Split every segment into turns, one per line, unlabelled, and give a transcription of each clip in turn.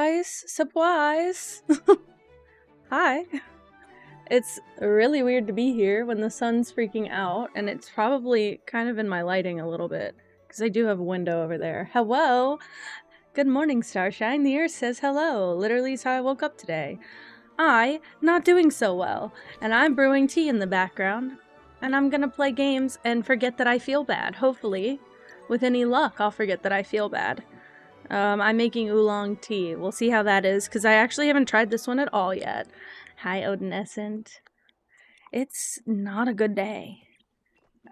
Supplies! Supplies! Hi! It's really weird to be here when the sun's freaking out, and it's probably kind of in my lighting a little bit, because I do have a window over there. Hello! Good morning, Starshine. The earth says hello. Literally is how I woke up today. Not doing so well, and I'm brewing tea in the background. And I'm gonna play games and forget that I feel bad. Hopefully, with any luck, I'll forget that I feel bad. I'm making oolong tea. We'll see how that is, because I actually haven't tried this one at all yet. Hi, Odinescent. It's not a good day.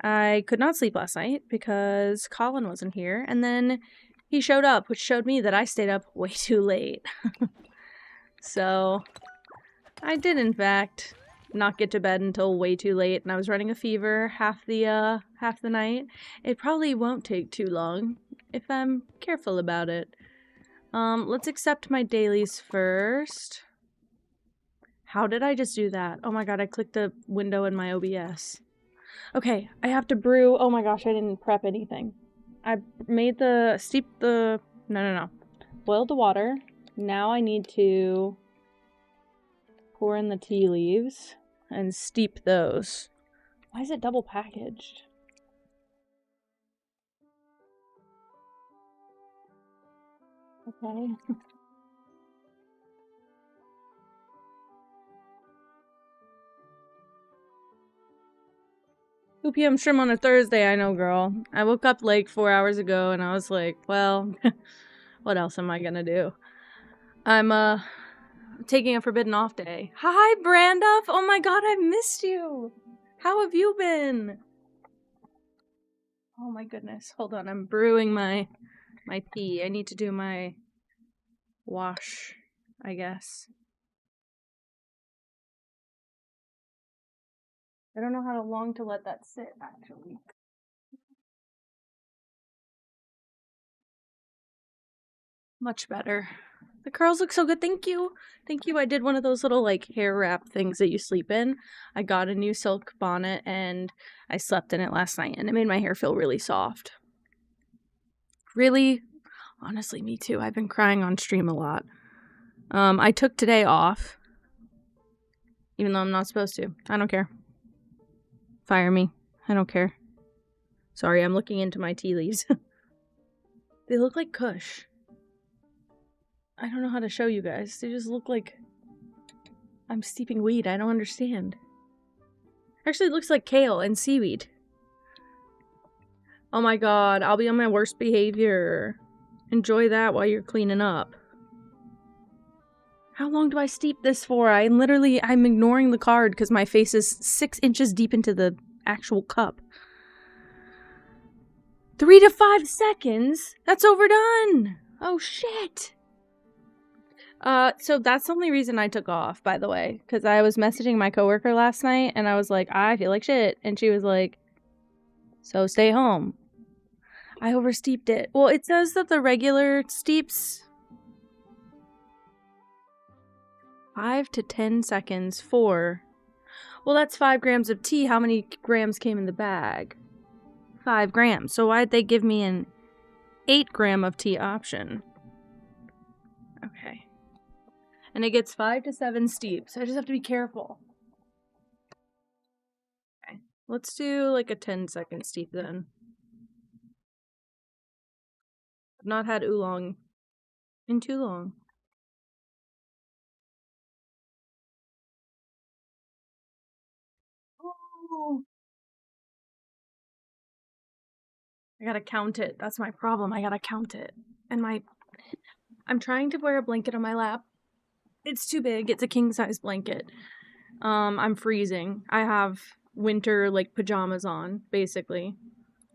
I could not sleep last night because Colin wasn't here, and then he showed up, which showed me that I stayed up way too late. So, I did, in fact, not get to bed until way too late, and I was running a fever half the night. It probably won't take too long if I'm careful about it. Let's accept my dailies first. How did I just do that? Oh my god, I clicked the window in my OBS. Okay, I have to brew. Oh my gosh, I didn't prep anything. I made boiled the water. Now I need to pour in the tea leaves and steep those. Why is it double packaged? Okay. Two p.m. stream on a Thursday, I know, girl. I woke up like 4 hours ago and I was like, well, what else am I gonna do? I'm taking a forbidden off day. Hi, Branduff! Oh my god, I've missed you! How have you been? Oh my goodness. Hold on, I'm brewing my tea. I need to do my wash, I guess. I don't know how long to let that sit, actually. Much better. The curls look so good. Thank you. Thank you. I did one of those little, like, hair wrap things that you sleep in. I got a new silk bonnet, and I slept in it last night, and it made my hair feel really soft. Really? Honestly, me too. I've been crying on stream a lot. I took today off, even though I'm not supposed to. I don't care. Fire me. I don't care. Sorry, I'm looking into my tea leaves. They look like Kush. I don't know how to show you guys. They just look like I'm steeping weed. I don't understand. Actually, it looks like kale and seaweed. Oh my god, I'll be on my worst behavior. Enjoy that while you're cleaning up. How long do I steep this for? I'm ignoring the card because my face is 6 inches deep into the actual cup. 3 to 5 seconds? That's overdone! Oh shit! So that's the only reason I took off, by the way. Because I was messaging my coworker last night, and I was like, I feel like shit. And she was like, so stay home. I oversteeped it. Well, it says that the regular steeps 5 to 10 seconds for... Well, that's 5 grams of tea. How many grams came in the bag? 5 grams. So why'd they give me an 8 gram of tea option? Okay. And it gets 5 to 7 steeps. I just have to be careful. Okay. Let's do like a 10-second steep then. I've not had oolong in too long. Oh. I gotta count it. That's my problem. I gotta count it. And I'm trying to wear a blanket on my lap. It's too big. It's a king-size blanket. I'm freezing. I have winter, like, pajamas on, basically.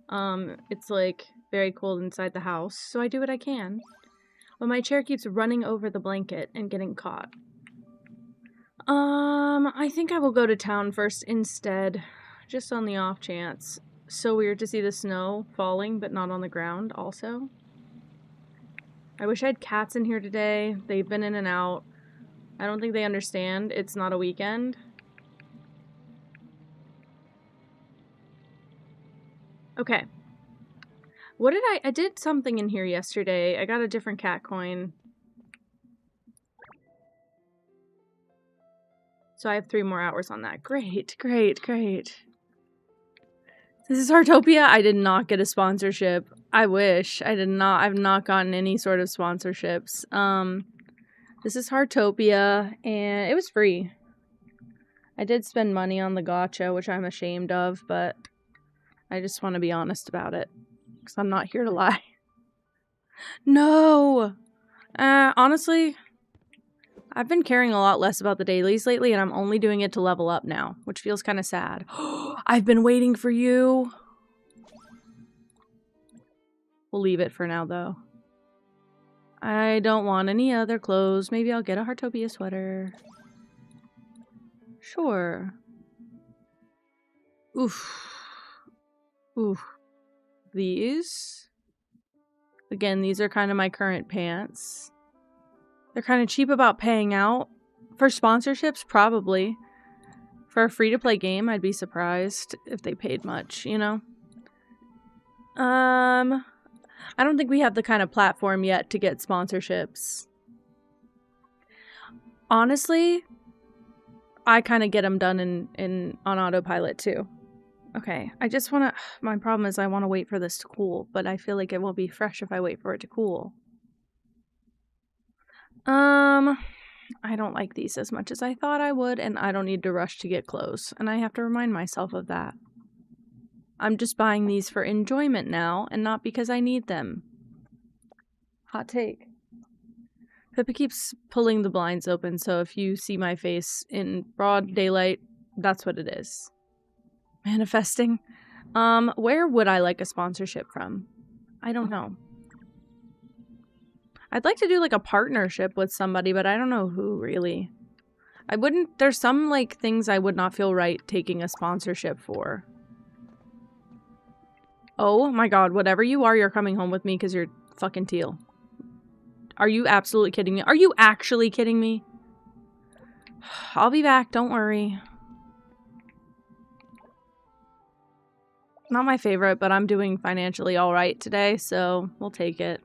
It's, like, very cold inside the house, so I do what I can. But my chair keeps running over the blanket and getting caught. I think I will go to town first instead, just on the off chance. So weird to see the snow falling, but not on the ground, also. I wish I had cats in here today. They've been in and out. I don't think they understand. It's not a weekend. Okay. What did I did something in here yesterday. I got a different cat coin. So I have 3 more hours on that. Great, great, great. This is Heartopia. I did not get a sponsorship. I wish. I did not. I've not gotten any sort of sponsorships. This is Heartopia, and it was free. I did spend money on the gacha, which I'm ashamed of, but I just want to be honest about it, because I'm not here to lie. No! Honestly, I've been caring a lot less about the dailies lately, and I'm only doing it to level up now, which feels kind of sad. I've been waiting for you! We'll leave it for now, though. I don't want any other clothes. Maybe I'll get a Heartopia sweater. Sure. Oof. Oof. These? Again, these are kind of my current pants. They're kind of cheap about paying out. For sponsorships, probably. For a free-to-play game, I'd be surprised if they paid much, you know? I don't think we have the kind of platform yet to get sponsorships. Honestly, I kind of get them done on autopilot too. Okay, I just want to... My problem is I want to wait for this to cool, but I feel like it won't be fresh if I wait for it to cool. I don't like these as much as I thought I would, and I don't need to rush to get clothes, and I have to remind myself of that. I'm just buying these for enjoyment now, and not because I need them. Hot take. Pippa keeps pulling the blinds open, so if you see my face in broad daylight, that's what it is. Manifesting. Where would I like a sponsorship from? I don't know. I'd like to do like a partnership with somebody, but I don't know who really. There's some like things I would not feel right taking a sponsorship for. Oh my god, whatever you are, you're coming home with me because you're fucking teal. Are you absolutely kidding me? Are you actually kidding me? I'll be back, don't worry. Not my favorite, but I'm doing financially alright today, so we'll take it.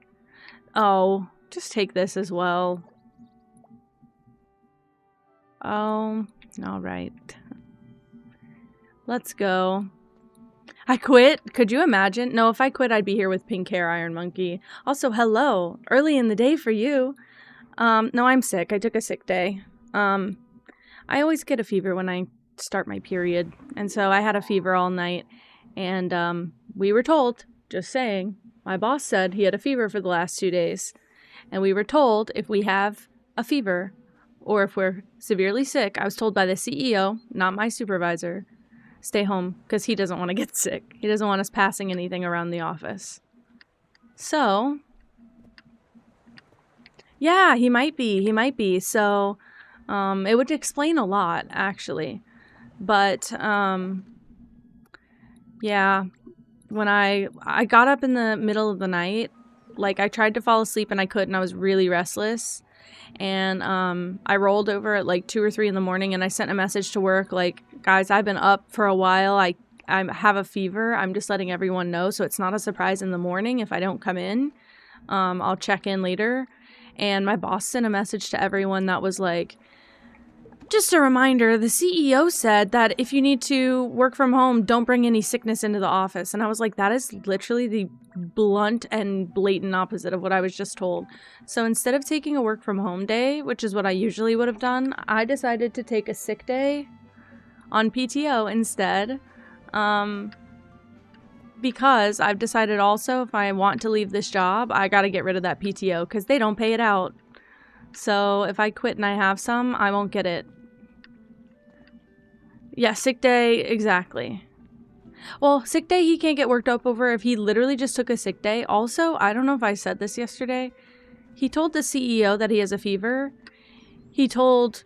Oh, just take this as well. Oh, alright. Let's go. I quit? Could you imagine? No, if I quit, I'd be here with pink hair, Iron Monkey. Also, hello. Early in the day for you. No, I'm sick. I took a sick day. I always get a fever when I start my period. And so I had a fever all night. And we were told, just saying, my boss said he had a fever for the last 2 days. And we were told if we have a fever or if we're severely sick, I was told by the CEO, not my supervisor, stay home because he doesn't want to get sick. He doesn't want us passing anything around the office. So, yeah, he might be. He might be. So, it would explain a lot, actually. But, yeah, when I got up in the middle of the night, like I tried to fall asleep and I couldn't. I was really restless. And I rolled over at like 2 or 3 in the morning and I sent a message to work like, guys, I've been up for a while. I have a fever. I'm just letting everyone know. So it's not a surprise in the morning if I don't come in. I'll check in later. And my boss sent a message to everyone that was like, just a reminder, the CEO said that if you need to work from home, don't bring any sickness into the office. And I was like, that is literally the blunt and blatant opposite of what I was just told. So instead of taking a work from home day, which is what I usually would have done, I decided to take a sick day on PTO instead. Because I've decided also if I want to leave this job, I gotta get rid of that PTO because they don't pay it out. So if I quit and I have some, I won't get it. Yeah, sick day, exactly. Well, sick day he can't get worked up over if he literally just took a sick day. Also, I don't know if I said this yesterday. He told the CEO that he has a fever. He told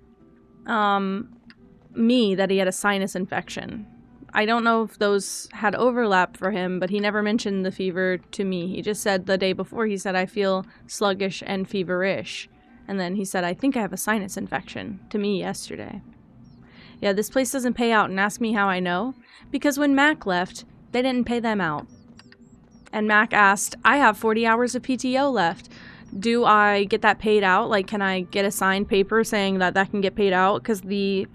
me that he had a sinus infection. I don't know if those had overlap for him, but he never mentioned the fever to me. He just said the day before, he said, I feel sluggish and feverish. And then he said, I think I have a sinus infection to me yesterday. Yeah, this place doesn't pay out, and ask me how I know. Because when Mac left, they didn't pay them out. And Mac asked, I have 40 hours of PTO left. Do I get that paid out? Like, can I get a signed paper saying that that can get paid out? Because the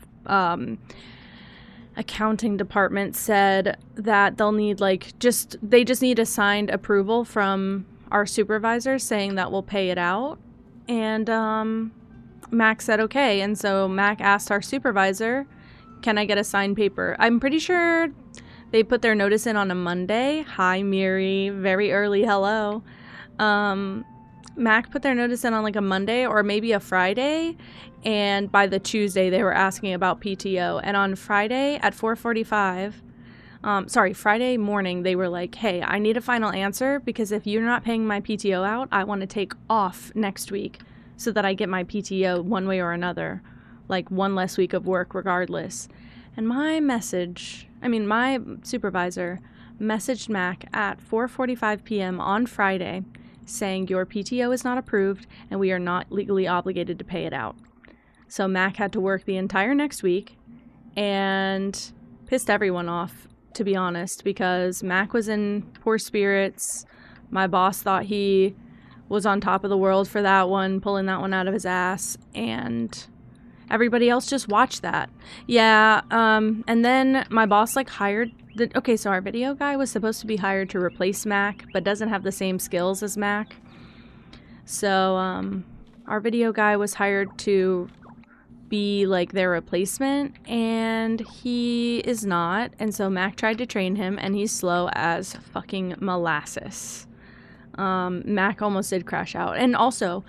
accounting department said that they'll need they just need a signed approval from our supervisor saying that we'll pay it out. And Mac said okay, and so Mac asked our supervisor, can I get a signed paper? I'm pretty sure they put their notice in on a Monday. Hi, Miri. Very early hello. Mac put their notice in on like a Monday or maybe a Friday, and by the Tuesday they were asking about PTO. And on Friday at 4:45, Friday morning, they were like, hey, I need a final answer because if you're not paying my PTO out, I want to take off next week so that I get my PTO one way or another, like one less week of work regardless. And my supervisor messaged Mac at 4:45 p.m. on Friday saying your PTO is not approved and we are not legally obligated to pay it out. So Mac had to work the entire next week and pissed everyone off, to be honest, because Mac was in poor spirits. My boss thought he was on top of the world for that one, pulling that one out of his ass, and everybody else just watched that. Yeah, and then my boss hired so our video guy was supposed to be hired to replace Mac, but doesn't have the same skills as Mac. So, our video guy was hired to be their replacement, and he is not. And so Mac tried to train him, and he's slow as fucking molasses. Mac almost did crash out. And also,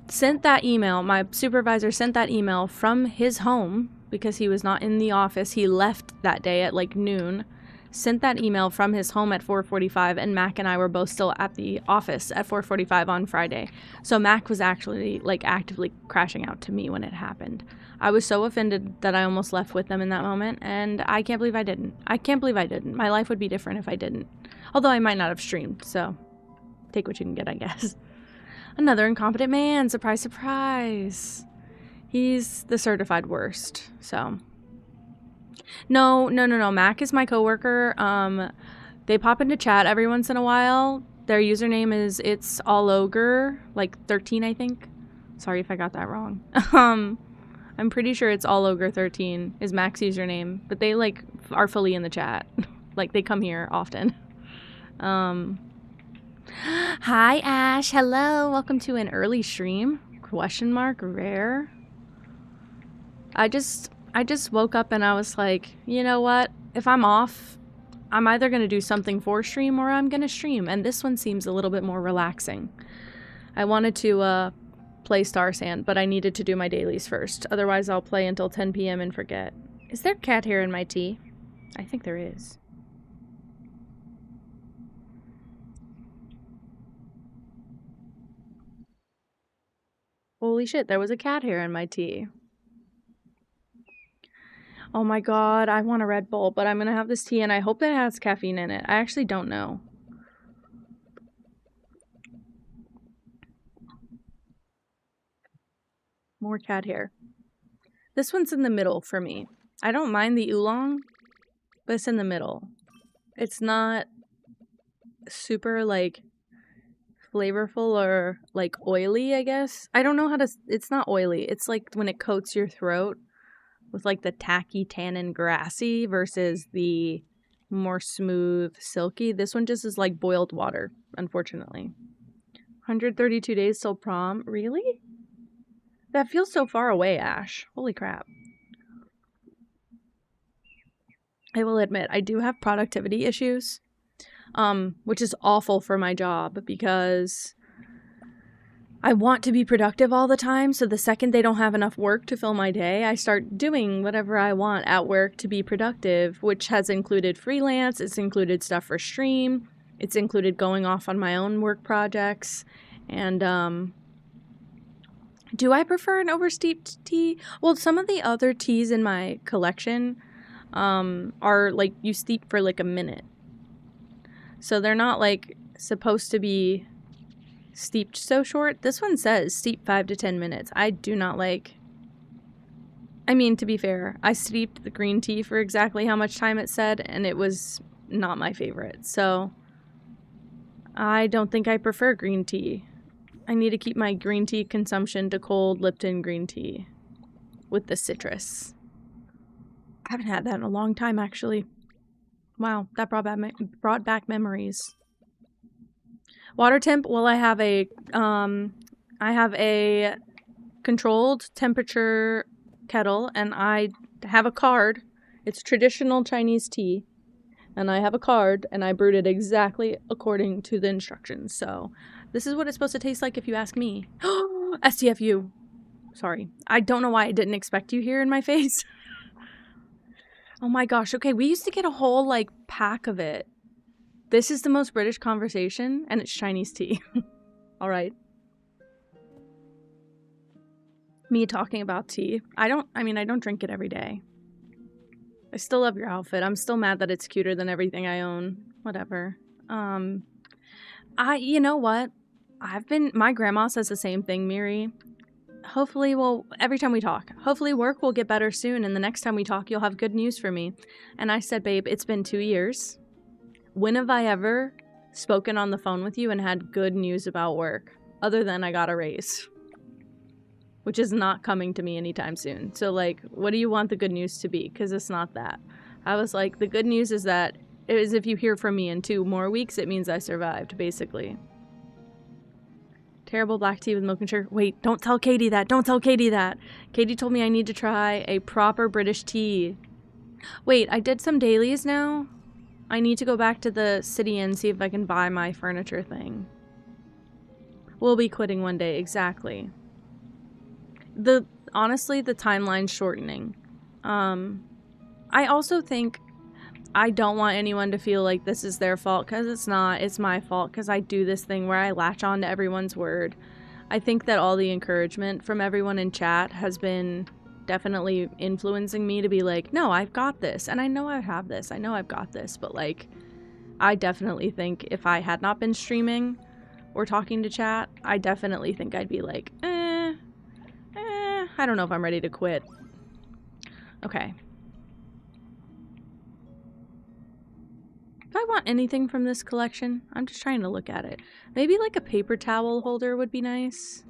sent that email, my supervisor sent that email from his home because he was not in the office. He left that day at noon. Sent that email from his home at 4:45, and Mac and I were both still at the office at 4:45 on Friday. So Mac was actually actively crashing out to me when it happened. I was so offended that I almost left with them in that moment, and I can't believe I didn't. My life would be different if I didn't. Although I might not have streamed, so take what you can get, I guess. Another incompetent man, surprise, surprise. He's the certified worst, so. No. Mac is my coworker. They pop into chat every once in a while. Their username is it's all ogre, 13, I think. Sorry if I got that wrong. I'm pretty sure it's all ogre 13 is Mac's username, but they are fully in the chat. They come here often. Hi Ash, hello. Welcome to an early stream. ? Rare. I just woke up and I was like, you know what? If I'm off, I'm either going to do something for stream or I'm going to stream. And this one seems a little bit more relaxing. I wanted to play Starsand, but I needed to do my dailies first. Otherwise, I'll play until 10 p.m. and forget. Is there cat hair in my tea? I think there is. Holy shit, there was a cat hair in my tea. Oh my god, I want a Red Bull, but I'm gonna have this tea and I hope that it has caffeine in it. I actually don't know. More cat hair. This one's in the middle for me. I don't mind the oolong, but it's in the middle. It's not super, flavorful or, oily, I guess. I don't know how to... It's not oily. It's when it coats your throat with the tacky tannin grassy versus the more smooth silky. This one just is boiled water, unfortunately. 132 days till prom. Really? That feels so far away, Ash. Holy crap. I will admit, I do have productivity issues, which is awful for my job because I want to be productive all the time, so the second they don't have enough work to fill my day, I start doing whatever I want at work to be productive, which has included freelance, it's included stuff for stream, it's included going off on my own work projects, and, do I prefer an oversteeped tea? Well, some of the other teas in my collection, are, you steep for, a minute. So they're not, supposed to be steeped so short. This one says steep 5 to 10 minutes. I do not like... I mean, to be fair, I steeped the green tea for exactly how much time it said, and it was not my favorite. So, I don't think I prefer green tea. I need to keep my green tea consumption to cold Lipton green tea with the citrus. Haven't had that in a long time, actually. Wow, that brought back memories. Water temp, well, I have a controlled temperature kettle, and I have a card. It's traditional Chinese tea, and I have a card, and I brewed it exactly according to the instructions. So this is what it's supposed to taste like if you ask me. STFU. Sorry. I don't know why I didn't expect you here in my face. Oh my gosh. Okay, we used to get a whole, like, pack of it. This is the most British conversation, and it's Chinese tea. All right. Me talking about tea. I don't drink it every day. I still love your outfit. I'm still mad that it's cuter than everything I own. Whatever. You know what? My grandma says the same thing, Miri. Hopefully, every time we talk, hopefully work will get better soon, and the next time we talk, you'll have good news for me. And I said, babe, it's been 2 years. When have I ever spoken on the phone with you and had good news about work? Other than I got a raise. Which is not coming to me anytime soon. So, like, what do you want the good news to be? Because it's not that. I was like, the good news is that if you hear from me in 2 more weeks, it means I survived, basically. Terrible black tea with milk and sugar. Wait, don't tell Katie that. Don't tell Katie that. Katie told me I need to try a proper British tea. Wait, I did some dailies now. I need to go back to the city and see if I can buy my furniture thing. We'll be quitting one day, exactly. Honestly, the timeline's shortening. I also think I don't want anyone to feel like this is their fault, because it's not. It's my fault, because I do this thing where I latch on to everyone's word. I think that all the encouragement from everyone in chat has been definitely influencing me to be like, no, I've got this, and I know I have this. I know I've got this, but, like, I definitely think if I had not been streaming or talking to chat, I definitely think I'd be like, I don't know if I'm ready to quit. Okay. Do I want anything from this collection? I'm just trying to look at it. Maybe like a paper towel holder would be nice.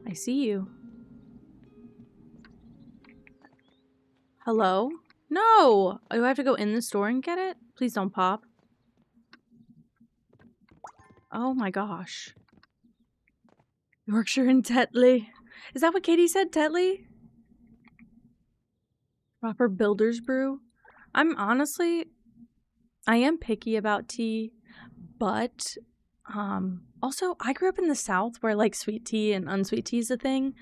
I see you. Hello? No! Do I have to go in the store and get it? Please don't pop. Oh my gosh. Yorkshire and Tetley. Is that what Katie said, Tetley? Proper builder's brew? I am picky about tea, but also I grew up in the South where, like, sweet tea and unsweet tea is a thing.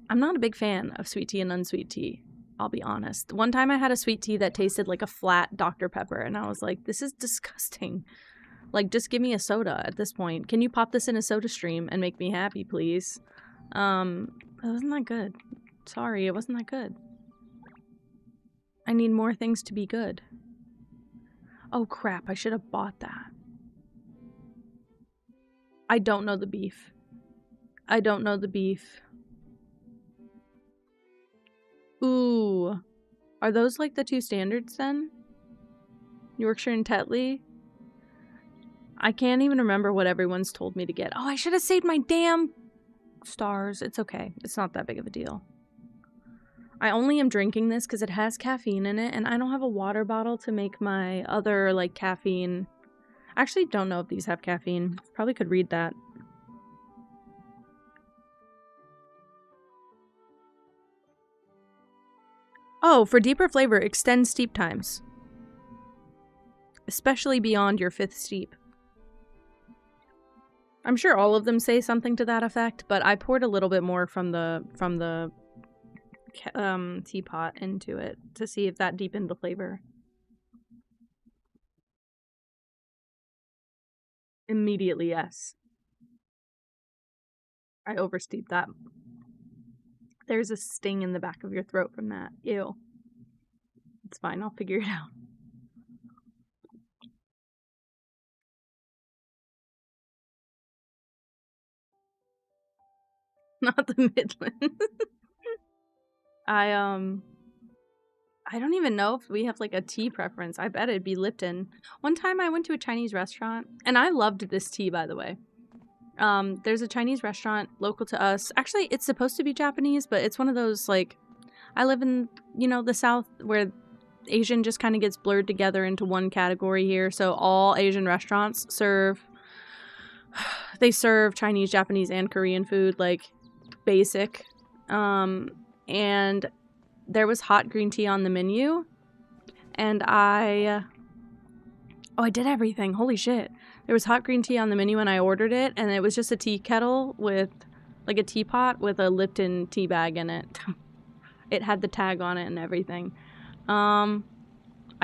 I'm not a big fan of sweet tea and unsweet tea, I'll be honest. One time I had a sweet tea that tasted like a flat Dr. Pepper, and I was like, this is disgusting. Like, just give me a soda at this point. Can you pop this in a soda stream and make me happy, please? It wasn't that good. Sorry, it wasn't that good. I need more things to be good. Oh crap, I should have bought that. I don't know the beef. I don't know the beef. Ooh. Are those like the 2 standards then? Yorkshire and Tetley? I can't even remember what everyone's told me to get. Oh, I should have saved my damn stars. It's okay. It's not that big of a deal. I only am drinking this because it has caffeine in it, and I don't have a water bottle to make my other, like, caffeine. I actually don't know if these have caffeine. Probably could read that. Oh, for deeper flavor, extend steep times. Especially beyond your 5th steep. I'm sure all of them say something to that effect, but I poured a little bit more from the teapot into it to see if that deepened the flavor. Immediately, yes. I oversteeped that. There's a sting in the back of your throat from that. Ew. It's fine, I'll figure it out. Not the Midlands. I don't even know if we have, like, a tea preference. I bet it'd be Lipton. One time I went to a Chinese restaurant, and I loved this tea, by the way. There's a Chinese restaurant local to us. Actually, it's supposed to be Japanese, but it's one of those, like, I live in, you know, the South where Asian just kind of gets blurred together into one category here. So all Asian restaurants serve Chinese, Japanese, and Korean food, like basic. And there was hot green tea on the menu, and I did everything. Holy shit. There was hot green tea on the menu when I ordered it, and it was just a tea kettle with, like, a teapot with a Lipton tea bag in it. It had the tag on it and everything. I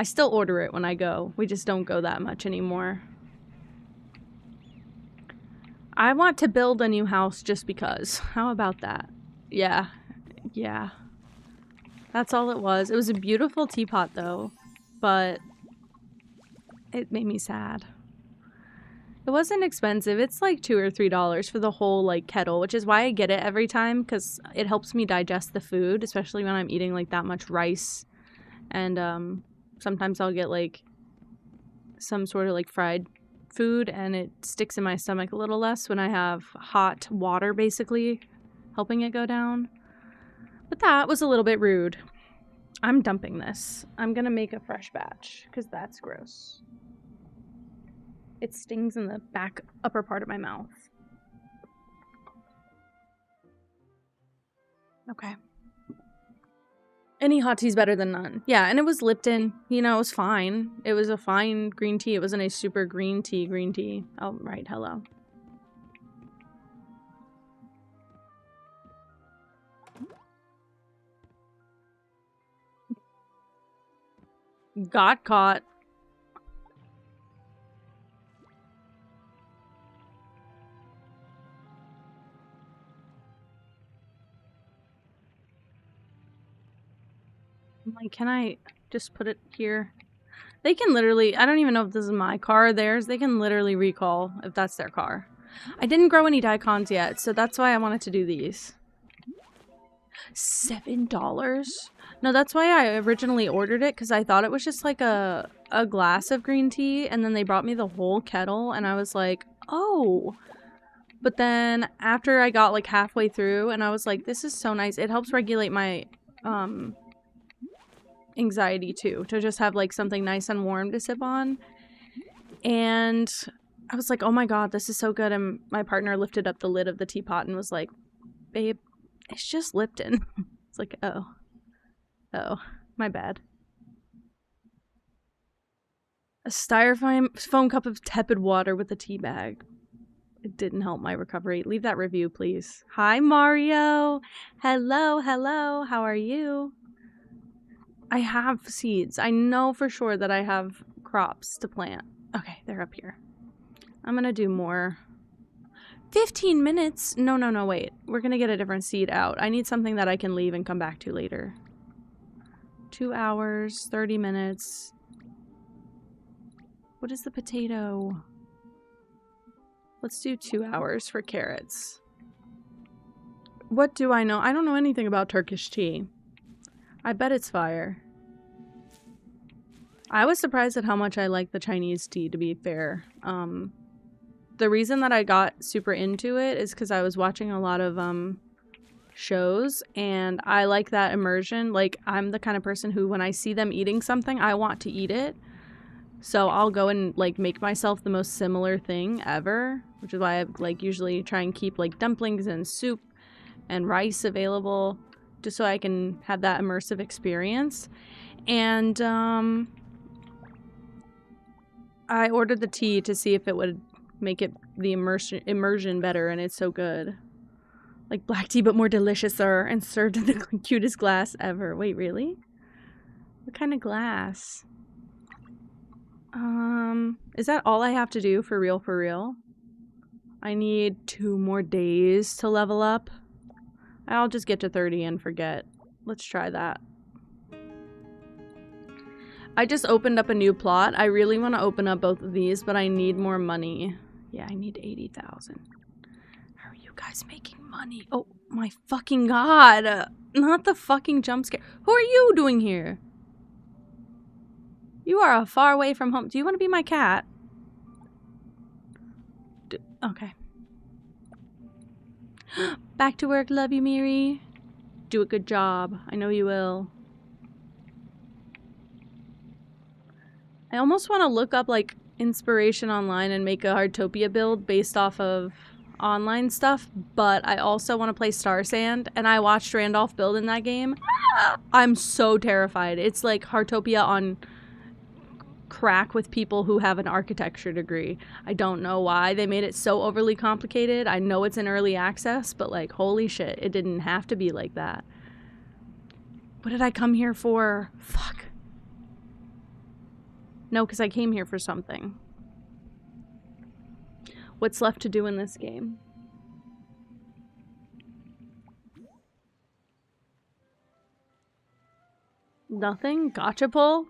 still order it when I go. We just don't go that much anymore. I want to build a new house just because. How about that? Yeah. Yeah. That's all it was. It was a beautiful teapot, though. But it made me sad. It wasn't expensive. It's like $2 or $3 for the whole, like, kettle, which is why I get it every time, because it helps me digest the food, especially when I'm eating, like, that much rice. And, sometimes I'll get, like, some sort of, like, fried food, and it sticks in my stomach a little less when I have hot water, basically, helping it go down. But that was a little bit rude. I'm dumping this. I'm gonna make a fresh batch, because that's gross. It stings in the back upper part of my mouth. Okay. Any hot tea's better than none. Yeah, and it was Lipton. You know, it was fine. It was a fine green tea. It wasn't a super green tea. Oh, right. Hello. Got caught. I'm like, can I just put it here? They can literally, I don't even know if this is my car or theirs. They can literally recall if that's their car. I didn't grow any daikons yet, so that's why I wanted to do these. $7? No, that's why I originally ordered it, because I thought it was just like a glass of green tea, and then they brought me the whole kettle, and I was like, oh. But then after I got like halfway through, and I was like, this is so nice. It helps regulate my anxiety too, to just have like something nice and warm to sip on. And I was like, oh my god, this is so good. And my partner lifted up the lid of the teapot and was like, babe, it's just Lipton. It's like, oh, my bad. A styrofoam cup of tepid water with a tea bag. It didn't help my recovery. Leave that review, please. Hi, Mario. Hello. How are you? I have seeds. I know for sure that I have crops to plant. Okay, they're up here. I'm gonna do more. 15 minutes? No, wait. We're gonna get a different seed out. I need something that I can leave and come back to later. 2 hours, 30 minutes. What is the potato? Let's do 2 hours for carrots. What do I know? I don't know anything about Turkish tea. I bet it's fire. I was surprised at how much I like the Chinese tea, to be fair. The reason that I got super into it is because I was watching a lot of shows, and I like that immersion. Like, I'm the kind of person who, when I see them eating something, I want to eat it. So I'll go and like make myself the most similar thing ever, which is why I like usually try and keep like dumplings and soup and rice available, just so I can have that immersive experience. And I ordered the tea to see if it would make it the immersion better, and it's so good. Like black tea, but more deliciouser, and served in the cutest glass ever. Wait, really? What kind of glass? Is that all I have to do for real? I need 2 more days to level up. I'll just get to 30 and forget. Let's try that. I just opened up a new plot. I really want to open up both of these, but I need more money. Yeah, I need 80,000. How are you guys making money? Oh my fucking god. Not the fucking jump scare. Who are you doing here? You are far away from home. Do you want to be my cat? Okay. Back to work. Love you, Miri. do a good job. I know you will. I almost want to look up, like, inspiration online and make a Hardtopia build based off of online stuff, but I also want to play Starsand, and I watched Randolph build in that game. I'm so terrified. It's like Hardtopia on crack with people who have an architecture degree. I don't know why they made it so overly complicated. I know it's in early access, but like, holy shit, it didn't have to be like that. What did I come here for? Fuck. No, because I came here for something. What's left to do in this game? Nothing? Gotcha pull?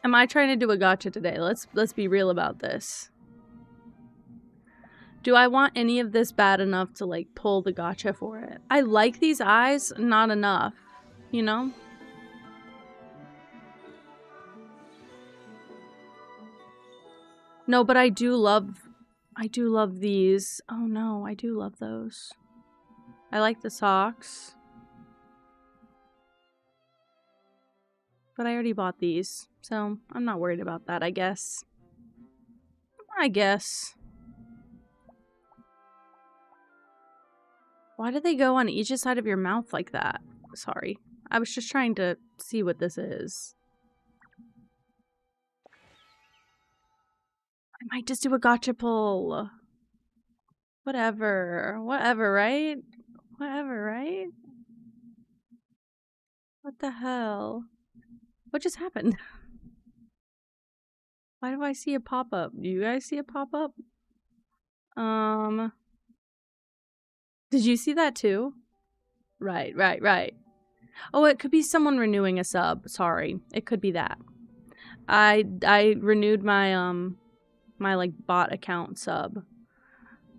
Am I trying to do a gotcha today? Let's be real about this. Do I want any of this bad enough to, like, pull the gotcha for it? I like these eyes, not enough, you know? No, but I do love these. Oh no, I do love those. I like the socks. But I already bought these, so I'm not worried about that, I guess. Why do they go on each side of your mouth like that? Sorry. I was just trying to see what this is. I might just do a gotcha pull. Whatever. Whatever, right? Whatever, right? What the hell? What just happened? Why do I see a pop-up? Do you guys see a pop-up? Did you see that too? Right. Oh, it could be someone renewing a sub. Sorry. It could be that. I renewed my my like bot account sub.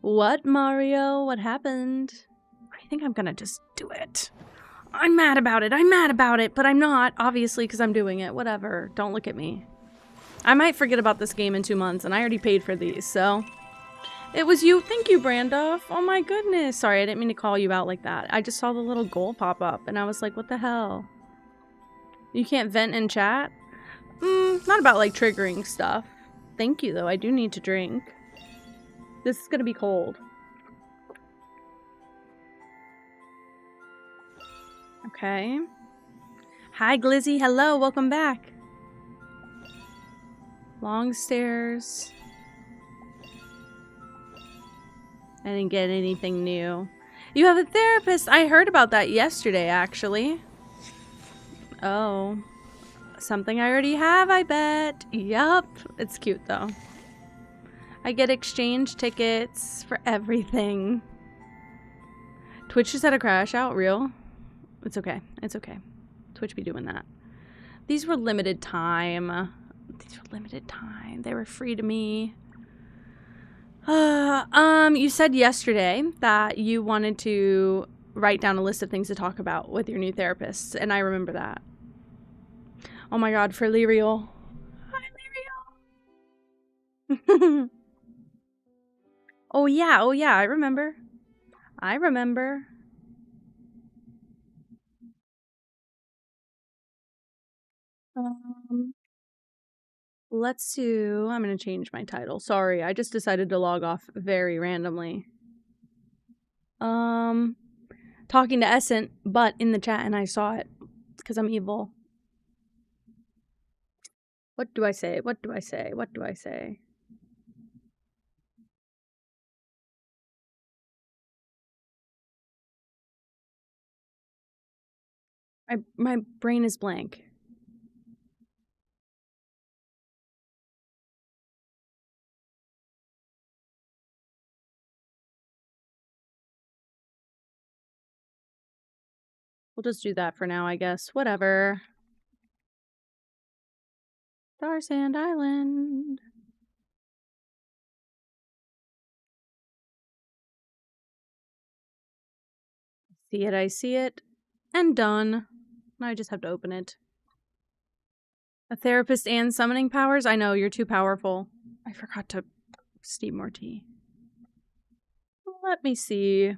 What, Mario? What happened? I think I'm gonna just do it. I'm mad about it, but I'm not, obviously, because I'm doing it. Whatever. Don't look at me. I might forget about this game in 2 months, and I already paid for these, so... It was you. Thank you, Brandoff. Oh my goodness. Sorry, I didn't mean to call you out like that. I just saw the little goal pop up, and I was like, what the hell? You can't vent in chat? Not about, like, triggering stuff. Thank you, though. I do need to drink. This is gonna be cold. Okay. Hi, Glizzy. Hello. Welcome back. Long stairs. I didn't get anything new. You have a therapist. I heard about that yesterday, actually. Oh. Something I already have, I bet. Yup. It's cute, though. I get exchange tickets for everything. Twitch just had a crash out. Real? It's okay. It's okay. Twitch be doing that. These were limited time. They were free to me. You said yesterday that you wanted to write down a list of things to talk about with your new therapist, and I remember that. Oh my god, for Lyriel. Hi, Lyriel. Oh yeah, I remember. Let's do... I'm gonna change my title. Sorry, I just decided to log off very randomly. Talking to Essent, but in the chat, and I saw it. Because I'm evil. What do I say? My brain is blank. We'll just do that for now, I guess. Whatever. Starsand Island. I see it. And done. Now I just have to open it. A therapist and summoning powers? I know, you're too powerful. I forgot to steep more tea. Let me see.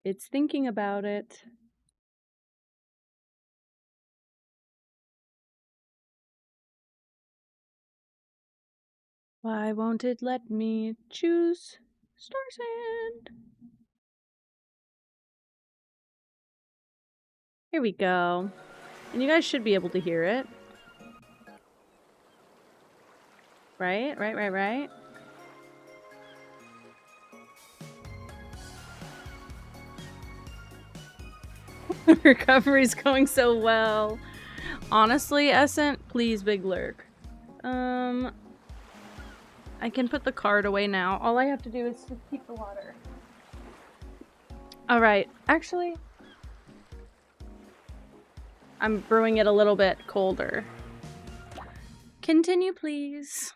It's thinking about it. Why won't it let me choose starsand? Here we go. And you guys should be able to hear it. Right? Right. Recovery's going so well. Honestly, Essent, please big lurk. I can put the card away now. All I have to do is just keep the water. Alright, actually, I'm brewing it a little bit colder. Continue, please.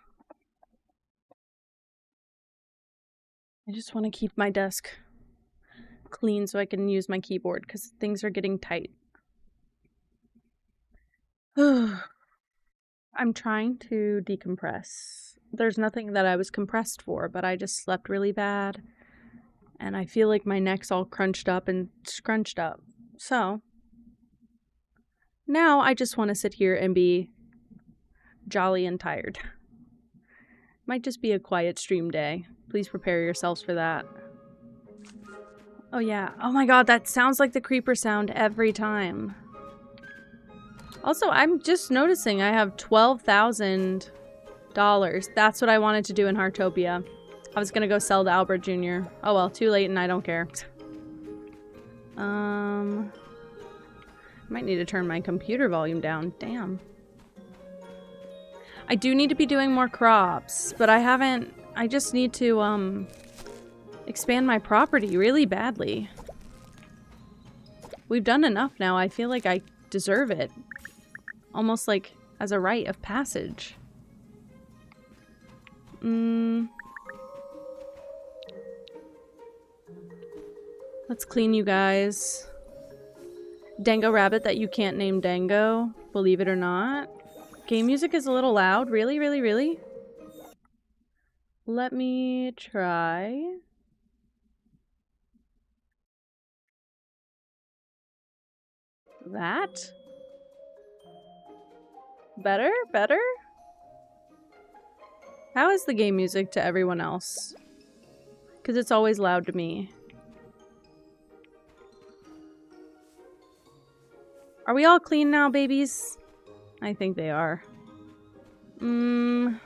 I just want to keep my desk clean so I can use my keyboard because things are getting tight. I'm trying to decompress. There's nothing that I was compressed for, but I just slept really bad. And I feel like my neck's all crunched up and scrunched up. So, now I just want to sit here and be jolly and tired. Might just be a quiet stream day. Please prepare yourselves for that. Oh yeah. Oh my god, that sounds like the creeper sound every time. Also, I'm just noticing I have $12,000. That's what I wanted to do in Heartopia. I was gonna go sell to Albert Jr. Oh well, too late and I don't care. Might need to turn my computer volume down. Damn. I do need to be doing more crops, but I just need to, expand my property really badly. We've done enough now. I feel like I deserve it. Almost like as a rite of passage. Let's clean you guys. Dango rabbit that you can't name Dango, believe it or not. Game music is a little loud. Really? Let me try. That? Better? How is the game music to everyone else? Because it's always loud to me. Are we all clean now, babies? I think they are. I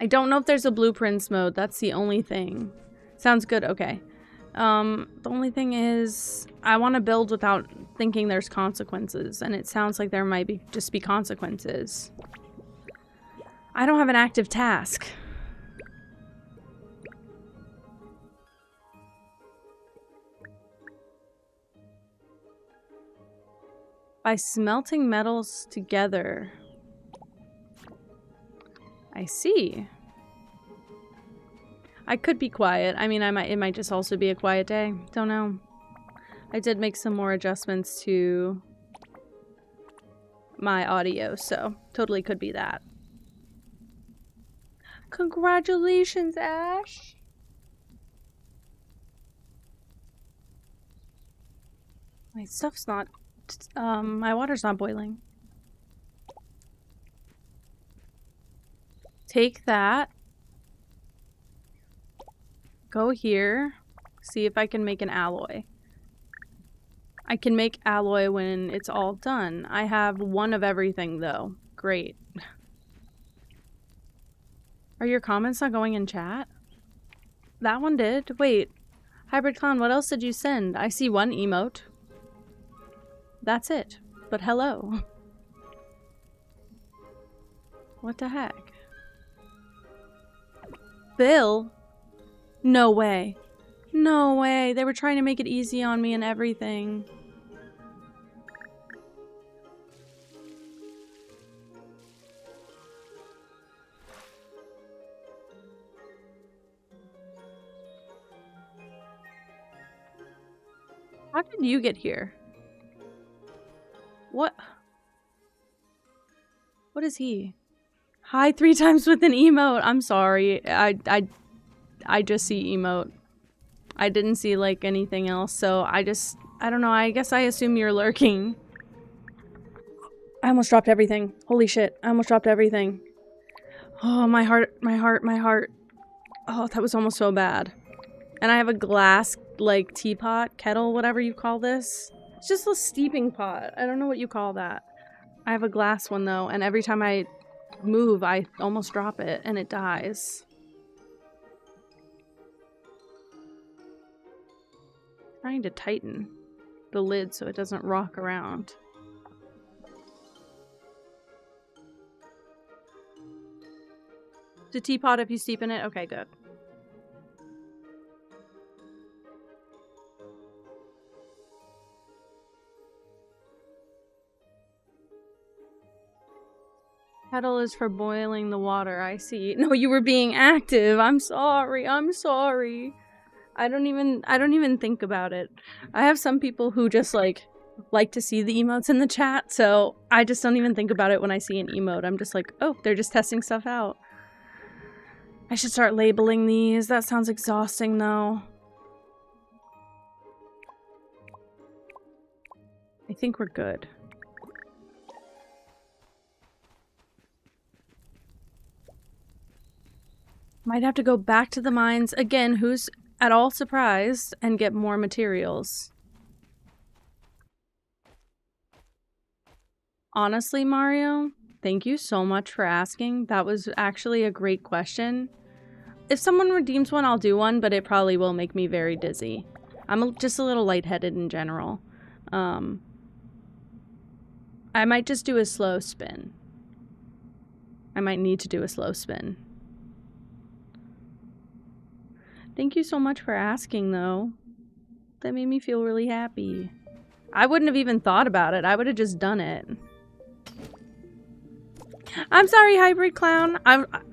don't know if there's a blueprints mode. That's the only thing. Sounds good. Okay. The only thing is I want to build without thinking there's consequences, and it sounds like there might be just be consequences. I don't have an active task. By smelting metals together. I see. I could be quiet. I mean, it might just also be a quiet day. Don't know. I did make some more adjustments to my audio, so totally could be that. Congratulations, Ash! My stuff's not... my water's not boiling. Take that. Go here. See if I can make an alloy. I can make alloy when it's all done. I have one of everything, though. Great. Are your comments not going in chat? That one did. Wait. Hybrid Clown, what else did you send? I see one emote. That's it. But hello. What the heck? Bill? No way. No way. They were trying to make it easy on me and everything. How did you get here? What? What is he? Hi 3 times with an emote. I'm sorry. I just see emote. I didn't see like anything else, so I don't know. I guess I assume you're lurking. I almost dropped everything. Holy shit. I almost dropped everything. Oh, my heart, my heart, my heart. Oh, that was almost so bad. And I have a glass, like, teapot, kettle, whatever you call this. It's just a steeping pot. I don't know what you call that. I have a glass one, though, and every time I move, I almost drop it, and it dies. Trying to tighten the lid so it doesn't rock around. The teapot if you steep in it? Okay, good. Kettle is for boiling the water, I see. No, you were being active. I'm sorry. I'm sorry. I don't even think about it. I have some people who just like to see the emotes in the chat, so I just don't even think about it when I see an emote. I'm just like, oh, they're just testing stuff out. I should start labeling these. That sounds exhausting, though. I think we're good. Might have to go back to the mines again. Who's at all surprised and get more materials? Honestly, Mario, thank you so much for asking. That was actually a great question. If someone redeems one, I'll do one, but it probably will make me very dizzy. I'm just a little lightheaded in general. I might just do a slow spin. I might need to do a slow spin. Thank you so much for asking, though. That made me feel really happy. I wouldn't have even thought about it. I would have just done it. I'm sorry, Hybrid Clown.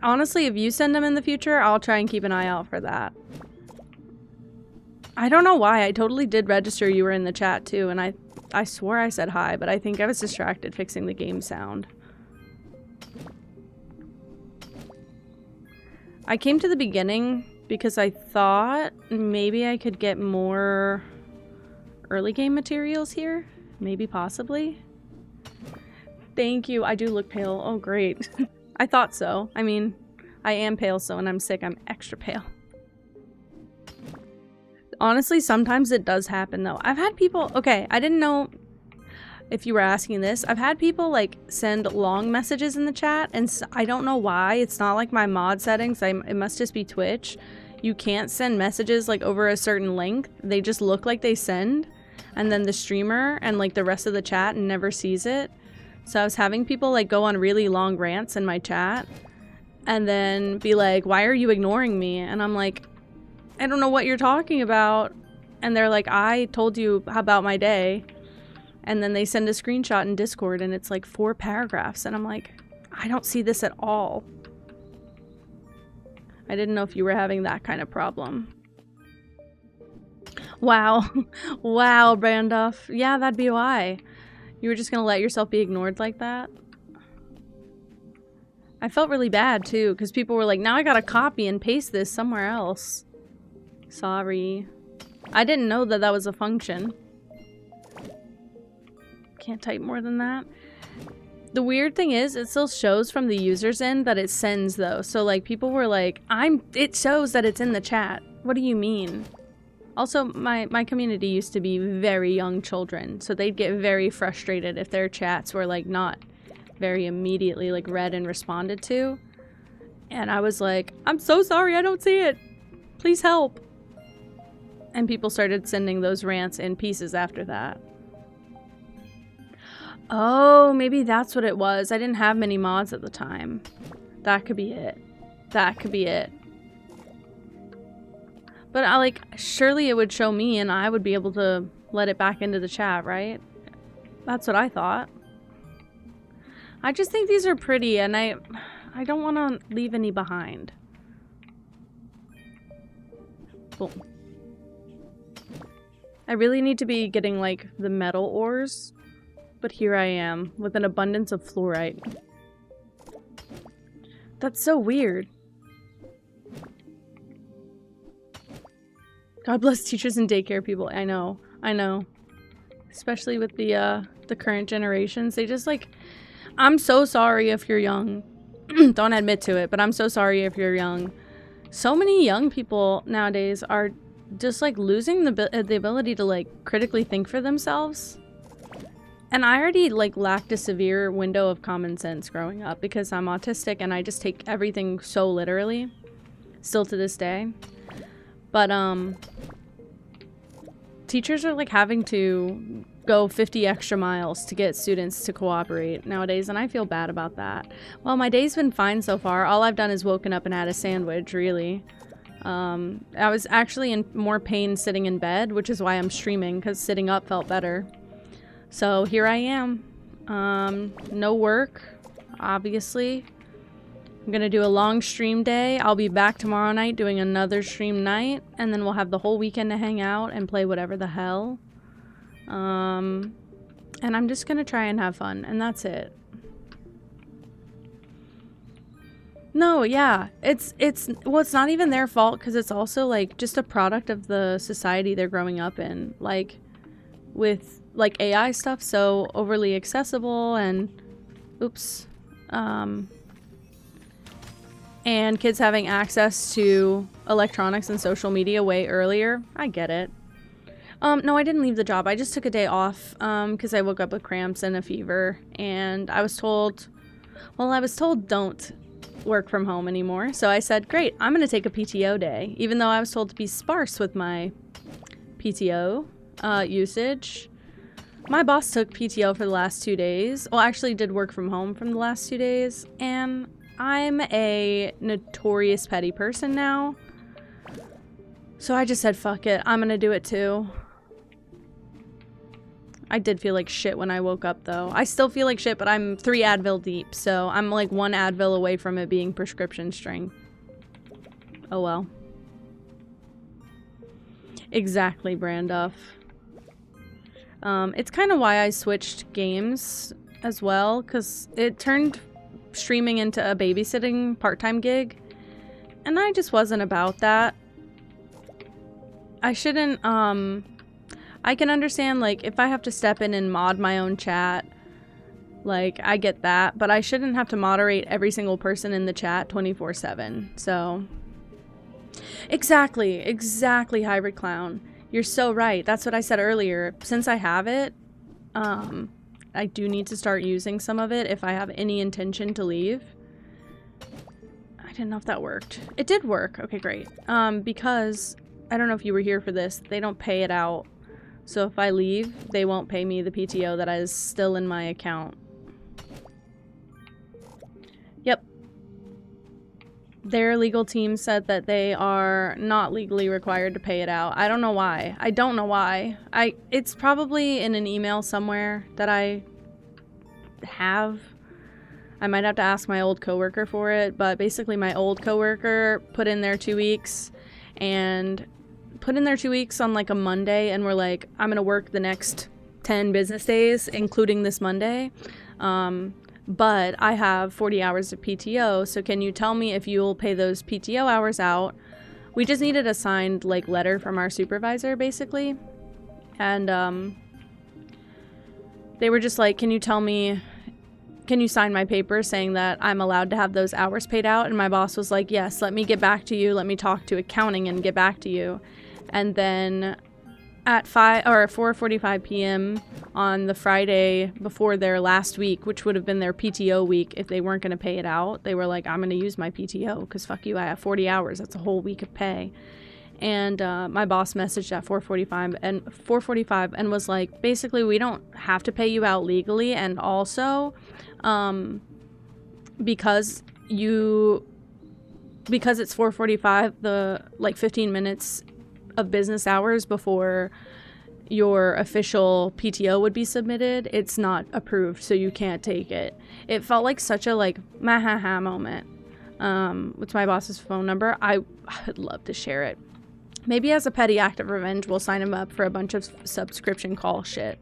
Honestly, if you send them in the future, I'll try and keep an eye out for that. I don't know why. I totally did register you were in the chat, too, and I swore I said hi, but I think I was distracted fixing the game sound. I came to the beginning because I thought maybe I could get more early game materials here. Maybe, possibly. Thank you. I do look pale. Oh, great. I thought so. I mean, I am pale, so when I'm sick, I'm extra pale. Honestly, sometimes it does happen, though. I've had people... Okay, I didn't know if you were asking this. I've had people, like, send long messages in the chat, and I don't know why. It's not like my mod settings. It must just be Twitch. You can't send messages, like, over a certain length. They just look like they send, and then the streamer and, like, the rest of the chat never sees it. So I was having people, like, go on really long rants in my chat, and then be like, why are you ignoring me? And I'm like, I don't know what you're talking about. And they're like, I told you about my day. And then they send a screenshot in Discord and it's like 4 paragraphs. And I'm like, I don't see this at all. I didn't know if you were having that kind of problem. Wow. Wow, Brandoff. Yeah, that'd be why. You were just gonna let yourself be ignored like that? I felt really bad too, because people were like, now I gotta copy and paste this somewhere else. Sorry. I didn't know that that was a function. Can't type more than that. The weird thing is, it still shows from the user's end that it sends though. So like people were like, it shows that it's in the chat. What do you mean? Also, my community used to be very young children, so they'd get very frustrated if their chats were like not very immediately like read and responded to. And I was like, I'm so sorry, I don't see it. Please help. And people started sending those rants in pieces after that. Oh, maybe that's what it was. I didn't have many mods at the time. That could be it. That could be it. But surely it would show me and I would be able to let it back into the chat, right? That's what I thought. I just think these are pretty and I don't want to leave any behind. Boom. I really need to be getting like the metal ores, but here I am with an abundance of fluorite. That's so weird. God bless teachers and daycare people. I know. Especially with the current generations. They just like, I'm so sorry if you're young. Don't admit to it, but I'm so sorry if you're young. So many young people nowadays are just like losing the ability to like critically think for themselves. And I already like lacked a severe window of common sense growing up because I'm autistic and I just take everything so literally, still to this day. But teachers are like having to go 50 extra miles to get students to cooperate nowadays, and I feel bad about that. Well, my day's been fine so far. All I've done is woken up and had a sandwich, really. I was actually in more pain sitting in bed, which is why I'm streaming, because sitting up felt better. So here I am. No work, obviously. I'm gonna do a long stream day. I'll be back tomorrow night doing another stream night, and then we'll have the whole weekend to hang out and play whatever the hell. And I'm just gonna try and have fun, and that's it. No, yeah, it's not even their fault, because it's also like just a product of the society they're growing up in, like with like AI stuff so overly accessible and and kids having access to electronics and social media way earlier. I get it. No, I didn't leave the job. I just took a day off because I woke up with cramps and a fever, and I was told don't work from home anymore. So I said, great, I'm going to take a PTO day, even though I was told to be sparse with my PTO usage. My boss took PTO for the last 2 days. Well, actually did work from home from the last 2 days, and I'm a notorious petty person now. So I just said, fuck it, I'm going to do it too. I did feel like shit when I woke up, though. I still feel like shit, but I'm 3 Advil deep, so I'm like 1 Advil away from it being prescription strength. Oh well. Exactly, Branduff. It's kind of why I switched games as well, because it turned streaming into a babysitting part-time gig, and I just wasn't about that. I shouldn't, I can understand, like, if I have to step in and mod my own chat, like, I get that, but I shouldn't have to moderate every single person in the chat 24/7, so. Exactly, Hybrid Clown. You're so right. That's what I said earlier. Since I have it, I do need to start using some of it if I have any intention to leave. I didn't know if that worked. It did work. Okay, great. Because, I don't know if you were here for this, they don't pay it out. So if I leave, they won't pay me the PTO that is still in my account. Yep. Their legal team said that they are not legally required to pay it out. I don't know why. I don't know why. It's probably in an email somewhere that I have. I might have to ask my old coworker for it, but basically my old coworker put in their 2 weeks and put in their 2 weeks on like a Monday, and we're like, I'm gonna work the next 10 business days, including this Monday. But I have 40 hours of PTO, so can you tell me if you'll pay those PTO hours out? We just needed a signed like letter from our supervisor, basically. And they were just like, can you tell me, can you sign my paper saying that I'm allowed to have those hours paid out? And my boss was like, yes, let me get back to you. Let me talk to accounting and get back to you. And then at 4:45 p.m. on the Friday before their last week, which would have been their PTO week if they weren't going to pay it out, they were like, I'm going to use my PTO because fuck you, I have 40 hours. That's a whole week of pay. And my boss messaged at 4:45 and was like, basically, we don't have to pay you out legally, and also because it's 4:45, the like 15 minutes of business hours before your official PTO would be submitted, it's not approved, so you can't take it. It felt like such a like mahaha moment. With my boss's phone number, I would love to share it. Maybe as a petty act of revenge, we'll sign him up for a bunch of subscription call shit.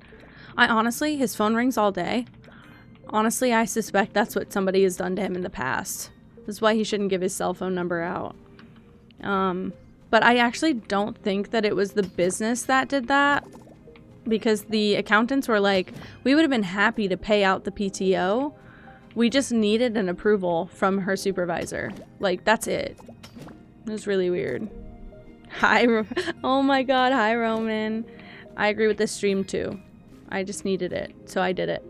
Honestly, his phone rings all day. Honestly, I suspect that's what somebody has done to him in the past. This is why he shouldn't give his cell phone number out. But I actually don't think that it was the business that did that, because the accountants were like, we would have been happy to pay out the PTO. We just needed an approval from her supervisor. Like, that's it. It was really weird. Oh my god, hi Roman. I agree with this stream too. I just needed it, so I did it.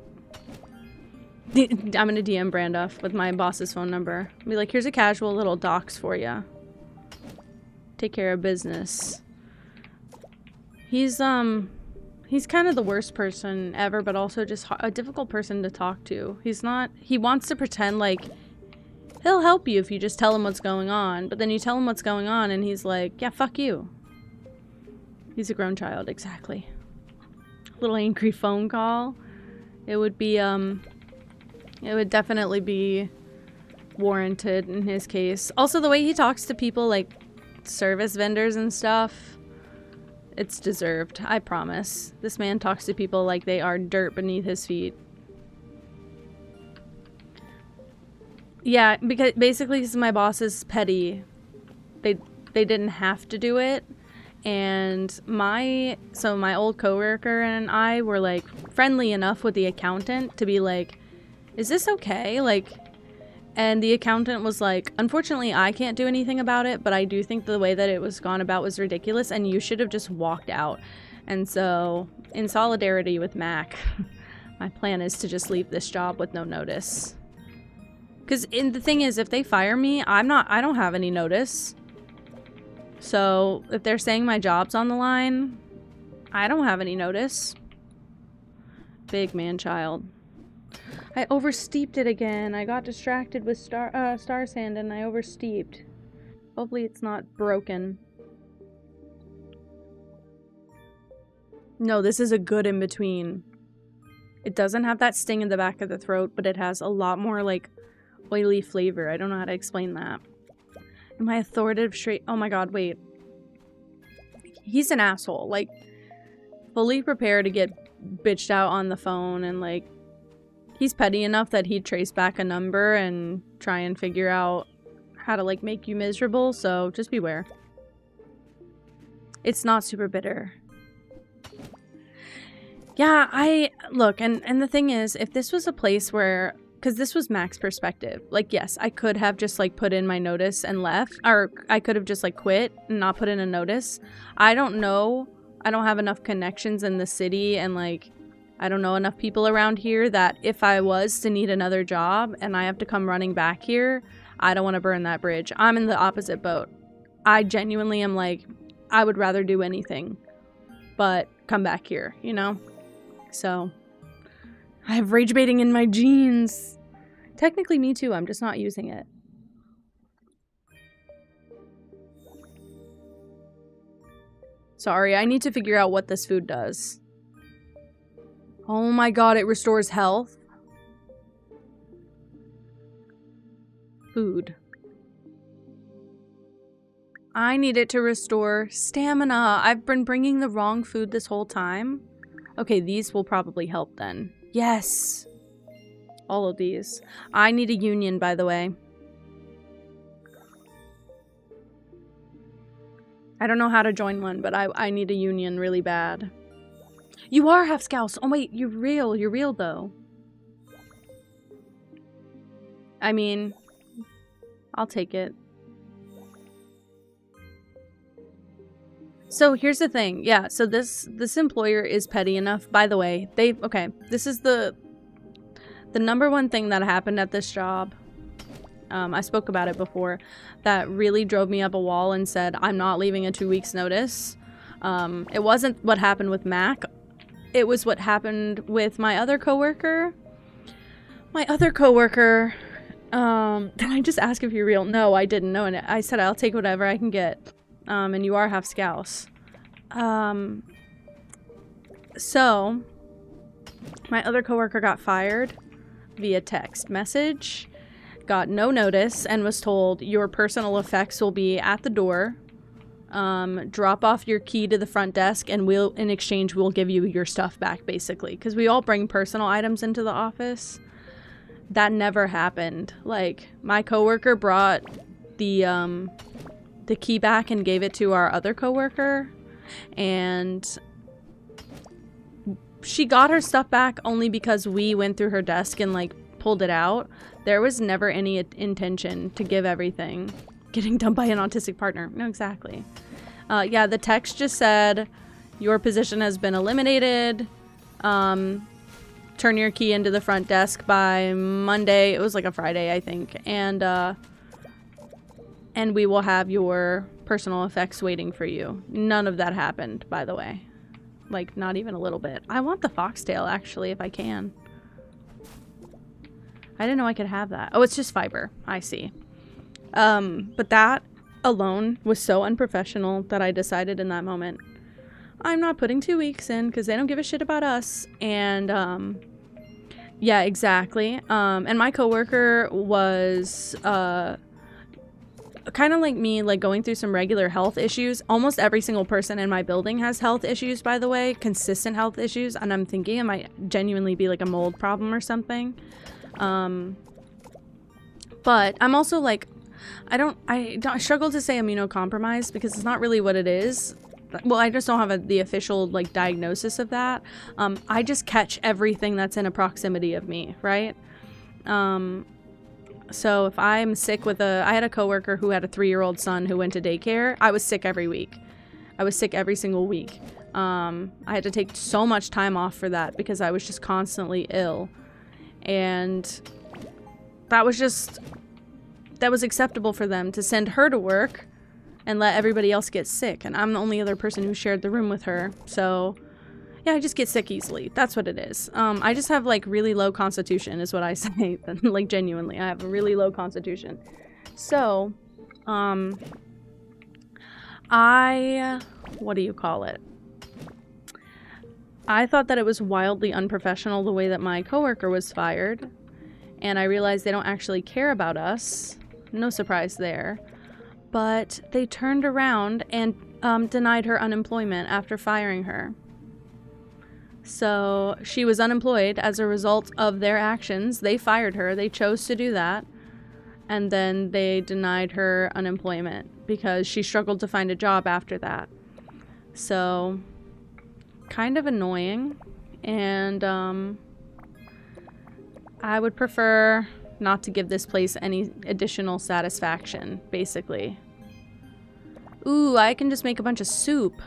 I'm gonna DM Brandoff with my boss's phone number. Be like, here's a casual little docs for ya. Take care of business. He's kind of the worst person ever, but also just a difficult person to talk to. He wants to pretend like he'll help you if you just tell him what's going on, but then you tell him what's going on and he's like, yeah, fuck you. He's a grown child, exactly. Little angry phone call. It would be, it would definitely be warranted in his case. Also, the way he talks to people, like service vendors and stuff, it's deserved, I promise. This man talks to people like they are dirt beneath his feet. Yeah, because basically my boss is petty. They didn't have to do it. And my old coworker and I were like friendly enough with the accountant to be like, is this okay? Like, and the accountant was like, unfortunately I can't do anything about it, but I do think the way that it was gone about was ridiculous and you should have just walked out. And so, in solidarity with Mac, my plan is to just leave this job with no notice. Because the thing is, if they fire me, I don't have any notice. So if they're saying my job's on the line, I don't have any notice. Big man child. I oversteeped it again. I got distracted with starsand and I oversteeped. Hopefully it's not broken. No, this is a good in between. It doesn't have that sting in the back of the throat, but it has a lot more like oily flavor. I don't know how to explain that. Am I authoritative straight? Oh my god, wait. He's an asshole. Like, fully prepared to get bitched out on the phone, and like, he's petty enough that he'd trace back a number and try and figure out how to like make you miserable, so just beware. It's not super bitter. Yeah, look, and the thing is, if this was a place where, because this was Mac's perspective, like, yes, I could have just like put in my notice and left, or I could have just like quit and not put in a notice. I don't know. I don't have enough connections in the city, and like, I don't know enough people around here that if I was to need another job and I have to come running back here, I don't want to burn that bridge. I'm in the opposite boat. I genuinely am like, I would rather do anything but come back here, you know? So, I have rage baiting in my genes. Technically me too, I'm just not using it. Sorry, I need to figure out what this food does. Oh my god, it restores health. Food. I need it to restore stamina. I've been bringing the wrong food this whole time. Okay, these will probably help then. Yes! All of these. I need a union, by the way. I don't know how to join one, but I need a union really bad. You are half Scouse! Oh wait, you're real though. I mean, I'll take it. So here's the thing, yeah, so this employer is petty enough, by the way, okay, this is the number one thing that happened at this job, I spoke about it before, that really drove me up a wall and said, I'm not leaving a 2 weeks notice. It wasn't what happened with Mac, it was what happened with my other coworker. Did I just ask if you're real? No, I didn't know, and I said I'll take whatever I can get. And you are half Scouse. So, my other coworker got fired via text message, got no notice, and was told your personal effects will be at the door. Drop off your key to the front desk, and in exchange, we'll give you your stuff back, basically. Because we all bring personal items into the office. that never happened. Like, my coworker brought the key back and gave it to our other coworker, and she got her stuff back only because we went through her desk and like pulled it out. There was never any intention to give everything. Getting dumped by an autistic partner. No, exactly. Yeah, the text just said, your position has been eliminated. Turn your key into the front desk by Monday. It was like a Friday, I think. And we will have your personal effects waiting for you. None of that happened, by the way. Like, not even a little bit. I want the foxtail, actually, if I can. I didn't know I could have that. Oh, it's just fiber. I see. But that alone was so unprofessional that I decided in that moment, I'm not putting 2 weeks in because they don't give a shit about us. And, yeah, exactly. And my coworker was, kind of like me, like going through some regular health issues. Almost every single person in my building has health issues, by the way, consistent health issues. And I'm thinking it might genuinely be like a mold problem or something. But I'm also like, I struggle to say immunocompromised because it's not really what it is. Well, I just don't have the official like diagnosis of that. I just catch everything that's in a proximity of me, right? So if I'm sick with I had a coworker who had a 3-year-old son who went to daycare. I was sick every week. I was sick every single week. I had to take so much time off for that because I was just constantly ill. And that was acceptable for them to send her to work and let everybody else get sick. And I'm the only other person who shared the room with her. So yeah, I just get sick easily. That's what it is. I just have like really low constitution is what I say. Like genuinely, I have a really low constitution. So, what do you call it? I thought that it was wildly unprofessional the way that my coworker was fired. And I realized they don't actually care about us. No surprise there. But they turned around and denied her unemployment after firing her. So she was unemployed as a result of their actions. They fired her. They chose to do that. And then they denied her unemployment because she struggled to find a job after that. So kind of annoying. And I would prefer not to give this place any additional satisfaction, basically. Ooh, I can just make a bunch of soup.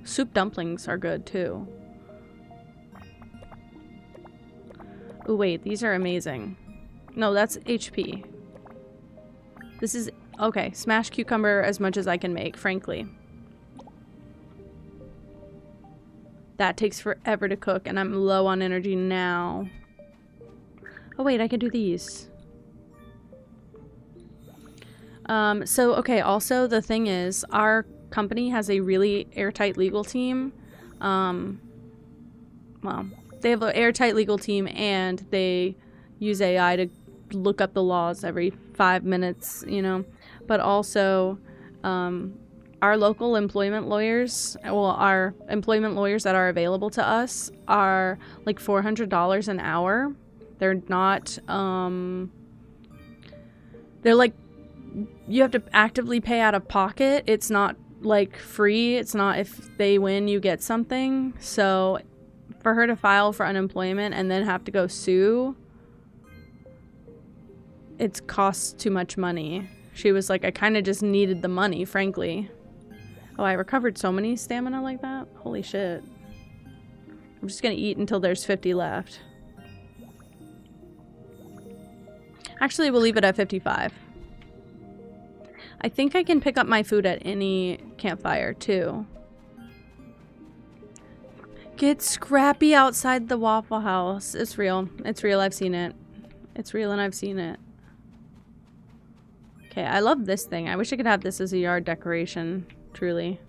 Soup dumplings are good too. Oh wait, these are amazing. No, that's HP. This is... Okay, smashed cucumber as much as I can make, frankly. That takes forever to cook, and I'm low on energy now. Oh wait, I can do these. So, okay, also the thing is, our company has a really airtight legal team. Well... They have an airtight legal team, and they use AI to look up the laws every 5 minutes, you know. But also, our local employment lawyers, well, our employment lawyers that are available to us are like $400 an hour. They're not, they're like, you have to actively pay out of pocket. It's not like free. It's not if they win, you get something. So for her to file for unemployment and then have to go sue, it costs too much money. She was like, I kind of just needed the money, frankly. Oh, I recovered so many stamina like that? Holy shit. I'm just gonna eat until there's 50 left. Actually, we'll leave it at 55. I think I can pick up my food at any campfire, too. Get scrappy outside the Waffle House. It's real. It's real. I've seen it. It's real and I've seen it. Okay, I love this thing. I wish I could have this as a yard decoration. Truly.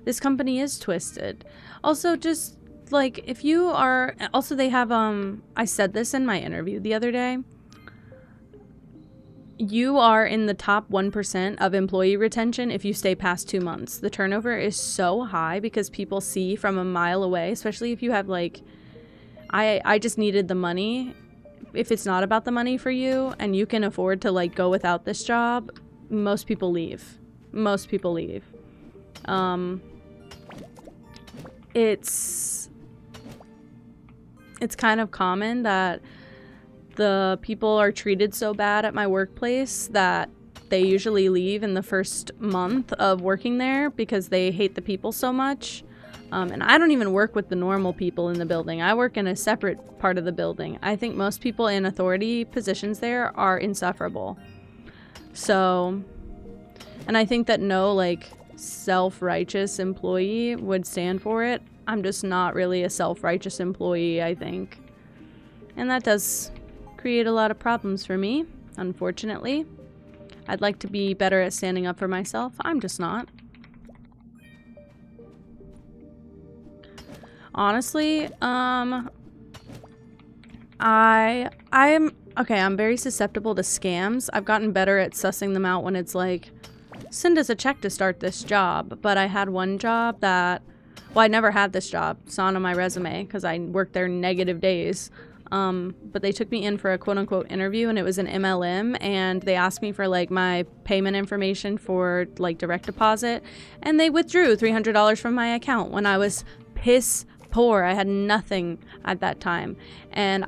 This company is twisted. Also, just, like, if you are... Also, they have, I said this in my interview the other day. You are in the top 1% of employee retention if you stay past 2 months. The turnover is so high because people see from a mile away, especially if you have like, I just needed the money if it's not about the money for you and you can afford to like go without this job, most people leave. Most people leave. It's kind of common that the people are treated so bad at my workplace that they usually leave in the first month of working there because they hate the people so much. And I don't even work with the normal people in the building. I work in a separate part of the building. I think most people in authority positions there are insufferable. So, and I think that no, like, self-righteous employee would stand for it. I'm just not really a self-righteous employee, I think. And that does create a lot of problems for me, unfortunately. I'd like to be better at standing up for myself. I'm just not. Honestly, I'm very susceptible to scams. I've gotten better at sussing them out when it's like, send us a check to start this job. But I had one job that, well, I never had this job. It's not on my resume because I worked there negative days. But they took me in for a quote-unquote interview, and it was an MLM, and they asked me for like my payment information for like direct deposit, and they withdrew $300 from my account when I was piss poor. I had nothing at that time, and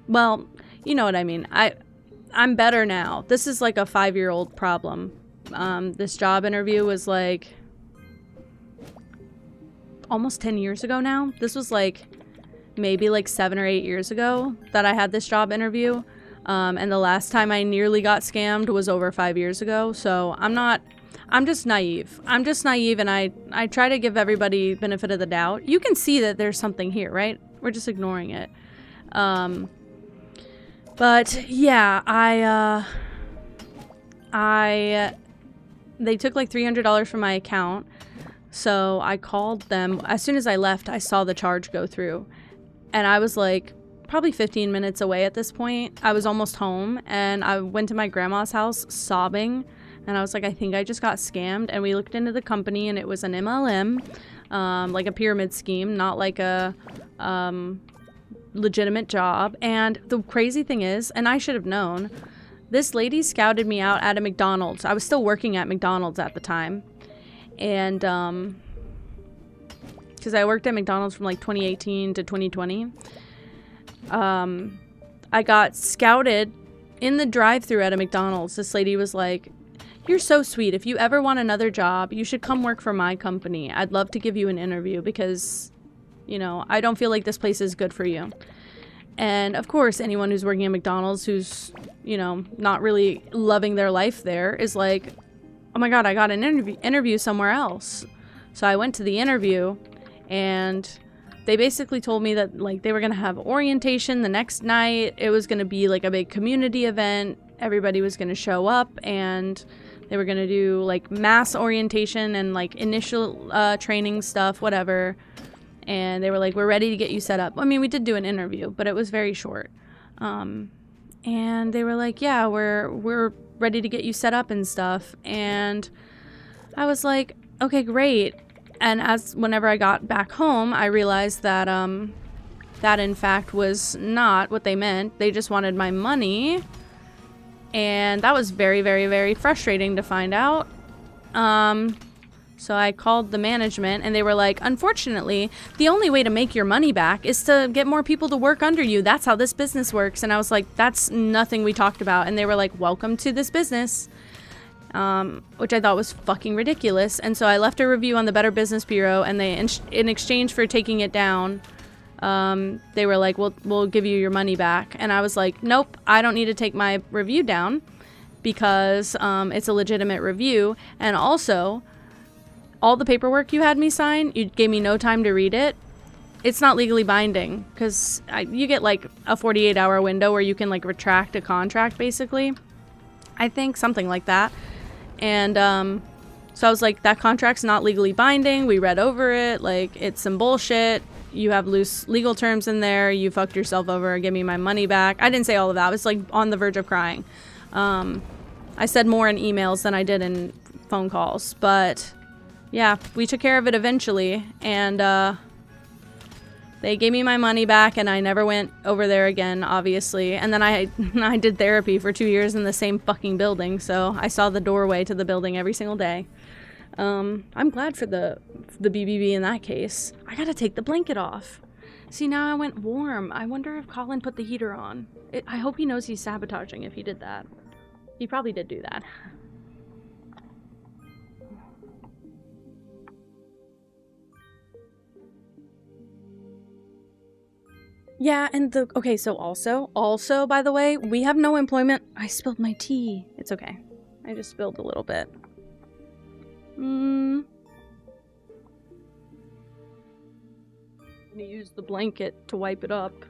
well, you know what I mean. I'm better now. This is like a 5-year-old problem. This job interview was like almost 10 years ago now. This was like maybe like 7 or 8 years ago that I had this job interview. And the last time I nearly got scammed was over 5 years ago. So I'm just naive. I'm just naive, and I try to give everybody benefit of the doubt. You can see that there's something here, right? We're just ignoring it. But yeah, they took like $300 from my account. So I called them. As soon as I left, I saw the charge go through. And I was like probably 15 minutes away at this point. I was almost home, and I went to my grandma's house sobbing. And I was like, I think I just got scammed. And we looked into the company, and it was an MLM, like a pyramid scheme, not like a legitimate job. And the crazy thing is, and I should have known, this lady scouted me out at a McDonald's. I was still working at McDonald's at the time. And because I worked at McDonald's from like 2018 to 2020. I got scouted in the drive-thru at a McDonald's. This lady was like, "You're so sweet. If you ever want another job, you should come work for my company. I'd love to give you an interview because, you know, I don't feel like this place is good for you." And of course, anyone who's working at McDonald's who's, you know, not really loving their life there is like, "Oh my God, I got an interview somewhere else." So I went to the interview, and they basically told me that like they were going to have orientation the next night. It was going to be like a big community event. Everybody was going to show up, and they were going to do like mass orientation and like initial training stuff, whatever. And they were like, "We're ready to get you set up." I mean, we did do an interview, but it was very short. And they were like, "Yeah, we're ready to get you set up and stuff." And I was like, "Okay, great." And whenever I got back home, I realized that that in fact was not what they meant. They just wanted my money. And that was very, very, very frustrating to find out. So I called the management, and they were like, "Unfortunately, the only way to make your money back is to get more people to work under you. That's how this business works." And I was like, "That's nothing we talked about." And they were like, "Welcome to this business," which I thought was fucking ridiculous. And so I left a review on the Better Business Bureau, and they, in exchange for taking it down, they were like, we'll give you your money back. And I was like, "Nope, I don't need to take my review down because it's a legitimate review. And also, all the paperwork you had me sign, you gave me no time to read it. It's not legally binding because you get like a 48-hour window where you can like retract a contract, basically. I think something like that." And so I was like, "That contract's not legally binding. We read over it. Like, it's some bullshit. You have loose legal terms in there. You fucked yourself over. Give me my money back." I didn't say all of that. I was like on the verge of crying. I said more in emails than I did in phone calls. But yeah, we took care of it eventually. And They gave me my money back and I never went over there again, obviously. And then I did therapy for 2 years in the same fucking building, so I saw the doorway to the building every single day. I'm glad for the BBB in that case. I gotta take the blanket off. See, now I went warm. I wonder if Colin put the heater on. I hope he knows he's sabotaging if he did that. He probably did do that. Yeah, and okay, so also, by the way, we have no employment. I spilled my tea. It's okay. I just spilled a little bit. I'm gonna use the blanket to wipe it up.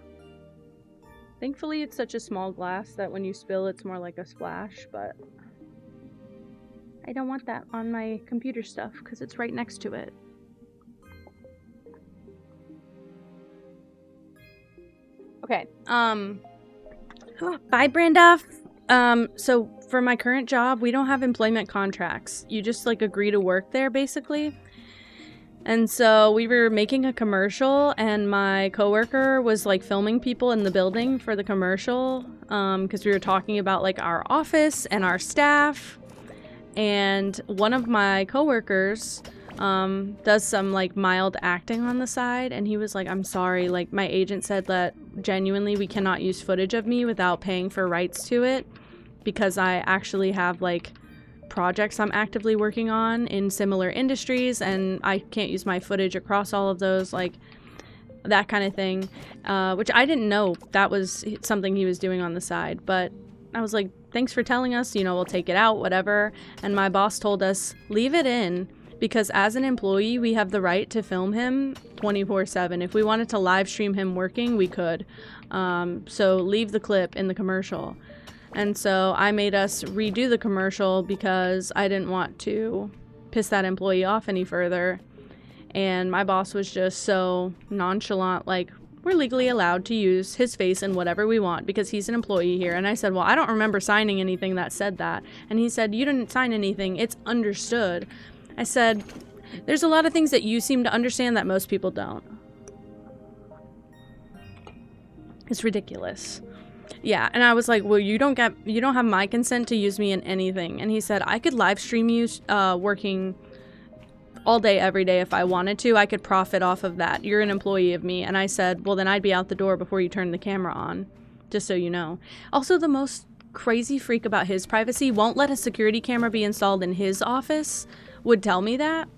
Thankfully, it's such a small glass that when you spill, it's more like a splash, but I don't want that on my computer stuff because it's right next to it. Okay, bye, Brenda. So for my current job, we don't have employment contracts. You just, like, agree to work there, basically. And so we were making a commercial, and my coworker was, like, filming people in the building for the commercial, because we were talking about, like, our office and our staff. And one of my coworkers does some, like, mild acting on the side, and he was like, I'm sorry, like, my agent said that genuinely we cannot use footage of me without paying for rights to it, because I actually have, like, projects I'm actively working on in similar industries, and I can't use my footage across all of those, like, that kind of thing, which I didn't know that was something he was doing on the side, but I was like, thanks for telling us, you know, we'll take it out, whatever. And my boss told us, leave it in, because as an employee, we have the right to film him 24/7. If we wanted to live stream him working, we could. So leave the clip in the commercial. And so I made us redo the commercial because I didn't want to piss that employee off any further. And my boss was just so nonchalant, like, we're legally allowed to use his face in whatever we want because he's an employee here. And I said, well, I don't remember signing anything that said that. And he said, you didn't sign anything. It's understood. I said, there's a lot of things that you seem to understand that most people don't. It's ridiculous. Yeah, and I was like, well, you don't have my consent to use me in anything. And he said, I could live stream you working all day, every day if I wanted to. I could profit off of that. You're an employee of me. And I said, well, then I'd be out the door before you turn the camera on, just so you know. Also, the most crazy freak about his privacy won't let a security camera be installed in his office. Would tell me that.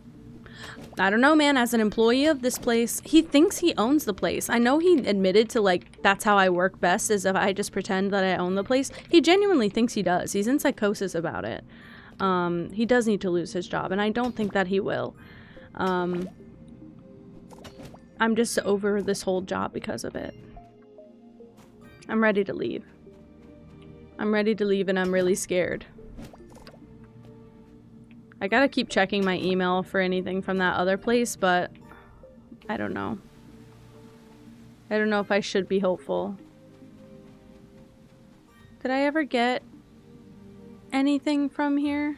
I don't know, man. As an employee of this place, he thinks he owns the place. I know he admitted to, like, that's how I work best, is if I just pretend that I own the place. He genuinely thinks he does. He's in psychosis about it. He does need to lose his job, and I don't think that he will. I'm just over this whole job because of it. I'm ready to leave. I'm ready to leave, and I'm really scared. I gotta keep checking my email for anything from that other place, but I don't know. I don't know if I should be hopeful. Did I ever get anything from here?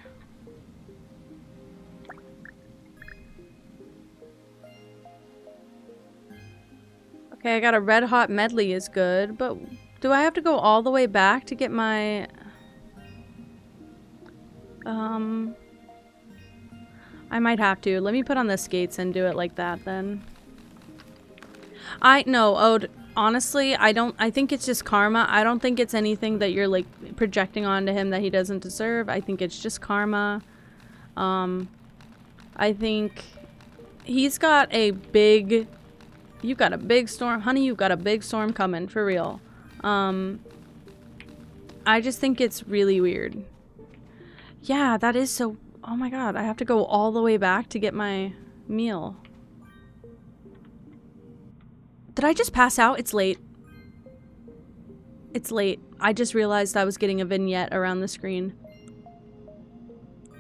Okay, I got a red hot medley is good, but do I have to go all the way back to get my... I might have to. Let me put on the skates and do it like that then. Honestly, I think it's just karma. I don't think it's anything that you're, like, projecting onto him that he doesn't deserve. I think it's just karma. I think he's got a big... You've got a big storm. Honey, you've got a big storm coming, for real. I just think it's really weird. Yeah, that is so... Oh my god, I have to go all the way back to get my meal. Did I just pass out? It's late. It's late. I just realized I was getting a vignette around the screen.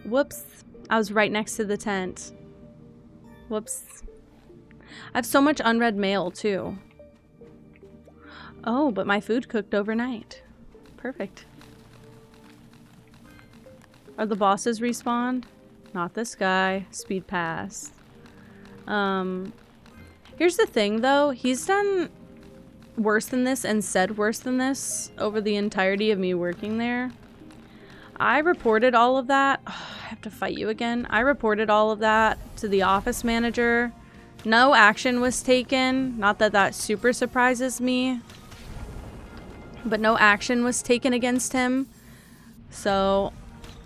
Whoops. I was right next to the tent. Whoops. I have so much unread mail, too. Oh, but my food cooked overnight. Perfect. Are the bosses respawned? Not this guy. Speed pass. Here's the thing, though. He's done worse than this and said worse than this over the entirety of me working there. I reported all of that. Oh, I have to fight you again. I reported all of that to the office manager. No action was taken. Not that that super surprises me. But no action was taken against him. So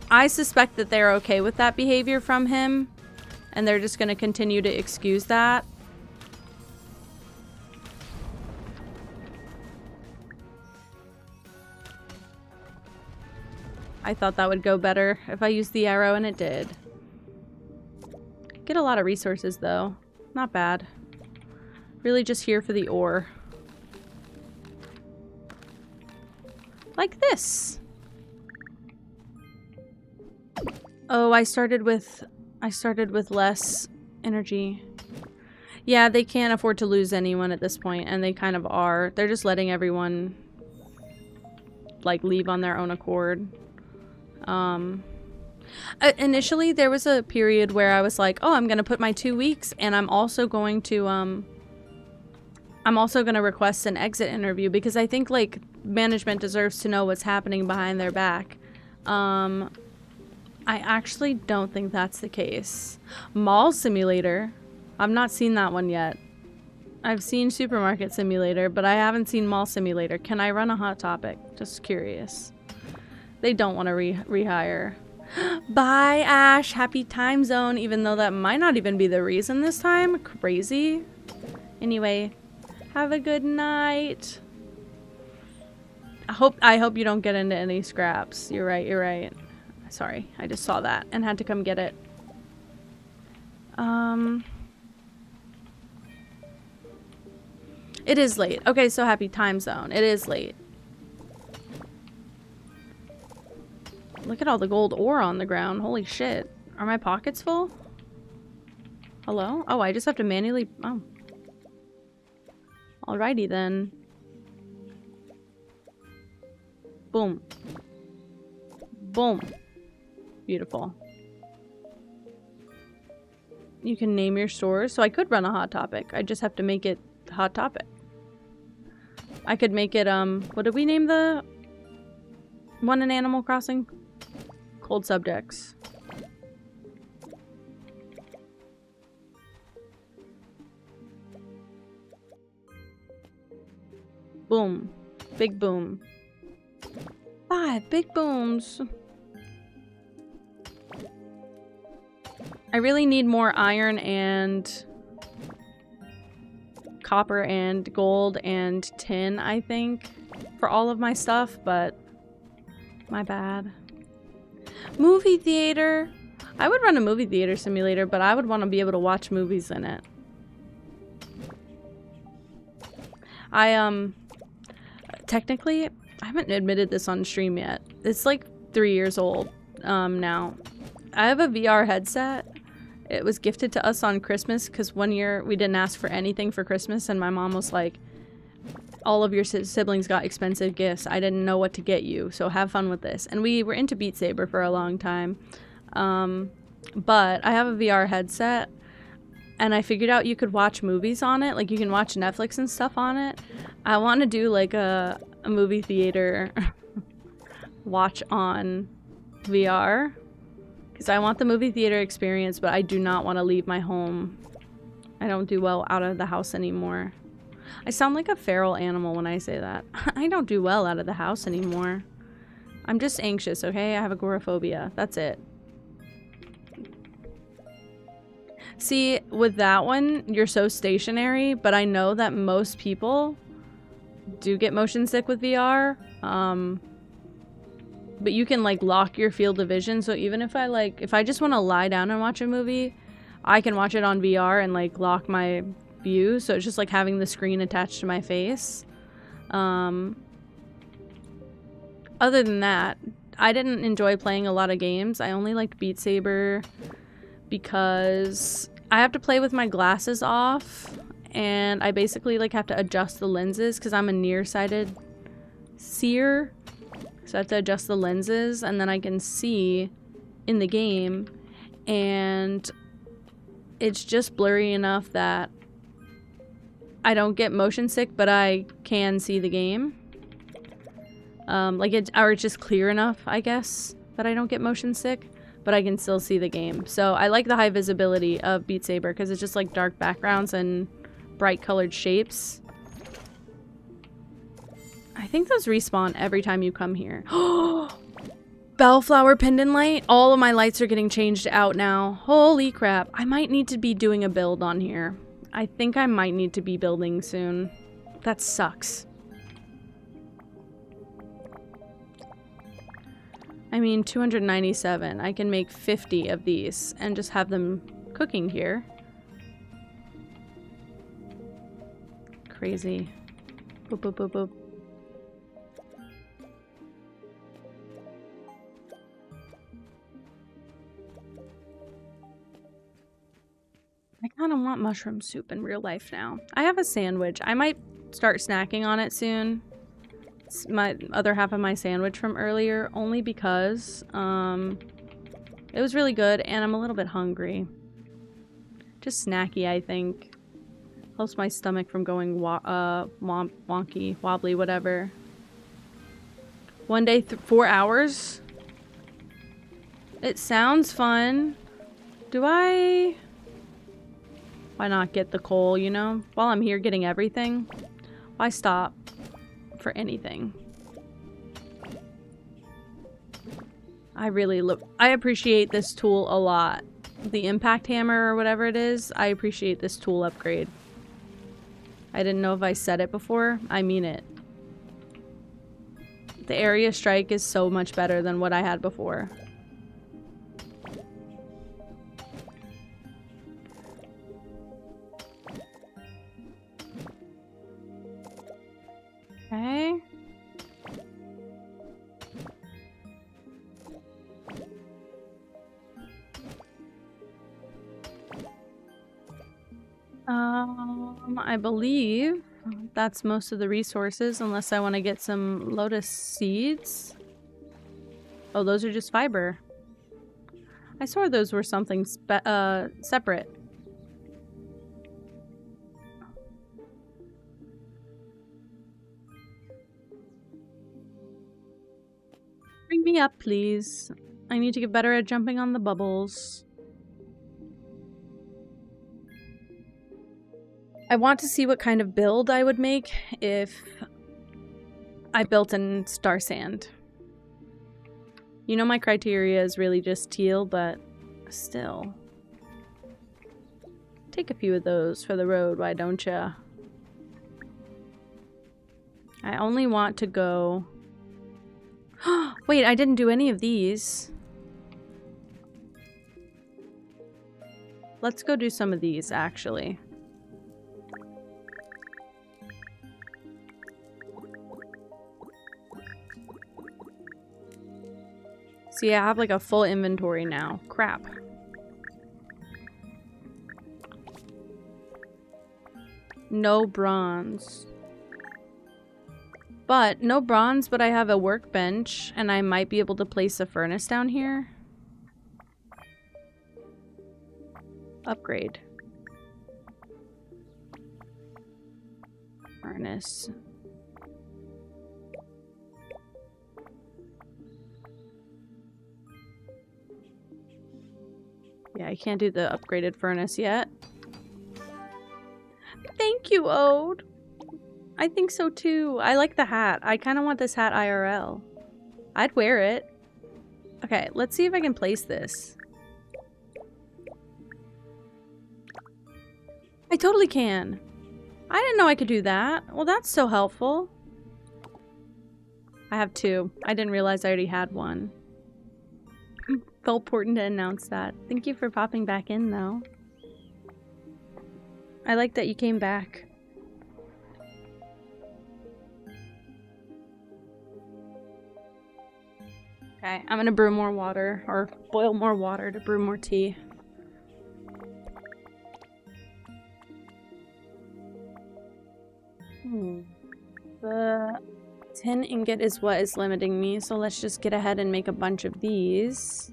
I suspect that they're okay with that behavior from him. And they're just going to continue to excuse that. I thought that would go better if I used the arrow, and it did. Get a lot of resources, though. Not bad. Really just here for the ore. Like this. Oh, I started with less energy. Yeah, they can't afford to lose anyone at this point, and they kind of are. They're just letting everyone like leave on their own accord. Initially there was a period where I was like, oh, I'm gonna put my 2 weeks, and I'm also going to request an exit interview, because I think like management deserves to know what's happening behind their back. I actually don't think that's the case. Mall Simulator, I've not seen that one yet. I've seen Supermarket Simulator, but I haven't seen Mall Simulator. Can I run a Hot Topic? Just curious. They don't want to rehire. Bye, Ash. Happy time zone, even though that might not even be the reason this time. Crazy. Anyway, have a good night. I hope you don't get into any scraps. You're right, you're right. Sorry, I just saw that and had to come get it. It is late. Okay, so happy time zone. It is late. Look at all the gold ore on the ground. Holy shit. Are my pockets full? Hello? Oh, I just have to manually... Oh. Alrighty then. Boom. Boom. Beautiful. You can name your stores. So I could run a Hot Topic. I just have to make it Hot Topic. I could make it, what did we name the one in Animal Crossing? Cold Subjects. Boom. Big boom. 5 big booms. I really need more iron and copper and gold and tin, I think, for all of my stuff, but my bad. Movie theater. I would run a movie theater simulator, but I would want to be able to watch movies in it. Technically, I haven't admitted this on stream yet. It's like 3 years old now. I have a VR headset. It was gifted to us on Christmas because one year we didn't ask for anything for Christmas, and my mom was like, all of your siblings got expensive gifts. I didn't know what to get you, so have fun with this. And we were into Beat Saber for a long time. But I have a VR headset, and I figured out you could watch movies on it. Like, you can watch Netflix and stuff on it. I want to do like a movie theater watch on VR. Because I want the movie theater experience, but I do not want to leave my home. I don't do well out of the house anymore. I sound like a feral animal when I say that. I don't do well out of the house anymore. I'm just anxious, okay? I have agoraphobia. That's it. See, with that one, you're so stationary, but I know that most people do get motion sick with VR. But you can like lock your field of vision, so even if I just want to lie down and watch a movie, I can watch it on VR and like lock my view, so it's just like having the screen attached to my face. Other than that, I didn't enjoy playing a lot of games. I only liked Beat Saber because I have to play with my glasses off, and I basically like have to adjust the lenses because I'm a nearsighted seer. So I have to adjust the lenses, and then I can see in the game, and it's just blurry enough that I don't get motion sick, but I can see the game. Like or it's just clear enough, I guess, that I don't get motion sick, but I can still see the game. So I like the high visibility of Beat Saber because it's just like dark backgrounds and bright colored shapes. I think those respawn every time you come here. Bellflower pendant light. All of my lights are getting changed out now. Holy crap. I might need to be doing a build on here. I think I might need to be building soon. That sucks. I mean, 297. I can make 50 of these and just have them cooking here. Crazy. Boop, boop, boop, boop. I kind of want mushroom soup in real life now. I have a sandwich. I might start snacking on it soon. It's my other half of my sandwich from earlier, only because it was really good and I'm a little bit hungry. Just snacky, I think. Helps my stomach from going wonky, wobbly, whatever. One day, 4 hours? It sounds fun. Do I... Why not get the coal, you know? While I'm here getting everything. Why stop for anything? I appreciate this tool a lot. The impact hammer or whatever it is, I appreciate this tool upgrade. I didn't know if I said it before. I mean it. The area strike is so much better than what I had before. Okay. I believe that's most of the resources, unless I want to get some lotus seeds. Oh, those are just fiber. I swore those were something separate. Bring me up, please. I need to get better at jumping on the bubbles. I want to see what kind of build I would make if I built in starsand. You know my criteria is really just teal, but still. Take a few of those for the road, why don't ya? I only want to go... Wait, I didn't do any of these. Let's go do some of these, actually. See, I have like a full inventory now. Crap. No bronze. But, no bronze, but I have a workbench, and I might be able to place a furnace down here. Upgrade. Furnace. Yeah, I can't do the upgraded furnace yet. Thank you, Ode. I think so too. I like the hat. I kind of want this hat IRL. I'd wear it. Okay, let's see if I can place this. I totally can. I didn't know I could do that. Well, that's so helpful. I have two. I didn't realize I already had one. Felt important to announce that. Thank you for popping back in, though. I like that you came back. Okay, I'm gonna brew more water, or boil more water to brew more tea. The 10 ingot is what is limiting me, so let's just get ahead and make a bunch of these.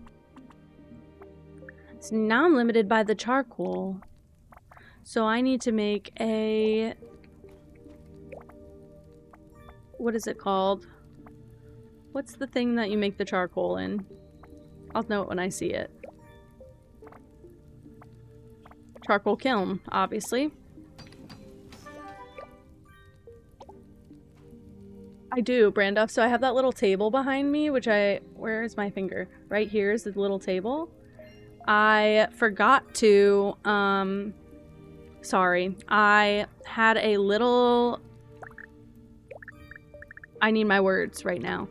So now I'm limited by the charcoal. So I need to make a what is it called? What's the thing that you make the charcoal in? I'll know it when I see it. Charcoal kiln, obviously. I do, Brandoff. So I have that little table behind me, which where is my finger? Right here is the little table. I forgot to, sorry. I had a little, I need my words right now.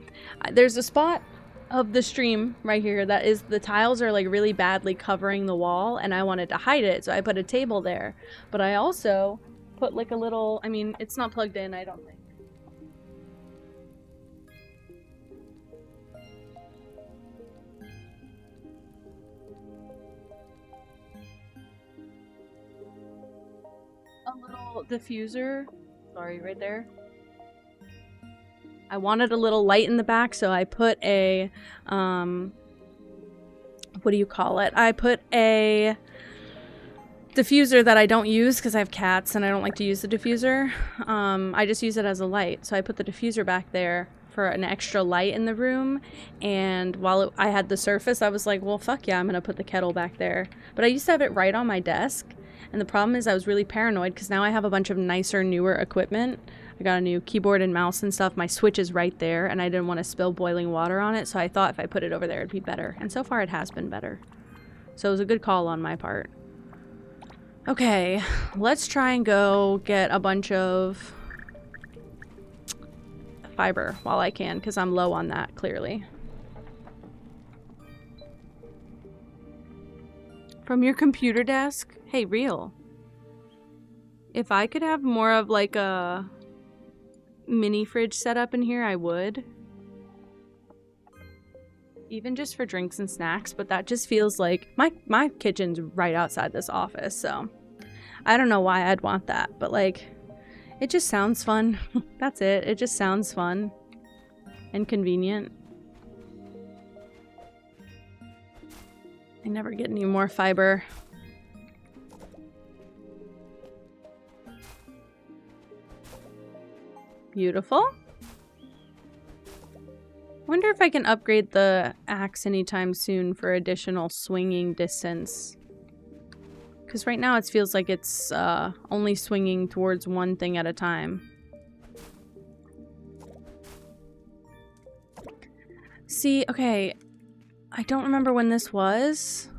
There's a spot of the stream right here that is, the tiles are like really badly covering the wall, and I wanted to hide it, so I put a table there. But I also put like a little, I mean, it's not plugged in, I don't think. A little diffuser, sorry, right there. I wanted a little light in the back, so I put a, what do you call it? I put a diffuser that I don't use because I have cats and I don't like to use the diffuser. I just use it as a light. So I put the diffuser back there for an extra light in the room, and while I had the surface, I was like, well, fuck yeah, I'm gonna put the kettle back there. But I used to have it right on my desk, and the problem is I was really paranoid because now I have a bunch of nicer, newer equipment. I got a new keyboard and mouse and stuff. My Switch is right there, and I didn't want to spill boiling water on it, so I thought if I put it over there, it'd be better. And so far, it has been better. So it was a good call on my part. Okay, let's try and go get a bunch of fiber while I can, because I'm low on that, clearly. From your computer desk? Hey, real. If I could have more of like a mini fridge set up in here, I would. Even just for drinks and snacks, but that just feels like my kitchen's right outside this office, so I don't know why I'd want that, but like, it just sounds fun. That's it. It just sounds fun and convenient. I never get any more fiber. Beautiful. Wonder if I can upgrade the axe anytime soon for additional swinging distance. Because right now it feels like it's only swinging towards one thing at a time. See, okay, I don't remember when this was.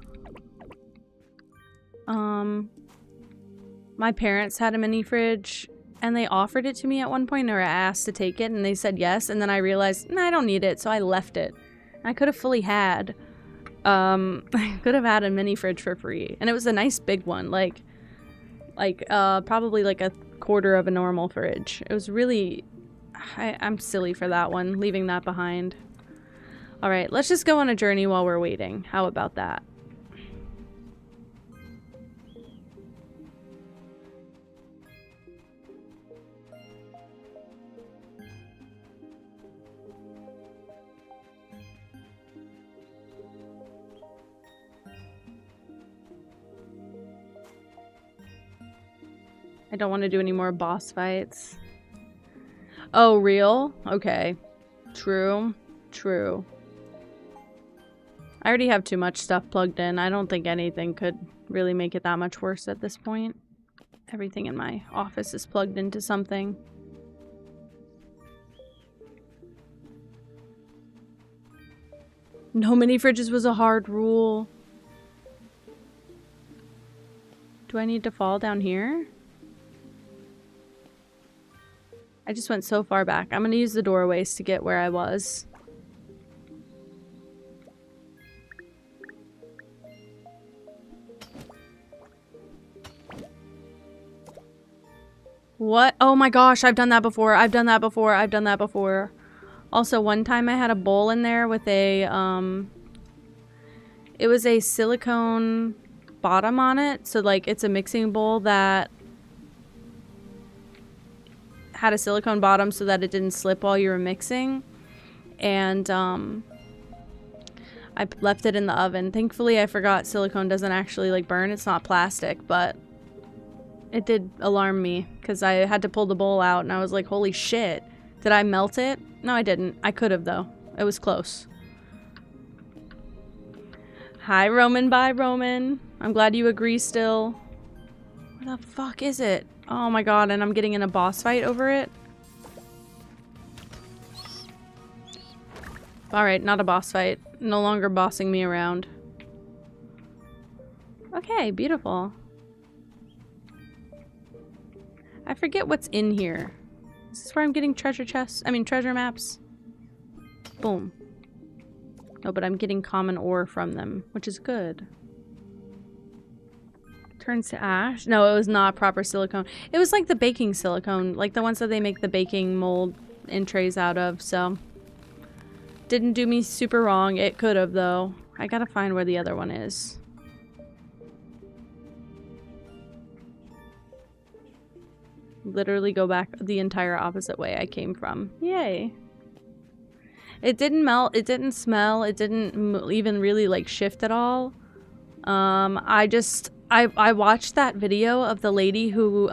My parents had a mini fridge, and they offered it to me at one point, or I asked to take it, and they said yes, and then I realized, nah, I don't need it, so I left it. I could have fully had, I could have had a mini fridge for free, and it was a nice big one, probably like a quarter of a normal fridge. It was really, I'm silly for that one, leaving that behind. Alright, let's just go on a journey while we're waiting. How about that? I don't want to do any more boss fights. Oh, real? Okay. True. True. I already have too much stuff plugged in. I don't think anything could really make it that much worse at this point. Everything in my office is plugged into something. No mini fridges was a hard rule. Do I need to fall down here? I just went so far back. I'm gonna use the doorways to get where I was. What? Oh my gosh, I've done that before. I've done that before. I've done that before. Also, one time I had a bowl in there with a, it was a silicone bottom on it. So, like, it's a mixing bowl that had a silicone bottom so that it didn't slip while you were mixing. And, I left it in the oven. Thankfully, I forgot silicone doesn't actually, like, burn. It's not plastic, but it did alarm me because I had to pull the bowl out and I was like, holy shit, Did I melt it? No, I didn't. I could have, though. It was close. Hi, Roman. Bye, Roman. I'm glad you agree still. Where the fuck is it? Oh my god, and I'm getting in a boss fight over it? Alright, not a boss fight. No longer bossing me around. Okay, beautiful. I forget what's in here. Is this where I'm getting treasure chests? I mean, treasure maps? Boom. No, but I'm getting common ore from them, which is good. Turns to ash? No, it was not proper silicone. It was like the baking silicone, like the ones that they make the baking mold and trays out of, so. Didn't do me super wrong. It could have, though. I gotta find where the other one is. Literally go back the entire opposite way I came from. Yay. It didn't melt, it didn't smell, it didn't even really like shift at all. I watched that video of the lady who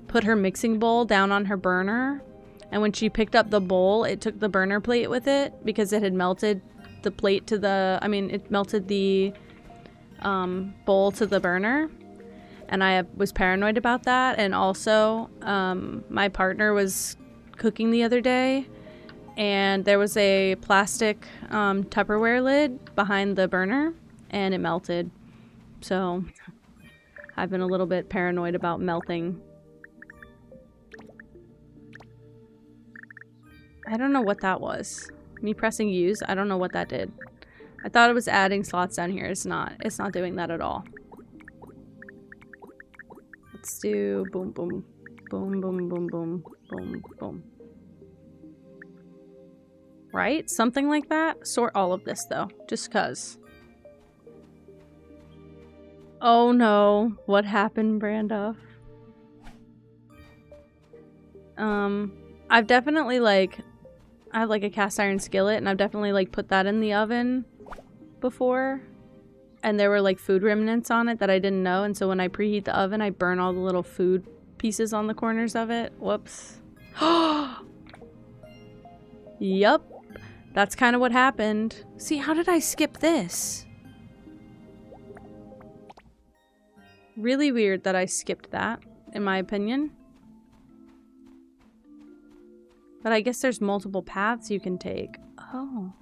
put her mixing bowl down on her burner, and when she picked up the bowl, it took the burner plate with it because it had melted the plate to the, I mean, it melted the bowl to the burner. And I was paranoid about that. And also, my partner was cooking the other day, and there was a plastic Tupperware lid behind the burner, and it melted. So, I've been a little bit paranoid about melting. I don't know what that was. Me pressing use, I don't know what that did. I thought it was adding slots down here. It's not. It's not doing that at all. Let's do boom, boom, boom, boom, boom, boom, boom, boom. Right? Something like that? Sort all of this, though. Just cuz. Oh no. What happened, Brandoff? I've definitely, like... I have, like, a cast iron skillet, and I've definitely, like, put that in the oven before. And there were like food remnants on it that I didn't know, and so when I preheat the oven, I burn all the little food pieces on the corners of it. Whoops. Yup. That's kind of what happened. See, how did I skip this? Really weird that I skipped that, in my opinion. But I guess there's multiple paths you can take. Oh.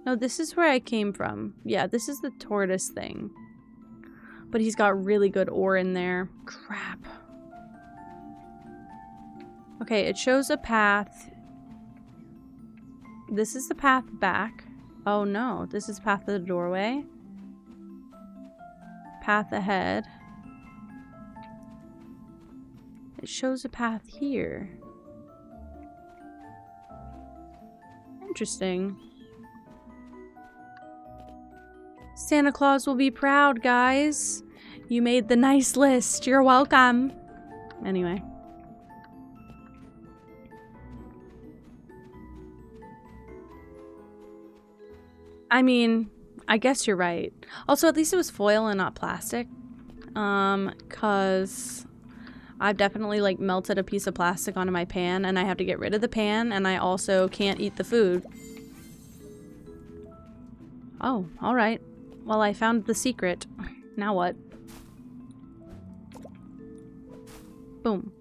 No, this is where I came from. Yeah, this is the tortoise thing. But he's got really good ore in there. Crap. Okay, it shows a path. This is the path back. Oh no, this is path to the doorway. Path ahead. It shows a path here. Interesting. Santa Claus will be proud, guys. You made the nice list. You're welcome. Anyway. I mean, I guess you're right. Also, at least it was foil and not plastic. 'Cause I've definitely, like, melted a piece of plastic onto my pan, and I have to get rid of the pan, and I also can't eat the food. Oh, alright. Well, I found the secret. Now what? Boom.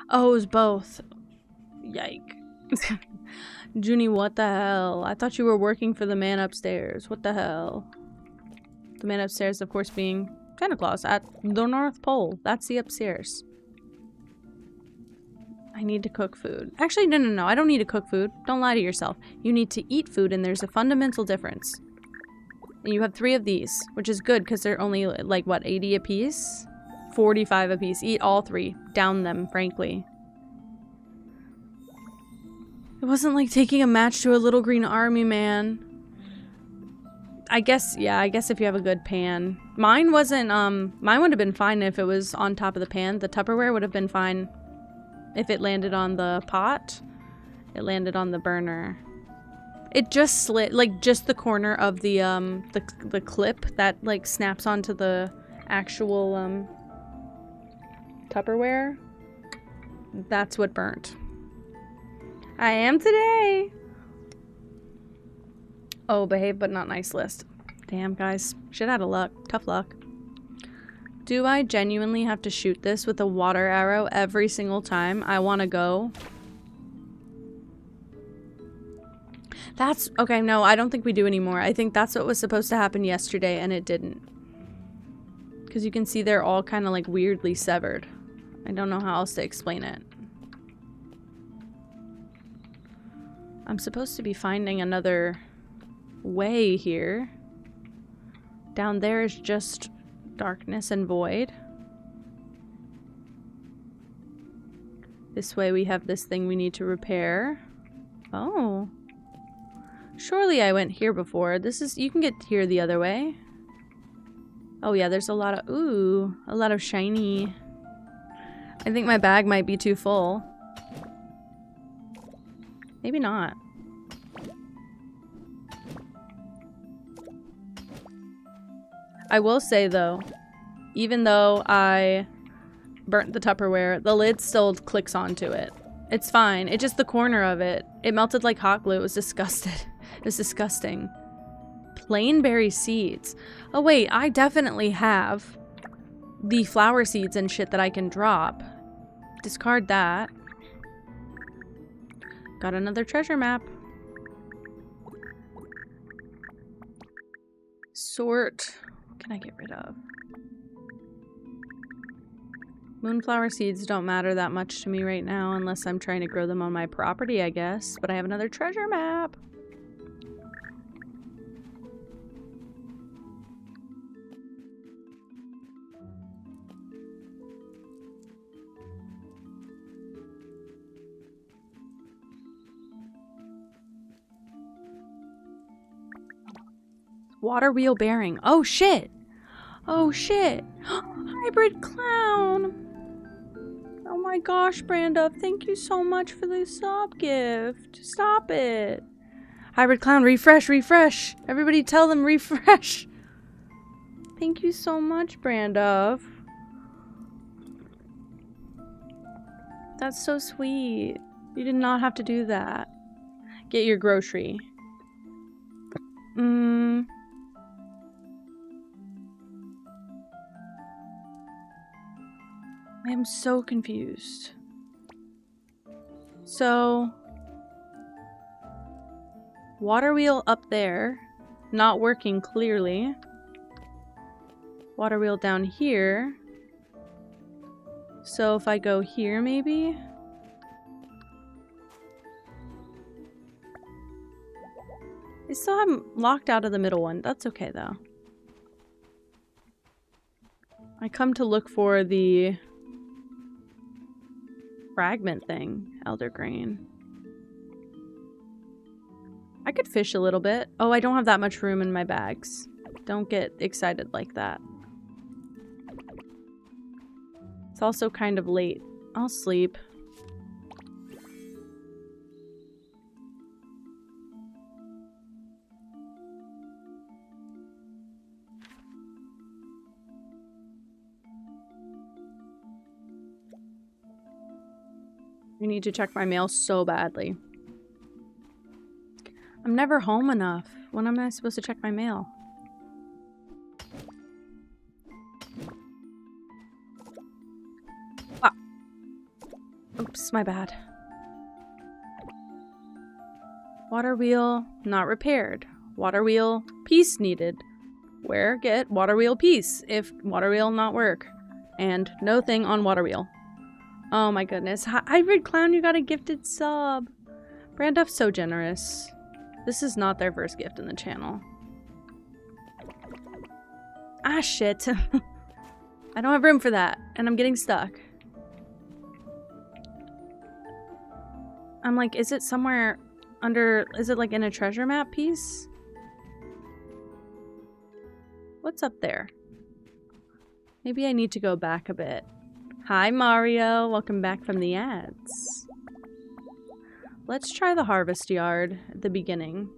Oh, it was both. Yike. Junie, what the hell? I thought you were working for the man upstairs. What the hell? The man upstairs, of course, being Santa Claus at the North Pole. That's the upstairs. I need to cook food. Actually, no. I don't need to cook food. Don't lie to yourself. You need to eat food, and there's a fundamental difference. And you have 3 of these, which is good because they're only, like, what, 80 a piece? 45 a piece. Eat all 3. Down them, frankly. It wasn't like taking a match to a little green army, man. I guess, yeah, I guess if you have a good pan. Mine wasn't, mine would have been fine if it was on top of the pan. The Tupperware would have been fine if it landed on the pot. It landed on the burner. It just slid, like, just the corner of the clip that, like, snaps onto the actual, Tupperware. That's what burnt. I am today. Oh, behave but not nice list. Damn, guys. Shit out of luck. Tough luck. Do I genuinely have to shoot this with a water arrow every single time I want to go? That's... Okay, no, I don't think we do anymore. I think that's what was supposed to happen yesterday, and it didn't. Because you can see they're all kind of, like, weirdly severed. I don't know how else to explain it. I'm supposed to be finding another way here. Down there is just darkness and void. This way we have this thing we need to repair. Oh. Surely I went here before. This is... You can get here the other way. Oh yeah, there's a lot of... Ooh, a lot of shiny. I think my bag might be too full. Maybe not. I will say though, even though I burnt the Tupperware, the lid still clicks onto it. It's fine. It's just the corner of it. It melted like hot glue. It was disgusted. It was disgusting. Plain berry seeds. Oh wait, I definitely have the flower seeds and shit that I can drop. Discard that. Got another treasure map. Sort. What can I get rid of? Moonflower seeds don't matter that much to me right now unless I'm trying to grow them on my property, I guess. But I have another treasure map. Water wheel bearing. Oh shit! Oh shit! Hybrid clown! Oh my gosh, Branda, thank you so much for the sub gift. Stop it. Hybrid clown, refresh, refresh. Everybody tell them refresh. Thank you so much, Branda. That's so sweet. You did not have to do that. Get your grocery. I am so confused. So, water wheel up there, not working clearly. Water wheel down here. So if I go here maybe? I still haven't locked out of the middle one. That's okay though. I come to look for the fragment thing, elder grain. I could fish a little bit. Oh, I don't have that much room in my bags. Don't get excited like that. It's also kind of late. I'll sleep. I need to check my mail so badly. I'm never home enough. When am I supposed to check my mail? Ah. Oops, my bad. Water wheel not repaired. Water wheel piece needed. Where get water wheel piece if water wheel not work. And no thing on water wheel. Oh my goodness. Hybrid Clown, you got a gifted sub. Branduff's so generous. This is not their first gift in the channel. Ah, shit. I don't have room for that, and I'm getting stuck. I'm like, is it somewhere under... Is it like in a treasure map piece? What's up there? Maybe I need to go back a bit. Hi, Mario. Welcome back from the ads. Let's try the harvest yard at the beginning.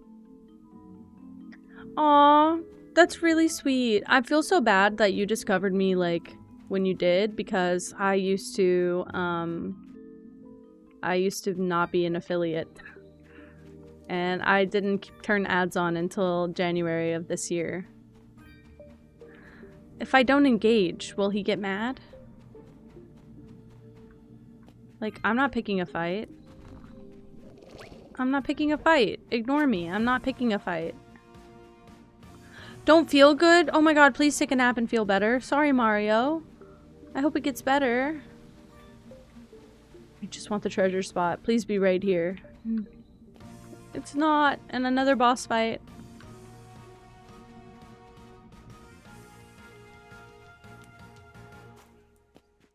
Aw, that's really sweet. I feel so bad that you discovered me, like, when you did, because I used to not be an affiliate. And I didn't turn ads on until January of this year. If I don't engage, will he get mad? Like, I'm not picking a fight. I'm not picking a fight. Ignore me. I'm not picking a fight. Don't feel good? Oh my god, please take a nap and feel better. Sorry, Mario. I hope it gets better. I just want the treasure spot. Please be right here. It's not. And another boss fight.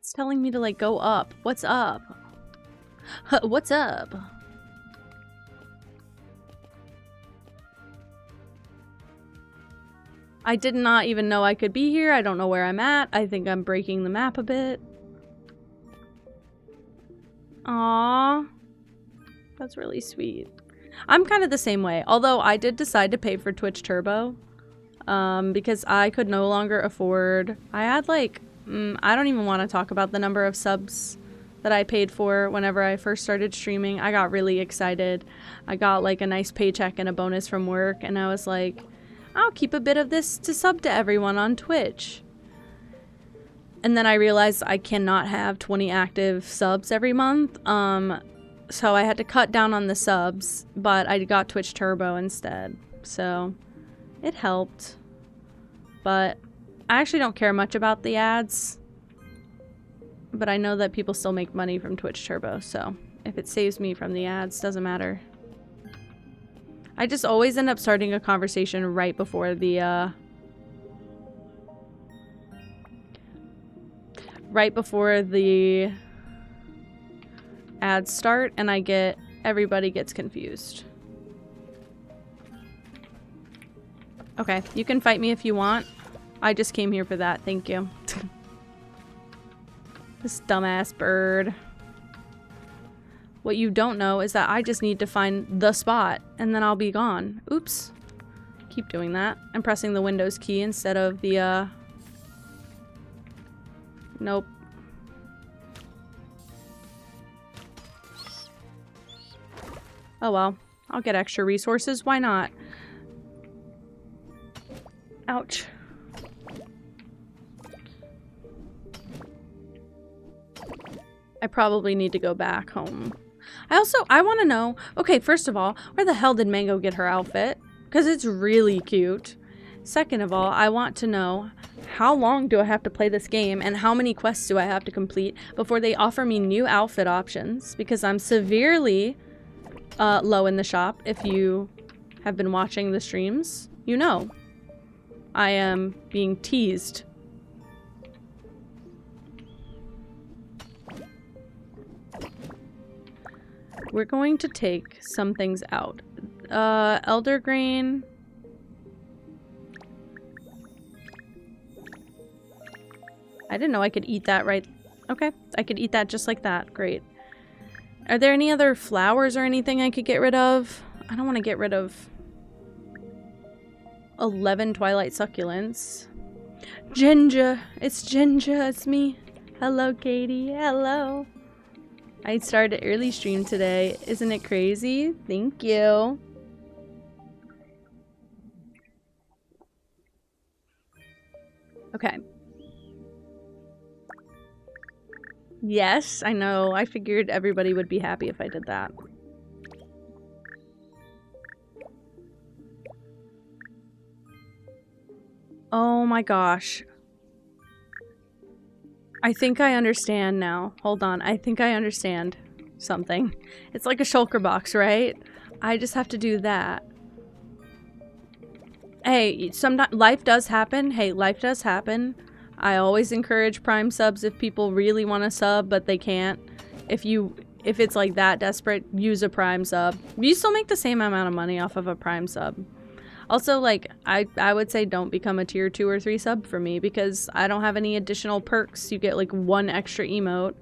It's telling me to, like, go up. What's up? What's up? I did not even know I could be here. I don't know where I'm at. I think I'm breaking the map a bit. Aww. That's really sweet. I'm kind of the same way. Although I did decide to pay for Twitch Turbo. Because I could no longer afford... I had like... I don't even want to talk about the number of subs that I paid for whenever I first started streaming. I got really excited. I got like a nice paycheck and a bonus from work. And I was like... I'll keep a bit of this to sub to everyone on Twitch. And then I realized I cannot have 20 active subs every month. So I had to cut down on the subs, but I got Twitch Turbo instead. So it helped. But I actually don't care much about the ads. But I know that people still make money from Twitch Turbo, so if it saves me from the ads, doesn't matter. I just always end up starting a conversation right before the, ads start, and everybody gets confused. Okay, you can fight me if you want. I just came here for that, thank you. This dumbass bird. What you don't know is that I just need to find the spot, and then I'll be gone. Oops. Keep doing that. I'm pressing the Windows key instead of the, Nope. Oh well. I'll get extra resources. Why not? Ouch. I probably need to go back home. I want to know, okay, first of all, where the hell did Mango get her outfit? Because it's really cute. Second of all, I want to know, how long do I have to play this game and how many quests do I have to complete before they offer me new outfit options? Because I'm severely low in the shop. If you have been watching the streams, you know. I am being teased. We're going to take some things out. Elder grain. I didn't know I could eat that right. Okay, I could eat that just like that. Great. Are there any other flowers or anything I could get rid of? I don't want to get rid of 11 twilight succulents. Ginger. It's Ginger. It's me. Hello, Katie. Hello. I started early stream today. Isn't it crazy? Thank you. Okay. Yes, I know. I figured everybody would be happy if I did that. Oh my gosh. I think I understand now. Hold on. I think I understand something. It's like a shulker box, right? I just have to do that. Hey, sometimes life does happen. Hey, life does happen. I always encourage Prime subs if people really want to sub, but they can't. If it's like that desperate, use a Prime sub. You still make the same amount of money off of a Prime sub. Also, like, I would say don't become a tier 2 or 3 sub for me because I don't have any additional perks. You get like 1 extra emote.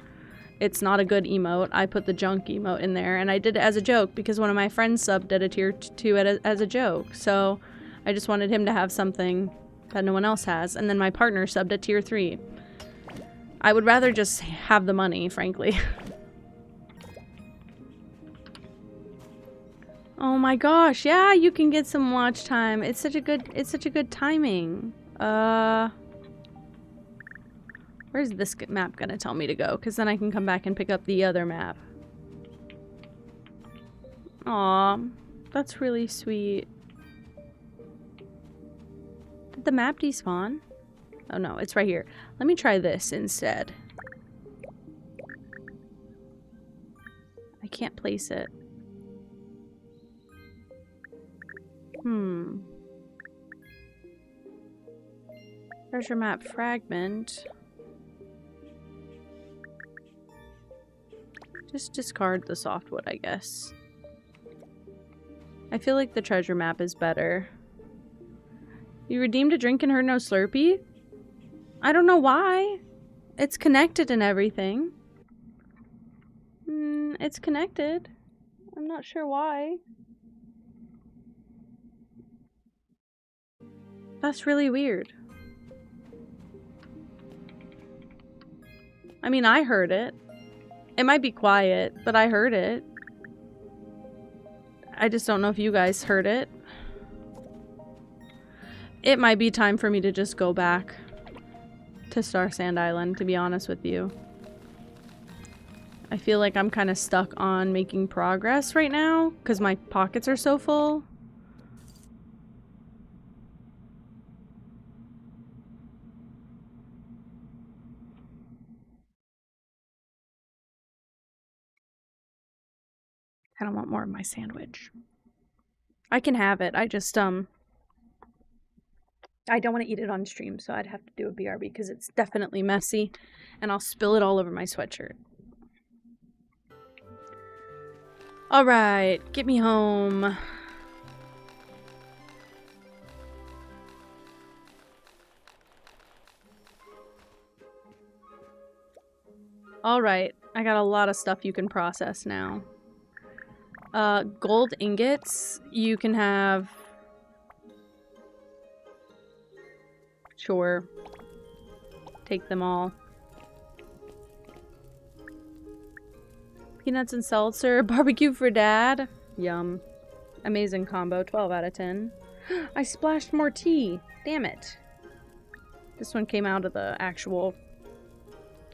It's not a good emote. I put the junk emote in there and I did it as a joke because one of my friends subbed at a tier 2 as a joke. So I just wanted him to have something that no one else has. And then my partner subbed at tier 3. I would rather just have the money, frankly. Oh my gosh, yeah, you can get some watch time. It's such a good timing. Where's this map gonna tell me to go? Because then I can come back and pick up the other map. Aw, that's really sweet. Did the map despawn? Oh no, it's right here. Let me try this instead. I can't place it. Treasure map fragment. Just discard the softwood, I guess. I feel like the treasure map is better. You redeemed a drink and heard no Slurpee? I don't know why. It's connected and everything. It's connected. I'm not sure why. That's really weird. I mean, I heard it. It might be quiet, but I heard it. I just don't know if you guys heard it. It might be time for me to just go back to Starsand Island, to be honest with you. I feel like I'm kind of stuck on making progress right now because my pockets are so full. I don't want more of my sandwich. I can have it. I just, I don't want to eat it on stream, so I'd have to do a BRB because it's definitely messy and I'll spill it all over my sweatshirt. Alright, get me home. Alright, I got a lot of stuff you can process now. Gold ingots, you can have... Sure. Take them all. Peanuts and seltzer, barbecue for dad. Yum. Amazing combo, 12 out of 10. I splashed more tea. Damn it. This one came out of the actual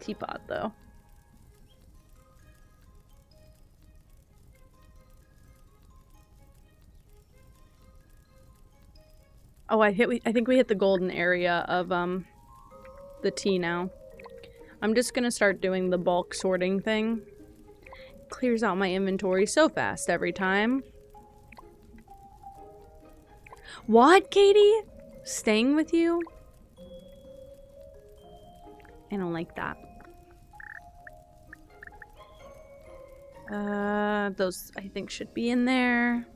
teapot, though. Oh, I think we hit the golden area of, the tea now. I'm just gonna start doing the bulk sorting thing. Clears out my inventory so fast every time. What, Katie? Staying with you? I don't like that. Those I think should be in there.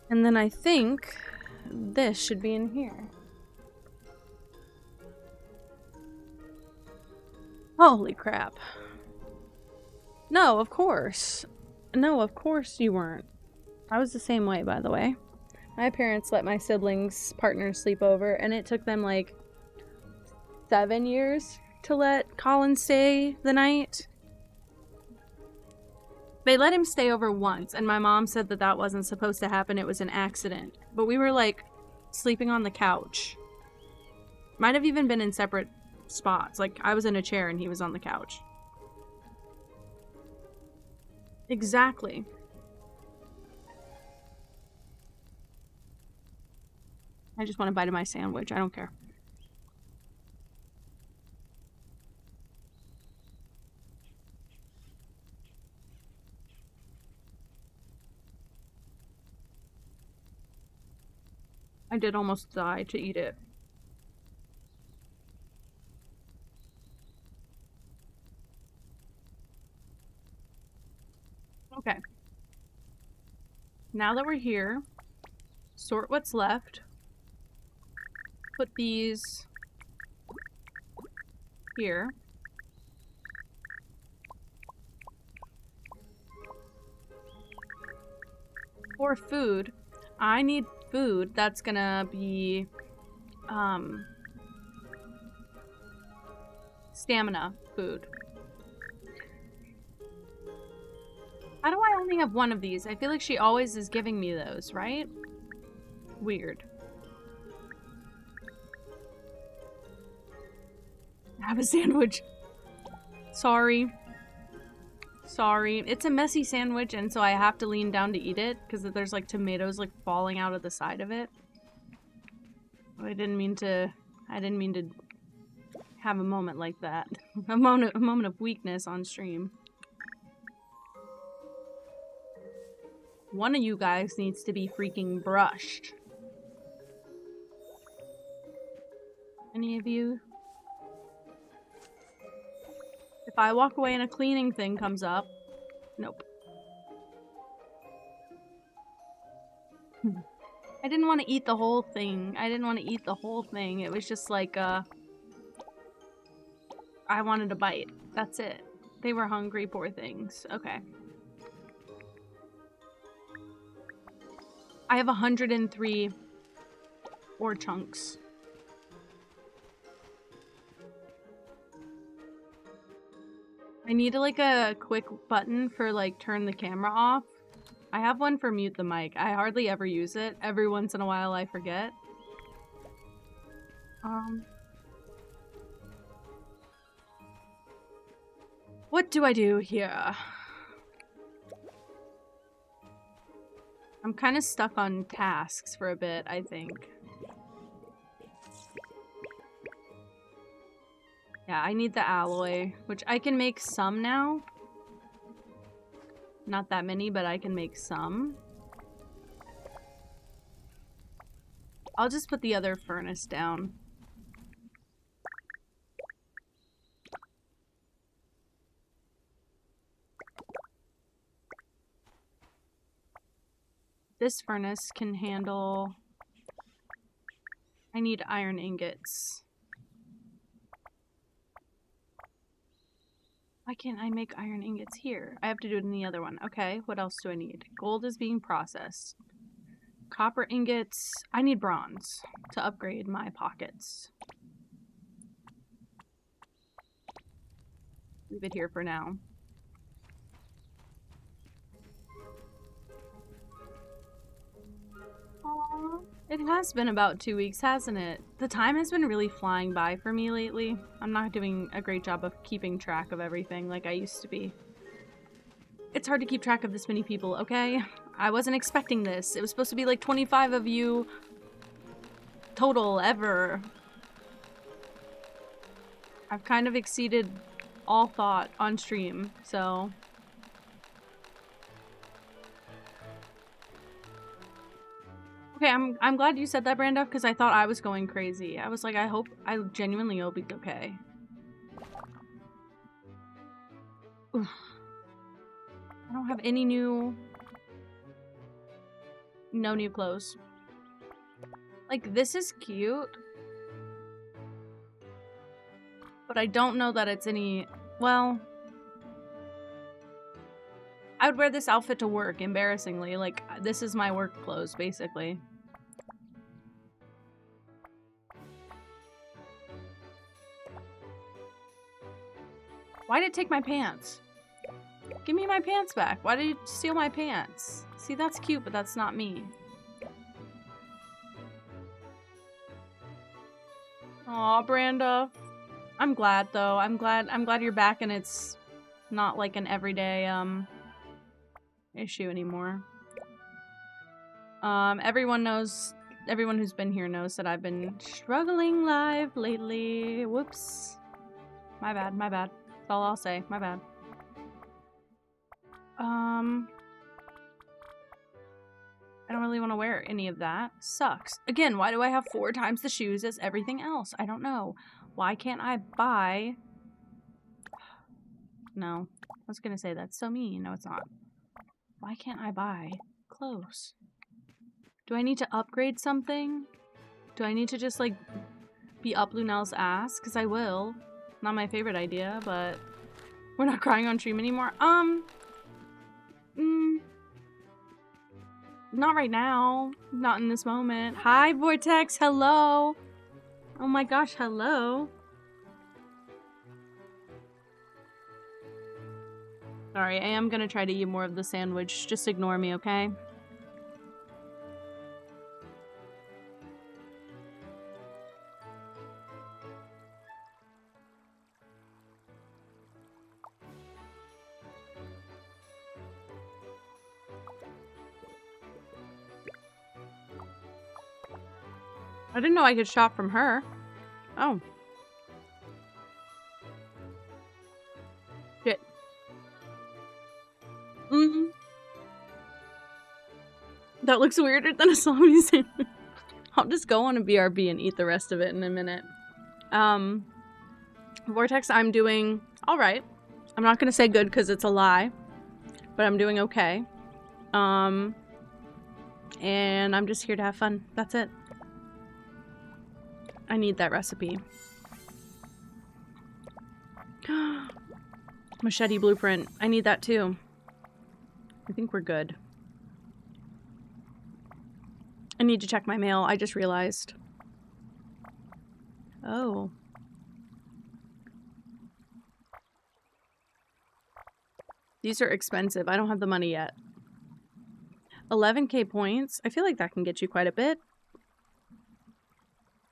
And then I think this should be in here. Holy crap. No, of course. No, of course you weren't. I was the same way, by the way. My parents let my siblings' partners sleep over, and it took them like 7 years to let Colin stay the night. They let him stay over once, and my mom said that that wasn't supposed to happen. It was an accident. But we were, like, sleeping on the couch. Might have even been in separate spots. Like, I was in a chair and he was on the couch. Exactly. I just want a bite of my sandwich. I don't care. I did almost die to eat it. Okay. Now that we're here, sort what's left. Put these here. For food, I need food that's gonna be, stamina food. How do I only have one of these? I feel like she always is giving me those, right? Weird. Have a sandwich. Sorry. Sorry. It's a messy sandwich, and so I have to lean down to eat it because there's like tomatoes like falling out of the side of it. I didn't mean to have a moment like that. a moment of weakness on stream. One of you guys needs to be freaking brushed. Any of you? If I walk away and a cleaning thing comes up, nope. I didn't want to eat the whole thing. It was just like, I wanted a bite. That's it. They were hungry, poor things. Okay. I have 103 ore chunks. I need like a quick button for like turn the camera off. I have one for mute the mic. I hardly ever use it. Every once in a while I forget. What do I do here? I'm kind of stuck on tasks for a bit, I think. Yeah, I need the alloy, which I can make some now. Not that many, but I can make some. I'll just put the other furnace down. This furnace can handle... I need iron ingots. Why can't I make iron ingots here? I have to do it in the other one. Okay, what else do I need? Gold is being processed. Copper ingots. I need bronze to upgrade my pockets. Leave it here for now. Aww. It has been about 2 weeks, hasn't it? The time has been really flying by for me lately. I'm not doing a great job of keeping track of everything like I used to be. It's hard to keep track of this many people, okay? I wasn't expecting this. It was supposed to be like 25 of you total ever. I've kind of exceeded all thought on stream, so... Okay, I'm glad you said that, Brando, because I thought I was going crazy. I was like, I genuinely hope it's okay. Oof. I don't have any no new clothes. Like, this is cute. But I don't know that it's any, well... I would wear this outfit to work, embarrassingly. Like, this is my work clothes, basically. Why did it take my pants? Give me my pants back. Why did you steal my pants? See, that's cute, but that's not me. Aw, Branda. I'm glad, though. I'm glad you're back and it's not like an everyday, issue anymore. Everyone who's been here knows that I've been struggling live lately. Whoops. My bad. That's all I'll say. My bad. I don't really want to wear any of that. Sucks. Again, why do I have 4 times the shoes as everything else? I don't know. Why can't I buy... No. I was gonna say that's so mean. No, it's not. Why can't I buy clothes? Do I need to upgrade something? Do I need to just, like, be up Lunel's ass? Because I will. Not my favorite idea, but... We're not crying on stream anymore. Not right now. Not in this moment. Hi, Vortex. Hello. Oh my gosh, hello. Sorry, I am gonna try to eat more of the sandwich. Just ignore me, okay? I didn't know I could shop from her. Oh. Shit. That looks weirder than a salami sandwich. I'll just go on a BRB and eat the rest of it in a minute. Vortex, I'm doing alright. I'm not gonna say good because it's a lie, but I'm doing okay. And I'm just here to have fun. That's it. I need that recipe. Machete blueprint. I need that too. I think we're good. I need to check my mail. I just realized. Oh. These are expensive. I don't have the money yet. 11k points. I feel like that can get you quite a bit.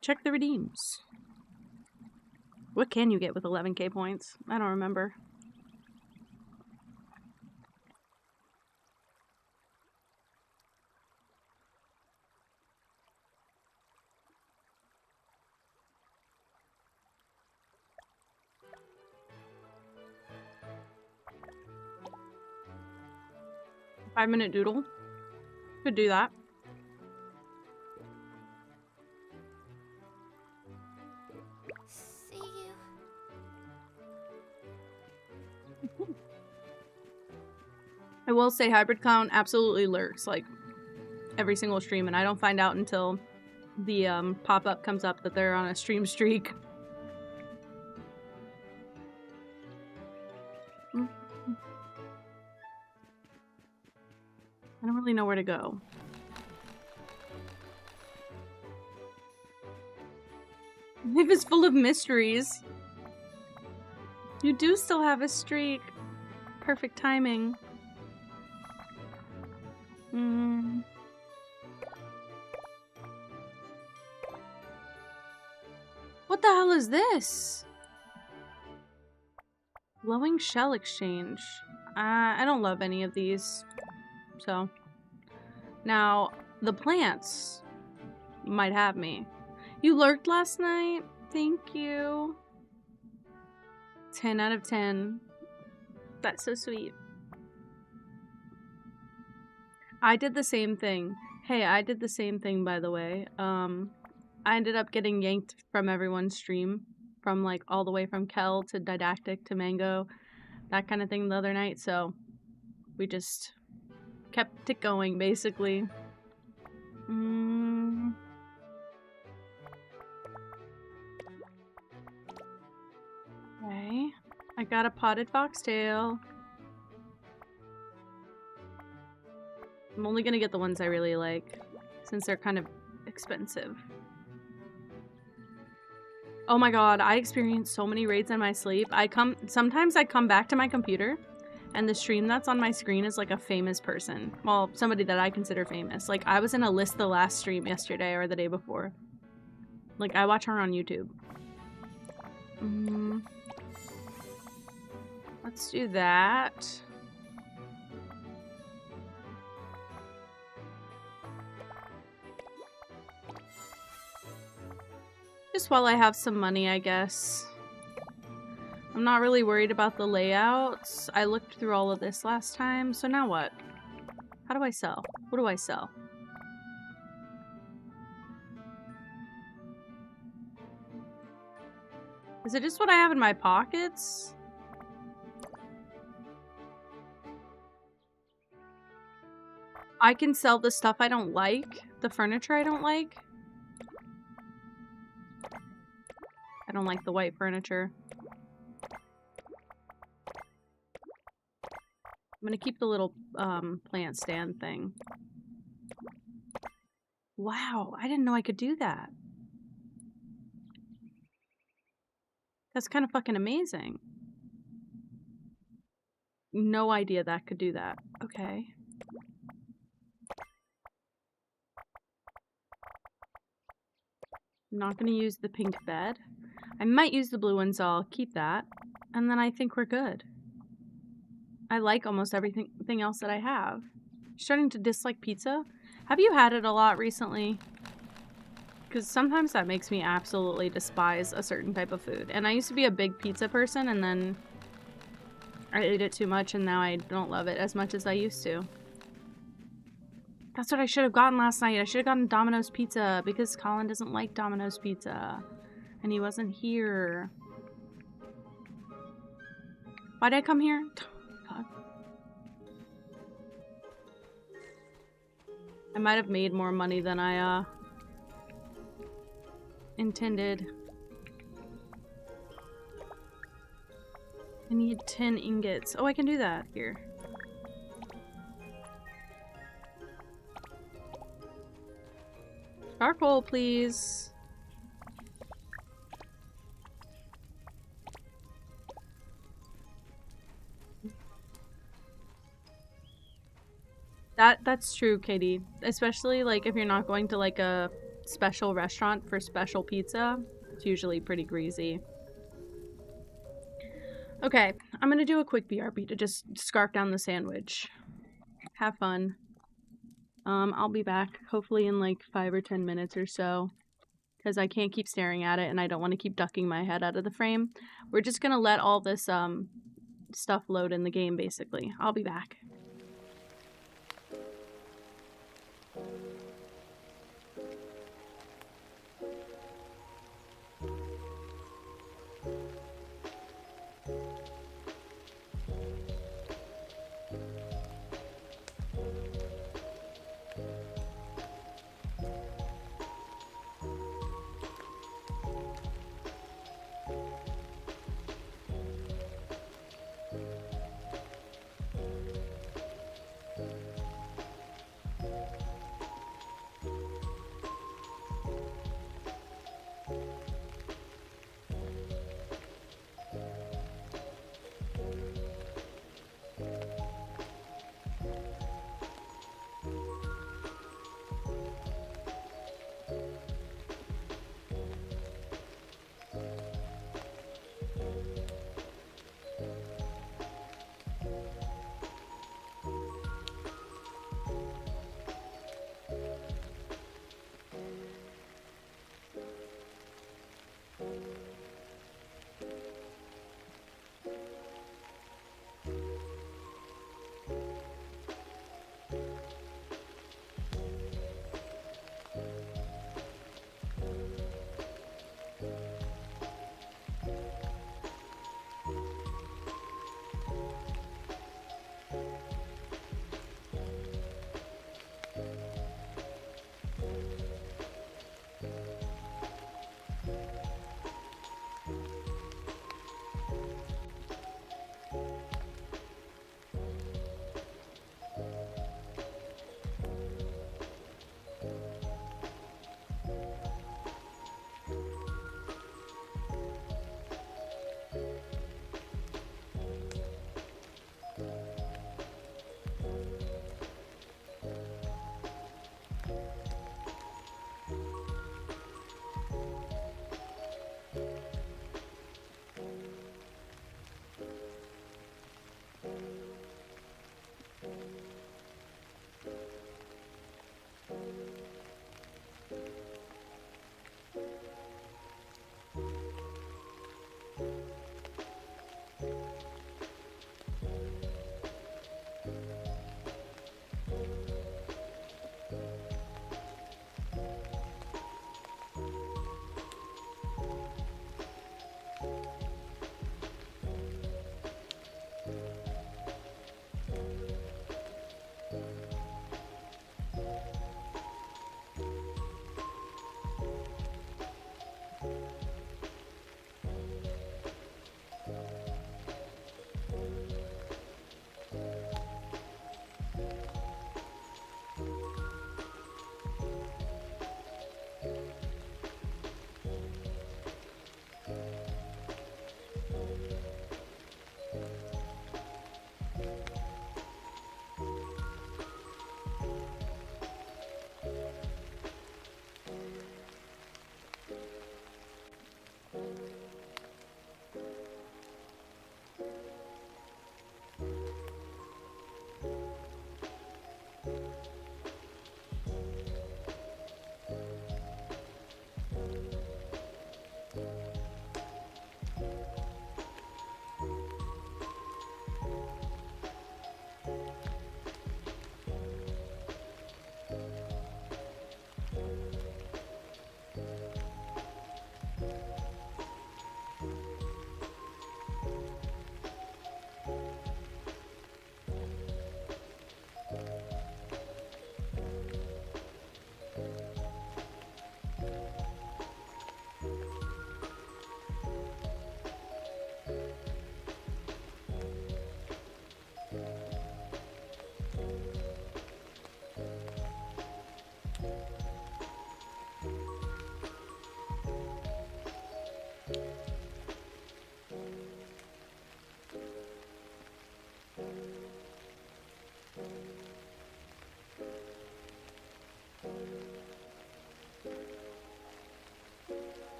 Check the redeems. What can you get with 11k points? I don't remember. Five-minute doodle. Could do that.
See you.
I will say Hybrid Clown absolutely lurks, like, every single stream, and I don't find out until the pop-up comes up that they're on a stream streak. I don't really know where to go. Life is full of mysteries. You do still have a streak. Perfect timing. What the hell is this? Glowing shell exchange. I don't love any of these. So. Now, the plants might have me. You lurked last night? Thank you. 10 out of 10. That's so sweet. I did the same thing. Hey, I did the same thing, by the way. I ended up getting yanked from everyone's stream. From, like, all the way from Kel to Didactic to Mango. That kind of thing the other night, so we just kept it going, basically. Okay. I got a potted foxtail. I'm only gonna get the ones I really like, since they're kind of expensive. Oh my god, I experience so many raids in my sleep. Sometimes I come back to my computer, and the stream that's on my screen is like a famous person. Well, somebody that I consider famous. Like, I was in a list the last stream yesterday or the day before. Like, I watch her on YouTube. Let's do that. Just while I have some money, I guess. I'm not really worried about the layouts. I looked through all of this last time, so now what? How do I sell? What do I sell? Is it just what I have in my pockets? I can sell the stuff I don't like, the furniture I don't like. I don't like the white furniture. I'm gonna keep the little plant stand thing. Wow, I didn't know I could do that. That's kind of fucking amazing. No idea that could do that. Okay. I'm not gonna use the pink bed. I might use the blue one, so I'll keep that. And then I think we're good. I like almost everything else that I have. I'm starting to dislike pizza. Have you had it a lot recently? Because sometimes that makes me absolutely despise a certain type of food. And I used to be a big pizza person, and then I ate it too much, and now I don't love it as much as I used to. That's what I should have gotten last night. I should have gotten Domino's pizza, because Colin doesn't like Domino's pizza. And he wasn't here. Why did I come here? God. I might have made more money than I, intended. I need 10 ingots. Oh, I can do that here. Charcoal, please. That's true, Katie. Especially like if you're not going to like a special restaurant for special pizza, it's usually pretty greasy. Okay, I'm gonna do a quick BRB to just scarf down the sandwich. Have fun. I'll be back hopefully in like 5 or 10 minutes or so, because I can't keep staring at it and I don't want to keep ducking my head out of the frame. We're just gonna let all this stuff load in the game basically. I'll be back.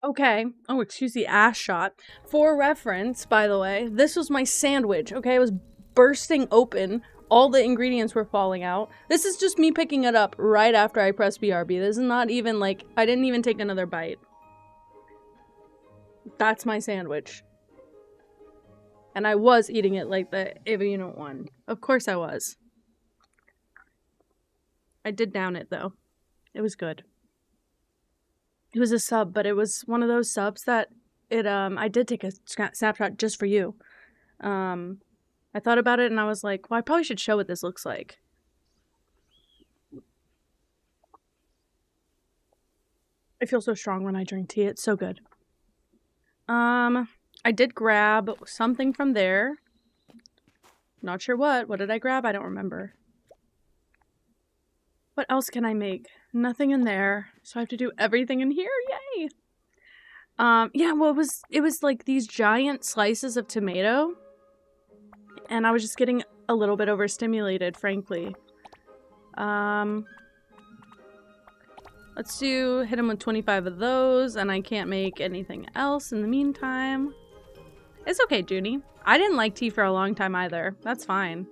Okay. Oh, excuse the ass shot. For reference, by the way, this was my sandwich, okay? It was bursting open. All the ingredients were falling out. This is just me picking it up right after I pressed BRB. This is not even like, I didn't even take another bite. That's my sandwich. And I was eating it like the Avian one. Of course I was. I did down it though. It was good. It was a sub, but it was one of those subs that I did take a snapshot just for you. I thought about it and I was like, well, I probably should show what this looks like. I feel so strong when I drink tea. It's so good. I did grab something from there. Not sure what. What did I grab? I don't remember. What else can I make? Nothing in there. So I have to do everything in here. Yay! Yeah, well, it was like these giant slices of tomato. And I was just getting a little bit overstimulated, frankly. Let's hit him with 25 of those, and I can't make anything else in the meantime. It's okay, Junie. I didn't like tea for a long time either. That's fine.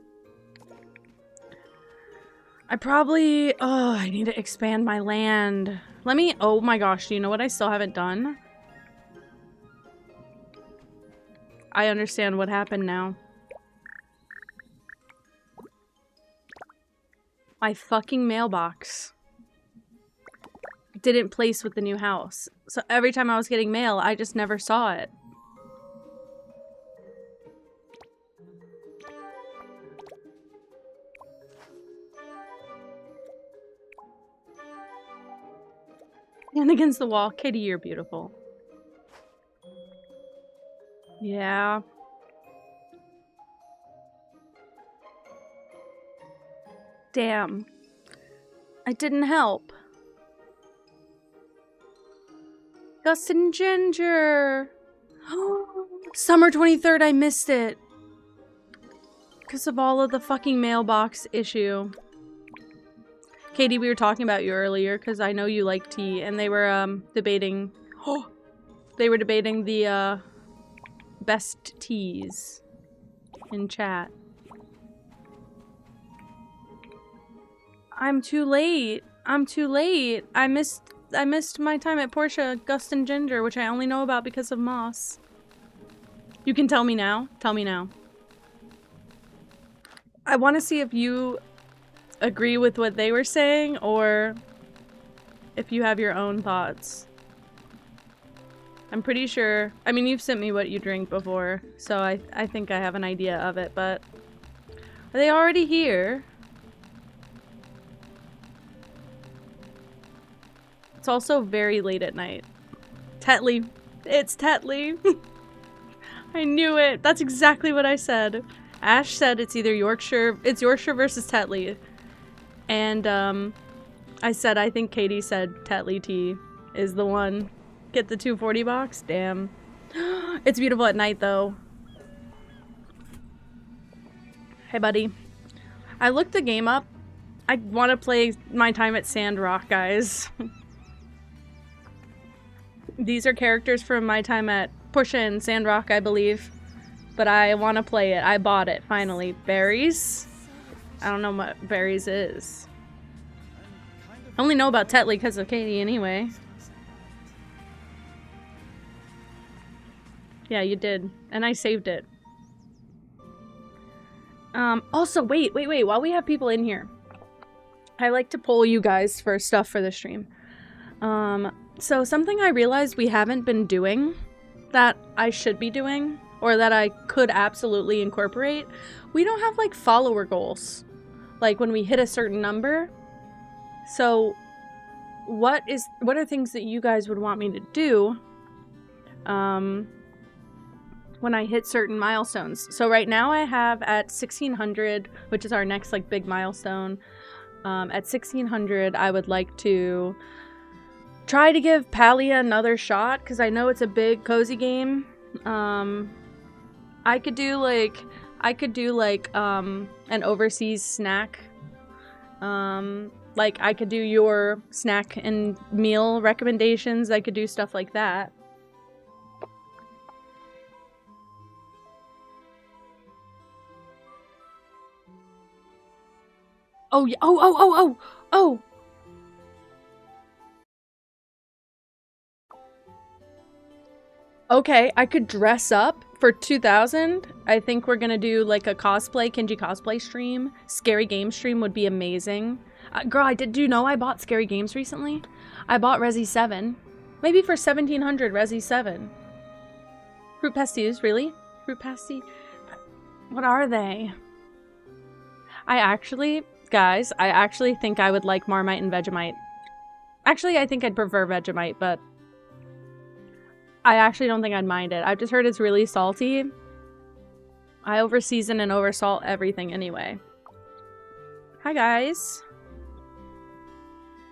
I need to expand my land. Oh my gosh, do you know what I still haven't done? I understand what happened now. My fucking mailbox didn't place with the new house. So every time I was getting mail, I just never saw it. And against the wall. Katie, you're beautiful. Yeah. Damn. I didn't help. Gus and Ginger. Summer 23rd, I missed it. Because of all of the fucking mailbox issue. Katie, we were talking about you earlier because I know you like tea, and they were debating. They were debating the best teas in chat. I'm too late. I'm too late. I missed my time at Portia, Gust and Ginger, which I only know about because of Moss. You can tell me now. Tell me now. I want to see if you agree with what they were saying, or if you have your own thoughts. I'm pretty sure. I mean, you've sent me what you drink before, so I think I have an idea of it, but are they already here? It's also very late at night. Tetley. It's Tetley. I knew it. That's exactly what I said. Ash said it's either Yorkshire. It's Yorkshire versus Tetley. And I said I think Katie said Tetley tea is the one. Get the 240 box? Damn. It's beautiful at night though. Hey buddy. I looked the game up. I want to play my time at Sandrock, guys. These are characters from my time at Portia and Sandrock, I believe. But I want to play it. I bought it, finally. Berries? I don't know what berries is. I only know about Tetley because of Katie anyway. Yeah, you did. And I saved it. Also, wait. While we have people in here, I like to poll you guys for stuff for the stream. So something I realized we haven't been doing that I should be doing, or that I could absolutely incorporate, we don't have like follower goals. Like when we hit a certain number. So what are things that you guys would want me to do when I hit certain milestones? So right now I have at 1600, which is our next like big milestone. At 1600 I would like to try to give Palia another shot, because I know it's a big cozy game. I could do like an overseas snack. Like I could do your snack and meal recommendations. I could do stuff like that. Oh, yeah. Oh. Okay, I could dress up for 2,000. I think we're gonna do like a Kenji cosplay stream. Scary game stream would be amazing. Girl, do you know I bought Scary Games recently? I bought Resi 7. Maybe for 1,700 Resi 7. Fruit pastilles, really? Fruit pasty? What are they? Guys, I actually think I would like Marmite and Vegemite. Actually, I think I'd prefer Vegemite, but I actually don't think I'd mind it. I've just heard it's really salty. I over-season and over-salt everything anyway. Hi, guys.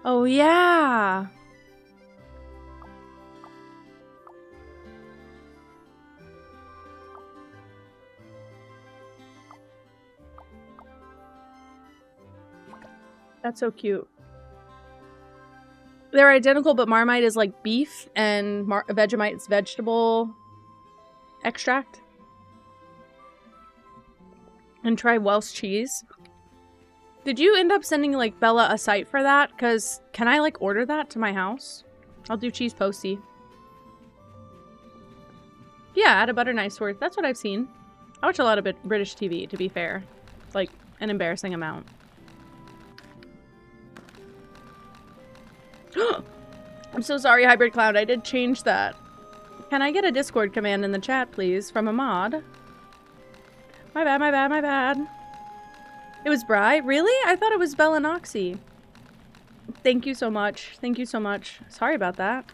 Oh, yeah. That's so cute. They're identical, but Marmite is like beef and Vegemite is vegetable extract. And try Welsh cheese. Did you end up sending like Bella a site for that? Because can I like order that to my house? I'll do cheese posty. Yeah, add a butter knife worth. That's what I've seen. I watch a lot of British TV, to be fair. It's like an embarrassing amount. I'm so sorry, Hybrid Cloud. I did change that. Can I get a Discord command in the chat, please, from a mod? My bad, my bad, my bad. It was Bri? Really? I thought it was Bellanoxy. Thank you so much. Thank you so much. Sorry about that.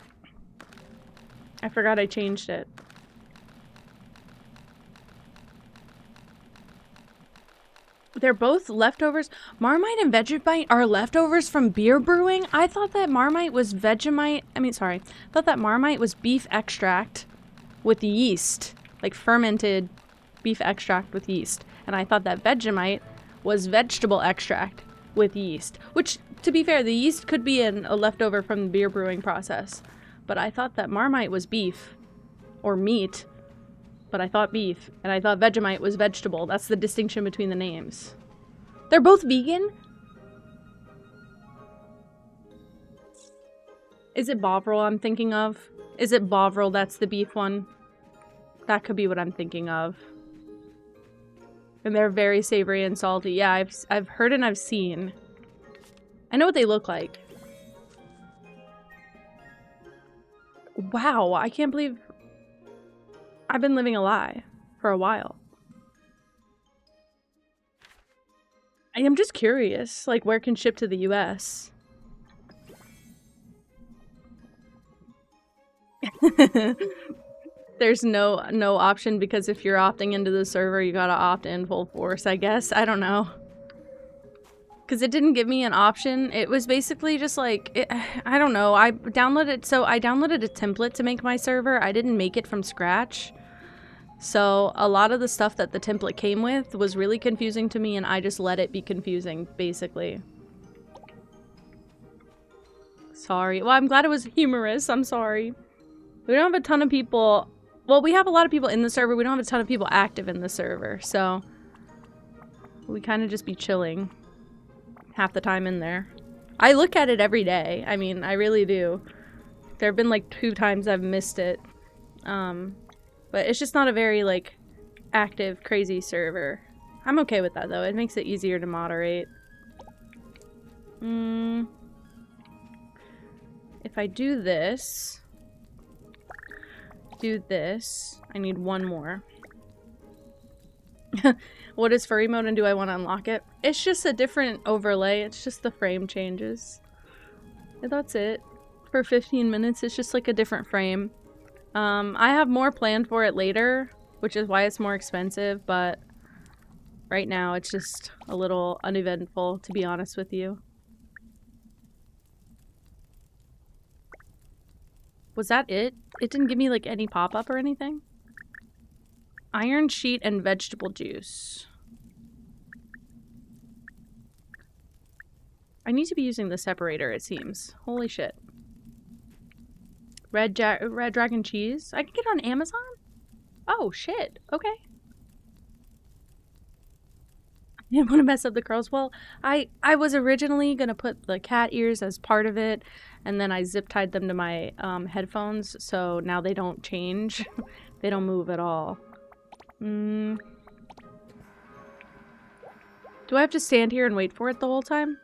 I forgot I changed it. They're both leftovers. Marmite and Vegemite are leftovers from beer brewing? I thought that Marmite was Vegemite. I thought that Marmite was beef extract with yeast. Like fermented beef extract with yeast. And I thought that Vegemite was vegetable extract with yeast. Which, to be fair, the yeast could be a leftover from the beer brewing process. But I thought that Marmite was beef. Or meat. But I thought beef, and I thought Vegemite was vegetable. That's the distinction between the names. They're both vegan? Is it Bovril I'm thinking of? Is it Bovril that's the beef one? That could be what I'm thinking of. And they're very savory and salty. Yeah, I've heard and I've seen. I know what they look like. Wow, I can't believe I've been living a lie for a while. I am just curious, like, where can ship to the US? There's no option because if you're opting into the server, you gotta opt in full force, I guess. I don't know. Because it didn't give me an option. It was basically just like, I don't know. I downloaded a template to make my server. I didn't make it from scratch. So a lot of the stuff that the template came with was really confusing to me, and I just let it be confusing, basically. Sorry. Well, I'm glad it was humorous. I'm sorry. We don't have a ton of people. Well, we have a lot of people in the server. We don't have a ton of people active in the server, so we kind of just be chilling half the time in there. I look at it every day. I mean, I really do. There have been like 2 times I've missed it. But it's just not a very, like, active, crazy server. I'm okay with that, though. It makes it easier to moderate. If I do this, I need one more. What is furry mode and do I want to unlock it? It's just a different overlay. It's just the frame changes. And that's it. For 15 minutes, it's just like a different frame. I have more planned for it later, which is why it's more expensive, but right now it's just a little uneventful, to be honest with you. Was that it? It didn't give me like any pop-up or anything? Iron sheet and vegetable juice. I need to be using the separator, it seems. Holy shit. Red Dragon cheese? I can get it on Amazon? Oh, shit. Okay. You didn't want to mess up the curls. Well, I was originally going to put the cat ears as part of it, and then I zip tied them to my headphones, so now they don't change. They don't move at all. Do I have to stand here and wait for it the whole time?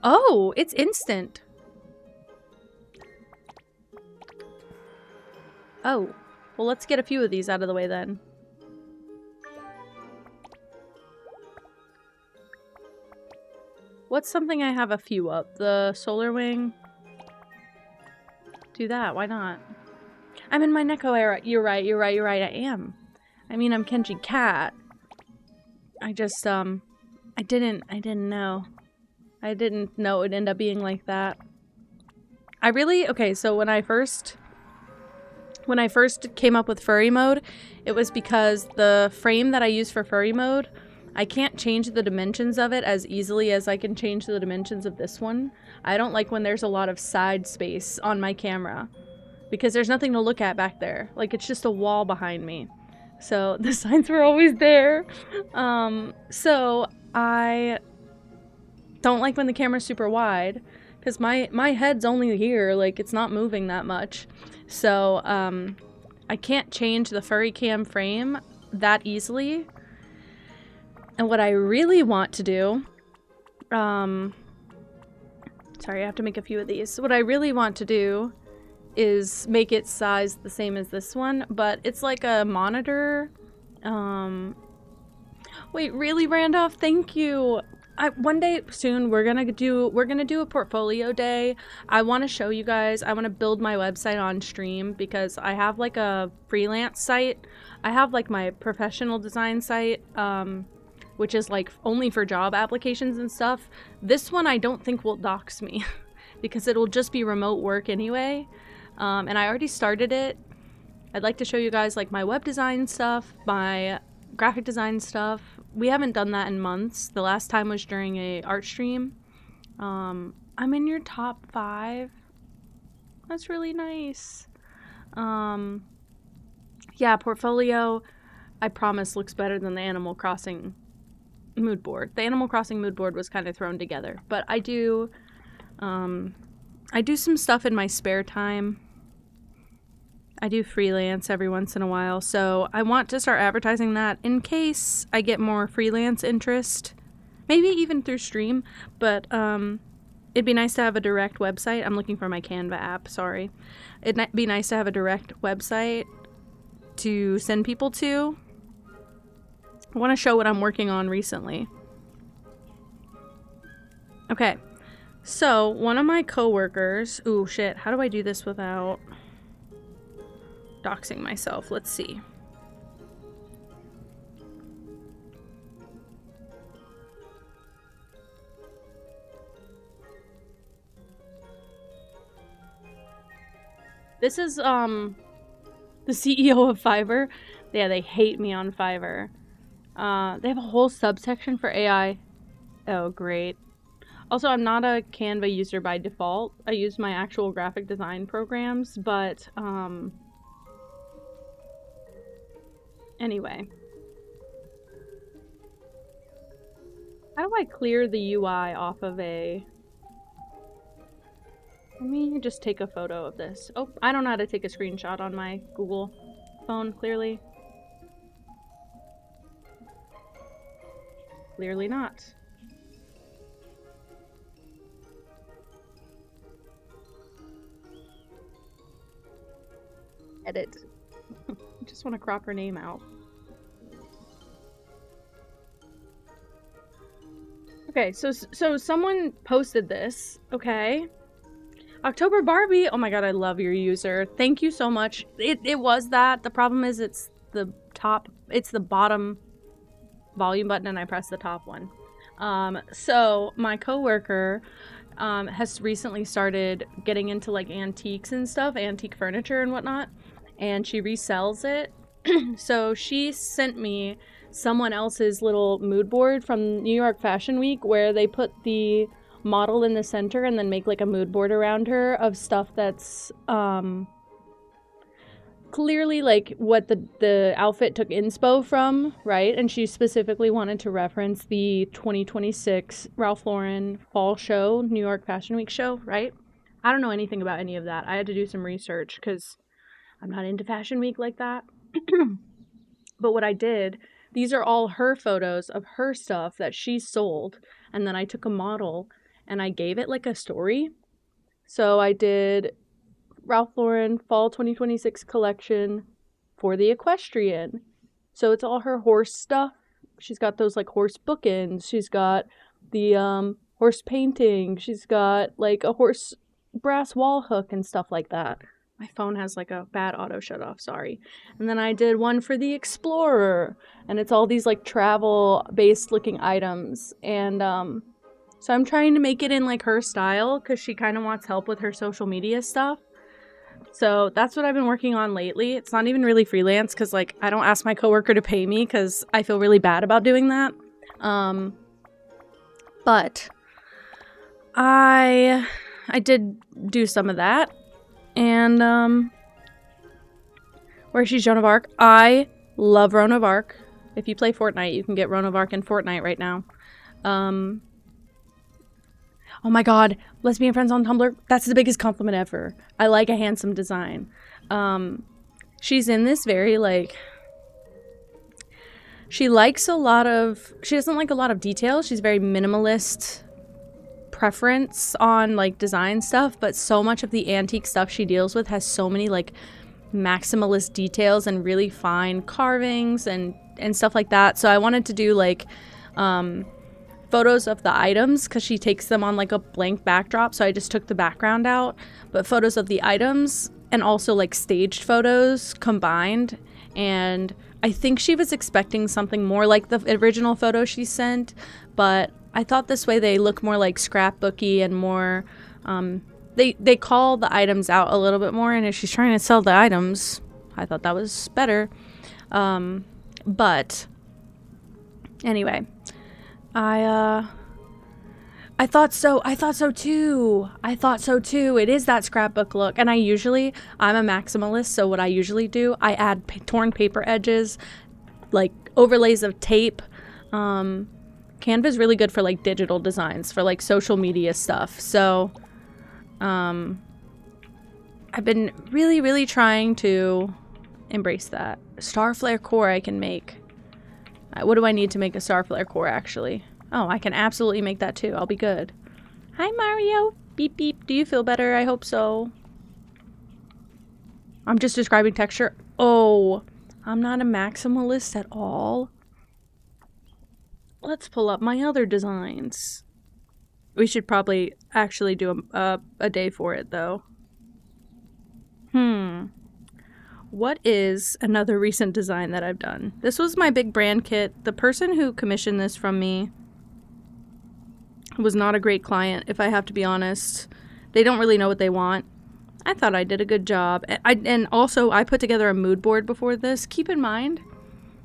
Oh, it's instant. Oh, well, let's get a few of these out of the way then. What's something I have a few of? The solar wing? Do that, why not? I'm in my Neko era. You're right, I am. I mean, I'm Kenji Cat. I just, I didn't know. I didn't know it would end up being like that. Okay, so when I first came up with furry mode, it was because the frame that I use for furry mode, I can't change the dimensions of it as easily as I can change the dimensions of this one. I don't like when there's a lot of side space on my camera because there's nothing to look at back there. Like, it's just a wall behind me. So the signs were always there. So I don't like when the camera's super wide because my head's only here. Like, it's not moving that much. So I can't change the furry cam frame that easily. And what I really want to do, sorry, I have to make a few of these. What I really want to do is make its size the same as this one, but it's like a monitor. Wait, really, Randolph? Thank you. One day soon we're gonna do a portfolio day. I want to show you guys. I want to build my website on stream because I have like a freelance site. I have like my professional design site, which is like only for job applications and stuff. This one I don't think will dox me because it'll just be remote work anyway. And I already started it. I'd like to show you guys like my web design stuff, my graphic design stuff. We haven't done that in months. The last time was during a art stream. I'm in your top 5. That's really nice. Yeah, portfolio, I promise, looks better than the Animal Crossing mood board. The Animal Crossing mood board was kind of thrown together, but I do some stuff in my spare time. I do freelance every once in a while, so I want to start advertising that in case I get more freelance interest. Maybe even through stream, but it'd be nice to have a direct website. I'm looking for my Canva app, sorry. It'd be nice to have a direct website to send people to. I want to show what I'm working on recently. Okay, so one of my coworkers... Ooh, shit, how do I do this without doxing myself? Let's see. This is, the CEO of Fiverr. Yeah, they hate me on Fiverr. They have a whole subsection for AI. Oh, great. Also, I'm not a Canva user by default. I use my actual graphic design programs, but, anyway. How do I clear the UI off of a... Let me just take a photo of this. Oh, I don't know how to take a screenshot on my Google phone, clearly. Clearly not. Edit. I just want to crop her name out. Okay, so someone posted this, okay? October Barbie, oh my god, I love your user. Thank you so much. It was that. The problem is it's the bottom volume button and I pressed the top one. So my coworker has recently started getting into like antiques and stuff, antique furniture and whatnot, and she resells it. So she sent me someone else's little mood board from New York Fashion Week where they put the model in the center and then make like a mood board around her of stuff that's clearly like what the outfit took inspo from, right? And she specifically wanted to reference the 2026 Ralph Lauren fall show, New York Fashion Week show, right? I don't know anything about any of that. I had to do some research because I'm not into Fashion Week like that. But what I did, these are all her photos of her stuff that she sold. And then I took a model and I gave it like a story. So I did Ralph Lauren Fall 2026 collection for the equestrian. So it's all her horse stuff. She's got those like horse bookends. She's got the horse painting. She's got like a horse brass wall hook and stuff like that. My phone has like a bad auto shut off, sorry. And then I did one for the explorer, and it's all these like travel based looking items. And so I'm trying to make it in like her style because she kind of wants help with her social media stuff. So that's what I've been working on lately. It's not even really freelance because like I don't ask my coworker to pay me because I feel really bad about doing that. But I did do some of that. And where she's Joan of Arc. I love Joan of Arc. If you play Fortnite, you can get Joan of Arc in Fortnite right now. Oh my god, lesbian friends on Tumblr. That's the biggest compliment ever. I like a handsome design. She's in this very like she doesn't like a lot of details. She's very minimalist preference on like design stuff, but so much of the antique stuff she deals with has so many like maximalist details and really fine carvings and stuff like that. So I wanted to do like photos of the items because she takes them on like a blank backdrop, so I just took the background out, but photos of the items and also like staged photos combined. And I think she was expecting something more like the original photo she sent, but I thought this way they look more like scrapbooky and more, they call the items out a little bit more, and if she's trying to sell the items, I thought that was better. But anyway, I thought so too. It is that scrapbook look, and I'm a maximalist, so what I usually do, I add torn paper edges, like overlays of tape. Canva's really good for like digital designs for like social media stuff. So I've been really trying to embrace that. Starflare core I can make. What do I need to make a Starflare core actually? Oh, I can absolutely make that too. I'll be good. Hi Mario. Beep beep. Do you feel better? I hope so. I'm just describing texture. Oh, I'm not a maximalist at all. Let's pull up my other designs. We should probably actually do a day for it, though. What is another recent design that I've done? This was my big brand kit. The person who commissioned this from me was not a great client, if I have to be honest. They don't really know what they want. I thought I did a good job. And also, I put together a mood board before this. Keep in mind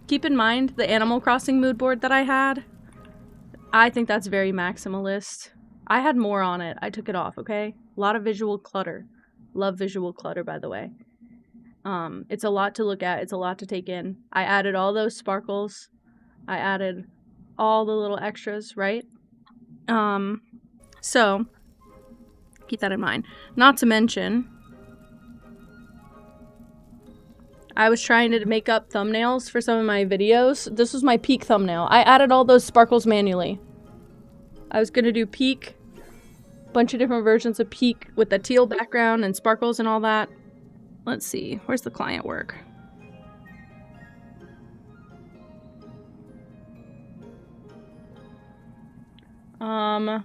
the Animal Crossing mood board that I had. I think that's very maximalist. I had more on it. I took it off, okay? A lot of visual clutter. Love visual clutter, by the way. It's a lot to look at. It's a lot to take in. I added all those sparkles. I added all the little extras, right? So, keep that in mind. Not to mention, I was trying to make up thumbnails for some of my videos. This was my peak thumbnail. I added all those sparkles manually. I was gonna do peak, bunch of different versions of peak with the teal background and sparkles and all that. Let's see, where's the client work? I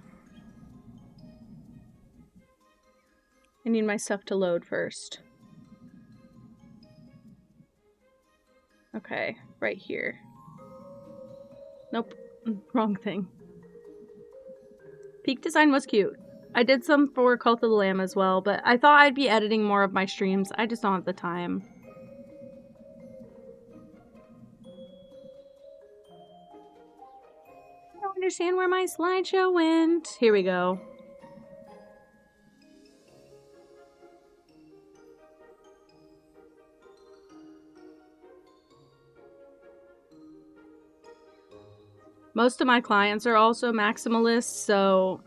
need my stuff to load first. Okay, right here. Nope, wrong thing. Peak design was cute. I did some for Cult of the Lamb as well, but I thought I'd be editing more of my streams. I just don't have the time. I don't understand where my slideshow went. Here we go. Most of my clients are also maximalists, so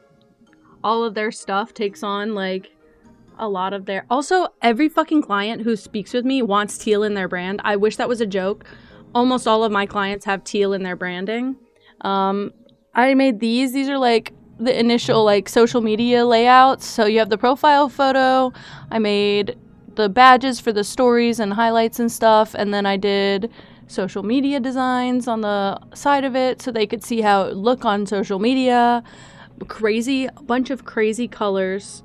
all of their stuff takes on, like, a lot of their... Also, every fucking client who speaks with me wants teal in their brand. I wish that was a joke. Almost all of my clients have teal in their branding. I made these. These are, like, the initial, like, social media layouts. So you have the profile photo. I made the badges for the stories and highlights and stuff. And then I did social media designs on the side of it so they could see how it would look on social media. A bunch of crazy colors.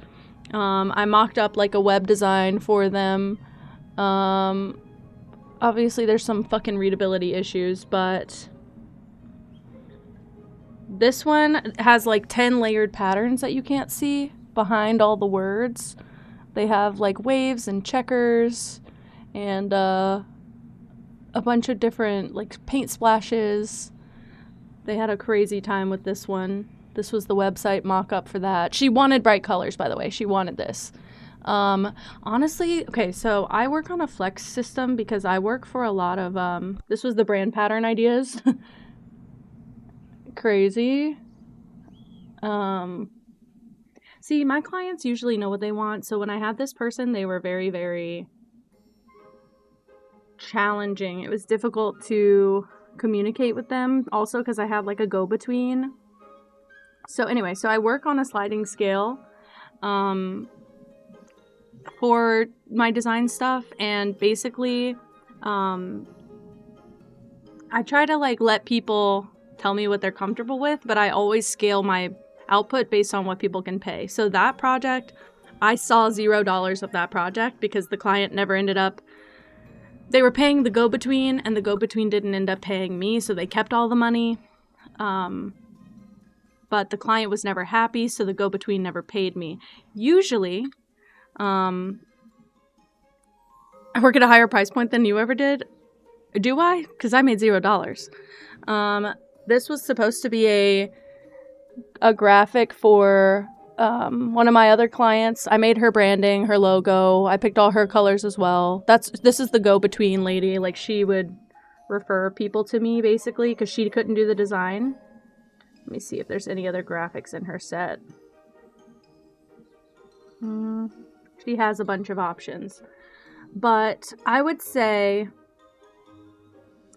I mocked up like a web design for them. Obviously there's some fucking readability issues, but this one has like 10 layered patterns that you can't see behind all the words. They have like waves and checkers and a bunch of different like paint splashes. They had a crazy time with this one. This was the website mock-up for that. She wanted bright colors, by the way. She wanted this. Honestly, okay, so I work on a flex system because I work for a lot of, this was the brand pattern ideas. Crazy. See, my clients usually know what they want, so when I had this person, they were very, very challenging. It was difficult to communicate with them, also because I have like a go-between. So anyway, so I work on a sliding scale for my design stuff, and basically I try to like let people tell me what they're comfortable with, but I always scale my output based on what people can pay. So that project, I saw $0 of that project because the client never ended up, they were paying the go-between and the go-between didn't end up paying me, so they kept all the money. But the client was never happy, so the go-between never paid me. Usually, I work at a higher price point than you ever did. Do I? Because I made $0. This was supposed to be a graphic for one of my other clients. I made her branding, her logo. I picked all her colors as well. This is the go-between lady. Like, she would refer people to me, basically, because she couldn't do the design. Let me see if there's any other graphics in her set. She has a bunch of options. But I would say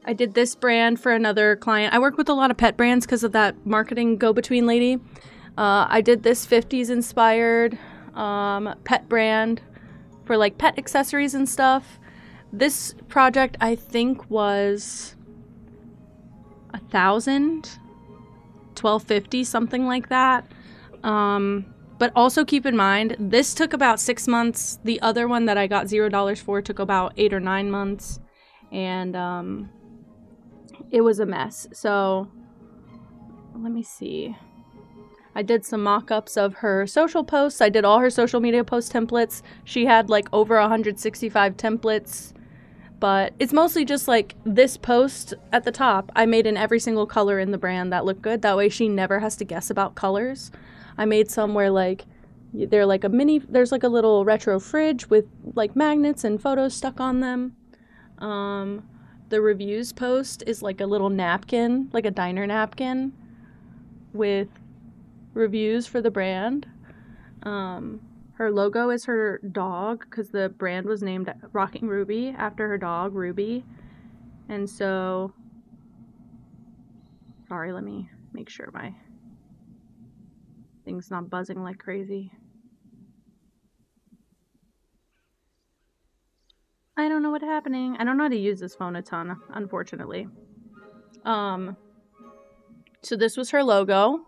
I did this brand for another client. I work with a lot of pet brands because of that marketing go-between lady. I did this 50s inspired pet brand for like pet accessories and stuff. This project I think was $1,000. $1,250, something like that. But also keep in mind, this took about 6 months. The other one that I got $0 for took about 8 or 9 months. And it was a mess. So let me see. I did some mock-ups of her social posts. I did all her social media post templates. She had like over 165 templates. But it's mostly just like this post at the top. I made in every single color in the brand that looked good. That way she never has to guess about colors. I made some where like there's like a little retro fridge with like magnets and photos stuck on them. The reviews post is like a little napkin, like a diner napkin with reviews for the brand. Her logo is her dog, because the brand was named Rocking Ruby after her dog, Ruby. And so, sorry, let me make sure my thing's not buzzing like crazy. I don't know what's happening. I don't know how to use this phone a ton, unfortunately. So this was her logo.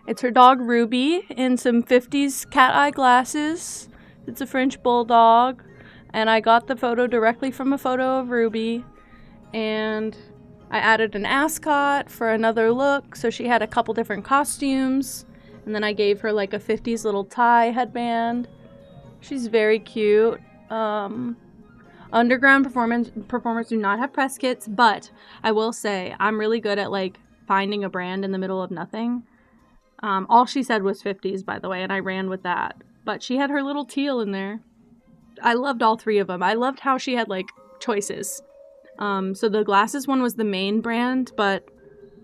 It's her dog Ruby in some 50s cat eye glasses. It's a French bulldog. And I got the photo directly from a photo of Ruby. And I added an ascot for another look. So she had a couple different costumes. And then I gave her like a 50s little tie headband. She's very cute. Underground performers do not have press kits. But I will say I'm really good at like finding a brand in the middle of nothing. All she said was 50s, by the way, and I ran with that. But she had her little teal in there. I loved all three of them. I loved how she had, like, choices. So the glasses one was the main brand, but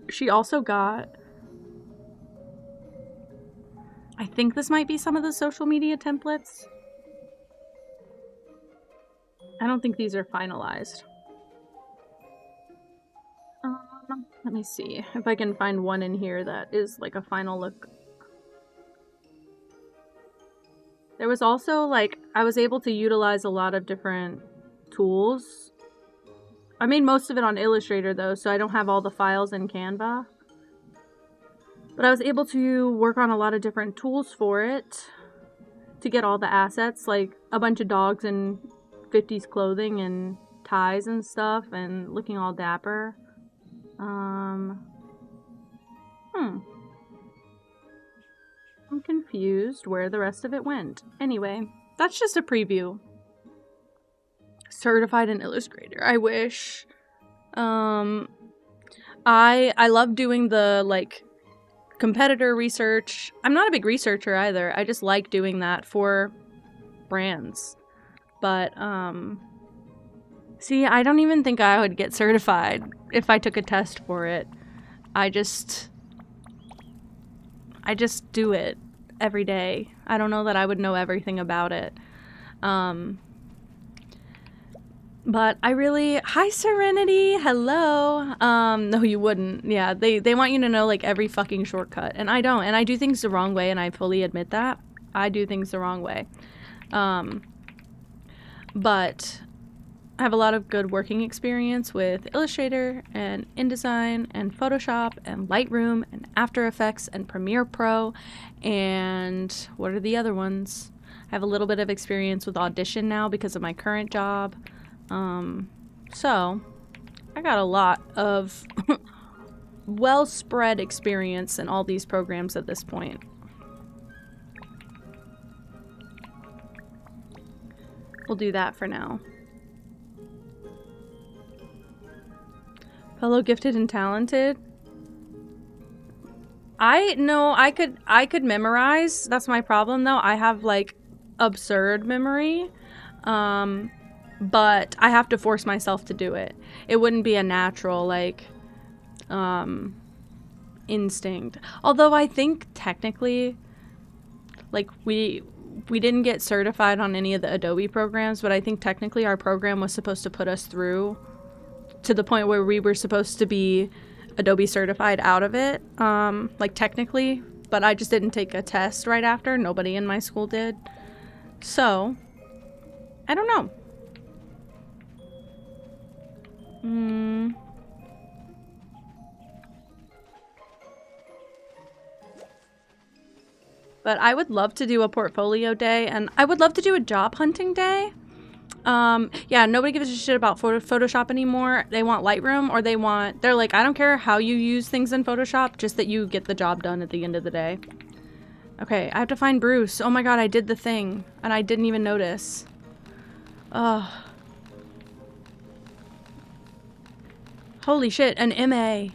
she also got, I think this might be some of the social media templates. I don't think these are finalized. Let me see if I can find one in here that is like a final look. There was also like, I was able to utilize a lot of different tools. I made most of it on Illustrator though, so I don't have all the files in Canva. But I was able to work on a lot of different tools for it to get all the assets, like a bunch of dogs in 50s clothing and ties and stuff and looking all dapper. I'm confused where the rest of it went. Anyway, that's just a preview. Certified in Illustrator. I wish. I love doing the like competitor research. I'm not a big researcher either. I just like doing that for brands. But see, I don't even think I would get certified if I took a test for it. I just do it every day. I don't know that I would know everything about it. But I really... Hi, Serenity! Hello! No, you wouldn't. Yeah, they want you to know, like, every fucking shortcut. And I don't. And I do things the wrong way, and I fully admit that. I do things the wrong way. But I have a lot of good working experience with Illustrator and InDesign and Photoshop and Lightroom and After Effects and Premiere Pro and what are the other ones? I have a little bit of experience with Audition now because of my current job. So I got a lot of well-spread experience in all these programs at this point. We'll do that for now. Fellow gifted and talented. I could memorize. That's my problem though. I have like absurd memory. But I have to force myself to do it. It wouldn't be a natural like instinct. Although I think technically like we didn't get certified on any of the Adobe programs, but I think technically our program was supposed to put us through to the point where we were supposed to be Adobe certified out of it, like technically, but I just didn't take a test right after. Nobody in my school did. So, I don't know. But I would love to do a portfolio day, and I would love to do a job hunting day. Yeah, nobody gives a shit about Photoshop anymore. They want Lightroom, or they're like, I don't care how you use things in Photoshop, just that you get the job done at the end of the day. Okay, I have to find Bruce. Oh my god, I did the thing, and I didn't even notice. Ugh. Holy shit, an MA.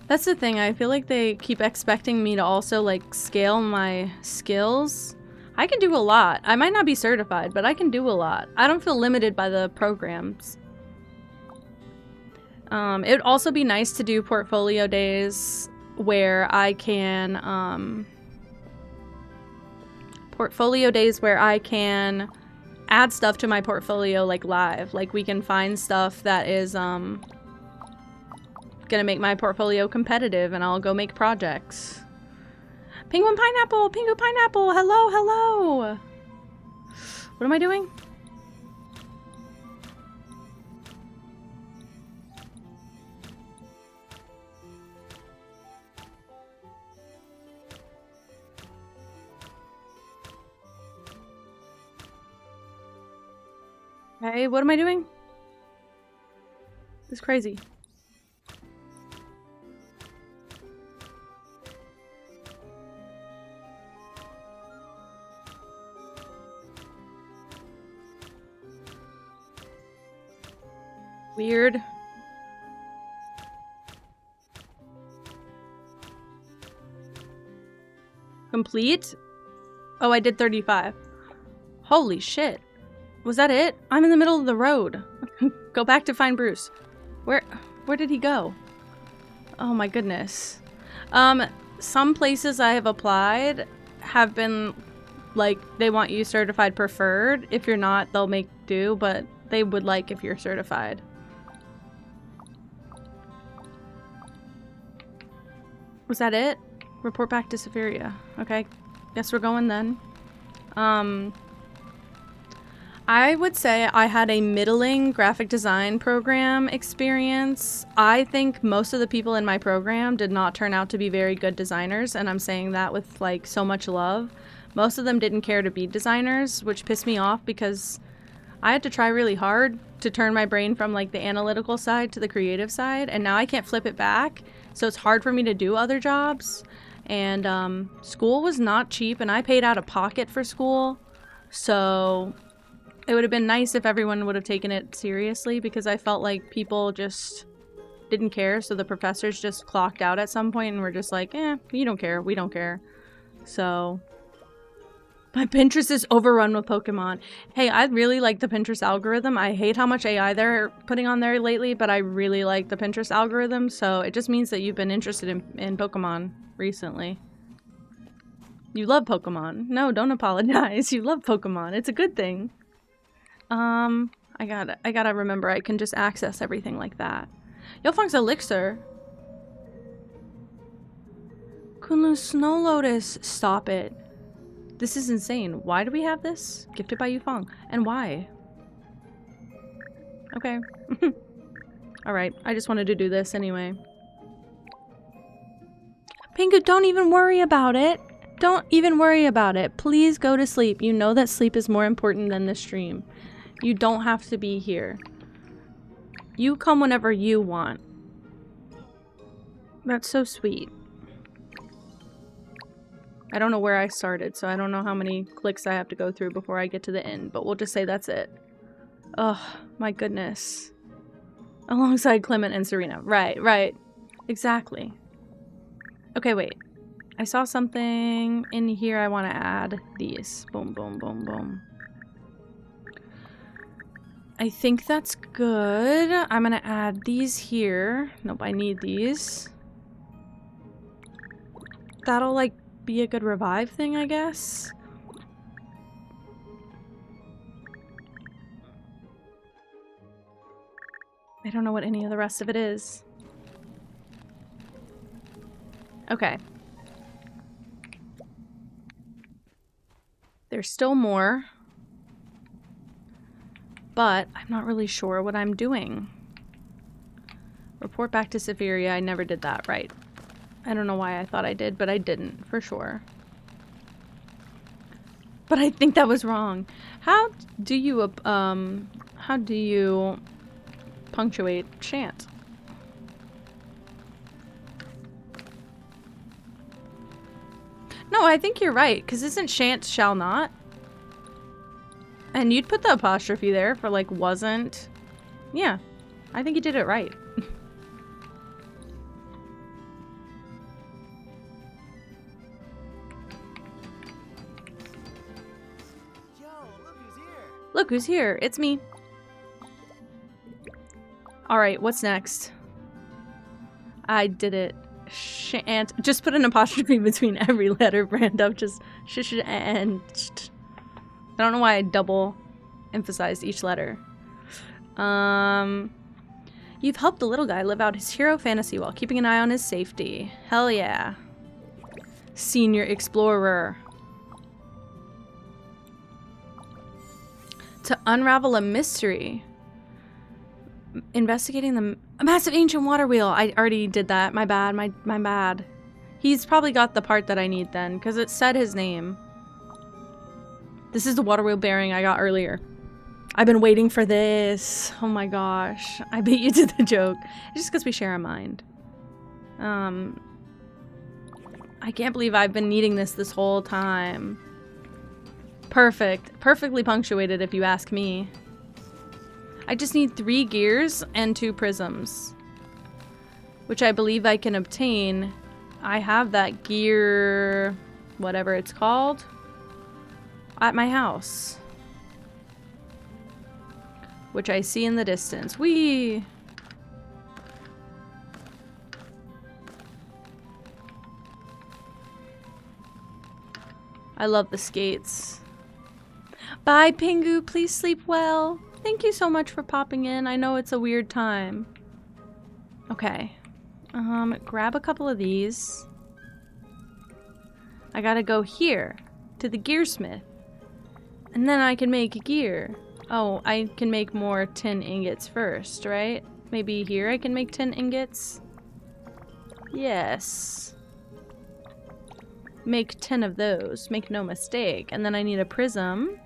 That's the thing, I feel like they keep expecting me to also, like, scale my skills. I can do a lot. I might not be certified, but I can do a lot. I don't feel limited by the programs. It would also be nice to do portfolio days where I can, add stuff to my portfolio, like, live. Like, we can find stuff that is, gonna make my portfolio competitive, and I'll go make projects. Penguin pineapple! Penguin pineapple! Hello, hello! What am I doing? Hey, what am I doing? This is crazy. Weird. Complete? Oh, I did 35. Holy shit. Was that it? I'm in the middle of the road. Go back to find Bruce. Where did he go? Oh my goodness. Some places I have applied have been like, they want you certified preferred. If you're not, they'll make do, but they would like if you're certified. Was that it? Report back to Saveria. Okay, guess we're going then. I would say I had a middling graphic design program experience. I think most of the people in my program did not turn out to be very good designers, and I'm saying that with like so much love. Most of them didn't care to be designers, which pissed me off because I had to try really hard to turn my brain from like the analytical side to the creative side, and now I can't flip it back, so it's hard for me to do other jobs. And school was not cheap, and I paid out of pocket for school, so it would have been nice if everyone would have taken it seriously, because I felt like people just didn't care, so the professors just clocked out at some point and were just like, you don't care, we don't care. So my Pinterest is overrun with Pokemon. Hey, I really like the Pinterest algorithm. I hate how much AI they're putting on there lately, but I really like the Pinterest algorithm, so it just means that you've been interested in Pokemon recently. You love Pokemon. No, don't apologize. You love Pokemon. It's a good thing. I gotta remember I can just access everything like that. Yofang's Elixir. Kunlu's Snow Lotus. Stop it. This is insane. Why do we have this? Gifted by Yufang. And why? Okay. Alright, I just wanted to do this anyway. Pingu, don't even worry about it. Don't even worry about it. Please go to sleep. You know that sleep is more important than the stream. You don't have to be here. You come whenever you want. That's so sweet. I don't know where I started, so I don't know how many clicks I have to go through before I get to the end, but we'll just say that's it. Oh, my goodness. Alongside Clement and Serena. Right. Exactly. Okay, wait. I saw something in here I want to add. These. Boom, boom, boom, boom. I think that's good. I'm gonna add these here. Nope, I need these. That'll, like, be a good revive thing, I guess. I don't know what any of the rest of it is. Okay. There's still more. But I'm not really sure what I'm doing. Report back to Saveria. I never did that right. I don't know why I thought I did, but I didn't, for sure. But I think that was wrong. How do you punctuate shan't? No, I think you're right, because isn't shan't shall not? And you'd put the apostrophe there for like wasn't. Yeah, I think you did it right.
Yo, look who's here.
Look who's here. It's me. Alright, what's next? I did it. Shan't. Just put an apostrophe between every letter, Brando. Just and. I don't know why I double emphasized each letter. You've helped the little guy live out his hero fantasy while keeping an eye on his safety. Hell yeah. Senior explorer. To unravel a mystery. Investigating a massive ancient water wheel. I already did that. My bad. My bad. He's probably got the part that I need then, because it said his name. This is the water wheel bearing I got earlier. I've been waiting for this. Oh my gosh. I beat you to the joke. It's just because we share a mind. I can't believe I've been needing this whole time. Perfect. Perfectly punctuated if you ask me. I just need 3 gears and 2 prisms. Which I believe I can obtain. I have that gear... whatever it's called. At my house. which I see in the distance. Whee! I love the skates. Bye, Pingu. Please sleep well. Thank you so much for popping in. I know it's a weird time. Okay. Grab a couple of these. I gotta go here to the gearsmith. And then I can make gear. Oh, I can make more tin ingots first, right? Maybe here I can make tin ingots? Yes. Make 10 of those. Make no mistake. And then I need a prism.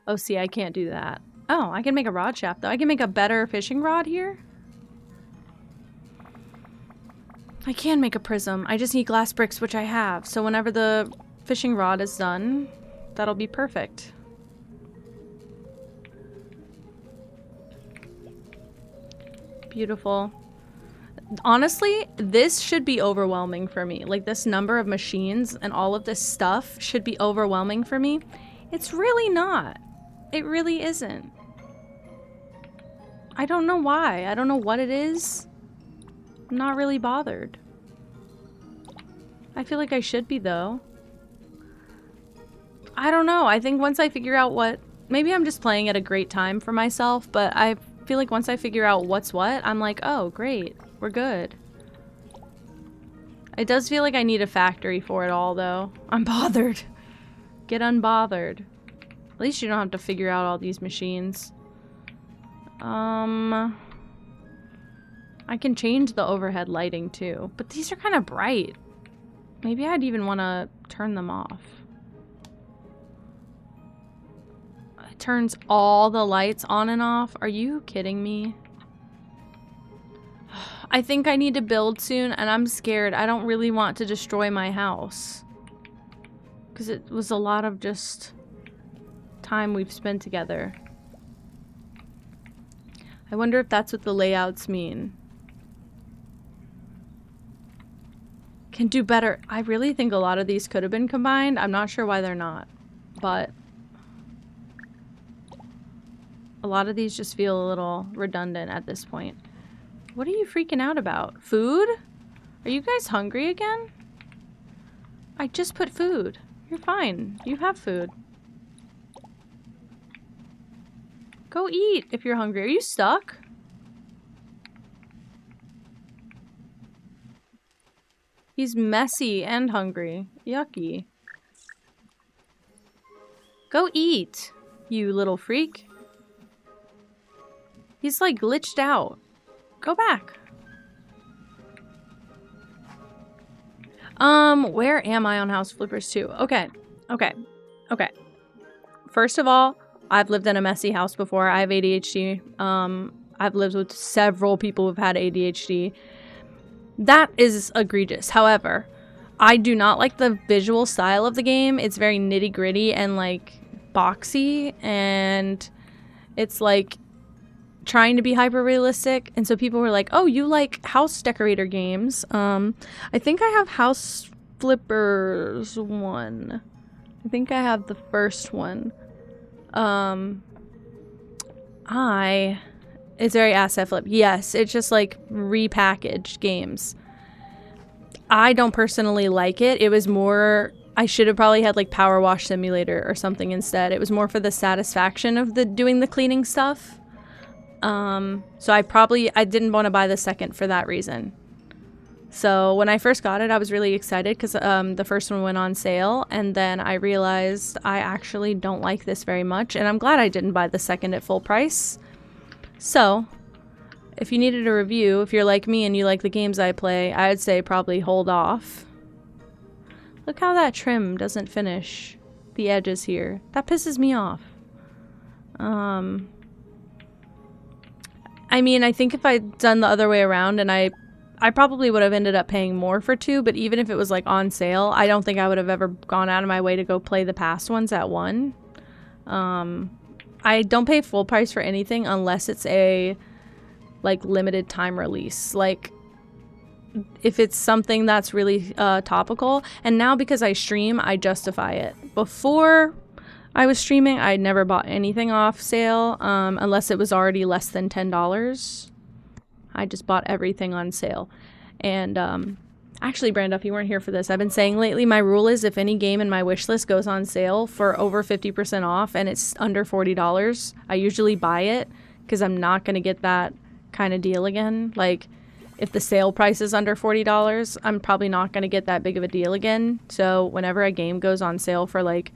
Oh, see, I can't do that. Oh, I can make a rod shaft, though. I can make a better fishing rod here. I can make a prism. I just need glass bricks, which I have. So whenever the fishing rod is done, that'll be perfect. Beautiful. Honestly, this should be overwhelming for me. Like, this number of machines and all of this stuff should be overwhelming for me. It's really not. It really isn't. I don't know why. I don't know what it is. I'm not really bothered. I feel like I should be, though. I don't know. I think once I figure out what... Maybe I'm just playing at a great time for myself, but I feel like once I figure out what's what, I'm like, oh, great. We're good. It does feel like I need a factory for it all, though. I'm bothered. Get unbothered. At least you don't have to figure out all these machines. I can change the overhead lighting too, but these are kind of bright. Maybe I'd even want to turn them off. It turns all the lights on and off. Are you kidding me? I think I need to build soon, and I'm scared. I don't really want to destroy my house. Because it was a lot of just time we've spent together. I wonder if that's what the layouts mean. Can do better. I really think a lot of these could have been combined. I'm not sure why they're not. But a lot of these just feel a little redundant at this point. What are you freaking out about? Food? Are you guys hungry again? I just put food. You're fine. You have food. Go eat if you're hungry. Are you stuck? He's messy and hungry. Yucky. Go eat, you little freak. He's like glitched out. Go back. Where am I on House Flippers 2? Okay. First of all, I've lived in a messy house before. I have ADHD. I've lived with several people who've had ADHD. That is egregious. However, I do not like the visual style of the game. It's very nitty-gritty and like boxy, and it's like trying to be hyper realistic. And so people were like, oh, you like house decorator games. I think I have House Flippers 1. I think I have the first one. It's very asset flip. Yes, it's just like repackaged games. I don't personally like it. It was more, I should have probably had like Power Wash Simulator or something instead. It was more for the satisfaction of doing the cleaning stuff. So I didn't want to buy the second for that reason. So when I first got it, I was really excited because the first one went on sale, and then I realized I actually don't like this very much, and I'm glad I didn't buy the second at full price. So, if you needed a review, if you're like me and you like the games I play, I'd say probably hold off. Look how that trim doesn't finish the edges here. That pisses me off. I mean, I think if I'd done the other way around, and I probably would have ended up paying more for 2, but even if it was like on sale, I don't think I would have ever gone out of my way to go play the past ones at 1. I don't pay full price for anything unless it's a like limited time release. Like if it's something that's really topical. And now because I stream, I justify it. Before I was streaming, I never bought anything off sale unless it was already less than $10. I just bought everything on sale. And actually, Brando, if you weren't here for this, I've been saying lately my rule is if any game in my wish list goes on sale for over 50% off and it's under $40, I usually buy it because I'm not going to get that kind of deal again. Like, if the sale price is under $40, I'm probably not going to get that big of a deal again. So whenever a game goes on sale for like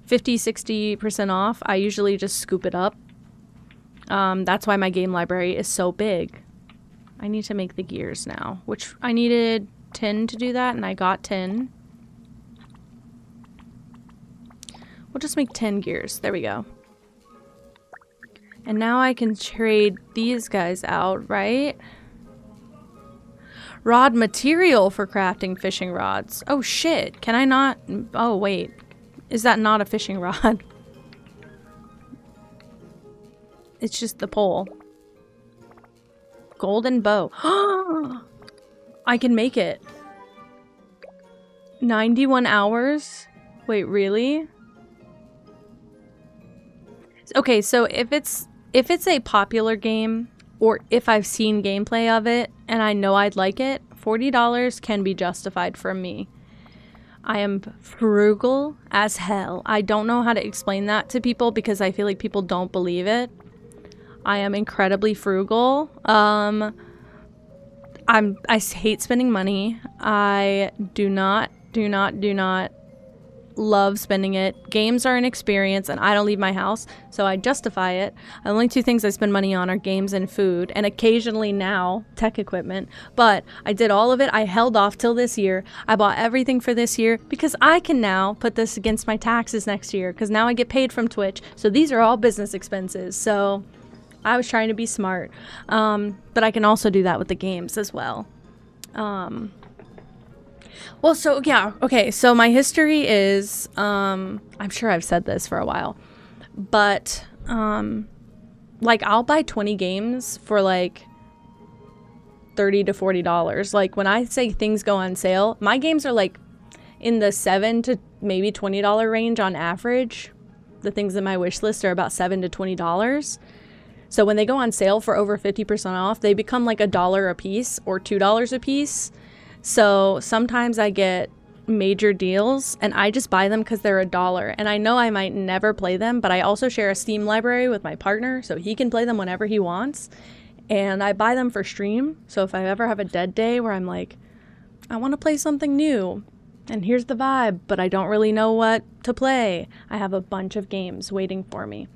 50-60% off, I usually just scoop it up. That's why my game library is so big. I need to make the gears now, which I needed 10 to do that, and I got 10. We'll just make 10 gears. There we go. And now I can trade these guys out, right? Rod material for crafting fishing rods. Oh shit, can I not? Oh wait, is that not a fishing rod? It's just the pole. Golden bow. I can make it. 91 hours? Wait, really? Okay, so if it's a popular game, or if I've seen gameplay of it and I know I'd like it, $40 can be justified from me. I am frugal as hell. I don't know how to explain that to people because I feel like people don't believe it. I am incredibly frugal. I hate spending money. I do not love spending it. Games are an experience and I don't leave my house, so I justify it. The only two things I spend money on are games and food, and occasionally now tech equipment, but I did all of it. I held off till this year. I bought everything for this year because I can now put this against my taxes next year because now I get paid from Twitch, so these are all business expenses. So I was trying to be smart, but I can also do that with the games as well. Well, so yeah, okay, so my history is, I'm sure I've said this for a while, but, like, I'll buy 20 games for, like, $30 to $40. Like, when I say things go on sale, my games are, like, in the $7 to maybe $20 range on average. The things in my wish list are about $7 to $20. So when they go on sale for over 50% off, they become, like, $1 a piece or $2 a piece. So sometimes I get major deals and I just buy them because they're $1. And I know I might never play them, but I also share a Steam library with my partner so he can play them whenever he wants. And I buy them for stream. So if I ever have a dead day where I'm like, I want to play something new and here's the vibe, but I don't really know what to play, I have a bunch of games waiting for me.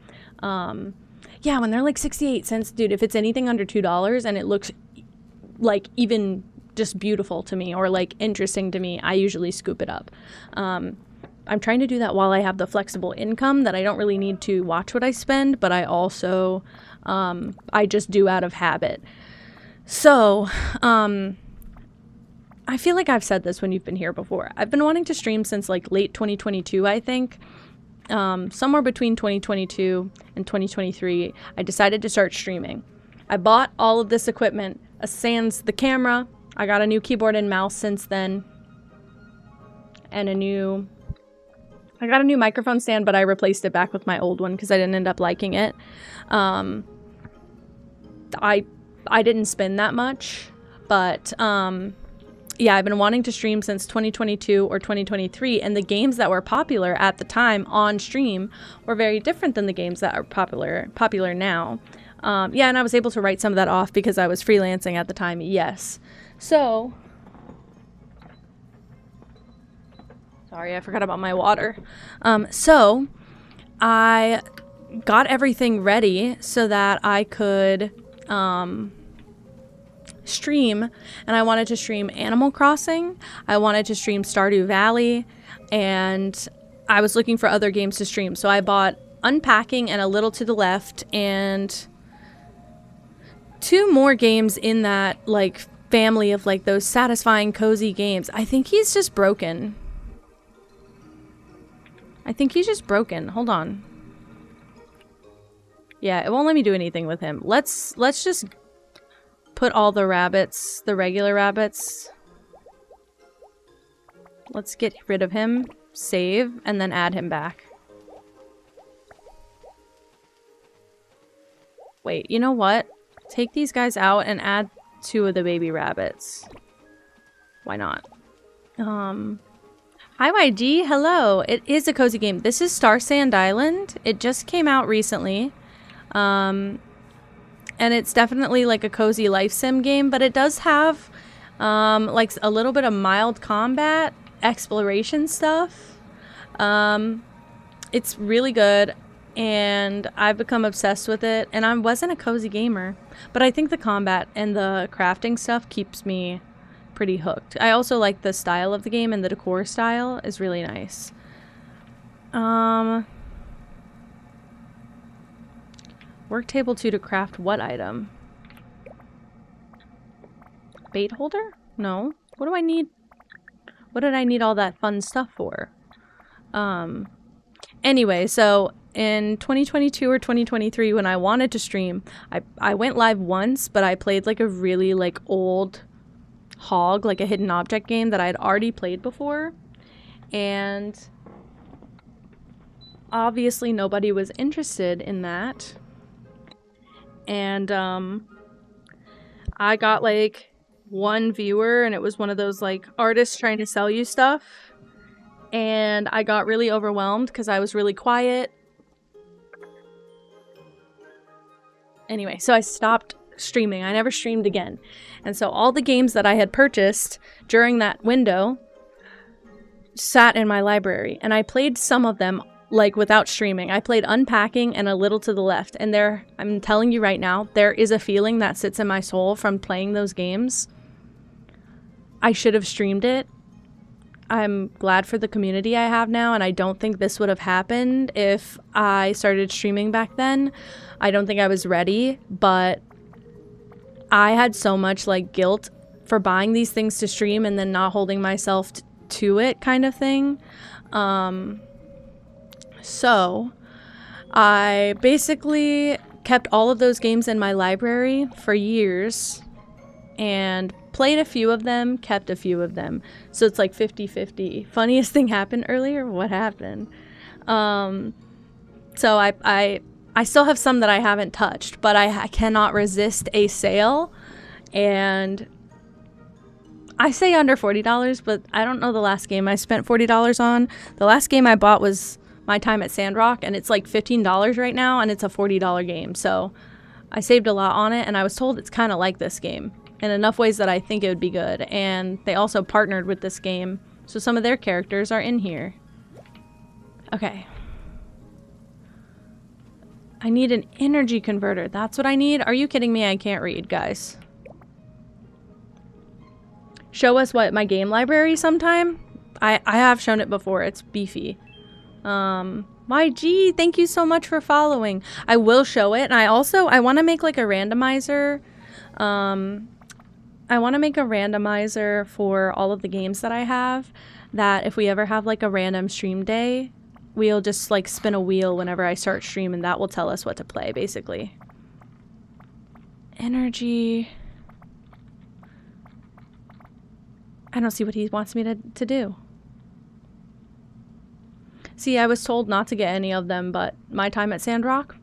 Yeah, when they're like 68 cents, dude, if it's anything under $2 and it looks like even just beautiful to me or like interesting to me, I usually scoop it up. I'm trying to do that while I have the flexible income that I don't really need to watch what I spend, but I also, I just do out of habit. So, I feel like I've said this when you've been here before. I've been wanting to stream since like late 2022, I think. Somewhere between 2022 and 2023, I decided to start streaming. I bought all of this equipment, sans the camera. I got a new keyboard and mouse since then, and I got a new microphone stand, but I replaced it back with my old one because I didn't end up liking it. I didn't spend that much, but yeah, I've been wanting to stream since 2022 or 2023, and the games that were popular at the time on stream were very different than the games that are popular now. Yeah, and I was able to write some of that off because I was freelancing at the time, yes. So, sorry, I forgot about my water. So, I got everything ready so that I could stream, and I wanted to stream Animal Crossing, I wanted to stream Stardew Valley, and I was looking for other games to stream. So I bought Unpacking and A Little to the Left, and 2 more games in that, like, family of like those satisfying cozy games. I think he's just broken. Hold on. Yeah, it won't let me do anything with him. Let's just put all the rabbits, the regular rabbits. Let's get rid of him, save, and then add him back. Wait, you know what? Take these guys out and add 2 of the baby rabbits. Why not? Hi YG, hello. It is a cozy game. This is Starsand Island. It just came out recently. And it's definitely like a cozy life sim game, but it does have like a little bit of mild combat, exploration stuff. It's really good. And I've become obsessed with it, and I wasn't a cozy gamer, but I think the combat and the crafting stuff keeps me pretty hooked. I also like the style of the game, and the decor style is really nice. Work table 2 to craft what item? Bait holder? No. What do I need? What did I need all that fun stuff for? Anyway, so in 2022 or 2023 when I wanted to stream, I went live once, but I played like a really like old hog, like a hidden object game that I had already played before, and obviously nobody was interested in that, and I got like 1 viewer, and it was one of those like artists trying to sell you stuff, and I got really overwhelmed because I was really quiet. Anyway, so I stopped streaming. I never streamed again. And so all the games that I had purchased during that window sat in my library. And I played some of them like without streaming. I played Unpacking and A Little to the Left. And there, I'm telling you right now, there is a feeling that sits in my soul from playing those games. I should have streamed it. I'm glad for the community I have now, and I don't think this would have happened if I started streaming back then. I don't think I was ready, but I had so much like guilt for buying these things to stream and then not holding myself to it kind of thing. So I basically kept all of those games in my library for years and played a few of them, kept a few of them. So it's like 50-50. Funniest thing happened earlier? What happened? So I still have some that I haven't touched, but I cannot resist a sale. And I say under $40, but I don't know the last game I spent $40 on. The last game I bought was my time at Sandrock, and it's like $15 right now, and it's a $40 game. So I saved a lot on it, and I was told it's kind of like this game in enough ways that I think it would be good. And they also partnered with this game, so some of their characters are in here. Okay. I need an energy converter. That's what I need? Are you kidding me? I can't read, guys. Show us what my game library sometime? I have shown it before. It's beefy. YG, thank you so much for following. I will show it. And I want to make like a randomizer. I want to make a randomizer for all of the games that I have, that if we ever have like a random stream day, we'll just like spin a wheel whenever I start stream, and that will tell us what to play, basically. Energy. I don't see what he wants me to do. See, I was told not to get any of them, but my time at Sandrock?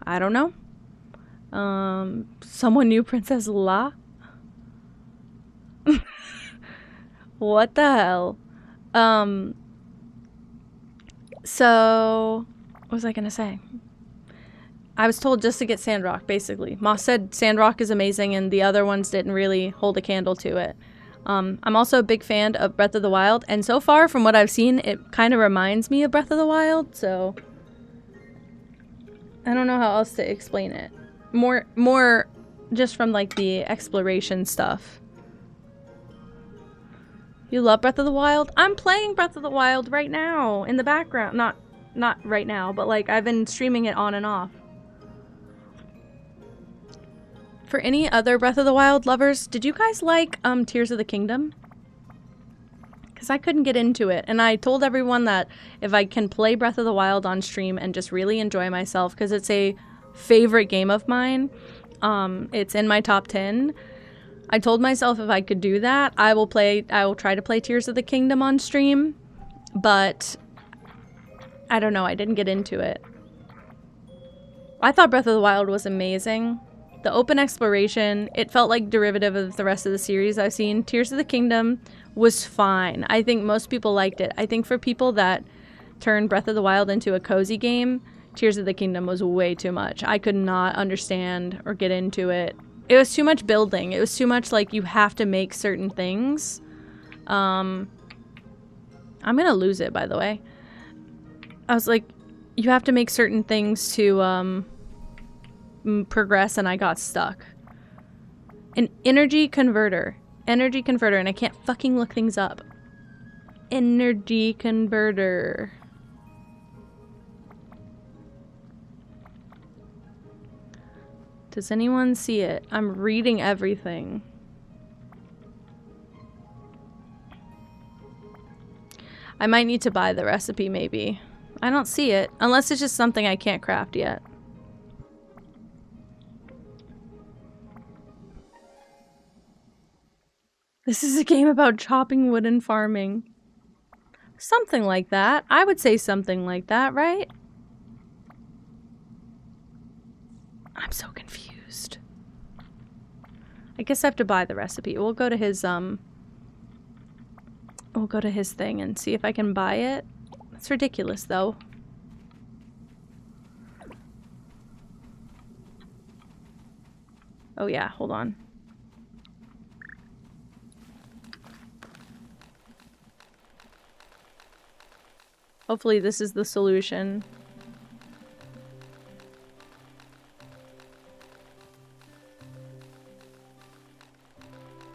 I don't know. Someone knew Princess La? What the hell? So, what was I gonna say? I was told just to get Sandrock, basically. Moss said Sandrock is amazing, and the other ones didn't really hold a candle to it. I'm also a big fan of Breath of the Wild, and so far, from what I've seen, it kind of reminds me of Breath of the Wild, so I don't know how else to explain it. More just from, like, the exploration stuff. You love Breath of the Wild? I'm playing Breath of the Wild right now, in the background. Not right now, but, like, I've been streaming it on and off. For any other Breath of the Wild lovers, did you guys like Tears of the Kingdom? Because I couldn't get into it, and I told everyone that if I can play Breath of the Wild on stream and just really enjoy myself, because it's a favorite game of mine, It's in my top 10. I told myself if I could do that, I will try to play Tears of the Kingdom on stream, but I don't know, I didn't get into it. I thought Breath of the Wild was amazing. The open exploration, it felt like derivative of the rest of the series I've seen. Tears of the Kingdom was fine. I think most people liked it. I think for people that turned Breath of the Wild into a cozy game, Tears of the Kingdom was way too much. I could not understand or get into it. It was too much building. It was too much like you have to make certain things. I'm gonna lose it, by the way. I was like, you have to make certain things to progress, and I got stuck. An energy converter. Energy converter, and I can't fucking look things up. Energy converter. Does anyone see it? I'm reading everything. I might need to buy the recipe, maybe. I don't see it, unless it's just something I can't craft yet. This is a game about chopping wood and farming. Something like that. I would say something like that, right? I'm so confused. I guess I have to buy the recipe. We'll go to his thing and see if I can buy it. It's ridiculous though. Oh yeah, hold on. Hopefully this is the solution.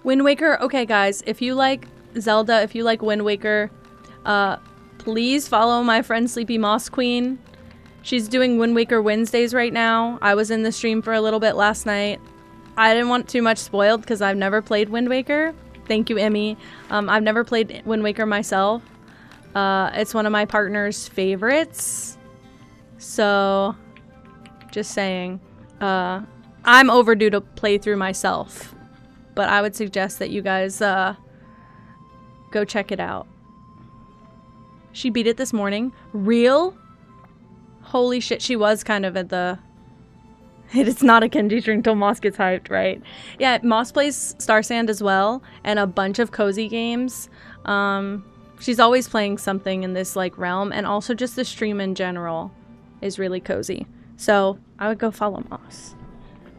Wind Waker, okay guys, if you like Zelda, if you like Wind Waker, please follow my friend Sleepy Moss Queen. She's doing Wind Waker Wednesdays right now. I was in the stream for a little bit last night. I didn't want too much spoiled because I've never played Wind Waker. Thank you, Emmy. I've never played Wind Waker myself. It's one of my partner's favorites. So, just saying. I'm overdue to play through myself. But I would suggest that you guys go check it out. She beat it this morning. Real? Holy shit, she was kind of at the... It's not a Kenji drink till Moss gets hyped, right? Yeah, Moss plays Starsand as well, and a bunch of cozy games. She's always playing something in this like realm, and also just the stream in general is really cozy. So I would go follow Moss.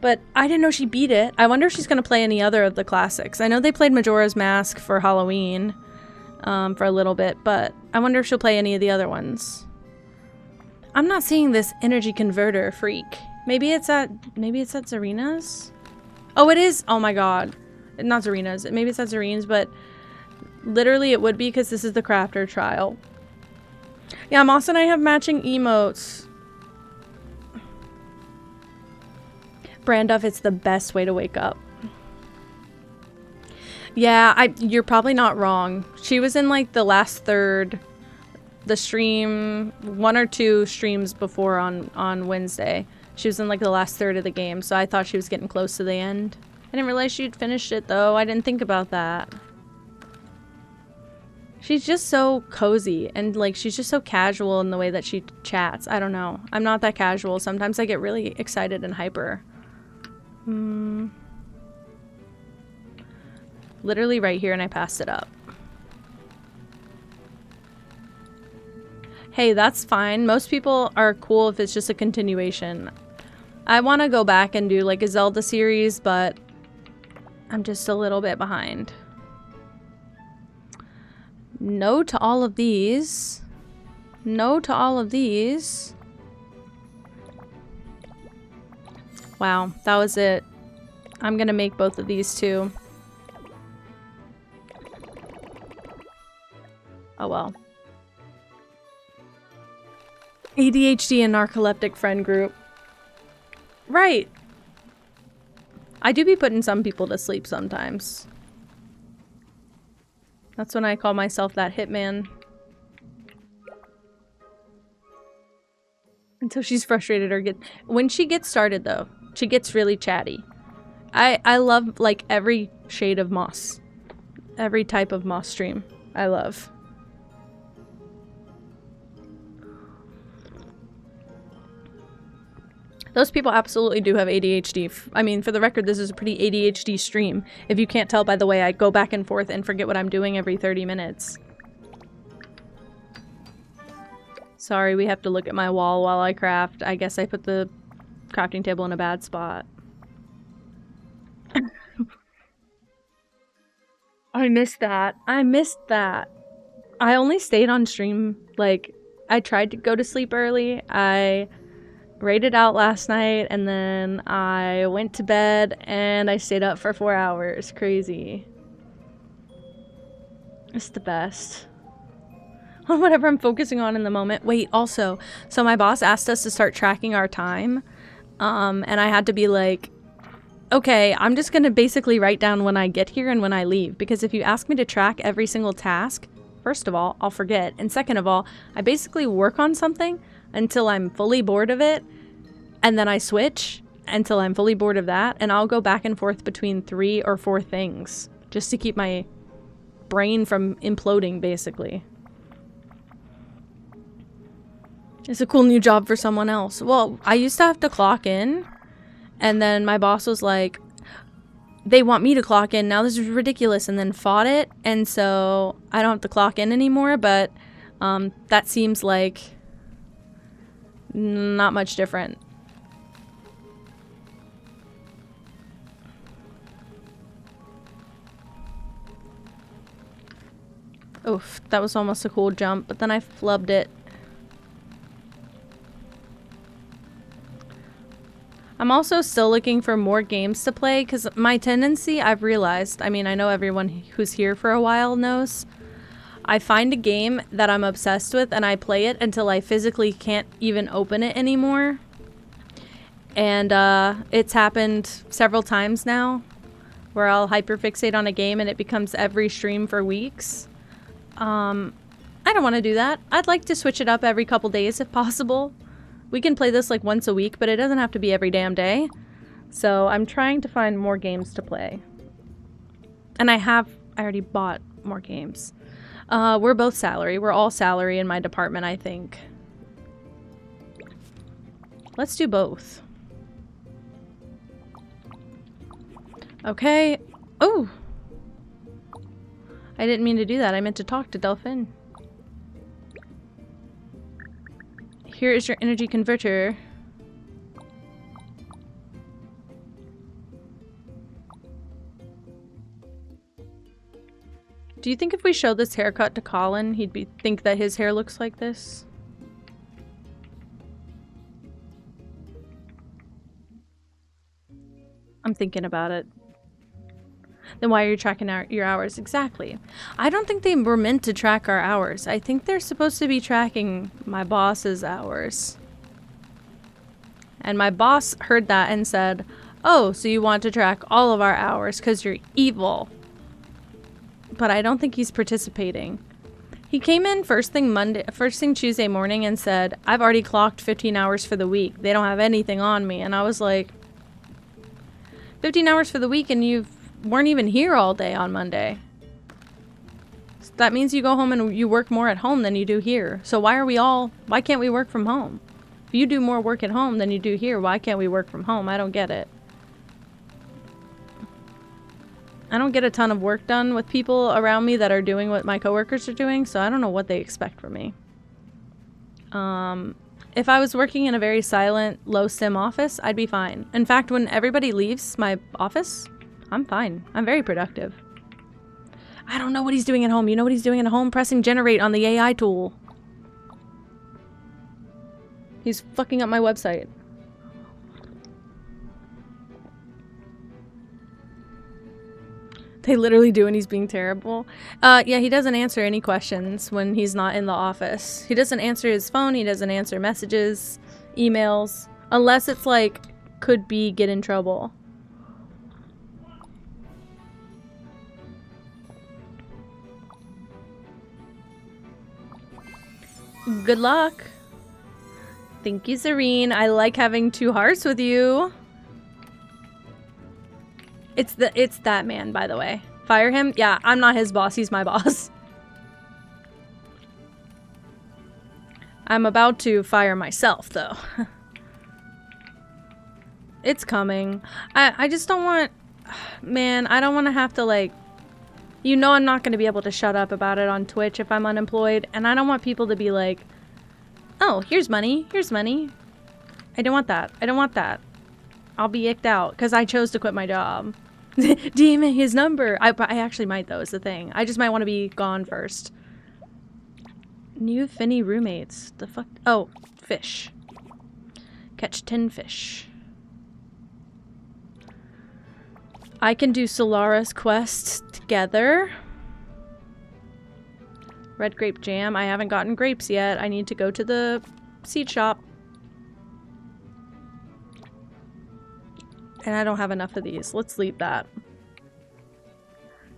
But I didn't know she beat it. I wonder if she's going to play any other of the classics. I know they played Majora's Mask for Halloween for a little bit, but I wonder if she'll play any of the other ones. I'm not seeing this energy converter freak. Maybe it's at Zarina's? Oh, it is! Oh my god. Not Zarina's. Maybe it's at Zarina's, but literally it would be because this is the crafter trial. Yeah, Moss and I have matching emotes. Branduff, it's the best way to wake up. Yeah, you're probably not wrong. She was in like the last third, the stream, 1 or 2 streams before on Wednesday. She was in like the last third of the game, so I thought she was getting close to the end. I didn't realize she'd finished it though. I didn't think about that. She's just so cozy and like she's just so casual in the way that she chats. I don't know. I'm not that casual. Sometimes I get really excited and hyper. Literally right here and I passed it up. Hey, that's fine. Most people are cool if it's just a continuation. I want to go back and do like a Zelda series, but I'm just a little bit behind. No to all of these. No to all of these. Wow, that was it. I'm gonna make both of these too. Oh well. ADHD and narcoleptic friend group. Right. I do be putting some people to sleep sometimes. That's when I call myself that hitman. Until she's frustrated or when she gets started though. She gets really chatty. I love like every shade of moss. Every type of moss stream. I love. Those people absolutely do have ADHD. I mean, for the record, this is a pretty ADHD stream. If you can't tell by the way I go back and forth and forget what I'm doing every 30 minutes. Sorry, we have to look at my wall while I craft. I guess I put the crafting table in a bad spot. I missed that. I missed that. I only stayed on stream, like, I tried to go to sleep early. I raided out last night, and then I went to bed, and I stayed up for 4 hours. Crazy. It's the best. On whatever I'm focusing on in the moment. Wait, also, so my boss asked us to start tracking our time, and I had to be like, okay, I'm just gonna basically write down when I get here and when I leave, because if you ask me to track every single task, first of all, I'll forget, and second of all, I basically work on something until I'm fully bored of it, and then I switch until I'm fully bored of that, and I'll go back and forth between 3 or 4 things, just to keep my brain from imploding, basically. It's a cool new job for someone else. Well, I used to have to clock in, and then my boss was like, they want me to clock in, now this is ridiculous, and then fought it, and so I don't have to clock in anymore, but that seems like not much different. Oof, that was almost a cool jump, but then I flubbed it. I'm also still looking for more games to play, because my tendency, I've realized, I mean, I know everyone who's here for a while knows, I find a game that I'm obsessed with and I play it until I physically can't even open it anymore. And it's happened several times now, where I'll hyperfixate on a game and it becomes every stream for weeks. I don't want to do that. I'd like to switch it up every couple days if possible. We can play this like once a week, but it doesn't have to be every damn day. So I'm trying to find more games to play. And I already bought more games. We're both salary. We're all salary in my department, I think. Let's do both. Okay. Oh! I didn't mean to do that. I meant to talk to Delphine. Here is your energy converter. Do you think if we show this haircut to Colin, he'd think that his hair looks like this? I'm thinking about it. Then why are you tracking your hours? Exactly. I don't think they were meant to track our hours. I think they're supposed to be tracking my boss's hours. And my boss heard that and said, oh, so you want to track all of our hours because you're evil. But I don't think he's participating. He came in first thing Tuesday morning and said, I've already clocked 15 hours for the week. They don't have anything on me. And I was like, 15 hours for the week and you weren't even here all day on Monday. So that means you go home and you work more at home than you do here. So why can't we work from home? If you do more work at home than you do here, why can't we work from home? I don't get it. I don't get a ton of work done with people around me that are doing what my coworkers are doing, so I don't know what they expect from me. If I was working in a very silent, low sim office, I'd be fine. In fact, when everybody leaves my office, I'm fine. I'm very productive. I don't know what he's doing at home. You know what he's doing at home? Pressing generate on the AI tool. He's fucking up my website. They literally do, and he's being terrible. Yeah, he doesn't answer any questions when he's not in the office. He doesn't answer his phone. He doesn't answer messages, emails, unless it's like, could be get in trouble. Good luck. Thank you, Serene. I like having 2 hearts with you. It's that man, by the way. Fire him? Yeah, I'm not his boss. He's my boss. I'm about to fire myself, though. It's coming. I just don't want... Man, I don't want to have to, like... You know I'm not going to be able to shut up about it on Twitch if I'm unemployed. And I don't want people to be like, oh, here's money. Here's money. I don't want that. I don't want that. I'll be icked out because I chose to quit my job. DM me his number. I actually might, though, is the thing. I just might want to be gone first. New Finny roommates. The fuck? Oh, fish. Catch 10 fish. I can do Solara's quests together. Red grape jam. I haven't gotten grapes yet. I need to go to the seed shop. And I don't have enough of these. Let's leave that.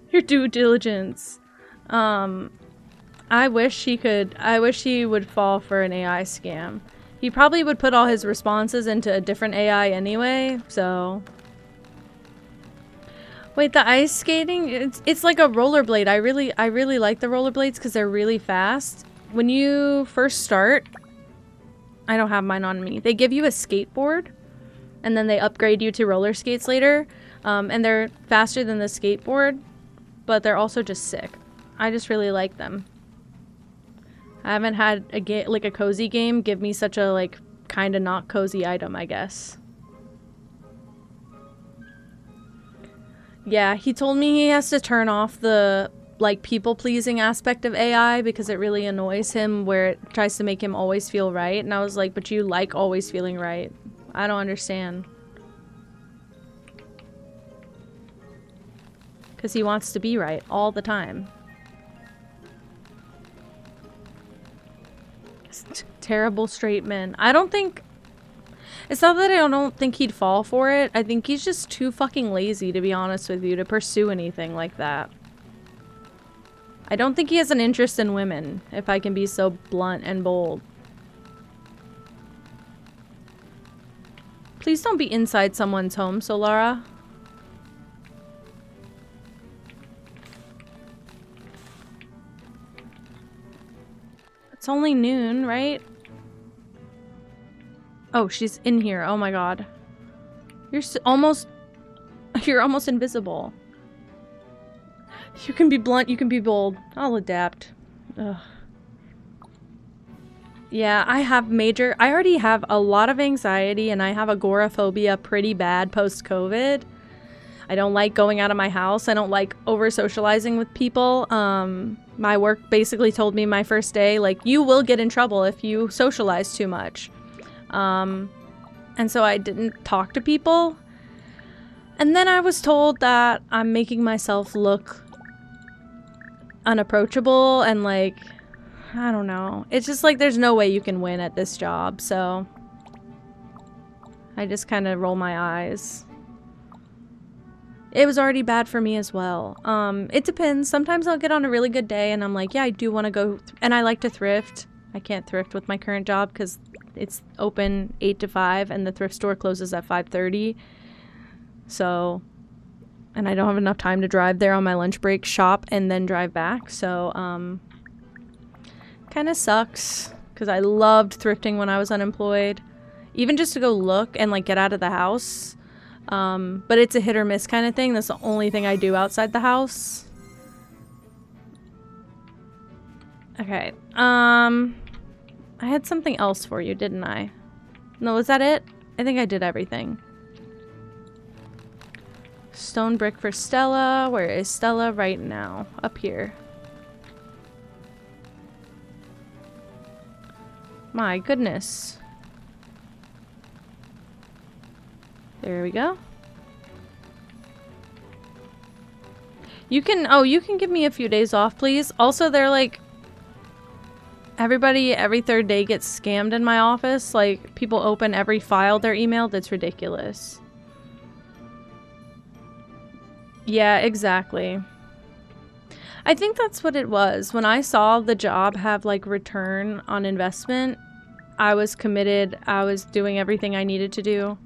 Your due diligence. I wish he would fall for an AI scam. He probably would put all his responses into a different AI anyway, so... Wait, the ice skating? It's like a rollerblade. I really like the rollerblades because they're really fast. When you first start, I don't have mine on me. They give you a skateboard, and then they upgrade you to roller skates later. And they're faster than the skateboard, but they're also just sick. I just really like them. I haven't had a cozy game give me such a like kind of not cozy item, I guess. Yeah, he told me he has to turn off the, like, people-pleasing aspect of AI because it really annoys him where it tries to make him always feel right. And I was like, but you like always feeling right. I don't understand. Because he wants to be right all the time. Terrible straight men. I don't think... It's not that I don't think he'd fall for it. I think he's just too fucking lazy, to be honest with you, to pursue anything like that. I don't think he has an interest in women, if I can be so blunt and bold. Please don't be inside someone's home, Solara. It's only noon, right? Oh, she's in here. Oh my god. You're almost invisible. You can be blunt, you can be bold. I'll adapt. Ugh. Yeah, I already have a lot of anxiety and I have agoraphobia pretty bad post-COVID. I don't like going out of my house. I don't like over-socializing with people. My work basically told me my first day, like, you will get in trouble if you socialize too much. And so I didn't talk to people. And then I was told that I'm making myself look unapproachable and like, I don't know. It's just like there's no way you can win at this job, so I just kind of roll my eyes. It was already bad for me as well. It depends. Sometimes I'll get on a really good day and I'm like, yeah, I do want to go, and I like to thrift. I can't thrift with my current job because it's open 8 to 5 and the thrift store closes at 5:30. So, and I don't have enough time to drive there on my lunch break, shop, and then drive back. So, kind of sucks because I loved thrifting when I was unemployed. Even just to go look and like get out of the house. But it's a hit or miss kind of thing. That's the only thing I do outside the house. Okay. I had something else for you, didn't I? No, was that it? I think I did everything. Stone brick for Stella. Where is Stella right now? Up here. My goodness. There we go. You can give me a few days off, please. Also, they're like, everybody every third day gets scammed in my office. Like, people open every file they're emailed. It's ridiculous. Yeah, exactly. I think that's what it was. When I saw the job have, like, return on investment, I was committed. I was doing everything I needed to do.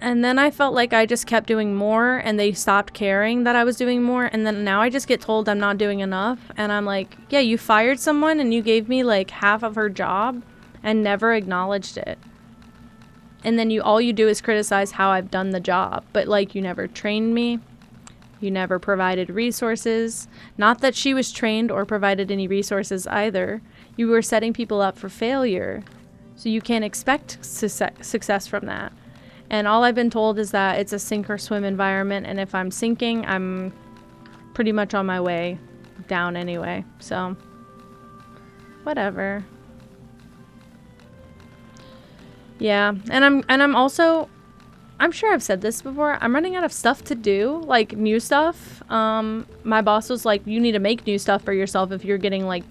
And then I felt like I just kept doing more and they stopped caring that I was doing more. And then now I just get told I'm not doing enough. And I'm like, yeah, you fired someone and you gave me like half of her job and never acknowledged it. And then all you do is criticize how I've done the job. But like, you never trained me. You never provided resources. Not that she was trained or provided any resources either. You were setting people up for failure. So you can't expect success from that. And all I've been told is that it's a sink or swim environment, and if I'm sinking, I'm pretty much on my way down anyway. So, whatever. Yeah, and I'm also, I'm sure I've said this before, I'm running out of stuff to do, like new stuff. My boss was like, you need to make new stuff for yourself if you're getting like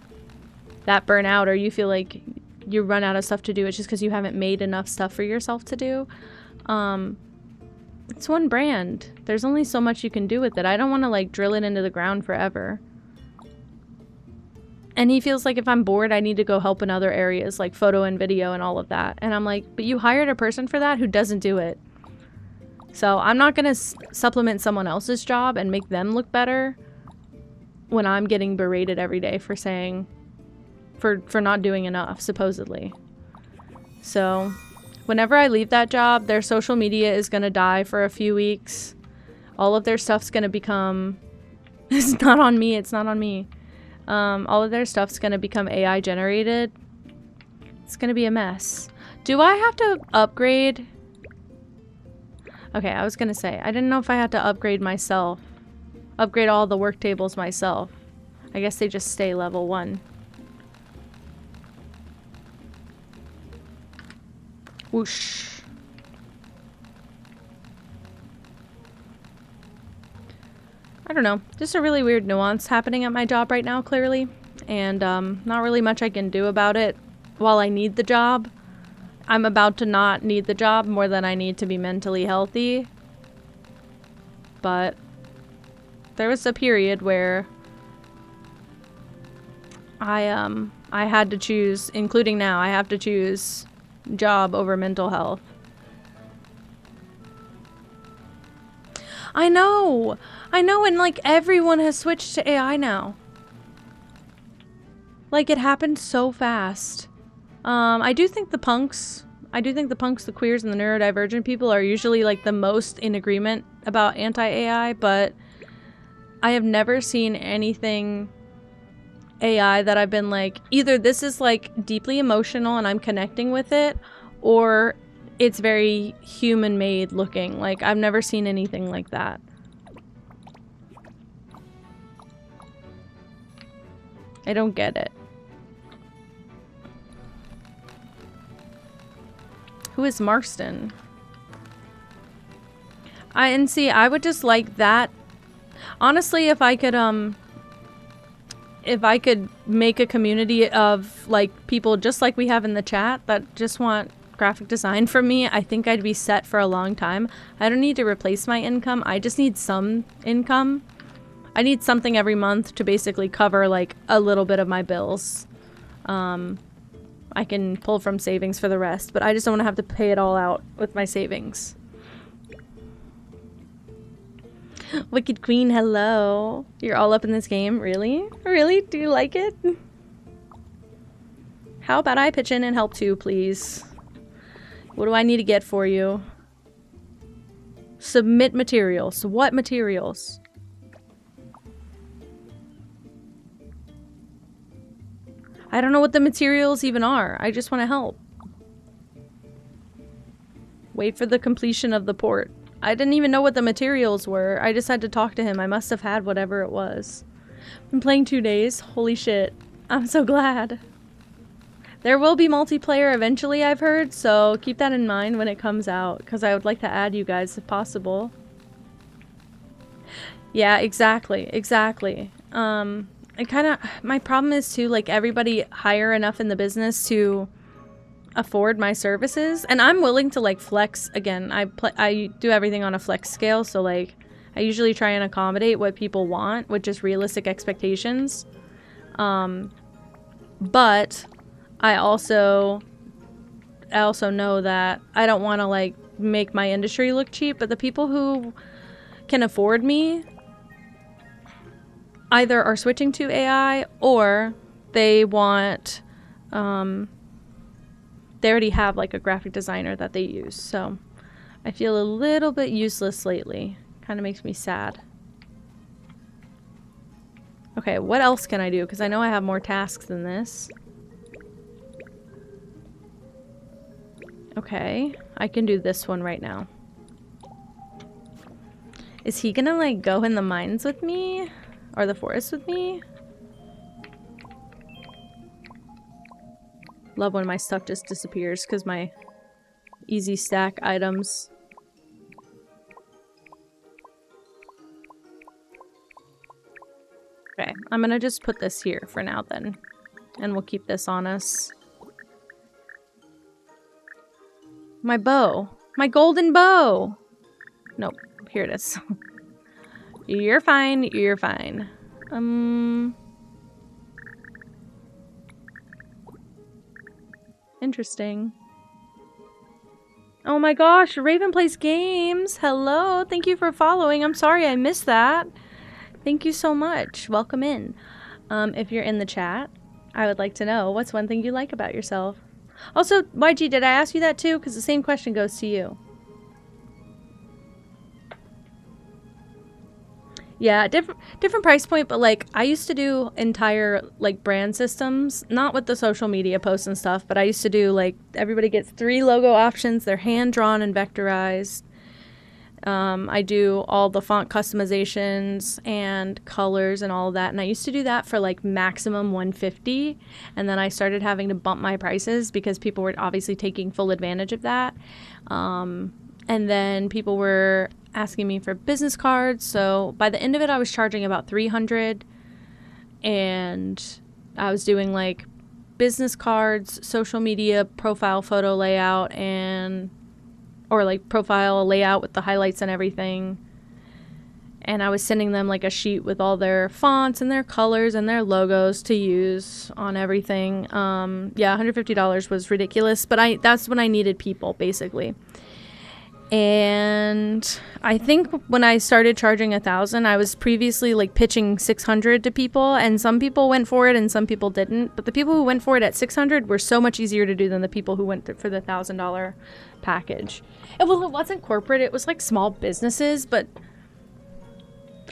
that burnout or you feel like you run out of stuff to do. It's just because you haven't made enough stuff for yourself to do. It's one brand. There's only so much you can do with it. I don't want to like drill it into the ground forever. And he feels like if I'm bored, I need to go help in other areas like photo and video and all of that. And I'm like, but you hired a person for that who doesn't do it. So I'm not going to supplement someone else's job and make them look better when I'm getting berated every day for saying, for not doing enough, supposedly. So whenever I leave that job, their social media is going to die for a few weeks. All of their stuff's going to become... It's not on me. It's not on me. All of their stuff's going to become AI generated. It's going to be a mess. Do I have to upgrade? Okay, I was going to say, I didn't know if I had to upgrade myself. Upgrade all the work tables myself. I guess they just stay level 1. Whoosh. I don't know. Just a really weird nuance happening at my job right now, clearly. And not really much I can do about it while I need the job. I'm about to not need the job more than I need to be mentally healthy. But there was a period where I had to choose, including now, I have to choose job over mental health. I know, and like everyone has switched to AI now. Like it happened so fast. I do think the punks, the queers, and the neurodivergent people are usually like the most in agreement about anti-AI, but I have never seen anything AI that I've been like, either this is like deeply emotional and I'm connecting with it, or it's very human-made looking. Like, I've never seen anything like that. I don't get it. Who is Marston? And see, I would just like that. Honestly, if I could make a community of like people just like we have in the chat that just want graphic design from me, I think I'd be set for a long time. I don't need to replace my income. I just need some income. I need something every month to basically cover like a little bit of my bills. I can pull from savings for the rest, but I just don't want to have to pay it all out with my savings. Wicked Queen, hello. You're all up in this game? Really? Really? Do you like it? How about I pitch in and help too, please? What do I need to get for you? Submit materials. What materials? I don't know what the materials even are. I just want to help. Wait for the completion of the port. I didn't even know what the materials were. I just had to talk to him. I must have had whatever it was. Been playing 2 days. Holy shit. I'm so glad. There will be multiplayer eventually, I've heard, so keep that in mind when it comes out, because I would like to add you guys if possible. Yeah, exactly. Exactly. My problem is too, like, everybody hire enough in the business to afford my services, and I'm willing to like flex. Again, I do everything on a flex scale, so like I usually try and accommodate what people want, which is realistic expectations. But I also know that I don't want to like make my industry look cheap, but the people who can afford me either are switching to AI or they want, they already have like a graphic designer that they use. So I feel a little bit useless lately. Kind of makes me sad. Okay, what else can I do? Because I know I have more tasks than this. Okay, I can do this one right now. Is he gonna like go in the mines with me? Or the forest with me? Love when my stuff just disappears because my easy stack items. Okay, I'm gonna just put this here for now then. And we'll keep this on us. My bow. My golden bow! Nope, here it is. You're fine, you're fine. Interesting. Oh my gosh, Raven plays games! Hello, thank you for following. I'm sorry I missed that. Thank you so much. Welcome in. If you're in the chat, I would like to know what's one thing you like about yourself. Also, YG, did I ask you that too? Because the same question goes to you. Yeah, different price point, but like I used to do entire like brand systems, not with the social media posts and stuff, but I used to do like everybody gets 3 logo options, they're hand drawn and vectorized. I do all the font customizations and colors and all of that, and I used to do that for like maximum $150, and then I started having to bump my prices because people were obviously taking full advantage of that. And then people were asking me for business cards, so by the end of it I was charging about $300, and I was doing like business cards, social media profile photo layout, and or like profile layout with the highlights and everything. And I was sending them like a sheet with all their fonts and their colors and their logos to use on everything. Yeah, $150 was ridiculous, but that's when I needed people basically. And I think when I started charging $1,000, I was previously like pitching $600 to people, and some people went for it and some people didn't. But the people who went for it at $600 were so much easier to do than the people who went for the $1,000 package. And well, it wasn't corporate; it was like small businesses. But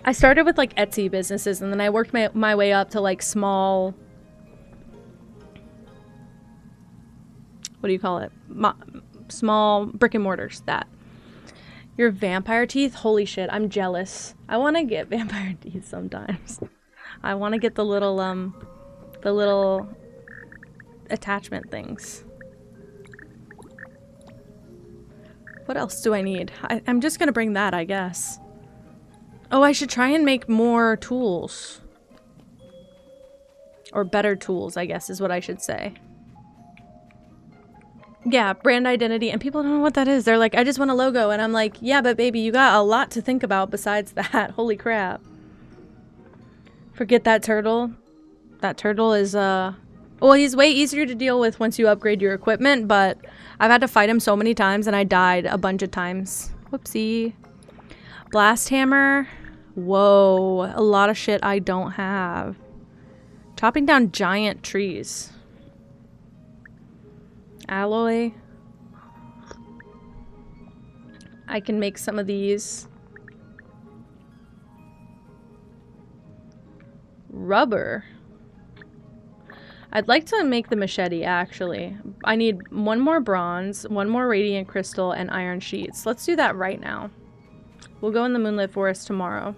I started with like Etsy businesses, and then I worked my way up to like small. What do you call it? Small brick and mortars. That. Your vampire teeth? Holy shit, I'm jealous. I want to get vampire teeth sometimes. I want to get the little attachment things. What else do I need? I'm just gonna bring that, I guess. Oh, I should try and make more tools. Or better tools, I guess, is what I should say. Yeah, brand identity, and people don't know what that is. They're like, I just want a logo, and I'm like, yeah, but baby, you got a lot to think about besides that. Holy crap. Forget that turtle. That turtle is, well, he's way easier to deal with once you upgrade your equipment, but I've had to fight him so many times, and I died a bunch of times. Whoopsie. Blast hammer. Whoa, a lot of shit I don't have. Chopping down giant trees. Alloy. I can make some of these. Rubber. I'd like to make the machete, actually. I need 1 more bronze, 1 more radiant crystal, and iron sheets. Let's do that right now. We'll go in the moonlit forest tomorrow.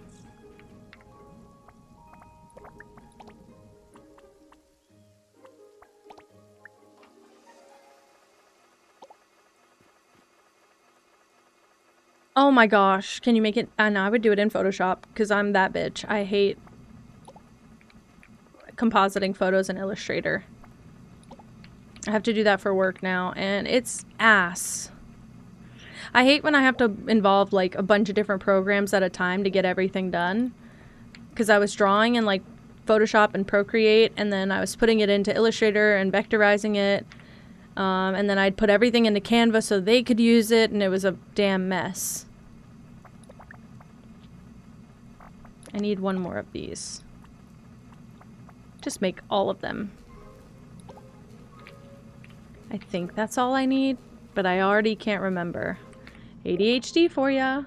Oh my gosh, can you make it? No, I would do it in Photoshop because I'm that bitch. I hate compositing photos in Illustrator. I have to do that for work now, and it's ass. I hate when I have to involve like a bunch of different programs at a time to get everything done. Because I was drawing in like Photoshop and Procreate, and then I was putting it into Illustrator and vectorizing it. And then I'd put everything into Canva so they could use it, and it was a damn mess. I need one more of these. Just make all of them. I think that's all I need, but I already can't remember. ADHD for ya.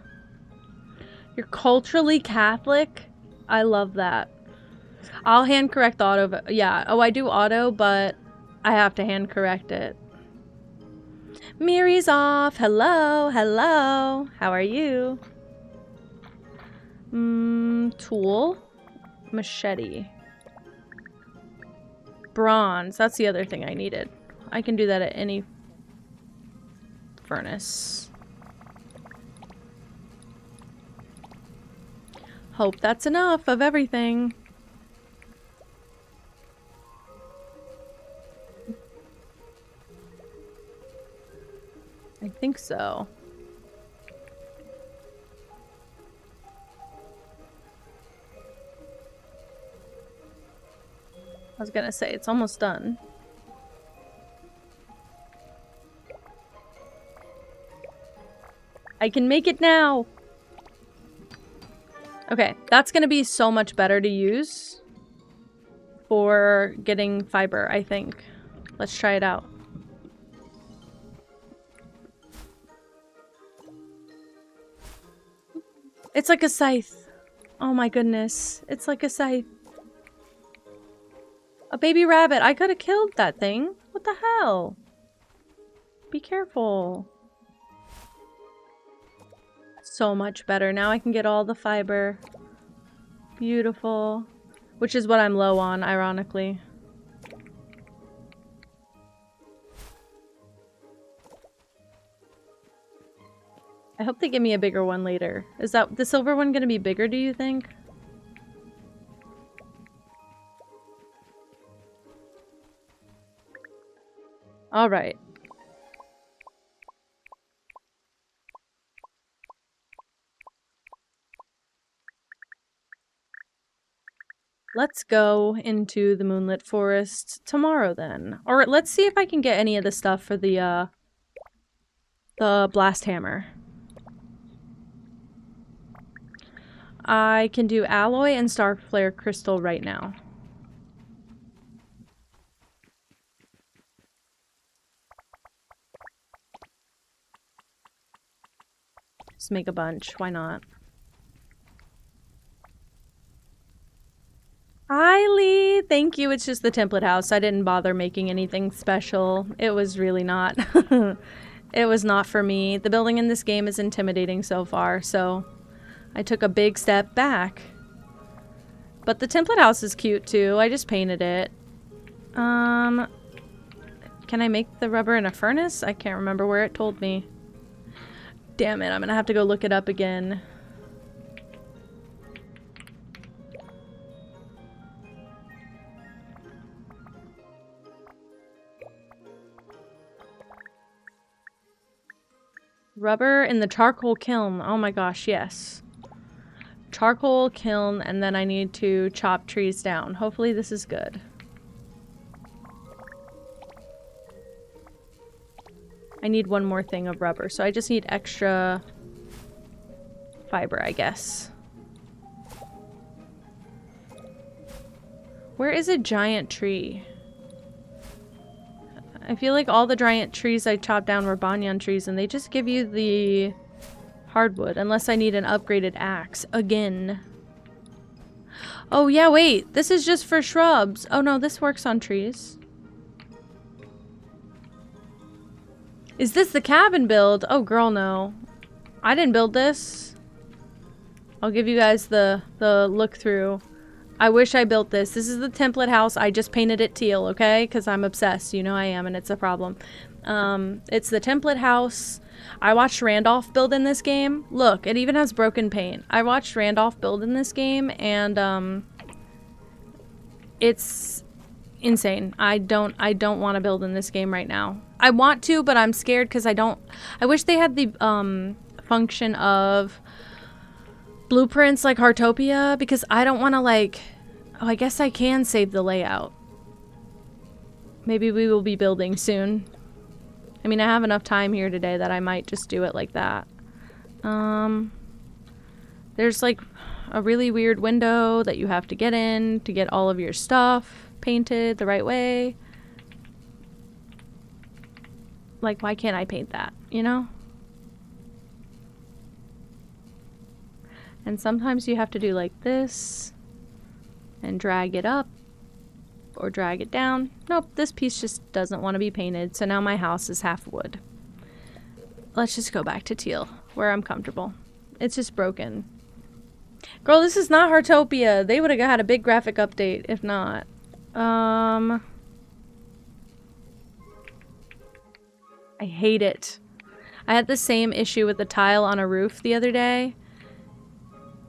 You're culturally Catholic? I love that. I'll hand correct auto. Yeah, oh, I do auto, but I have to hand correct it. Miri's off. Hello, hello. How are you? Tool. Machete. Bronze. That's the other thing I needed. I can do that at any furnace. Hope that's enough of everything. I think so. I was gonna say, it's almost done. I can make it now! Okay, that's gonna be so much better to use for getting fiber, I think. Let's try it out. It's like a scythe. Oh my goodness. It's like a scythe. A baby rabbit. I could have killed that thing. What the hell? Be careful. So much better. Now I can get all the fiber. Beautiful. Which is what I'm low on, ironically. I hope they give me a bigger one later. Is that the silver one gonna be bigger, do you think? Alright. Let's go into the Moonlit Forest tomorrow then. Or let's see if I can get any of the stuff for the blast hammer. I can do alloy and star flare crystal right now. Just make a bunch. Why not? Hi, Lee! Thank you. It's just the template house. I didn't bother making anything special. It was really not. It was not for me. The building in this game is intimidating so far, so I took a big step back. But the template house is cute too. I just painted it. Can I make the rubber in a furnace? I can't remember where it told me. Damn it, I'm gonna have to go look it up again. Rubber in the charcoal kiln. Oh my gosh, yes. Charcoal kiln, and then I need to chop trees down. Hopefully this is good. I need one more thing of rubber, so I just need extra fiber, I guess. Where is a giant tree? I feel like all the giant trees I chopped down were banyan trees, and they just give you the hardwood, unless I need an upgraded axe again. Oh yeah, wait, this is just for shrubs. Oh no, this works on trees. Is this the cabin build? Oh girl, no. I didn't build this. I'll give you guys the look through. I wish I built this. This is the template house. I just painted it teal, okay? Because I'm obsessed. You know I am, and it's a problem. It's the template house. I watched Randolph build in this game. Look, it even has broken paint. I watched Randolph build in this game, and it's insane. I don't want to build in this game right now. I want to, but I'm scared because I wish they had the function of blueprints like Heartopia, because I don't want to like... Oh, I guess I can save the layout. Maybe we will be building soon. I mean, I have enough time here today that I might just do it like that. There's like a really weird window that you have to get in to get all of your stuff painted the right way. Like, why can't I paint that, you know? And sometimes you have to do like this and drag it up or drag it down. Nope, this piece just doesn't want to be painted, so now my house is half wood. Let's just go back to teal, where I'm comfortable. It's just broken. Girl, this is not Heartopia. They would have had a big graphic update if not. I hate it. I had the same issue with the tile on a roof the other day.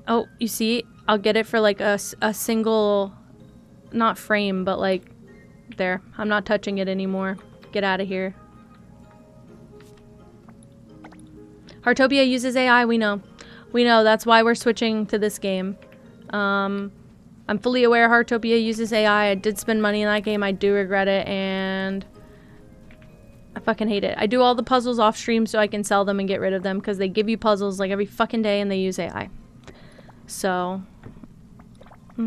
Oh, you see? I'll get it for like a single, not frame, but like, there. I'm not touching it anymore. Get out of here. Heartopia uses AI, we know. We know, that's why we're switching to this game. I'm fully aware Heartopia uses AI. I did spend money in that game. I do regret it, and I fucking hate it. I do all the puzzles off stream so I can sell them and get rid of them because they give you puzzles like every fucking day and they use AI. So, I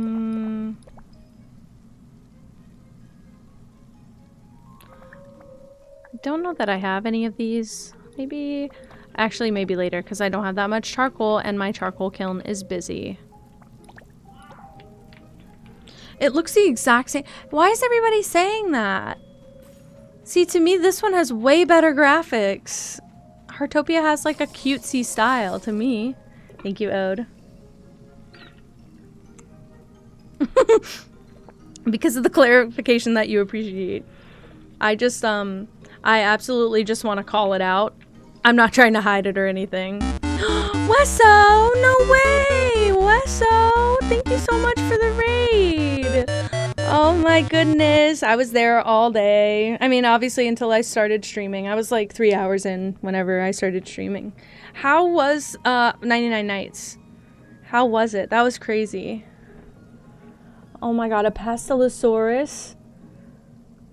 don't know that I have any of these. Maybe, actually maybe later because I don't have that much charcoal and my charcoal kiln is busy. It looks the exact same. Why is everybody saying that? See, to me, this one has way better graphics. Heartopia has like a cutesy style to me. Thank you, Ode. Because of the clarification that you appreciate. I just, I absolutely just want to call it out. I'm not trying to hide it or anything. Wesso! No way! Wesso! Thank you so much for the raid! Oh my goodness, I was there all day. I mean, obviously until I started streaming. I was like 3 hours in whenever I started streaming. How was, 99 Nights? How was it? That was crazy. Oh my god, a Pastelosaurus?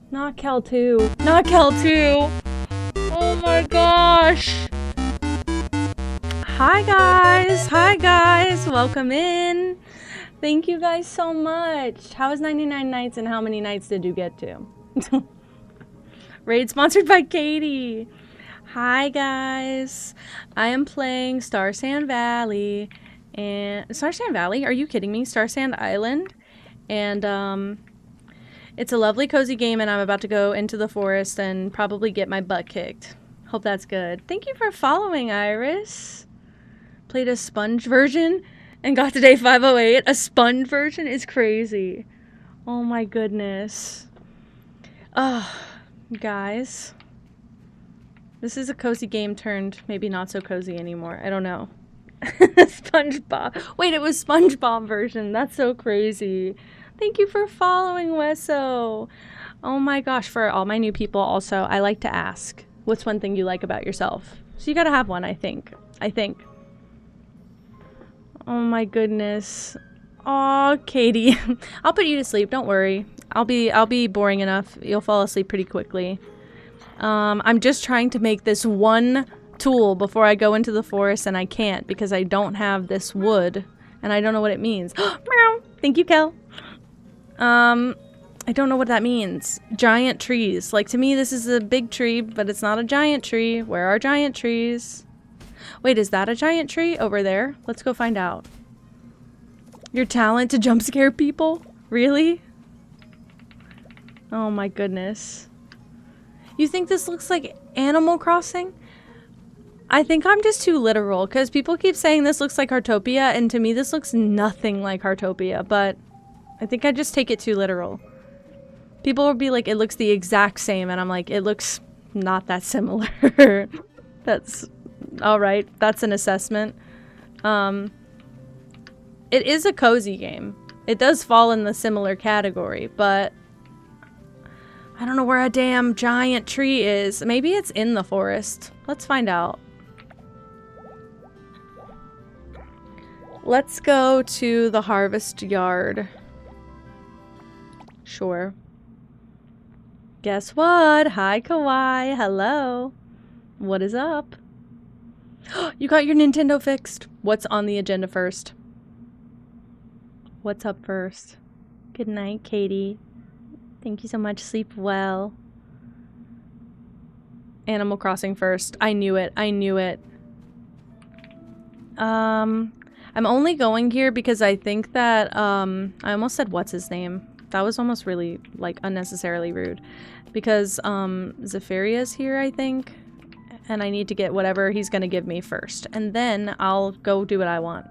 Not Kel 2. Not Kel 2! Oh my gosh! Hi guys! Hi guys! Welcome in! Thank you guys so much! How was 99 Nights and how many nights did you get to? Raid sponsored by Katie! Hi guys! I am playing Starsand Valley. And Starsand Valley? Are you kidding me? Starsand Island? And it's a lovely cozy game and I'm about to go into the forest and probably get my butt kicked. Hope that's good. Thank you for following, Iris. Played a sponge version and got to day 508. A sponge version is crazy. Oh my goodness. Oh, guys. This is a cozy game turned maybe not so cozy anymore. I don't know. SpongeBob. Wait, it was SpongeBob version. That's so crazy. Thank you for following, Wesso. Oh my gosh, for all my new people also, I like to ask, what's one thing you like about yourself? So you gotta have one, I think. Oh my goodness. Aw, Katie. I'll put you to sleep, don't worry. I'll be boring enough. You'll fall asleep pretty quickly. I'm just trying to make this one tool before I go into the forest and I can't because I don't have this wood and I don't know what it means. Meow. Thank you, Kel. I don't know what that means. Giant trees. Like, to me, this is a big tree, but it's not a giant tree. Where are giant trees? Wait, is that a giant tree over there? Let's go find out. Your talent to jump scare people? Really? Oh my goodness. You think this looks like Animal Crossing? I think I'm just too literal, because people keep saying this looks like Heartopia, and to me this looks nothing like Heartopia, but I think I just take it too literal. People will be like, it looks the exact same, and I'm like, it looks not that similar. That's alright, that's an assessment. It is a cozy game. It does fall in the similar category, but I don't know where a damn giant tree is. Maybe it's in the forest. Let's find out. Let's go to the harvest yard. Sure. Guess what? Hi, Kawaii. Hello. What is up? You got your Nintendo fixed. What's on the agenda first? What's up first? Good night, Katie. Thank you so much. Sleep well. Animal Crossing first. I knew it. I knew it. I'm only going here because I think that, I almost said what's his name. That was almost really, like, unnecessarily rude. Because, Zephiria's here, I think. And I need to get whatever he's gonna give me first. And then I'll go do what I want.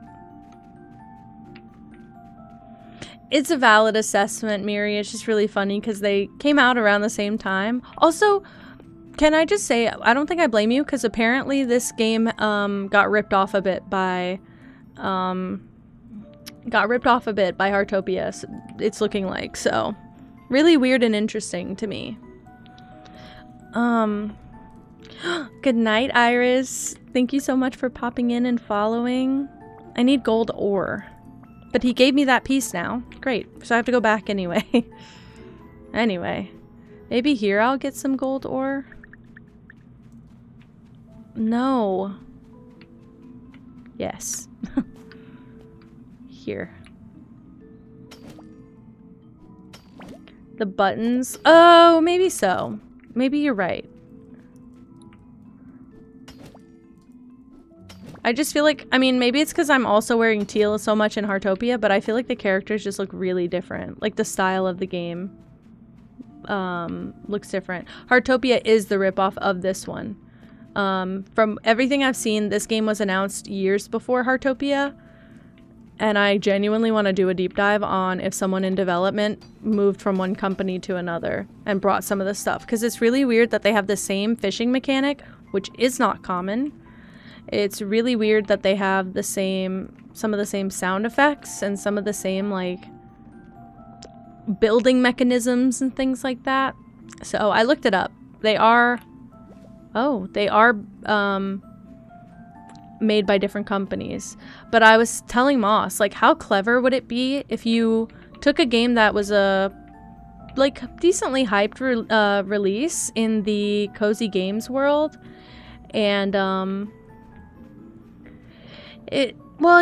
It's a valid assessment, Miri. It's just really funny because they came out around the same time. Also, can I just say, I don't think I blame you because apparently this game got ripped off a bit by Heartopia, so it's looking like. So, really weird and interesting to me. Good night, Iris. Thank you so much for popping in and following. I need gold ore. But he gave me that piece now. Great. So I have to go back anyway. Anyway. Maybe here I'll get some gold ore? No. Yes. Here. The buttons? Oh, maybe so. Maybe you're right. I just feel like, I mean, maybe it's because I'm also wearing teal so much in Heartopia, but I feel like the characters just look really different. Like, the style of the game looks different. Heartopia is the ripoff of this one. From everything I've seen, this game was announced years before Heartopia, and I genuinely want to do a deep dive on if someone in development moved from one company to another and brought some of the stuff, because it's really weird that they have the same fishing mechanic, which is not common. It's really weird that they have the same, some of the same sound effects and some of the same, like, building mechanisms and things like that. So I looked it up. They are made by different companies. But I was telling Moss, like, how clever would it be if you took a game that was a, like, decently hyped release in the cozy games world, and it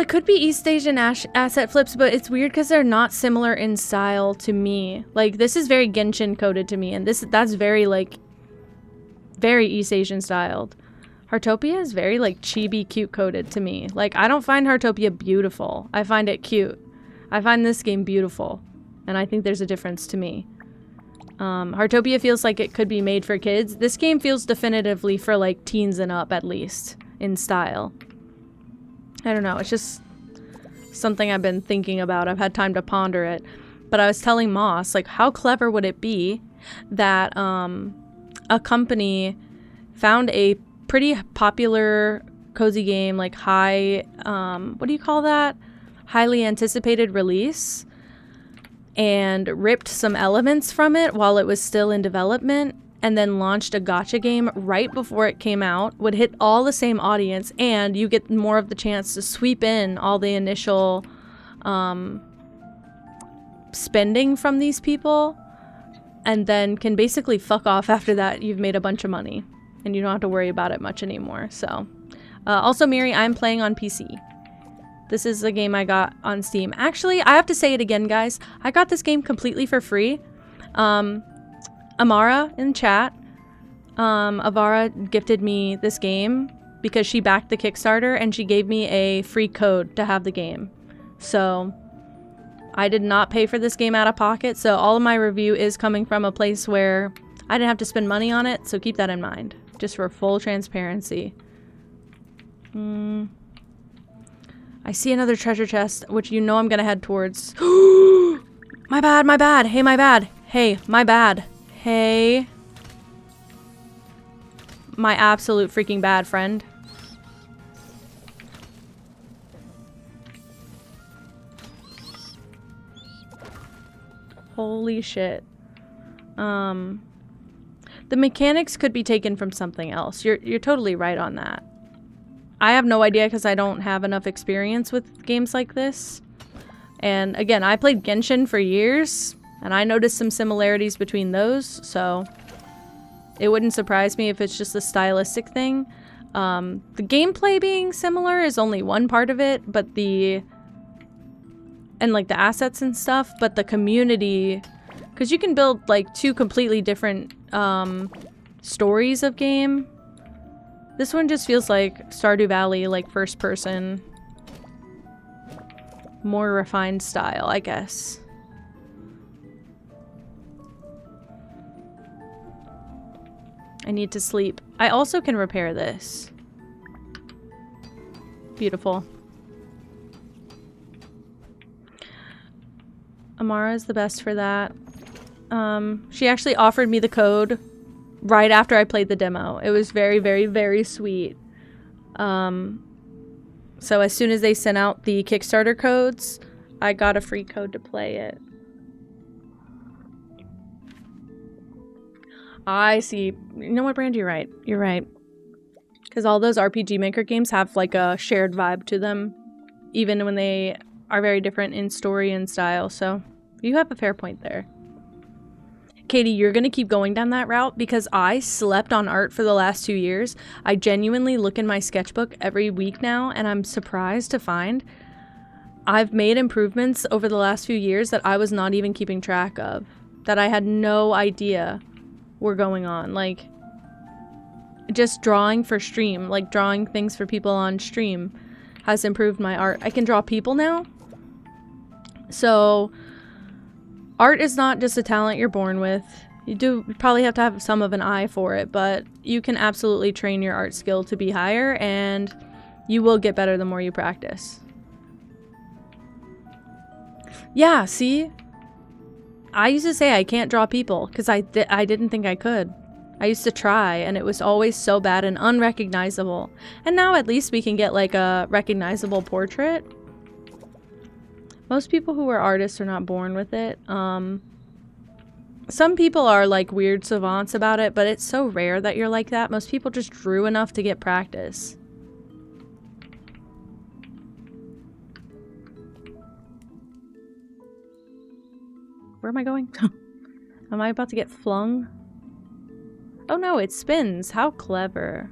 could be East Asian asset flips, but it's weird because they're not similar in style to me. Like, this is very Genshin coded to me, and that's very, like, very East Asian styled. Heartopia is very, like, chibi cute coded to me. Like, I don't find Heartopia beautiful. I find it cute. I find this game beautiful, and I think there's a difference to me. Heartopia feels like it could be made for kids. This game feels definitively for, like, teens and up, at least, in style. I don't know, it's just something I've been thinking about. I've had time to ponder it. But I was telling Moss, like, how clever would it be that a company found a pretty popular cozy game, like high, what do you call that? Highly anticipated release, and ripped some elements from it while it was still in development, and then launched a gacha game right before it came out, would hit all the same audience, and you get more of the chance to sweep in all the initial spending from these people, and then can basically fuck off after that. You've made a bunch of money, and you don't have to worry about it much anymore. So, also, Miri, I'm playing on PC. This is a game I got on Steam. Actually, I have to say it again, guys. I got this game completely for free. Amara in chat, Avara gifted me this game because she backed the Kickstarter, and she gave me a free code to have the game. So I did not pay for this game out of pocket, so all of my review is coming from a place where I didn't have to spend money on it, so keep that in mind, just for full transparency. I see another treasure chest, which you know I'm gonna head towards. My bad, my bad. Hey, my bad. Hey, my bad. Hey. My absolute freaking bad, friend. Holy shit. The mechanics could be taken from something else. You're totally right on that. I have no idea because I don't have enough experience with games like this. And again, I played Genshin for years. And I noticed some similarities between those, so it wouldn't surprise me if it's just a stylistic thing. The gameplay being similar is only one part of it, but and like the assets and stuff, but the community, because you can build like two completely different stories of game. This one just feels like Stardew Valley, like first person, more refined style, I guess. I need to sleep. I also can repair this. Beautiful. Amara is the best for that. She actually offered me the code right after I played the demo. It was very, very, very sweet. So as soon as they sent out the Kickstarter codes, I got a free code to play it. I see. You know what, Brand? You're right. You're right. Because all those RPG Maker games have like a shared vibe to them, even when they are very different in story and style. So you have a fair point there. Katie, you're going to keep going down that route because I slept on art for the last 2 years. I genuinely look in my sketchbook every week now, and I'm surprised to find I've made improvements over the last few years that I was not even keeping track of, that I had no idea were going on. Like, just drawing for stream, like drawing things for people on stream has improved my art. I can draw people now. So art is not just a talent you're born with. You probably have to have some of an eye for it, but you can absolutely train your art skill to be higher, and you will get better the more you practice. Yeah, see? I used to say I can't draw people because I didn't think I could. I used to try, and it was always so bad and unrecognizable. And now at least we can get like a recognizable portrait. Most people who are artists are not born with it. Some people are like weird savants about it, but it's so rare that you're like that. Most people just drew enough to get practice. Where am I going? Am I about to get flung? Oh no, it spins. How clever.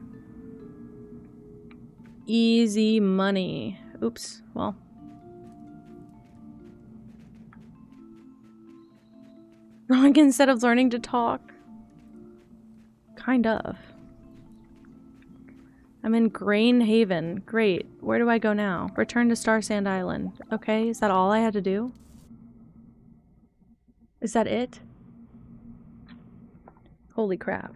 Easy money. Oops. Well. Wrong instead of learning to talk. Kind of. I'm in Grain Haven. Great. Where do I go now? Return to Starsand Island. Okay, is that all I had to do? Is that it? Holy crap.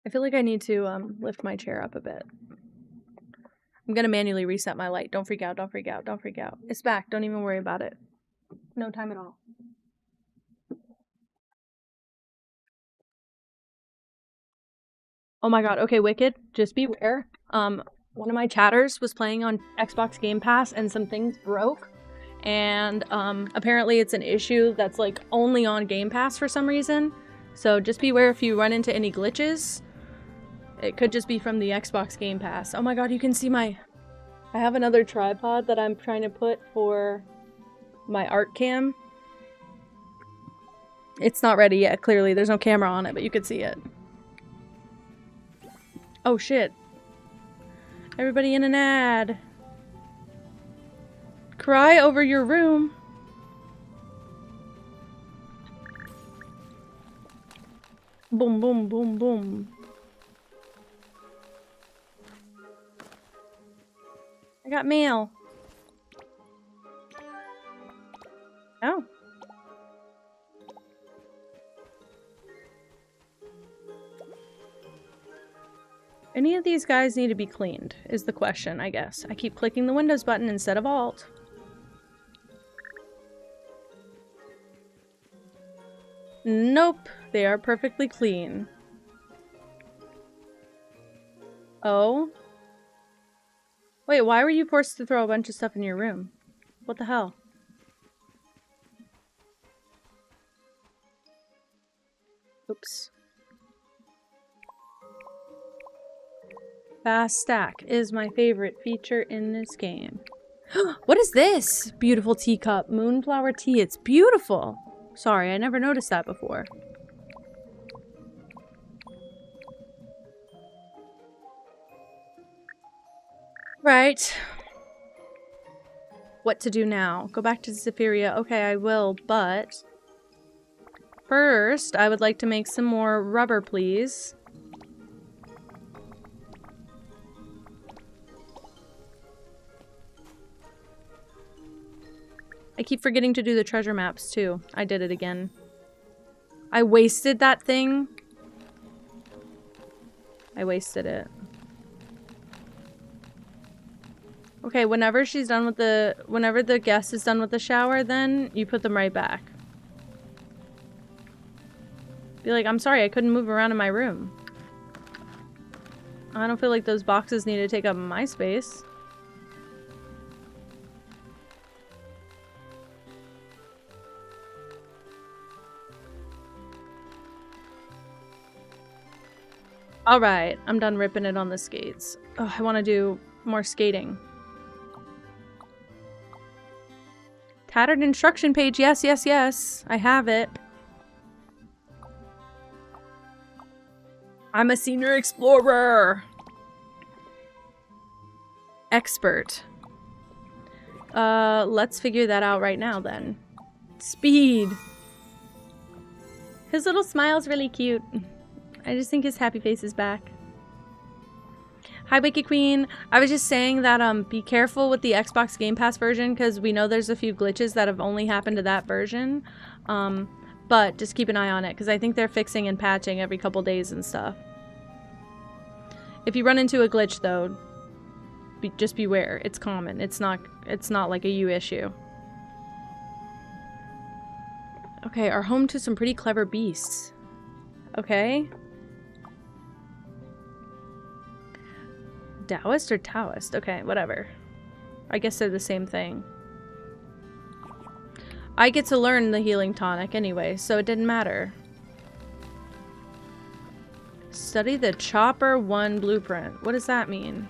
I feel like I need to lift my chair up a bit. I'm gonna manually reset my light. Don't freak out, don't freak out, don't freak out. It's back, don't even worry about it. No time at all. Oh my god, okay, Wicked, just beware. One of my chatters was playing on Xbox Game Pass and some things broke. And apparently it's an issue that's like only on Game Pass for some reason. So just beware if you run into any glitches. It could just be from the Xbox Game Pass. Oh my god, you can see I have another tripod that I'm trying to put for my art cam. It's not ready yet, clearly. There's no camera on it, but you could see it. Oh shit. Everybody in an ad. Cry over your room. Boom, boom, boom, boom. I got mail. Oh. Any of these guys need to be cleaned, is the question, I guess. I keep clicking the Windows button instead of Alt. Nope, they are perfectly clean. Oh? Wait, why were you forced to throw a bunch of stuff in your room? What the hell? Oops. Fast stack is my favorite feature in this game. What is this? Beautiful teacup. Moonflower tea. It's beautiful. Sorry, I never noticed that before. Right. What to do now? Go back to Zephyria. Okay, I will, but... first, I would like to make some more rubber, please. I keep forgetting to do the treasure maps, too. I did it again. I wasted that thing. I wasted it. Okay, whenever she's done with the... whenever the guest is done with the shower, then you put them right back. Be like, I'm sorry, I couldn't move around in my room. I don't feel like those boxes need to take up my space. Alright, I'm done ripping it on the skates. Oh, I want to do more skating. Tattered instruction page, yes, yes, yes. I have it. I'm a senior explorer! Expert. Let's figure that out right now then. Speed! His little smile's really cute. I just think his happy face is back. Hi, Wicked Queen. I was just saying that, be careful with the Xbox Game Pass version, because we know there's a few glitches that have only happened to that version. But just keep an eye on it, because I think they're fixing and patching every couple days and stuff. If you run into a glitch, though, just beware. It's common. It's not like a you issue. Okay, our home to some pretty clever beasts. Okay. Taoist or Taoist? Okay, whatever. I guess they're the same thing. I get to learn the healing tonic anyway, so it didn't matter. Study the Chopper 1 blueprint. What does that mean?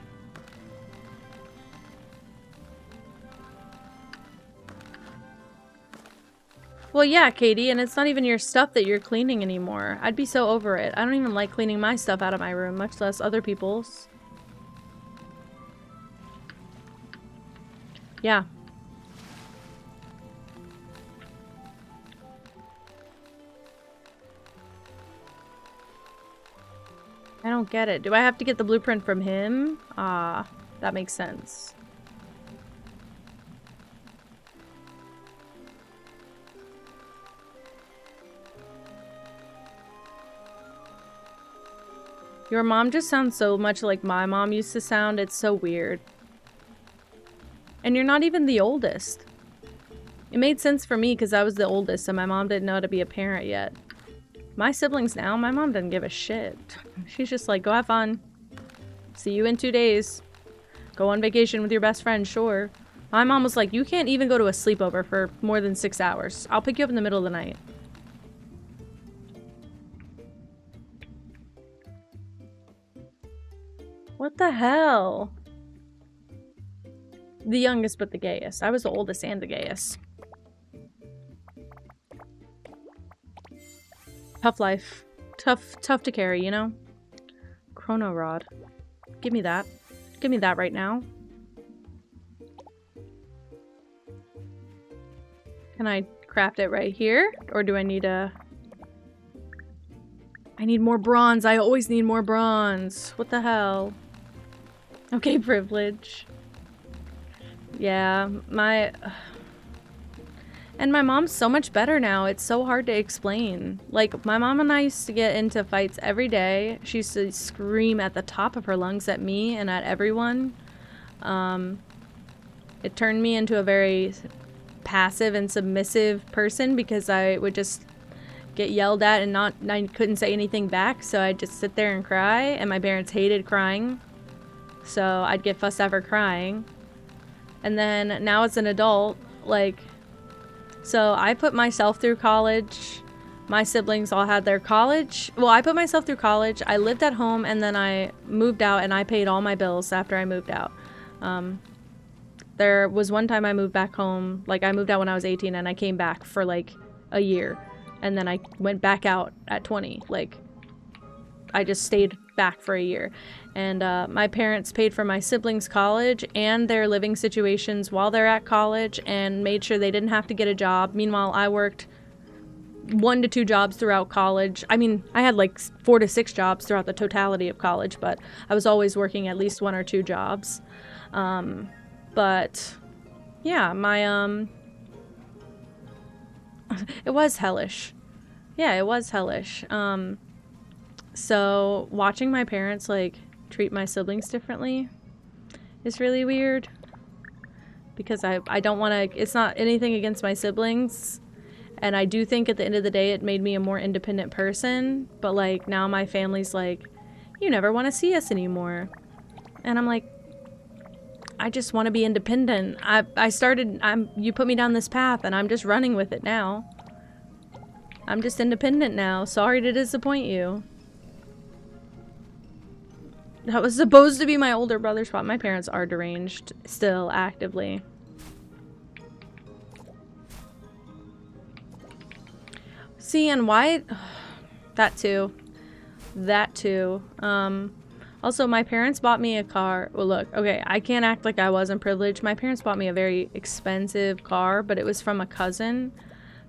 Well, yeah, Katie, and it's not even your stuff that you're cleaning anymore. I'd be so over it. I don't even like cleaning my stuff out of my room, much less other people's. Yeah. I don't get it. Do I have to get the blueprint from him? Ah, that makes sense. Your mom just sounds so much like my mom used to sound. It's so weird. And you're not even the oldest. It made sense for me because I was the oldest and my mom didn't know how to be a parent yet. My siblings now, my mom doesn't give a shit. She's just like, go have fun. See you in 2 days. Go on vacation with your best friend, sure. My mom was like, you can't even go to a sleepover for more than 6 hours. I'll pick you up in the middle of the night. What the hell? The youngest but the gayest. I was the oldest and the gayest. Tough life. Tough to carry, you know? Chrono rod. Give me that. Give me that right now. Can I craft it right here? Or do I need a... I need more bronze. I always need more bronze. What the hell? Okay, privilege. Yeah, and my mom's so much better now. It's so hard to explain. Like, my mom and I used to get into fights every day. She used to scream at the top of her lungs at me and at everyone. It turned me into a very passive and submissive person because I would just get yelled at and I couldn't say anything back, so I'd just sit there and cry, and my parents hated crying. So I'd get fussed at for crying. And then now as an adult, like, so I put myself through college. My siblings all had their college. Well, I put myself through college. I lived at home and then I moved out and I paid all my bills after I moved out. Then There was one time I moved back home, like I moved out when I was 18 and I came back for like a year and then I went back out at 20. Like I just stayed back for a year. And my parents paid for my siblings' college and their living situations while they're at college and made sure they didn't have to get a job. Meanwhile, I worked 1 to 2 jobs throughout college. I mean, I had like 4 to 6 jobs throughout the totality of college, but I was always working at least 1 or 2 jobs. But yeah, my it was hellish. Yeah, it was hellish. So watching my parents like treat my siblings differently is really weird because I don't want to, it's not anything against my siblings. And I do think at the end of the day, it made me a more independent person. But like now my family's like, you never want to see us anymore. And I'm like, I just want to be independent. You put me down this path and I'm just running with it now. I'm just independent now. Sorry to disappoint you. That was supposed to be my older brother's spot. My parents are deranged still actively. See, and why? That too. That too. Also, my parents bought me a car. Well, look, okay, I can't act like I wasn't privileged. My parents bought me a very expensive car, but it was from a cousin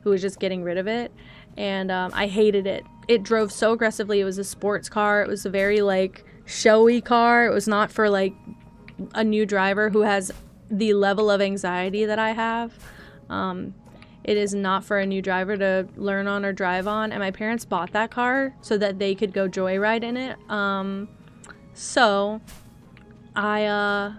who was just getting rid of it. And I hated it. It drove so aggressively. It was a sports car. It was a very, like, showy car. It was not for, like, a new driver who has the level of anxiety that I have. It is not for a new driver to learn on or drive on. And my parents bought that car so that they could go joyride in it. So I,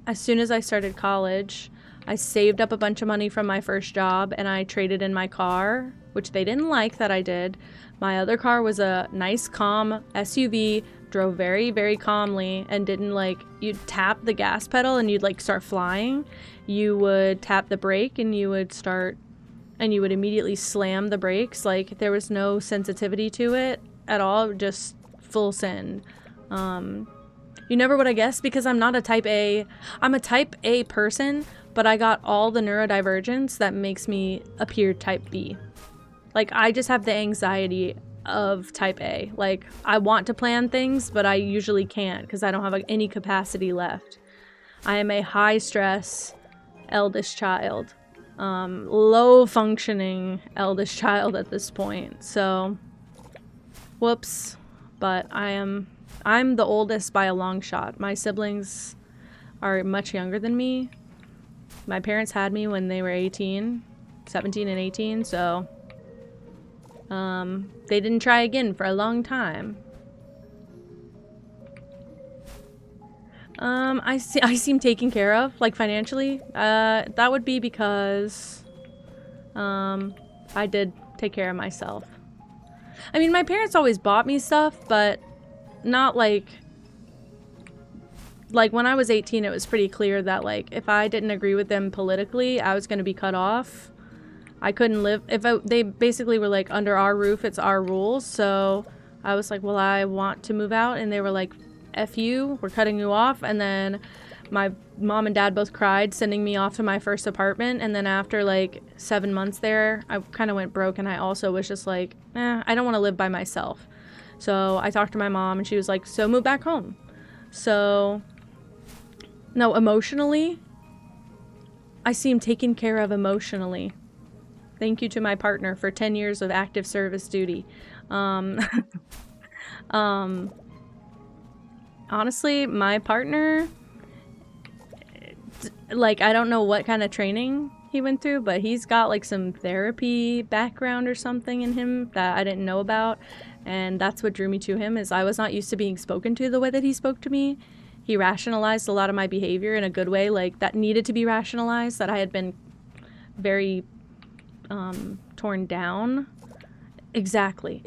as soon as I started college, I saved up a bunch of money from my first job and I traded in my car, which they didn't like that I did. My other car was a nice, calm SUV, drove very, very calmly and didn't like, you'd tap the gas pedal and you'd like start flying. You would tap the brake and you would start, and you would immediately slam the brakes. Like there was no sensitivity to it at all, just full send. You never would have guessed because I'm not a type A. I'm a type A person, but I got all the neurodivergence that makes me appear type B. Like I just have the anxiety of type A. Like I want to plan things, but I usually can't because I don't have like, any capacity left. I am a high stress eldest child. Low functioning eldest child at this point. So whoops. But I'm the oldest by a long shot. My siblings are much younger than me. My parents had me when they were 17 and 18, so they didn't try again for a long time. I seem taken care of, like financially. That would be because I did take care of myself. I mean, my parents always bought me stuff, but not like when I was 18, it was pretty clear that like if I didn't agree with them politically, I was going to be cut off. I couldn't live they basically were like, under our roof, it's our rules. So I was like, well, I want to move out, and they were like, F you, we're cutting you off. And then my mom and dad both cried sending me off to my first apartment. And then after like 7 months there, I kind of went broke, and I also was just like, I don't want to live by myself. So I talked to my mom and she was like, so move back home. So no, emotionally, I seem taken care of emotionally. Thank you to my partner for 10 years of active service duty. Honestly, my partner, like, I don't know what kind of training he went through, but he's got like some therapy background or something in him that I didn't know about. And that's what drew me to him, is I was not used to being spoken to the way that he spoke to me. He rationalized a lot of my behavior in a good way, like that needed to be rationalized, that I had been very torn down. Exactly.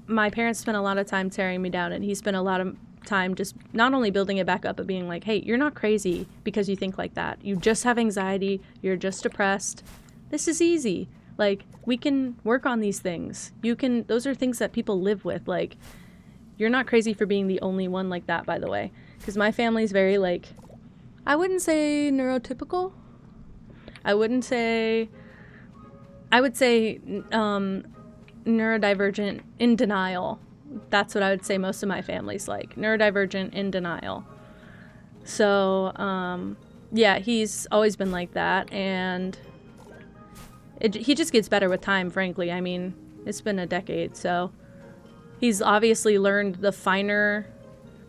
My parents spent a lot of time tearing me down, and he spent a lot of time just not only building it back up, but being like, hey, you're not crazy because you think like that. You just have anxiety. You're just depressed. This is easy. Like, we can work on these things. Those are things that people live with. Like, you're not crazy for being the only one like that, by the way. Because my family's very, like, I wouldn't say neurotypical. I would say neurodivergent in denial. That's what I would say most of my family's like. Neurodivergent in denial. So, yeah, he's always been like that, and he just gets better with time, frankly. I mean, it's been a decade, so he's obviously learned the finer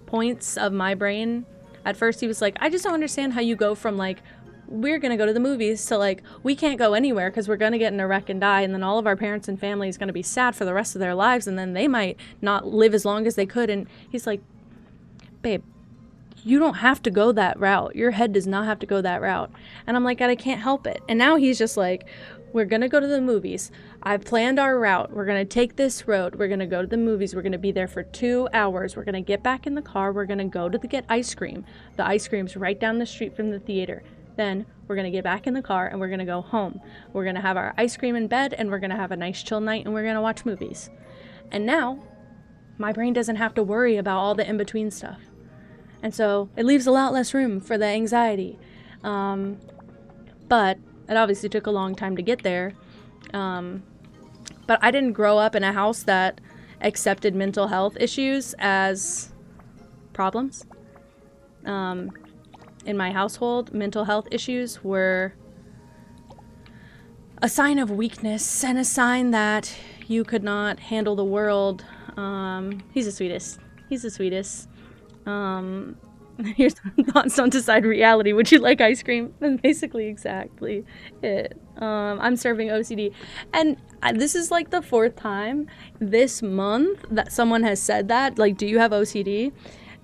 points of my brain. At first, he was like, I just don't understand how you go from, like, we're gonna go to the movies to, like, we can't go anywhere because we're gonna get in a wreck and die, and then all of our parents and family is gonna be sad for the rest of their lives, and then they might not live as long as they could. And he's like, babe, you don't have to go that route. Your head does not have to go that route. And I'm like, God, I can't help it. And now he's just like, we're gonna go to the movies. I've planned our route. We're gonna take this road. We're gonna go to the movies. We're gonna be there for 2 hours. We're gonna get back in the car. We're gonna go to get ice cream. The ice cream's right down the street from the theater. Then we're gonna get back in the car and we're gonna go home. We're gonna have our ice cream in bed and we're gonna have a nice chill night and we're gonna watch movies. And now my brain doesn't have to worry about all the in-between stuff. And so it leaves a lot less room for the anxiety. But it obviously took a long time to get there. But I didn't grow up in a house that accepted mental health issues as problems. In my household, mental health issues were a sign of weakness and a sign that you could not handle the world. He's the sweetest. He's the sweetest. Your thoughts don't decide reality. Would you like ice cream? And basically exactly it. I'm serving OCD. And this is like the 4th time this month that someone has said that. Like, do you have OCD?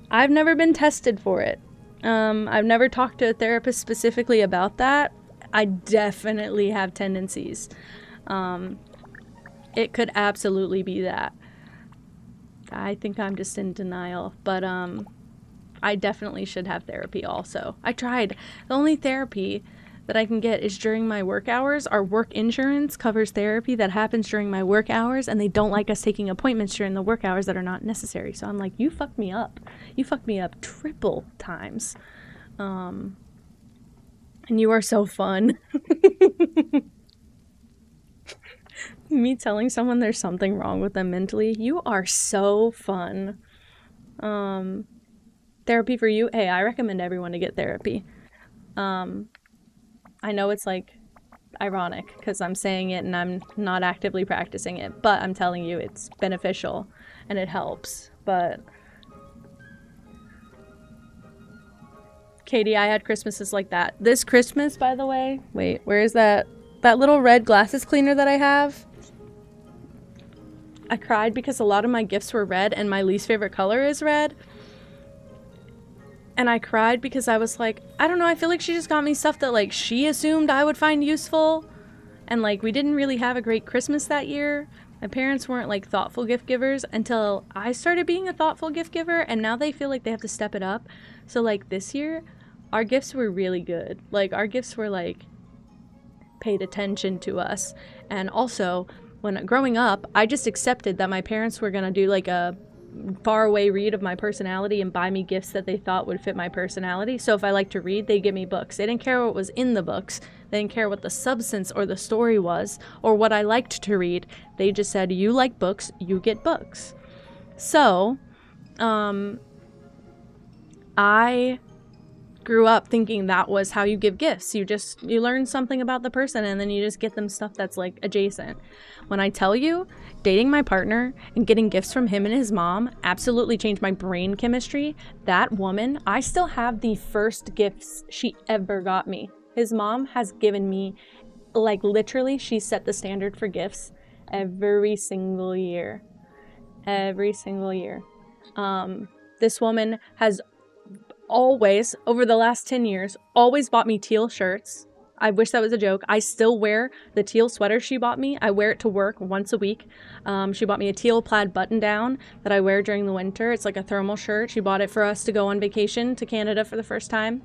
I've never been tested for it. I've never talked to a therapist specifically about that. I definitely have tendencies. It could absolutely be that. I think I'm just in denial, but I definitely should have therapy also. I tried. The only therapy that I can get is during my work hours. Our work insurance covers therapy that happens during my work hours, and they don't like us taking appointments during the work hours that are not necessary. So I'm like, you fucked me up. You fucked me up triple times. And you are so fun. Me telling someone there's something wrong with them mentally, you are so fun. Therapy for you? Hey, I recommend everyone to get therapy. I know it's like ironic because I'm saying it and I'm not actively practicing it, but I'm telling you it's beneficial and it helps. But Katie, I had Christmases like that. This Christmas, by the way, wait, where is that little red glasses cleaner that I have? I cried because a lot of my gifts were red and my least favorite color is red. And I cried because I was like, I don't know, I feel like she just got me stuff that, like, she assumed I would find useful. And, like, we didn't really have a great Christmas that year. My parents weren't, like, thoughtful gift givers until I started being a thoughtful gift giver. And now they feel like they have to step it up. So, like, this year, our gifts were really good. Like, our gifts were, like, paid attention to us. And also, when growing up, I just accepted that my parents were going to do, like, a faraway read of my personality and buy me gifts that they thought would fit my personality. So if I like to read, they give me books. They didn't care what was in the books. They didn't care what the substance or the story was or what I liked to read. They just said, you like books, you get books. So I grew up thinking that was how you give gifts. You learn something about the person and then you just get them stuff that's, like, adjacent. When I tell you, dating my partner and getting gifts from him and his mom absolutely changed my brain chemistry. That woman, I still have the first gifts she ever got me. His mom has given me, like, literally, she set the standard for gifts every single year. Every single year. This woman has always, over the last 10 years, always bought me teal shirts. I wish that was a joke. I still wear the teal sweater she bought me. I wear it to work once a week. She bought me a teal plaid button down that I wear during the winter. It's like a thermal shirt. She bought it for us to go on vacation to Canada for the first time.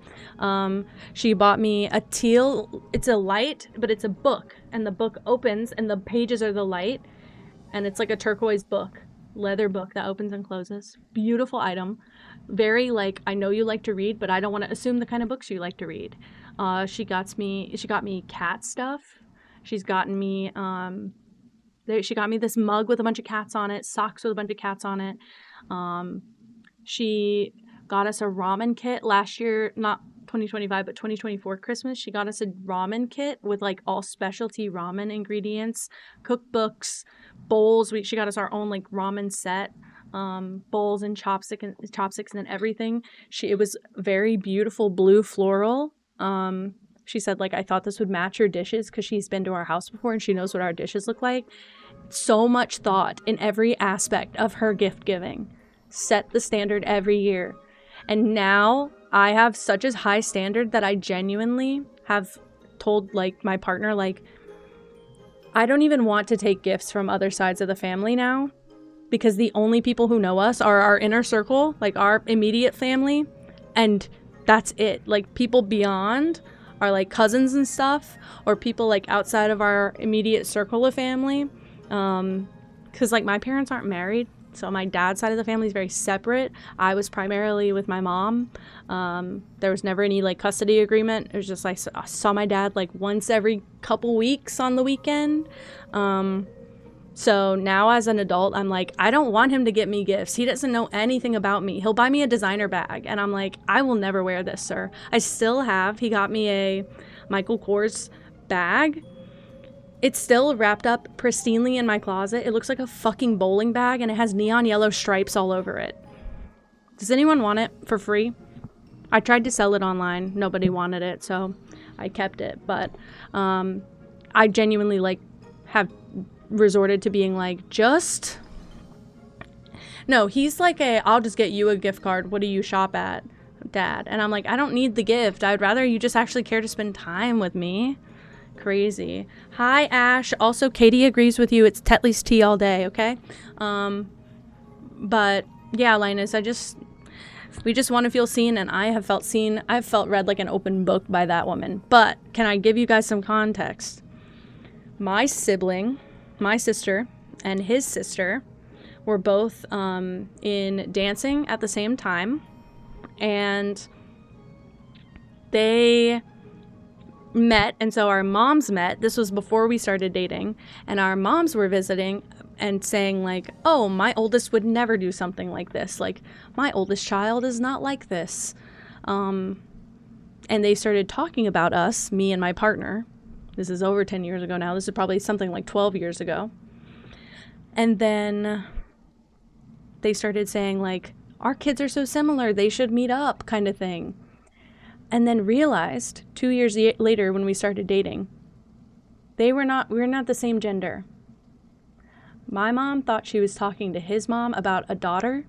She bought me a teal, it's a light, but it's a book. And the book opens and the pages are the light. And it's like a turquoise book. leather book that opens and closes. Beautiful item. Very, like, I know you like to read, but I don't want to assume the kind of books you like to read. She got me cat stuff. She's gotten me, she got me this mug with a bunch of cats on it, socks with a bunch of cats on it. She got us a ramen kit last year, not 2025, but 2024 Christmas. She got us a ramen kit with like all specialty ramen ingredients, cookbooks, bowls. She got us our own like ramen set, bowls and chopsticks and everything. It was very beautiful blue floral. She said, like, I thought this would match your dishes because she's been to our house before and she knows what our dishes look like. So much thought in every aspect of her gift giving. Set the standard every year. And now I have such a high standard that I genuinely have told, like, my partner, like, I don't even want to take gifts from other sides of the family now because the only people who know us are our inner circle, like our immediate family, and that's it. Like, people beyond are like cousins and stuff, or people like outside of our immediate circle of family. Because like my parents aren't married, so my dad's side of the family is very separate. I was primarily with my mom. There was never any like custody agreement. It was just like I saw my dad like once every couple weeks on the weekend. So now as an adult, I'm like, I don't want him to get me gifts. He doesn't know anything about me. He'll buy me a designer bag. And I'm like, I will never wear this, sir. He got me a Michael Kors bag. It's still wrapped up pristinely in my closet. It looks like a fucking bowling bag and it has neon yellow stripes all over it. Does anyone want it for free? I tried to sell it online. Nobody wanted it, so I kept it. But I genuinely like have resorted to being like, no, he's like I'll just get you a gift card. What do you shop at, Dad? And I'm like, I don't need the gift. I'd rather you just actually care to spend time with me. Crazy. Hi, Ash. Also, Katie agrees with you. It's Tetley's tea all day, okay? But yeah, Linus, we just want to feel seen, and I have felt seen. I've felt read like an open book by that woman. But can I give you guys some context? My sister, and his sister were both in dancing at the same time, and they met, and so our moms met. This was before we started dating, and our moms were visiting and saying like, oh, my oldest would never do something like this. Like, my oldest child is not like this. And they started talking about us, me and my partner. This is over 10 years ago now. This is probably something like 12 years ago. And then they started saying like, our kids are so similar, they should meet up, kind of thing. And then realized 2 years later when we started dating, we were not the same gender. My mom thought she was talking to his mom about a daughter.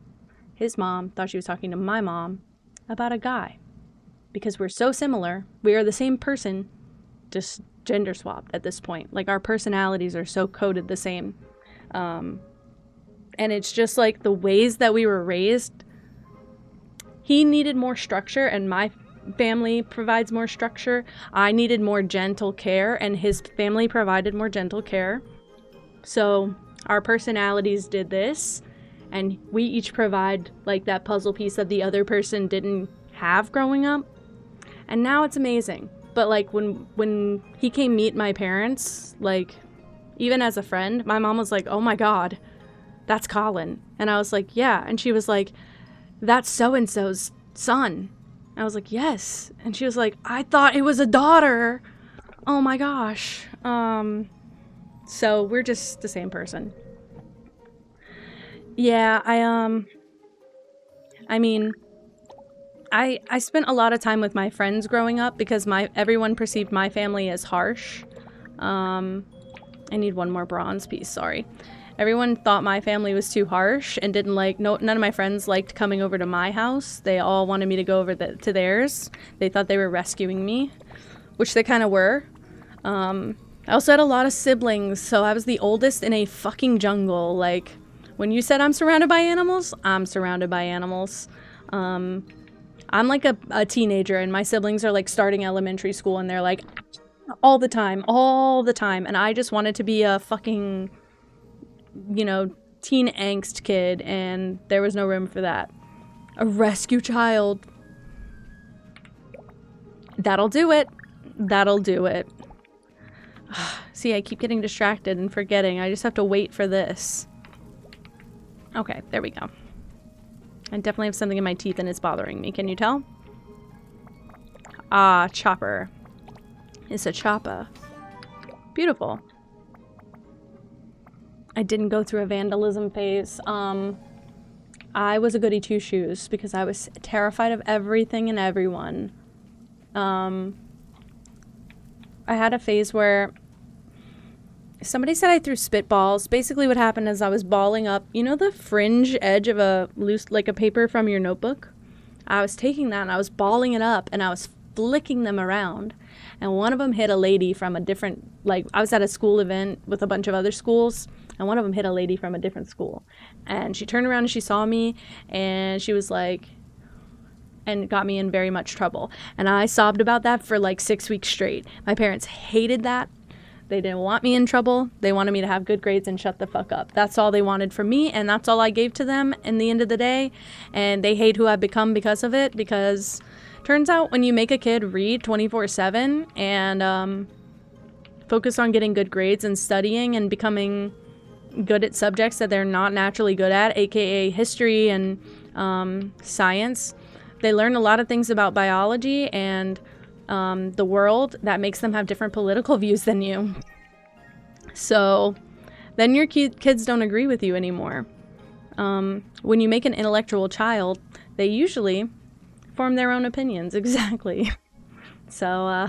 His mom thought she was talking to my mom about a guy. Because we're so similar, we are the same person, just gender swapped at this point. Like, our personalities are so coded the same. And it's just like the ways that we were raised. He needed more structure, and my family provides more structure. I needed more gentle care, and his family provided more gentle care. So our personalities did this, and we each provide like that puzzle piece that the other person didn't have growing up. And now it's amazing. But like when he came meet my parents, like even as a friend, my mom was like, oh my God, that's Colin. And I was like, yeah. And she was like, that's so-and-so's son. And I was like, yes. And she was like, I thought it was a daughter. Oh my gosh. So we're just the same person. Yeah, I mean, I spent a lot of time with my friends growing up because everyone perceived my family as harsh. I need one more bronze piece, sorry. Everyone thought my family was too harsh and didn't like, none of my friends liked coming over to my house. They all wanted me to go over to theirs. They thought they were rescuing me, which they kind of were. I also had a lot of siblings, so I was the oldest in a fucking jungle. Like, when you said I'm surrounded by animals, I'm surrounded by animals. I'm like a teenager, and my siblings are like starting elementary school, and they're like all the time. And I just wanted to be a fucking, teen angst kid, and there was no room for that. A rescue child. That'll do it. That'll do it. See, I keep getting distracted and forgetting. I just have to wait for this. Okay, there we go. I definitely have something in my teeth and it's bothering me. Can you tell? Ah, chopper. It's a chopper. Beautiful. I didn't go through a vandalism phase. I was a goody two-shoes because I was terrified of everything and everyone. I had a phase where somebody said I threw spitballs. Basically what happened is I was balling up, you know the fringe edge of a loose, like a paper from your notebook? I was taking that and I was balling it up and I was flicking them around. And one of them hit a lady from a different, like, I was at a school event with a bunch of other schools, and one of them hit a lady from a different school. And she turned around and she saw me, and she was like, and got me in very much trouble. And I sobbed about that for like 6 weeks straight. My parents hated that. They didn't want me in trouble. They wanted me to have good grades and shut the fuck up. That's all they wanted from me, and that's all I gave to them in the end of the day. And they hate who I've become because of it, because turns out when you make a kid read 24/7 and focus on getting good grades and studying and becoming good at subjects that they're not naturally good at, aka history and science, they learn a lot of things about biology and the world that makes them have different political views than you. So then your kids don't agree with you anymore. When you make an intellectual child, they usually form their own opinions. Exactly. So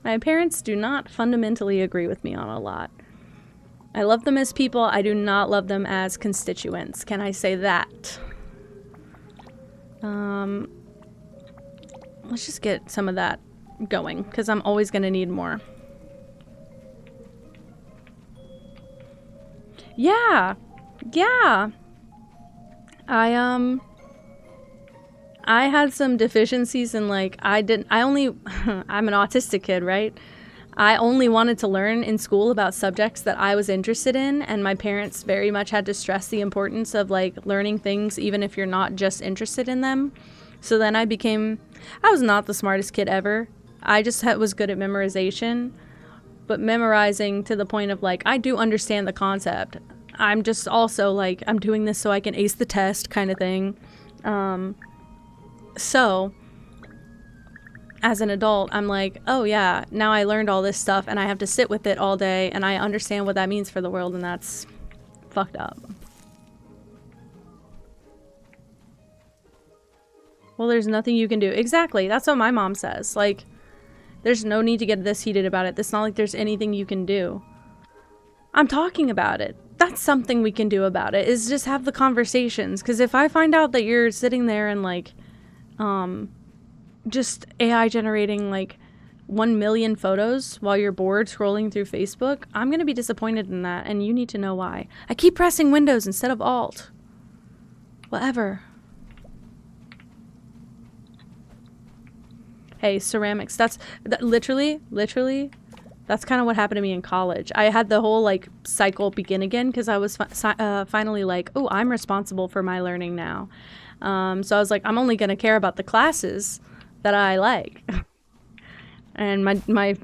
my parents do not fundamentally agree with me on a lot. I love them as people. I do not love them as constituents. Can I say that? Let's just get some of that going, because I'm always going to need more. Yeah. Yeah. I had some deficiencies in, like, I'm an autistic kid, right? I only wanted to learn in school about subjects that I was interested in, and my parents very much had to stress the importance of, like, learning things even if you're not just interested in them. So then I was not the smartest kid ever. I just was good at memorization, but memorizing to the point of, like, I do understand the concept. I'm just also, like, I'm doing this so I can ace the test kind of thing. So as an adult, I'm like, oh yeah, now I learned all this stuff and I have to sit with it all day and I understand what that means for the world, and that's fucked up. Well, there's nothing you can do. Exactly. That's what my mom says. Like, there's no need to get this heated about it. It's not like there's anything you can do. I'm talking about it. That's something we can do about it, is just have the conversations. Because if I find out that you're sitting there and, like, just AI generating like 1 million photos while you're bored scrolling through Facebook, I'm going to be disappointed in that, and you need to know why. I keep pressing Windows instead of Alt. Whatever. Hey, ceramics. Literally, that's kind of what happened to me in college. I had the whole, like, cycle begin again because I was finally like, oh, I'm responsible for my learning now. So I was like, I'm only going to care about the classes that I like. And my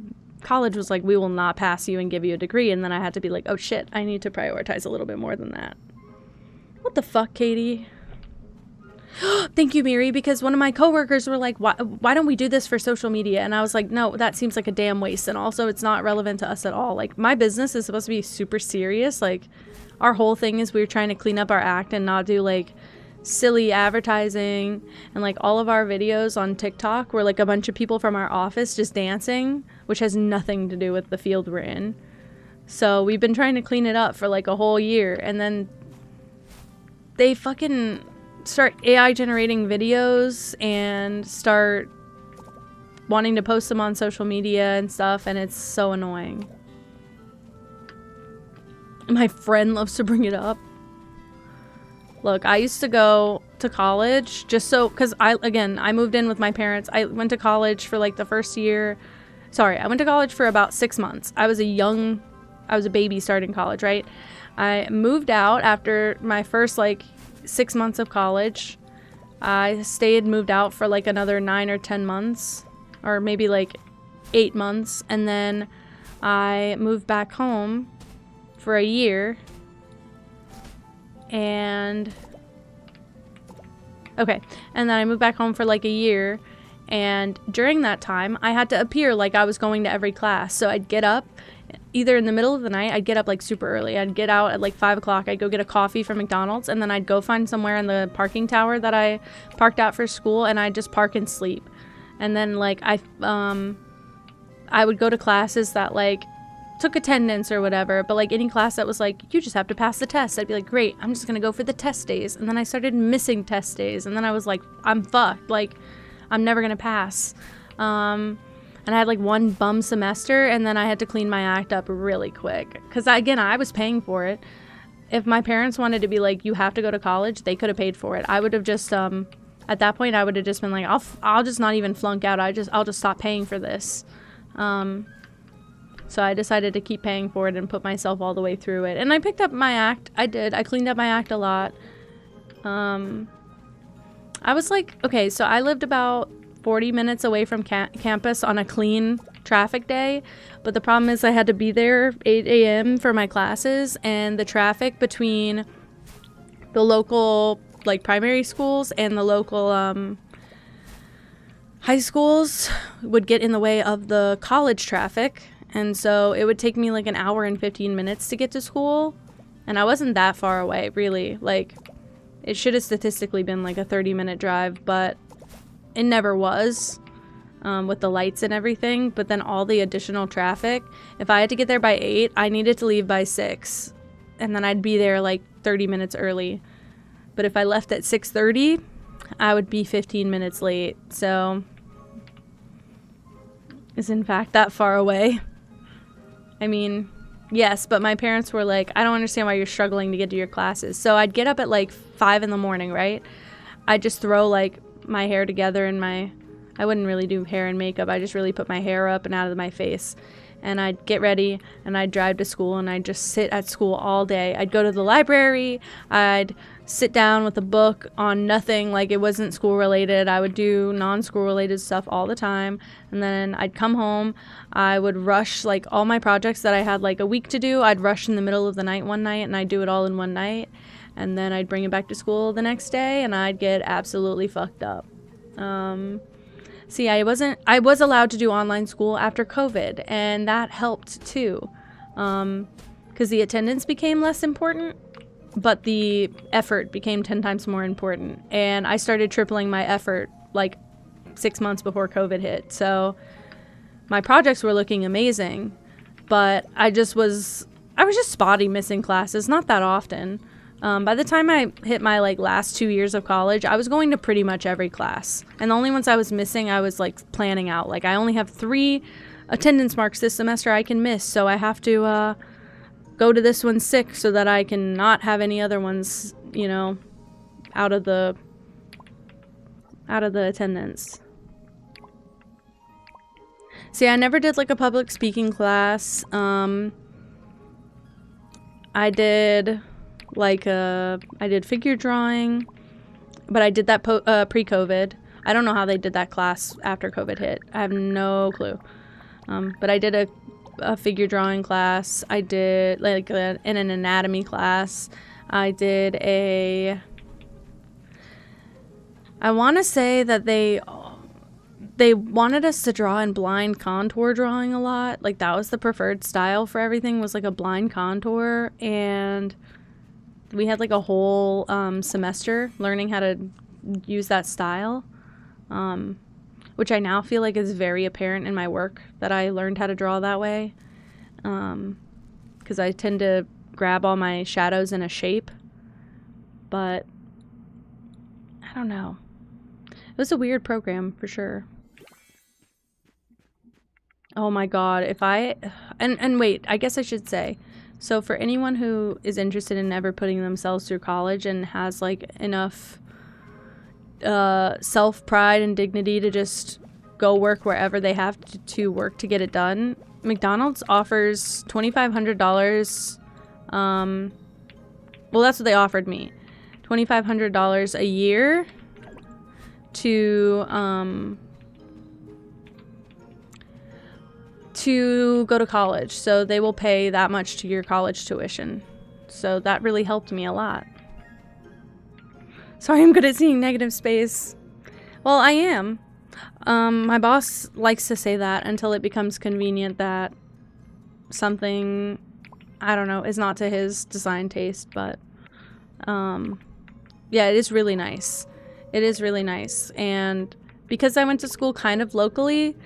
college was like, we will not pass you and give you a degree. And then I had to be like, oh shit, I need to prioritize a little bit more than that. What the fuck, Katie? Thank you, Miri, because one of my coworkers were like, why don't we do this for social media? And I was like, no, that seems like a damn waste. And also, it's not relevant to us at all. Like, my business is supposed to be super serious. Like, our whole thing is we're trying to clean up our act and not do, like, silly advertising. And, like, all of our videos on TikTok were, like, a bunch of people from our office just dancing, which has nothing to do with the field we're in. So we've been trying to clean it up for, like, a whole year. And then they fucking start AI generating videos and start wanting to post them on social media and stuff, and it's so annoying. My friend loves to bring it up. Look, I used to go to college just so, because I moved in with my parents. I went to college for like the first year. Sorry, I went to college for about 6 months. I was a baby starting college, right? I moved out after my first like 6 months of college. I moved out for like another 9 or 10 months, or maybe like 8 months, and then I moved back home for a year. And then I moved back home for like a year, and during that time I had to appear like I was going to every class. So I'd get up either in the middle of the night. I'd get up like super early. I'd get out at like 5 o'clock. I'd go get a coffee from McDonald's, and then I'd go find somewhere in the parking tower that I parked out for school, and I'd just park and sleep. And then like I would go to classes that like took attendance or whatever, but like any class that was like, you just have to pass the test, I'd be like, great, I'm just gonna go for the test days. And then I started missing test days, and then I was like, I'm fucked, like I'm never gonna pass. And I had like one bum semester, and then I had to clean my act up really quick, because again, I was paying for it. If my parents wanted to be like, you have to go to college, they could have paid for it. I would have just at that point I would have just been like, I'll just not even flunk out. I'll just stop paying for this. So I decided to keep paying for it and put myself all the way through it. And I picked up my act. I cleaned up my act a lot. I was like, okay, so I lived about 40 minutes away from campus on a clean traffic day. But the problem is I had to be there 8 a.m. for my classes, and the traffic between the local like primary schools and the local high schools would get in the way of the college traffic. And so it would take me like an hour and 15 minutes to get to school. And I wasn't that far away, really. Like, it should have statistically been like a 30-minute drive, but it never was, with the lights and everything. But then all the additional traffic, if I had to get there by 8, I needed to leave by 6. And then I'd be there like 30 minutes early. But if I left at 6:30, I would be 15 minutes late. So it's in fact that far away. I mean, yes, but my parents were like, I don't understand why you're struggling to get to your classes. So I'd get up at like 5 in the morning, right? I'd just throw like my hair together and I wouldn't really do hair and makeup. I just really put my hair up and out of my face. And I'd get ready and I'd drive to school, and I'd just sit at school all day. I'd go to the library. I'd sit down with a book on nothing, like it wasn't school related. I would do non-school related stuff all the time. And then I'd come home. I would rush like all my projects that I had like a week to do. I'd rush in the middle of the night one night, and I'd do it all in one night. And then I'd bring it back to school the next day, and I'd get absolutely fucked up. See, I was allowed to do online school after COVID, and that helped too, because the attendance became less important, but the effort became 10 times more important. And I started tripling my effort like 6 months before COVID hit. So my projects were looking amazing, but I was just spotty missing classes, not that often. By the time I hit my like last 2 years of college, I was going to pretty much every class. And the only ones I was missing, I was like planning out. Like, I only have 3 attendance marks this semester I can miss, so I have to go to this one sick so that I can not have any other ones, you know, out of the attendance. See, I never did like a public speaking class. I did figure drawing, but I did that pre-COVID. I don't know how they did that class after COVID hit. I have no clue. But I did a figure drawing class. I did like in an anatomy class. I did I want to say that they wanted us to draw in blind contour drawing a lot. Like, that was the preferred style for everything, was like a blind contour. And we had like a whole semester learning how to use that style, which I now feel like is very apparent in my work that I learned how to draw that way, because I tend to grab all my shadows in a shape. But I don't know. It was a weird program for sure. Oh my god, and wait, I guess I should say, so for anyone who is interested in never putting themselves through college and has like enough self-pride and dignity to just go work wherever they have to work to get it done, McDonald's offers $2,500 Well, that's what they offered me. $2,500 a year to go to college. So they will pay that much to your college tuition. So that really helped me a lot. Sorry, I'm good at seeing negative space. Well, I am. My boss likes to say that until it becomes convenient that something, I don't know, is not to his design taste, but yeah, it is really nice. It is really nice. And because I went to school kind of locally,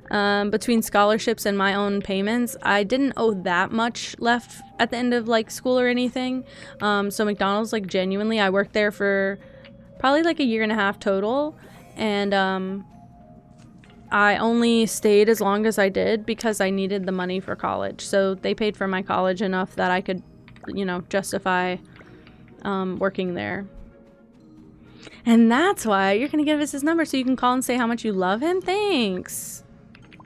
between scholarships and my own payments, I didn't owe that much left at the end of like school or anything. So McDonald's, like, genuinely, I worked there for probably like a year and a half total, and I only stayed as long as I did because I needed the money for college. So they paid for my college enough that I could, you know, justify working there. And that's why you're gonna give us his number so you can call and say how much you love him. Thanks.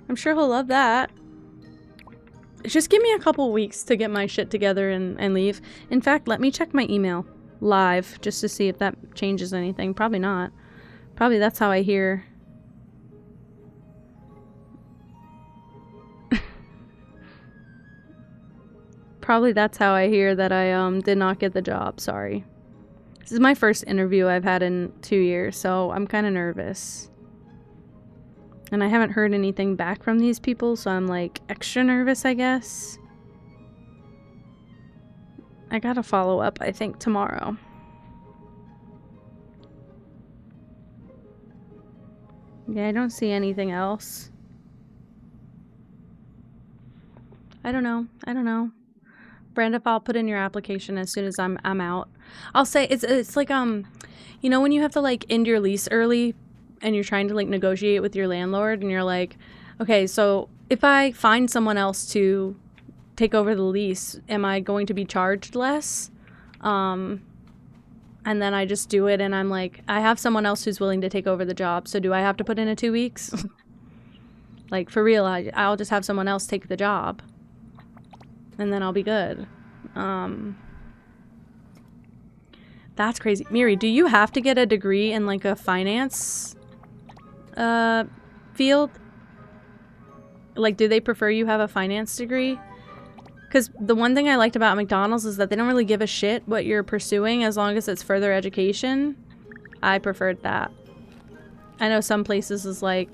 I'm sure he'll love that. Just give me a couple weeks to get my shit together and leave. In fact, let me check my email live just to see if that changes anything. Probably not. Probably that's how I hear. Probably that's how I hear that I did not get the job. Sorry. This is my first interview I've had in 2 years, so I'm kind of nervous. And I haven't heard anything back from these people, so I'm like extra nervous, I guess. I gotta follow up, I think, tomorrow. Yeah, I don't see anything else. I don't know. Brenda, I'll put in your application as soon as I'm out. I'll say it's like you know when you have to like end your lease early and you're trying to like negotiate with your landlord and you're like, okay, so if I find someone else to take over the lease, am I going to be charged less? And then I just do it and I'm like, I have someone else who's willing to take over the job, so do I have to put in a 2 weeks? Like, for real, I'll just have someone else take the job. And then I'll be good. That's crazy. Miri, do you have to get a degree in like a finance field? Like, do they prefer you have a finance degree? Because the one thing I liked about McDonald's is that they don't really give a shit what you're pursuing as long as it's further education. I preferred that. I know some places is like,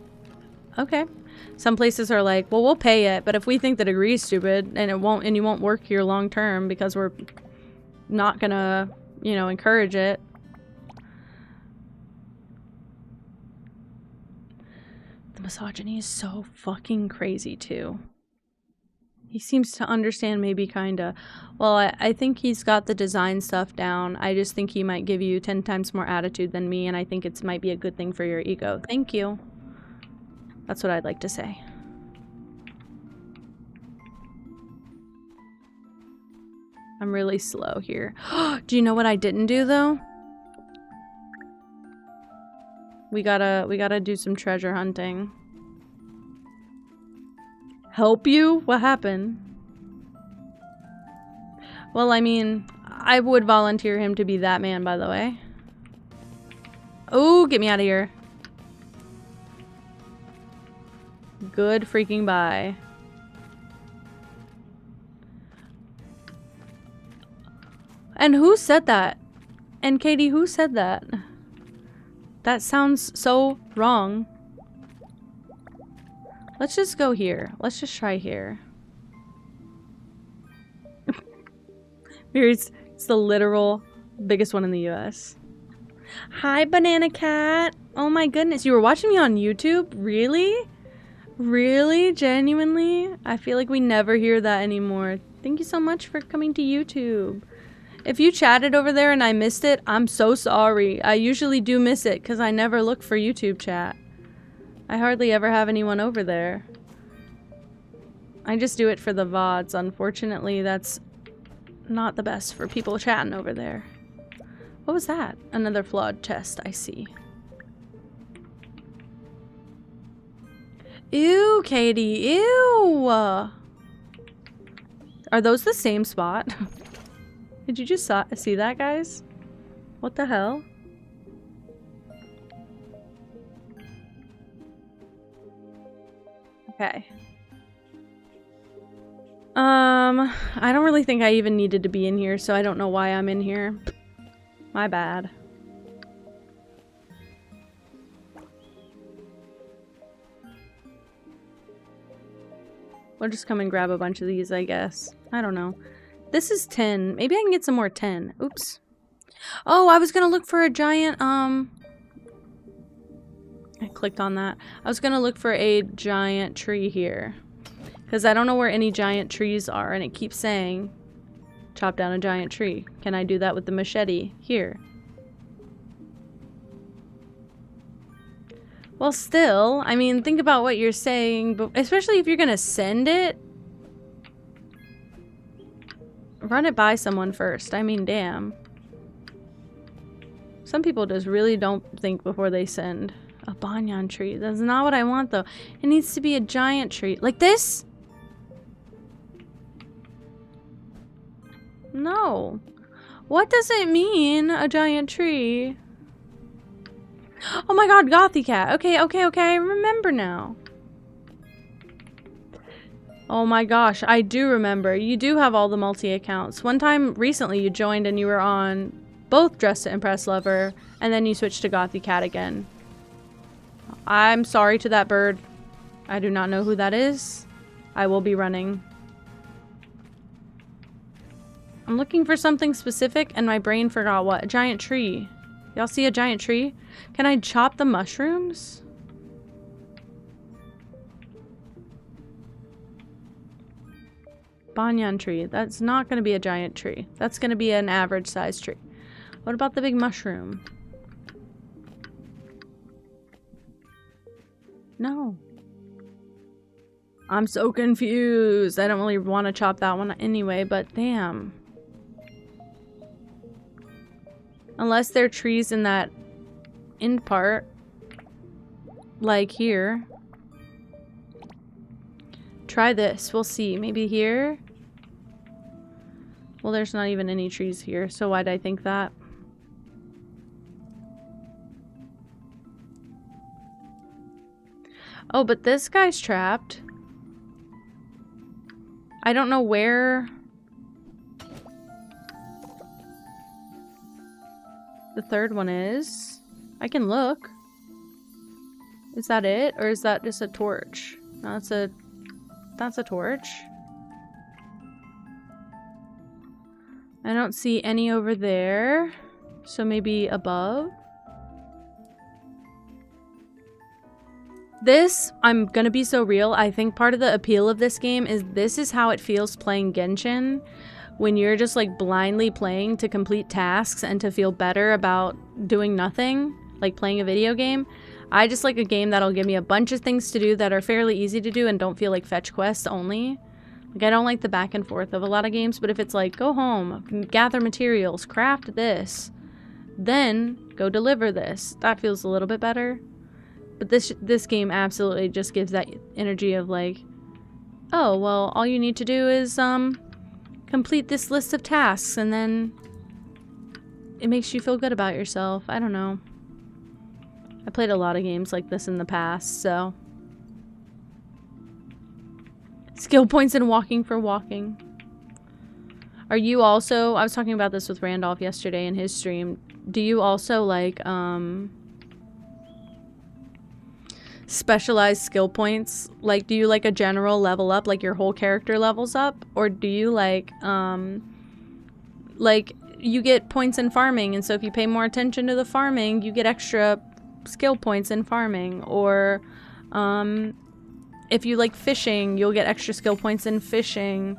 okay. Some places are like, well, we'll pay it, but if we think the degree is stupid and you won't work here long term because we're not gonna, you know, encourage it. The misogyny is so fucking crazy too. He seems to understand maybe kinda. Well, I think he's got the design stuff down. I just think he might give you 10 times more attitude than me, and I think it might be a good thing for your ego. Thank you. That's what I'd like to say. I'm really slow here. Do you know what I didn't do though? We gotta do some treasure hunting. Help you? What happened? Well, I mean, I would volunteer him to be that man, by the way. Oh, get me out of here. Good freaking bye. And who said that? And Katie, who said that? That sounds so wrong. Let's just go here. Let's just try here. It's the literal biggest one in the US. Hi, Banana Cat. Oh my goodness. You were watching me on YouTube? Really? Really? Genuinely? I feel like we never hear that anymore. Thank you so much for coming to YouTube. If you chatted over there and I missed it, I'm so sorry. I usually do miss it because I never look for YouTube chat. I hardly ever have anyone over there. I just do it for the VODs. Unfortunately, that's not the best for people chatting over there. What was that? Another flawed chest, I see. Ew, Katie, ew! Are those the same spot? Did you just see that, guys? What the hell? Okay. I don't really think I even needed to be in here, so I don't know why I'm in here. My bad. We'll just come and grab a bunch of these, I guess. I don't know. This is 10. Maybe I can get some more 10. Oops. Oh, I was gonna look for a giant, I clicked on that. I was gonna look for a giant tree here. Because I don't know where any giant trees are, and it keeps saying, chop down a giant tree. Can I do that with the machete? Here. Well, still, I mean, think about what you're saying, but especially if you're gonna send it. Run it by someone first. I mean, damn. Some people just really don't think before they send. A banyan tree. That's not what I want, though. It needs to be a giant tree. Like this? No. What does it mean, a giant tree? Oh my god, Gothy Cat. Okay, okay, okay. I remember now. Oh my gosh, I do remember. You do have all the multi-accounts. One time recently you joined and you were on both Dress to Impress Lover, and then you switched to Gothy Cat again. I'm sorry to that bird. I do not know who that is. I will be running. I'm looking for something specific and my brain forgot what. A giant tree. Y'all see a giant tree? Can I chop the mushrooms? Banyan tree. That's not going to be a giant tree. That's going to be an average sized tree. What about the big mushroom? No. I'm so confused. I don't really want to chop that one anyway, but damn. Unless there are trees in that end part. Like here. Try this. We'll see. Maybe here? Well, there's not even any trees here, so why'd I think that? Oh, but this guy's trapped. I don't know where the third one is. I can look. Is that it? Or is that just a torch? No, that's a torch. I don't see any over there. So maybe above? This, I'm gonna be so real, I think part of the appeal of this game is this is how it feels playing Genshin. When you're just like blindly playing to complete tasks and to feel better about doing nothing, like playing a video game. I just like a game that'll give me a bunch of things to do that are fairly easy to do and don't feel like fetch quests only. Like I don't like the back and forth of a lot of games, but if it's like go home, gather materials, craft this, then go deliver this, that feels a little bit better. But this game absolutely just gives that energy of like, oh, well, all you need to do is complete this list of tasks and then it makes you feel good about yourself. I don't know. I played a lot of games like this in the past, so. Skill points in walking for walking. Are you also, I was talking about this with Randolph yesterday in his stream. Do you also like, specialized skill points? Like, do you like a general level up, like your whole character levels up? Or do you like you get points in farming, and so if you pay more attention to the farming, you get extra skill points in farming? Or if you like fishing, you'll get extra skill points in fishing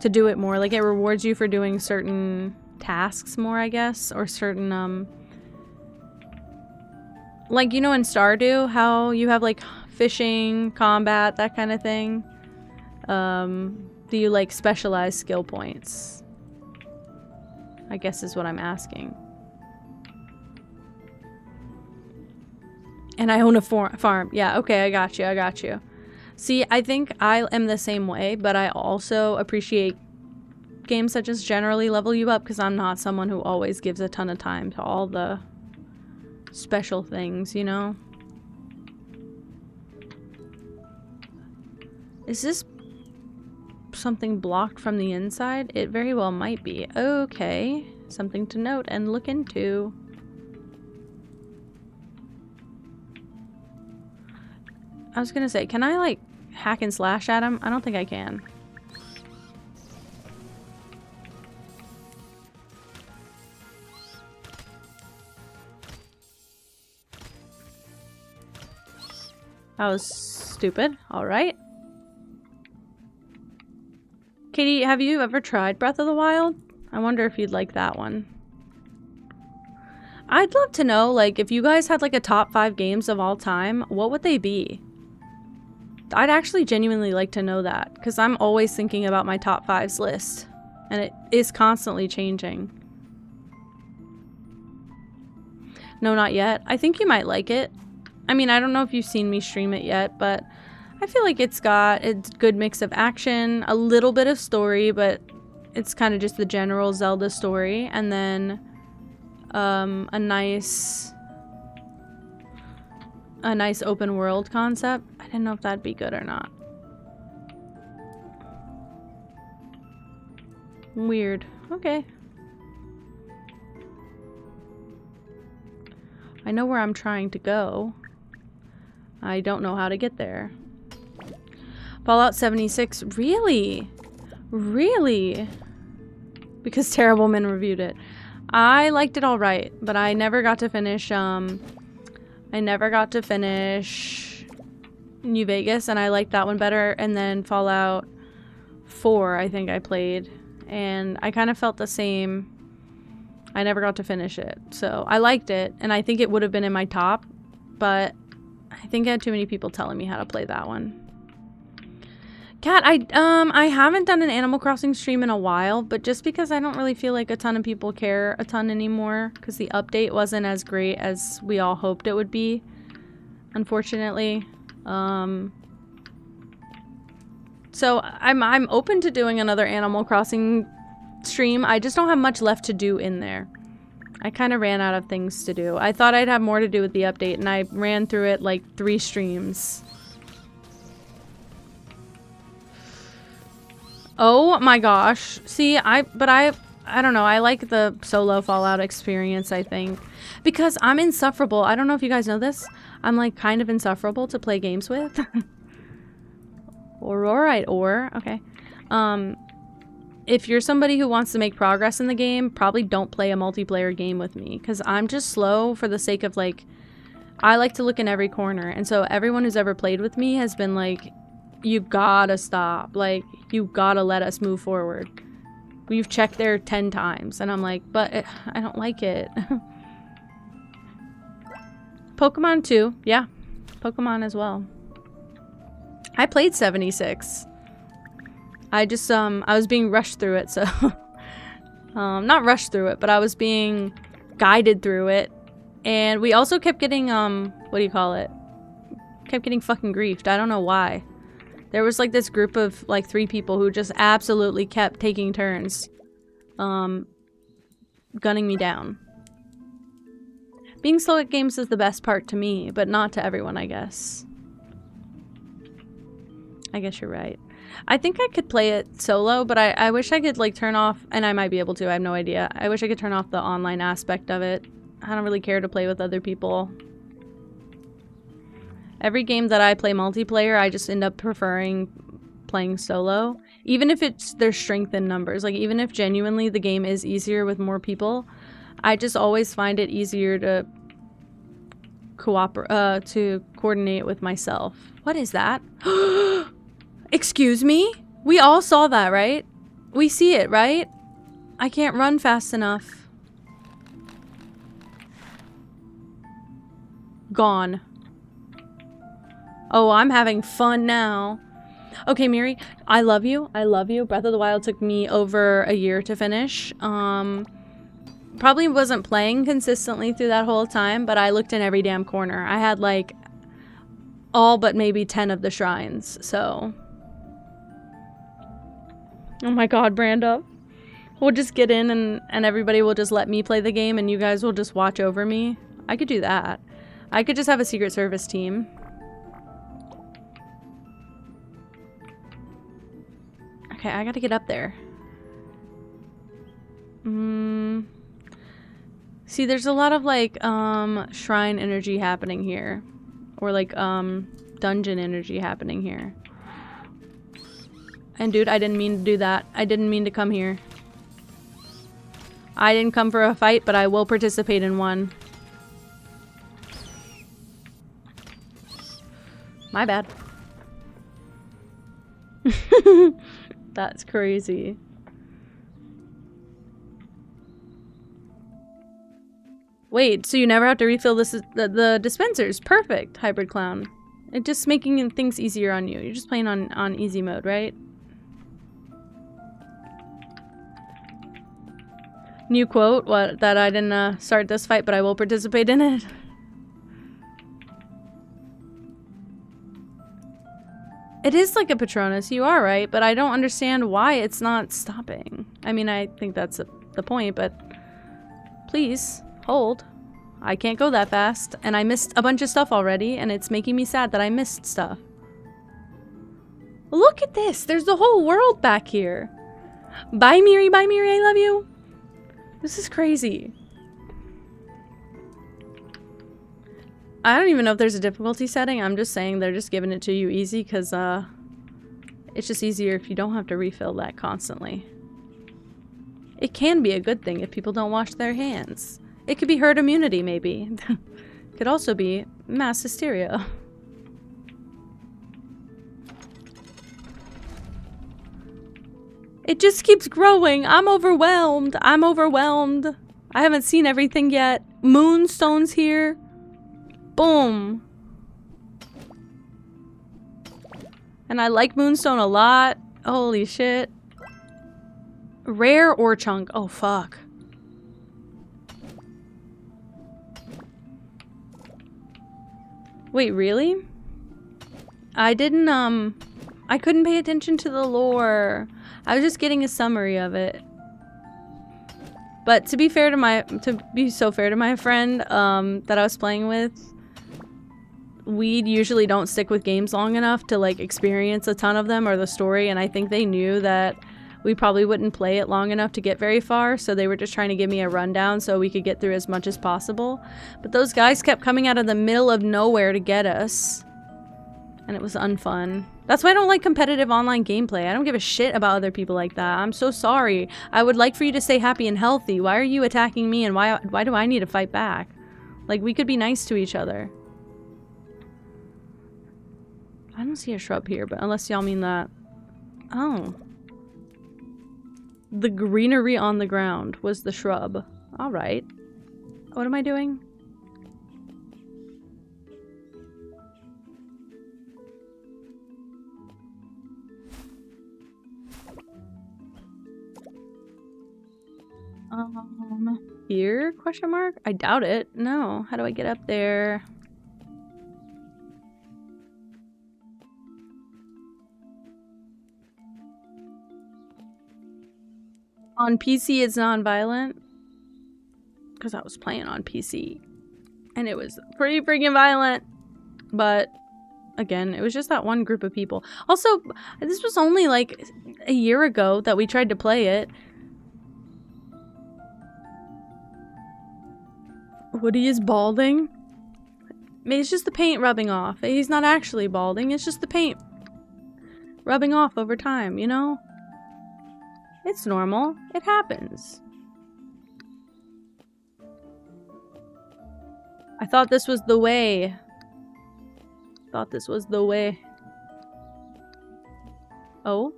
to do it more. Like, it rewards you for doing certain tasks more, I guess, or certain like, you know, in Stardew, how you have, like, fishing, combat, that kind of thing? Do you, like, specialize skill points? I guess is what I'm asking. And I own a farm. Yeah, okay, I got you, I got you. See, I think I am the same way, but I also appreciate games that just generally level you up, because I'm not someone who always gives a ton of time to all the special things, you know? Is this something blocked from the inside? It very well might be. Okay. Something to note and look into. I was gonna say, can I like hack and slash at him? I don't think I can. That was stupid. Alright. Katie, have you ever tried Breath of the Wild? I wonder if you'd like that one. I'd love to know, like, if you guys had like a top 5 games of all time, what would they be? I'd actually genuinely like to know that, because I'm always thinking about my top 5s list, and it is constantly changing. No, not yet. I think you might like it. I mean, I don't know if you've seen me stream it yet, but I feel like it's got a good mix of action, a little bit of story, but it's kind of just the general Zelda story, and then a nice open world concept. I didn't know if that'd be good or not. Weird. Okay. I know where I'm trying to go. I don't know how to get there. Fallout 76. Really? Really? Because Terrible Men reviewed it. I liked it alright, but I never got to finish, New Vegas, and I liked that one better. And then Fallout 4, I think I played, and I kind of felt the same. I never got to finish it, so I liked it, and I think it would have been in my top, but I think I had too many people telling me how to play that one. Kat, I haven't done an Animal Crossing stream in a while, but just because I don't really feel like a ton of people care a ton anymore, because the update wasn't as great as we all hoped it would be, unfortunately. So I'm open to doing another Animal Crossing stream. I just don't have much left to do in there. I kind of ran out of things to do. I thought I'd have more to do with the update, and I ran through it like 3 streams. Oh my gosh. See, I don't know. I like the solo Fallout experience, I think. Because I'm insufferable. I don't know if you guys know this. I'm like kind of insufferable to play games with. Okay. If you're somebody who wants to make progress in the game, probably don't play a multiplayer game with me. Because I'm just slow for the sake of like, I like to look in every corner. And so everyone who's ever played with me has been like, you gotta stop. Like, you gotta let us move forward. We've checked there 10 times. And I'm like, but I don't like it. Pokemon 2. Yeah. Pokemon as well. I played 76. I just, I was being rushed through it, so... not rushed through it, but I was being guided through it. And we also kept getting, what do you call it? Kept getting fucking griefed. I don't know why. There was like this group of like 3 people who just absolutely kept taking turns gunning me down. Being slow at games is the best part to me, but not to everyone, I guess. I guess you're right. I think I could play it solo, but I wish I could like turn off, and I might be able to, I have no idea. I wish I could turn off the online aspect of it. I don't really care to play with other people. Every game that I play multiplayer, I just end up preferring playing solo. Even if there's strength in numbers. Like, even if genuinely the game is easier with more people, I just always find it easier to coordinate with myself. What is that? Excuse me? We all saw that, right? We see it, right? I can't run fast enough. Gone. Oh, I'm having fun now. Okay, Miri, I love you. I love you. Breath of the Wild took me over a year to finish. Probably wasn't playing consistently through that whole time, but I looked in every damn corner. I had like all but maybe 10 of the shrines, so. Oh my god, Branda. We'll just get in and everybody will just let me play the game and you guys will just watch over me. I could do that. I could just have a Secret Service team. Okay, I gotta get up there. See, there's a lot of like shrine energy happening here. Or like dungeon energy happening here. And dude, I didn't mean to do that. I didn't mean to come here. I didn't come for a fight, but I will participate in one. My bad. That's crazy. Wait, so you never have to refill the dispensers. Perfect, Hybrid Clown. It's just making things easier on you. You're just playing on easy mode, right? New quote, what, that I didn't start this fight, but I will participate in it. It is like a Patronus, you are right, but I don't understand why it's not stopping. I mean, I think that's the point, but please, hold. I can't go that fast, and I missed a bunch of stuff already, and it's making me sad that I missed stuff. Look at this! There's the whole world back here! Bye, Miri, I love you! This is crazy. I don't even know if there's a difficulty setting. I'm just saying they're just giving it to you easy because it's just easier if you don't have to refill that constantly. It can be a good thing if people don't wash their hands. It could be herd immunity, maybe. Could also be mass hysteria. It just keeps growing. I'm overwhelmed. I'm overwhelmed. I haven't seen everything yet. Moonstone's here. Boom. And I like Moonstone a lot. Holy shit. Rare ore chunk. Oh, fuck. Wait, really? I didn't, I couldn't pay attention to the lore. I was just getting a summary of it. But to be fair to be so fair to my friend, that I was playing with, we usually don't stick with games long enough to, like, experience a ton of them or the story, and I think they knew that we probably wouldn't play it long enough to get very far, so they were just trying to give me a rundown so we could get through as much as possible. But those guys kept coming out of the middle of nowhere to get us. And it was unfun. That's why I don't like competitive online gameplay. I don't give a shit about other people like that. I'm so sorry. I would like for you to stay happy and healthy. Why are you attacking me and why do I need to fight back? Like, we could be nice to each other. I don't see a shrub here, but unless y'all mean that. Oh. The greenery on the ground was the shrub. Alright. What am I doing? Here? Question mark? I doubt it. No. How do I get up there? On PC, it's non-violent. Because I was playing on PC. And it was pretty freaking violent. But, again, it was just that one group of people. Also, this was only like a year ago that we tried to play it. Woody is balding. It's just the paint rubbing off. He's not actually balding. It's just the paint rubbing off over time, you know? It's normal. It happens. I thought this was the way. Thought this was the way. Oh?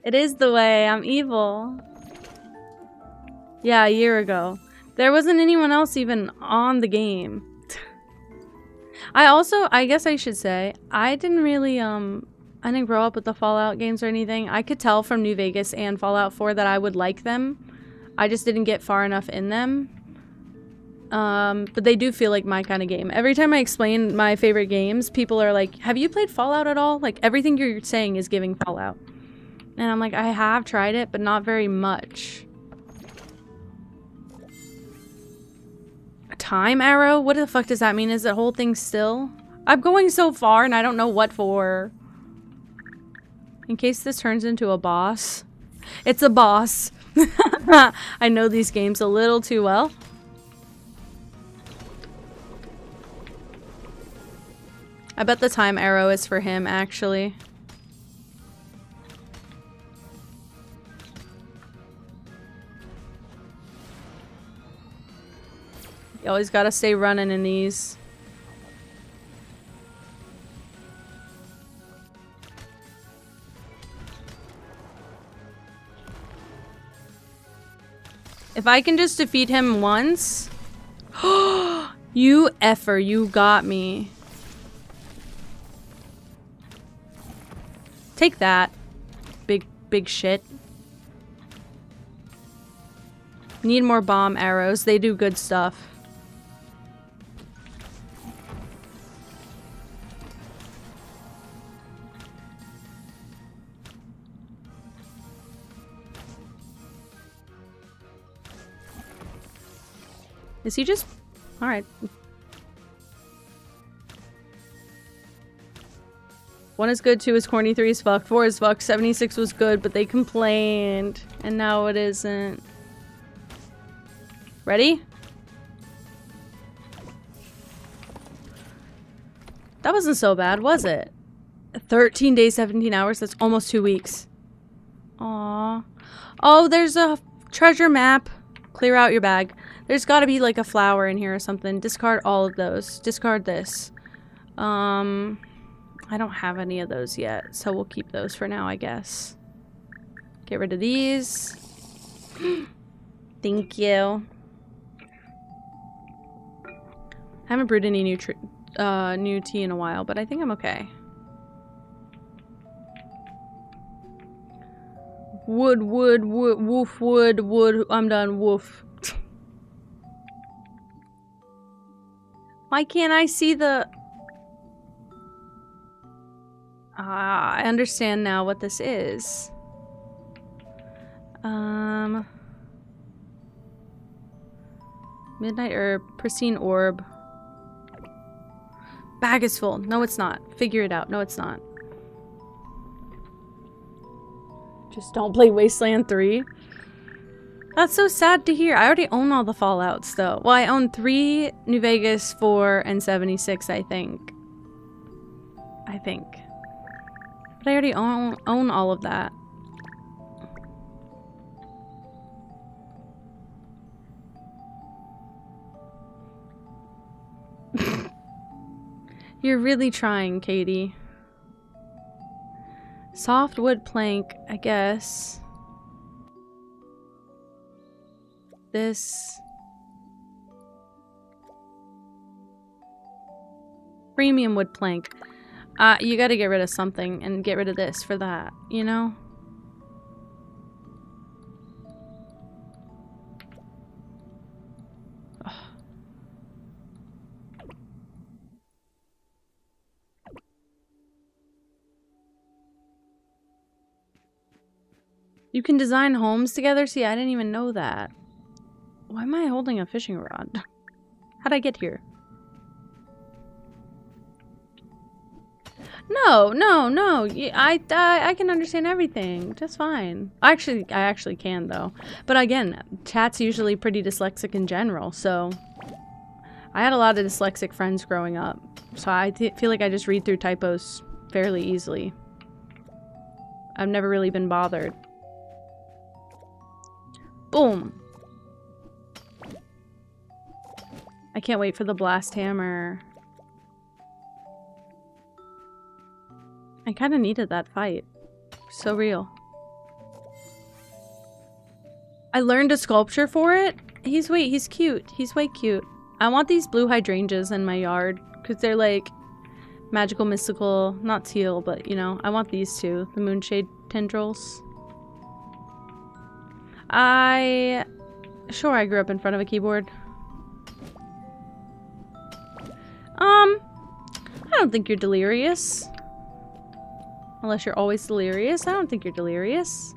It is the way. I'm evil. Yeah, a year ago. There wasn't anyone else even on the game. I guess I should say, I didn't really, I didn't grow up with the Fallout games or anything. I could tell from New Vegas and Fallout 4 that I would like them. I just didn't get far enough in them. But they do feel like my kind of game. Every time I explain my favorite games, people are like, have you played Fallout at all? Like, everything you're saying is giving Fallout. And I'm like, I have tried it, but not very much. A time arrow? What the fuck does that mean? Is that whole thing still? I'm going so far and I don't know what for. In case this turns into a boss. It's a boss. I know these games a little too well. I bet the time arrow is for him, actually. You always gotta stay running in these. If I can just defeat him once. You effer, you got me. Take that. Big shit. Need more bomb arrows. They do good stuff. Is he just... Alright. 1 is good, 2 is corny, 3 is fuck, 4 is fuck, 76 was good, but they complained. And now it isn't. Ready? That wasn't so bad, was it? 13 days, 17 hours, that's almost 2 weeks. Aww. Oh, there's a treasure map. Clear out your bag. There's gotta be like a flower in here or something. Discard all of those. Discard this. I don't have any of those yet, so we'll keep those for now, I guess. Get rid of these. Thank you. I haven't brewed any new tea in a while, but I think I'm okay. Wood, woof, wood. I'm done, woof. Why can't I see the... I understand now what this is. Midnight herb, pristine orb. Bag is full. No, it's not. Figure it out. No, it's not. Just don't play Wasteland 3. That's so sad to hear. I already own all the Fallouts, though. Well, I own 3, New Vegas, 4, and 76, I think. But I already own all of that. You're really trying, Katie. Softwood plank, I guess. This. Premium wood plank. You gotta get rid of something and get rid of this for that, you know? Ugh. You can design homes together? See, I didn't even know that. Why am I holding a fishing rod? How'd I get here? No. I can understand everything. Just fine. I actually can, though. But again, chat's usually pretty dyslexic in general, so... I had a lot of dyslexic friends growing up, so I feel like I just read through typos fairly easily. I've never really been bothered. Boom! I can't wait for the blast hammer. I kind of needed that fight. So real. I learned a sculpture for it. He's cute. He's way cute. I want these blue hydrangeas in my yard because they're like magical, mystical, not teal, but you know, I want these two, the moonshade tendrils. Sure, I grew up in front of a keyboard. I don't think you're delirious. Unless you're always delirious. I don't think you're delirious.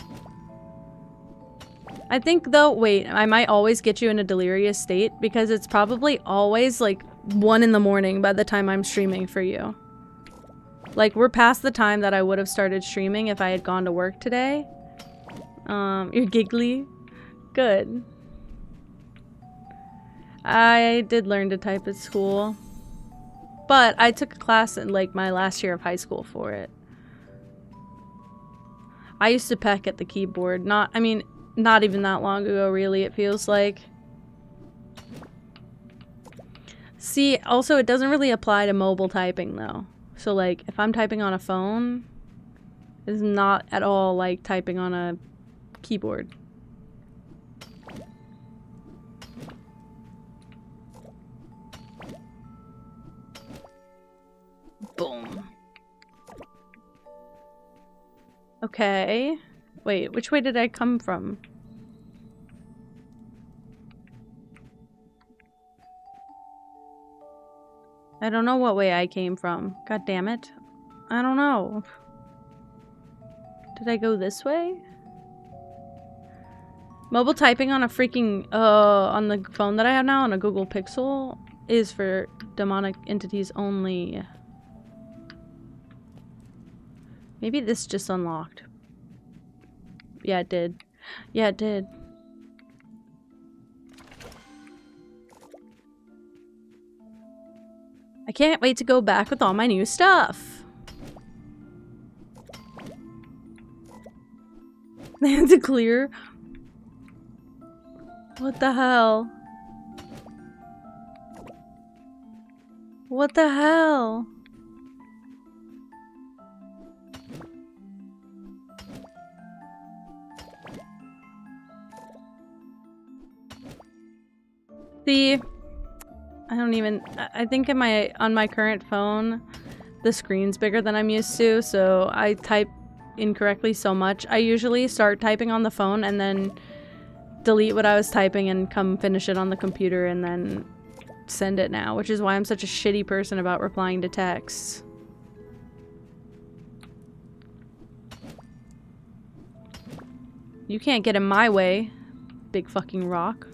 I think though, wait, I might always get you in a delirious state because it's probably always like 1 in the morning by the time I'm streaming for you. Like we're past the time that I would have started streaming if I had gone to work today. You're giggly. Good. I did learn to type at school. But I took a class in like my last year of high school for it. I used to peck at the keyboard. Not even that long ago, really, it feels like. See, also, it doesn't really apply to mobile typing, though. So, like, if I'm typing on a phone, it's not at all like typing on a keyboard. Boom. Okay. Wait, which way did I come from? I don't know what way I came from. God damn it. I don't know. Did I go this way? Mobile typing on a freaking, on the phone that I have now, on a Google Pixel, is for demonic entities only. Maybe this just unlocked. Yeah, it did. Yeah, it did. I can't wait to go back with all my new stuff. They had to clear. What the hell? What the hell? See, I think on my current phone, the screen's bigger than I'm used to, so I type incorrectly so much. I usually start typing on the phone and then delete what I was typing and come finish it on the computer and then send it now, which is why I'm such a shitty person about replying to texts. You can't get in my way, big fucking rock.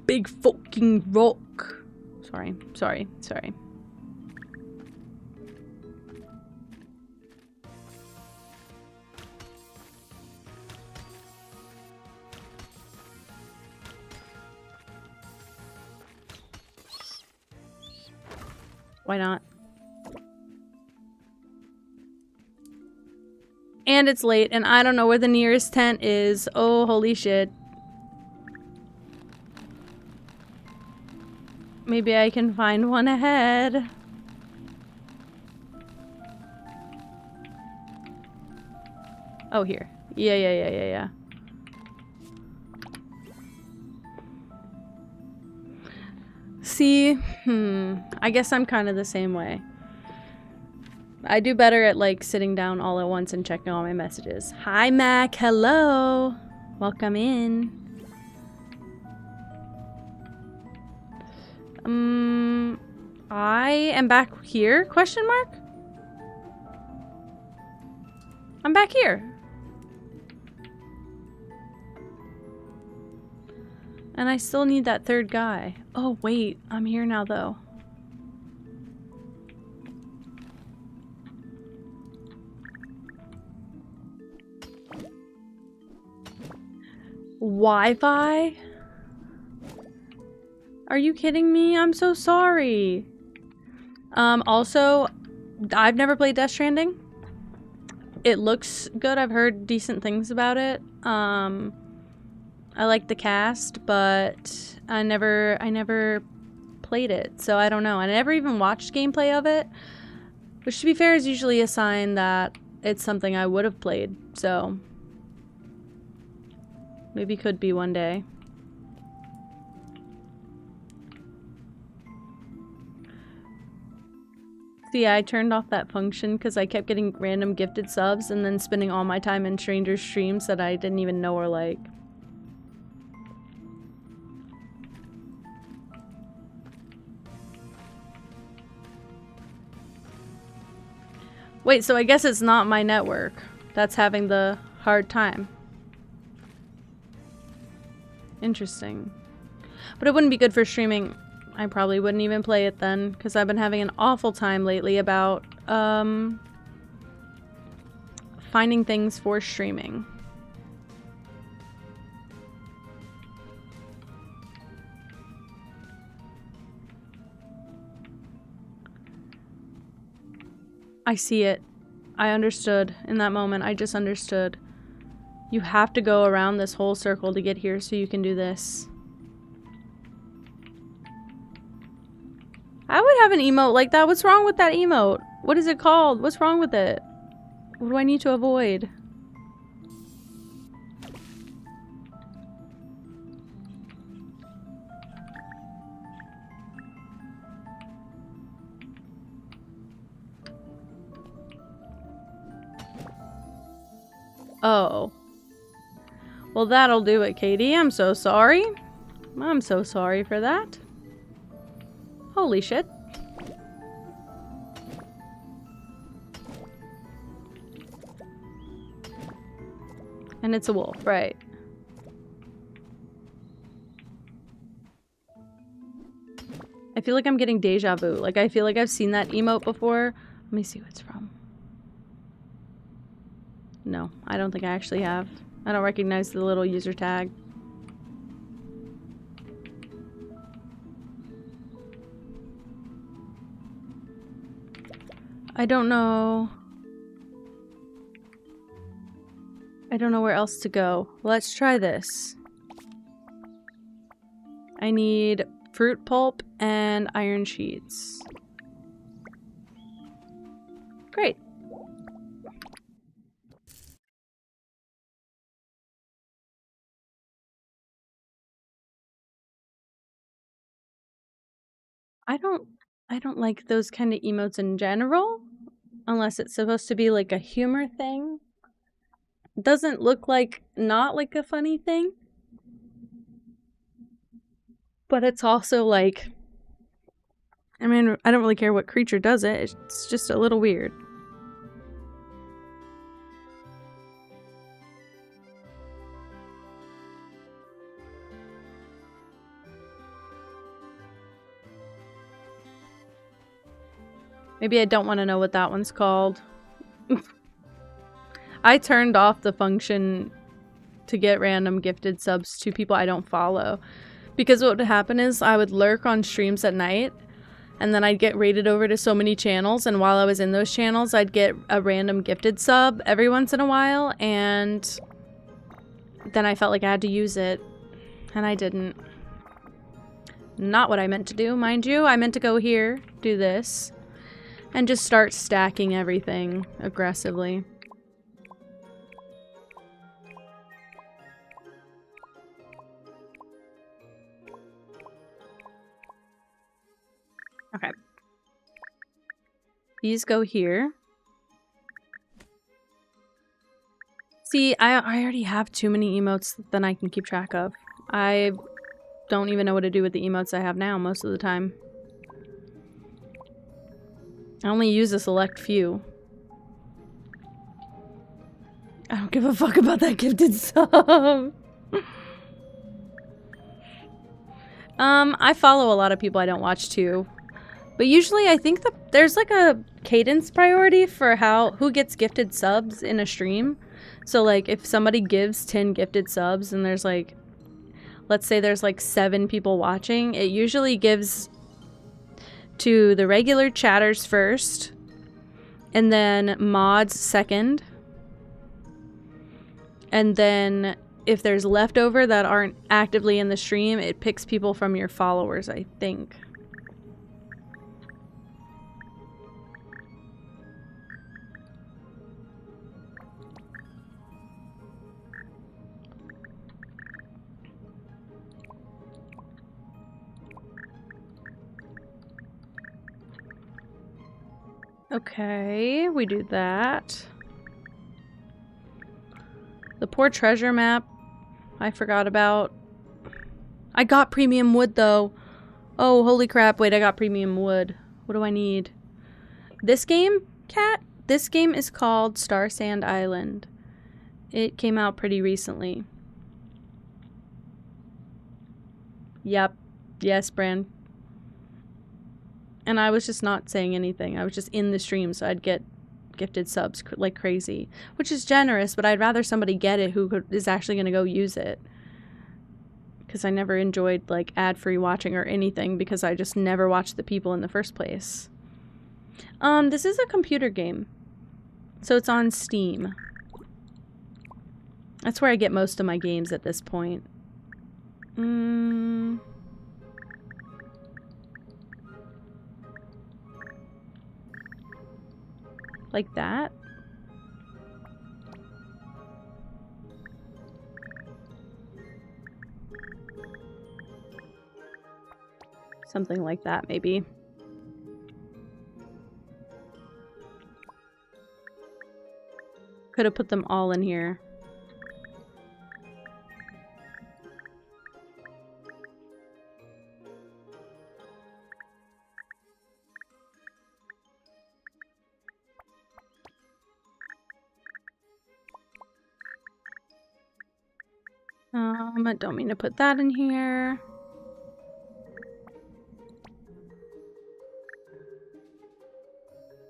Big fucking rock. Sorry. Why not? And it's late, and I don't know where the nearest tent is. Oh, holy shit. Maybe I can find one ahead. Oh, here. Yeah. See? I guess I'm kind of the same way. I do better at, like, sitting down all at once and checking all my messages. Hi, Mac. Hello. Welcome in. I am back here? Question mark? I'm back here. And I still need that third guy. Oh, wait. I'm here now, though. Wi-Fi? Are you kidding me? I'm so sorry. Also, I've never played Death Stranding. It looks good. I've heard decent things about it. I like the cast, but I never played it, so I don't know. I never even watched gameplay of it, which, to be fair, is usually a sign that it's something I would have played, so maybe could be one day. See, I turned off that function because I kept getting random gifted subs and then spending all my time in strangers' streams that I didn't even know or like. Wait, so I guess it's not my network that's having the hard time. Interesting. But it wouldn't be good for streaming. I probably wouldn't even play it then, because I've been having an awful time lately about finding things for streaming. I see it. I understood in that moment. I just understood. You have to go around this whole circle to get here so you can do this. I would have an emote like that. What's wrong with that emote? What is it called? What's wrong with it? What do I need to avoid? Oh. Well, that'll do it, Katie. I'm so sorry. I'm so sorry for that. Holy shit. And it's a wolf, right. I feel like I'm getting deja vu. Like, I feel like I've seen that emote before. Let me see what it's from. No, I don't think I actually have. I don't recognize the little user tag. I don't know. I don't know where else to go. Let's try this. I need fruit pulp and iron sheets. Great. I don't like those kind of emotes in general, unless it's supposed to be like a humor thing. It doesn't look like not like a funny thing. But it's also like, I mean, I don't really care what creature does it. It's just a little weird. Maybe I don't want to know what that one's called. I turned off the function to get random gifted subs to people I don't follow. Because what would happen is I would lurk on streams at night and then I'd get raided over to so many channels, and while I was in those channels I'd get a random gifted sub every once in a while, and then I felt like I had to use it, and I didn't. Not what I meant to do, mind you. I meant to go here, do this, and just start stacking everything aggressively. Okay. These go here. See, I already have too many emotes than I can keep track of. I don't even know what to do with the emotes I have now most of the time. I only use a select few. I don't give a fuck about that gifted sub. I follow a lot of people I don't watch too. But usually I think that there's like a cadence priority for who gets gifted subs in a stream. So like if somebody gives 10 gifted subs and there's like, let's say there's like 7 people watching, it usually gives to the regular chatters first and then mods second. And then if there's leftover that aren't actively in the stream, it picks people from your followers, I think. Okay, we do that. The poor treasure map, I forgot about. I got premium wood though. Oh, holy crap. Wait, I got premium wood. What do I need? This game, cat? This game is called Starsand Island. It came out pretty recently. Yep. Yes, Bran. And I was just not saying anything. I was just in the stream, so I'd get gifted subs like crazy. Which is generous, but I'd rather somebody get it who is actually going to go use it. Because I never enjoyed like ad-free watching or anything because I just never watched the people in the first place. This is a computer game. So it's on Steam. That's where I get most of my games at this point. Like that? Something like that, maybe. Could have put them all in here. I don't mean to put that in here.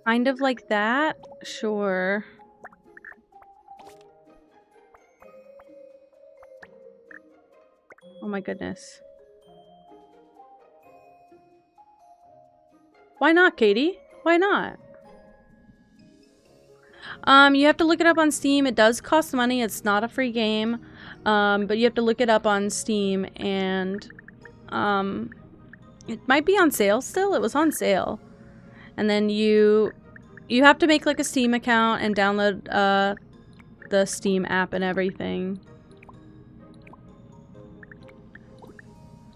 Kind of like that? Sure. Oh my goodness. Why not, Katie? Why not? You have to look it up on Steam. It does cost money. It's not a free game. But you have to look it up on Steam and it might be on sale still. It was on sale. And then you have to make like a Steam account and download the Steam app and everything.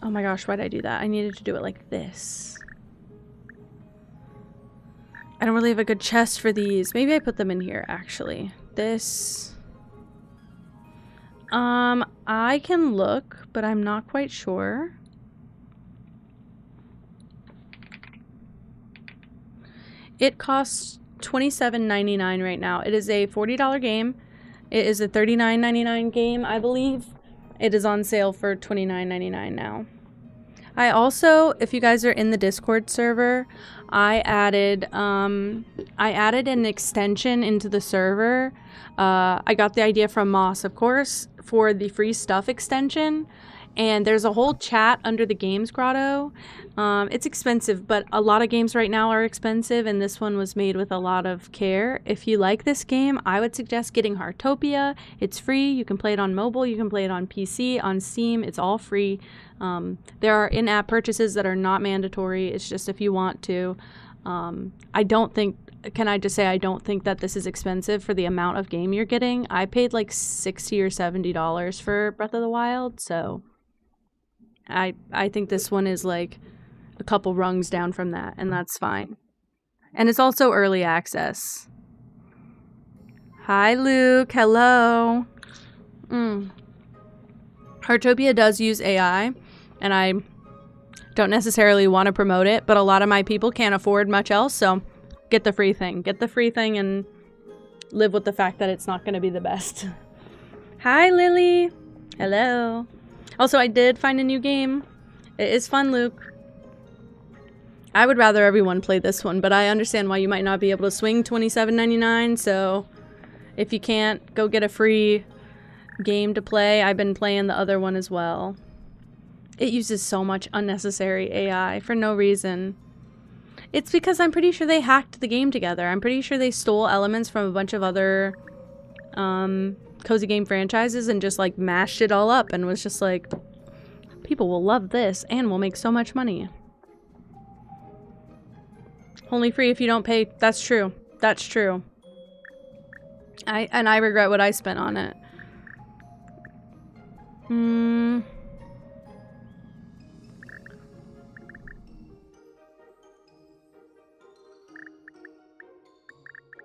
Oh my gosh, why'd I do that? I needed to do it like this. I don't really have a good chest for these. Maybe I put them in here, actually. This... I can look, but I'm not quite sure. It costs $27.99 right now. It is a $40 game. It is a $39.99 game, I believe. It is on sale for $29.99 now. I also, if you guys are in the Discord server, I added an extension into the server. I got the idea from Moss, of course, for the free stuff extension. And there's a whole chat under the Games Grotto. It's expensive, but a lot of games right now are expensive, and this one was made with a lot of care. If you like this game, I would suggest getting Heartopia. It's free. You can play it on mobile. You can play it on PC, on Steam. It's all free. There are in-app purchases that are not mandatory. It's just if you want to. I don't think... Can I just say I don't think that this is expensive for the amount of game you're getting. I paid like $60 or $70 for Breath of the Wild, so... I think this one is like a couple rungs down from that, and that's fine. And it's also early access. Hi, Luke. Hello. Heartopia does use AI, and I don't necessarily want to promote it, but a lot of my people can't afford much else, so get the free thing. Get the free thing and live with the fact that it's not going to be the best. Hi, Lily. Hello. Also, I did find a new game. It is fun, Luke. I would rather everyone play this one, but I understand why you might not be able to swing $27.99, so if you can't, go get a free game to play. I've been playing the other one as well. It uses so much unnecessary AI for no reason. It's because I'm pretty sure they hacked the game together. I'm pretty sure they stole elements from a bunch of other cozy game franchises and just like mashed it all up and was just like, people will love this and will make so much money. Only free if you don't pay. That's true. That's true. I regret what I spent on it.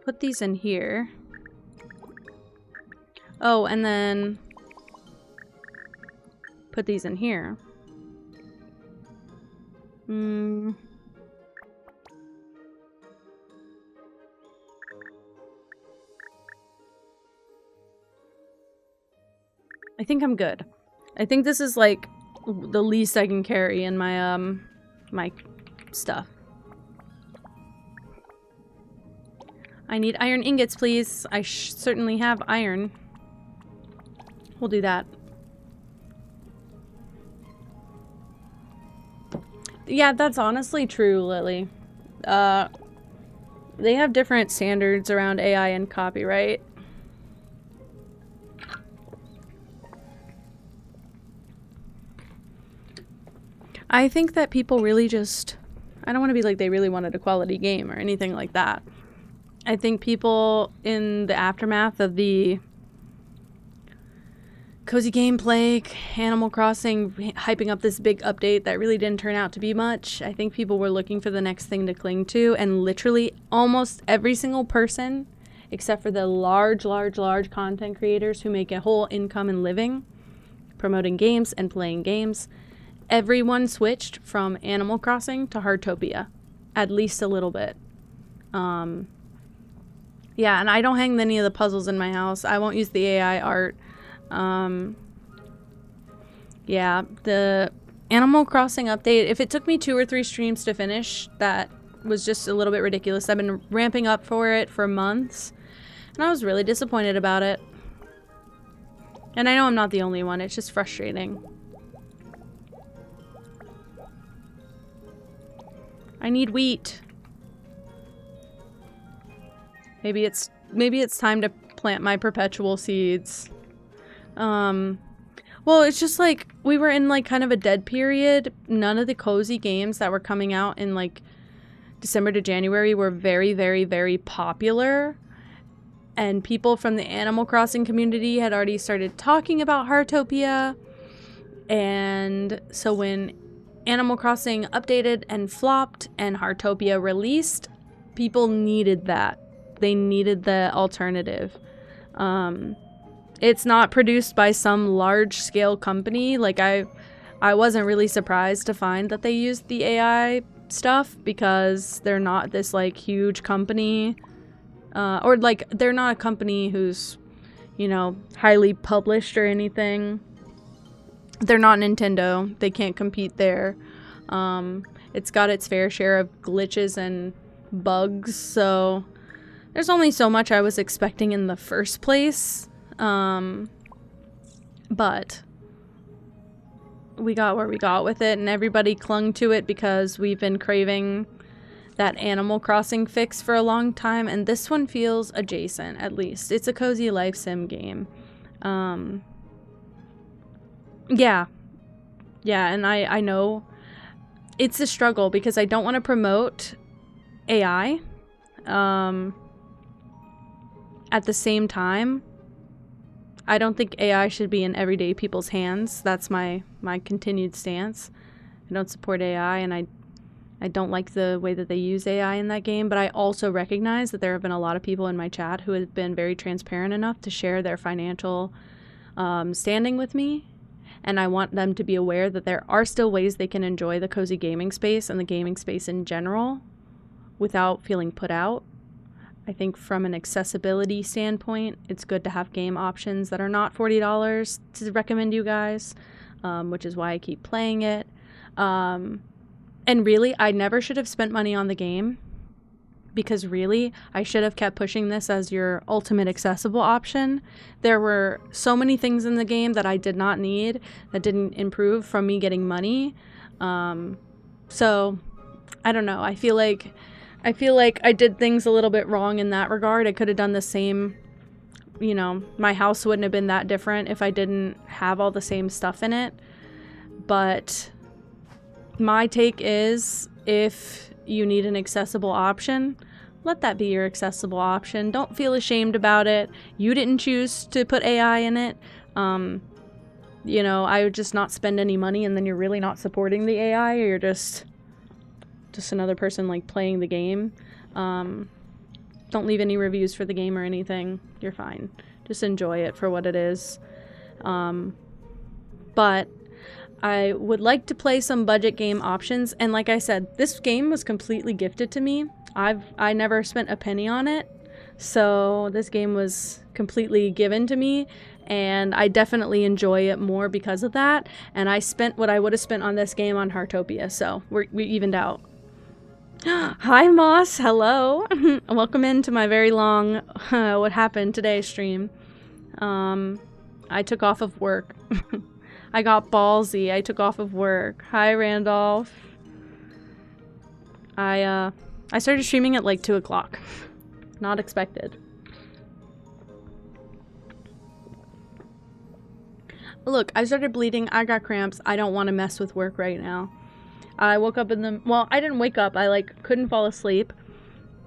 Put these in here. Oh, and then put these in here. I think I'm good. I think this is like the least I can carry in my my stuff. I need iron ingots, please. I certainly have iron. We'll do that. Yeah, that's honestly true, Lily. They have different standards around AI and copyright. I think that people really just... I don't want to be like they really wanted a quality game or anything like that. I think people in the aftermath of the cozy gameplay, Animal Crossing, hyping up this big update that really didn't turn out to be much. I think people were looking for the next thing to cling to, and literally almost every single person, except for the large content creators who make a whole income and living promoting games and playing games, everyone switched from Animal Crossing to Heartopia, at least a little bit. Yeah, and I don't hang any of the puzzles in my house. I won't use the AI art. Yeah, the Animal Crossing update, if it took me 2 or 3 streams to finish, that was just a little bit ridiculous. I've been ramping up for it for months, and I was really disappointed about it. And I know I'm not the only one, it's just frustrating. I need wheat. Maybe it's time to plant my perpetual seeds. Well, it's just like we were in like kind of a dead period. None of the cozy games that were coming out in like December to January were very, very, very popular. And people from the Animal Crossing community had already started talking about Heartopia. And so when Animal Crossing updated and flopped and Heartopia released, people needed that. They needed the alternative. It's not produced by some large-scale company. Like, I wasn't really surprised to find that they used the AI stuff because they're not this, like, huge company. Or, like, they're not a company who's, you know, highly published or anything. They're not Nintendo. They can't compete there. It's got its fair share of glitches and bugs, so there's only so much I was expecting in the first place. But we got where we got with it, and everybody clung to it because we've been craving that Animal Crossing fix for a long time, and this one feels adjacent, at least. It's a cozy life sim game. Yeah, and I know it's a struggle because I don't want to promote AI. At the same time, I don't think AI should be in everyday people's hands. That's my continued stance. I don't support AI, and I don't like the way that they use AI in that game, but I also recognize that there have been a lot of people in my chat who have been very transparent enough to share their financial standing with me, and I want them to be aware that there are still ways they can enjoy the cozy gaming space and the gaming space in general without feeling put out. I think from an accessibility standpoint, it's good to have game options that are not $40 to recommend you guys, which is why I keep playing it. And really, I never should have spent money on the game because really, I should have kept pushing this as your ultimate accessible option. There were so many things in the game that I did not need that didn't improve from me getting money. So, I don't know. I feel like I did things a little bit wrong in that regard. I could have done the same, you know, my house wouldn't have been that different if I didn't have all the same stuff in it. But my take is, if you need an accessible option, let that be your accessible option. Don't feel ashamed about it. You didn't choose to put AI in it. You know, I would just not spend any money, and then you're really not supporting the AI, or you're just another person like playing the game. Don't leave any reviews for the game or anything. You're fine. Just enjoy it for what it is. But I would like to play some budget game options, and like I said, this game was completely gifted to me. I never spent a penny on it, so this game was completely given to me, and I definitely enjoy it more because of that. And I spent what I would have spent on this game on Heartopia, so we evened out. Hi Moss, hello. Welcome into my very long what happened today stream. I took off of work. I got ballsy. I took off of work. Hi Randolph. I started streaming at like 2 o'clock. Not expected. Look, I started bleeding. I got cramps. I don't want to mess with work right now. I woke up in the... Well, I didn't wake up. I, like, couldn't fall asleep.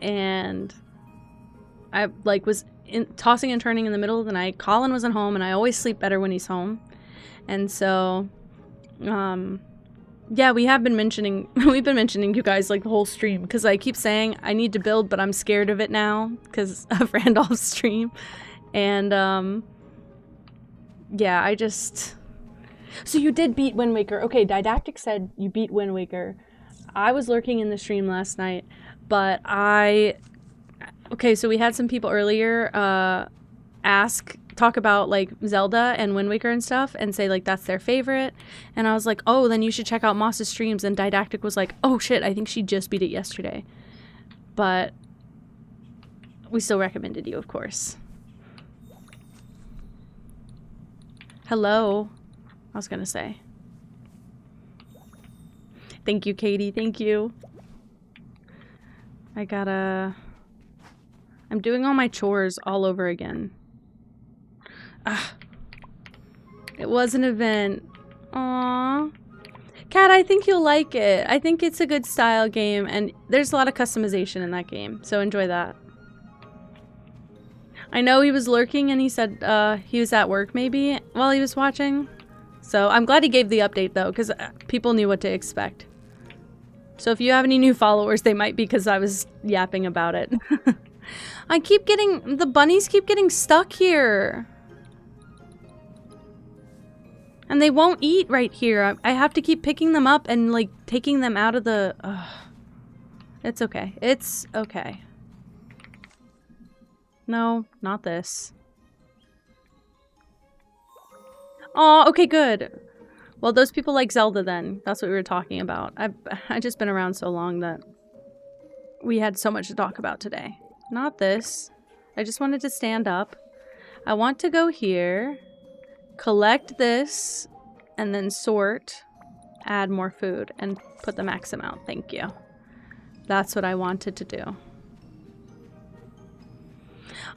And I, like, was tossing and turning in the middle of the night. Colin wasn't home, and I always sleep better when he's home. And so, yeah, we have been mentioning... We've been mentioning you guys, like, the whole stream. Because I keep saying I need to build, but I'm scared of it now. Because of Randolph's stream. And, yeah, I just... So you did beat Wind Waker. Okay, Didactic said you beat Wind Waker. I was lurking in the stream last night, but okay, so we had some people earlier talk about like Zelda and Wind Waker and stuff and say like that's their favorite. And I was like, oh, then you should check out Moss's streams. And Didactic was like, oh shit, I think she just beat it yesterday. But we still recommended you, of course. Hello. I was gonna say. Thank you, Katie. Thank you. I'm doing all my chores all over again. Ah. It was an event. Aww. Kat, I think you'll like it. I think it's a good style game, and there's a lot of customization in that game, so enjoy that. I know he was lurking and he said he was at work maybe while he was watching. So I'm glad he gave the update though, because people knew what to expect. So if you have any new followers, they might be because I was yapping about it. The bunnies keep getting stuck here. And they won't eat right here. I have to keep picking them up and like taking them out of the... It's okay. It's okay. No, not this. Oh, okay, good. Well, those people like Zelda then. That's what we were talking about. I've just been around so long that we had so much to talk about today. Not this. I just wanted to stand up. I want to go here, collect this, and then sort, add more food, and put the max amount. Thank you. That's what I wanted to do.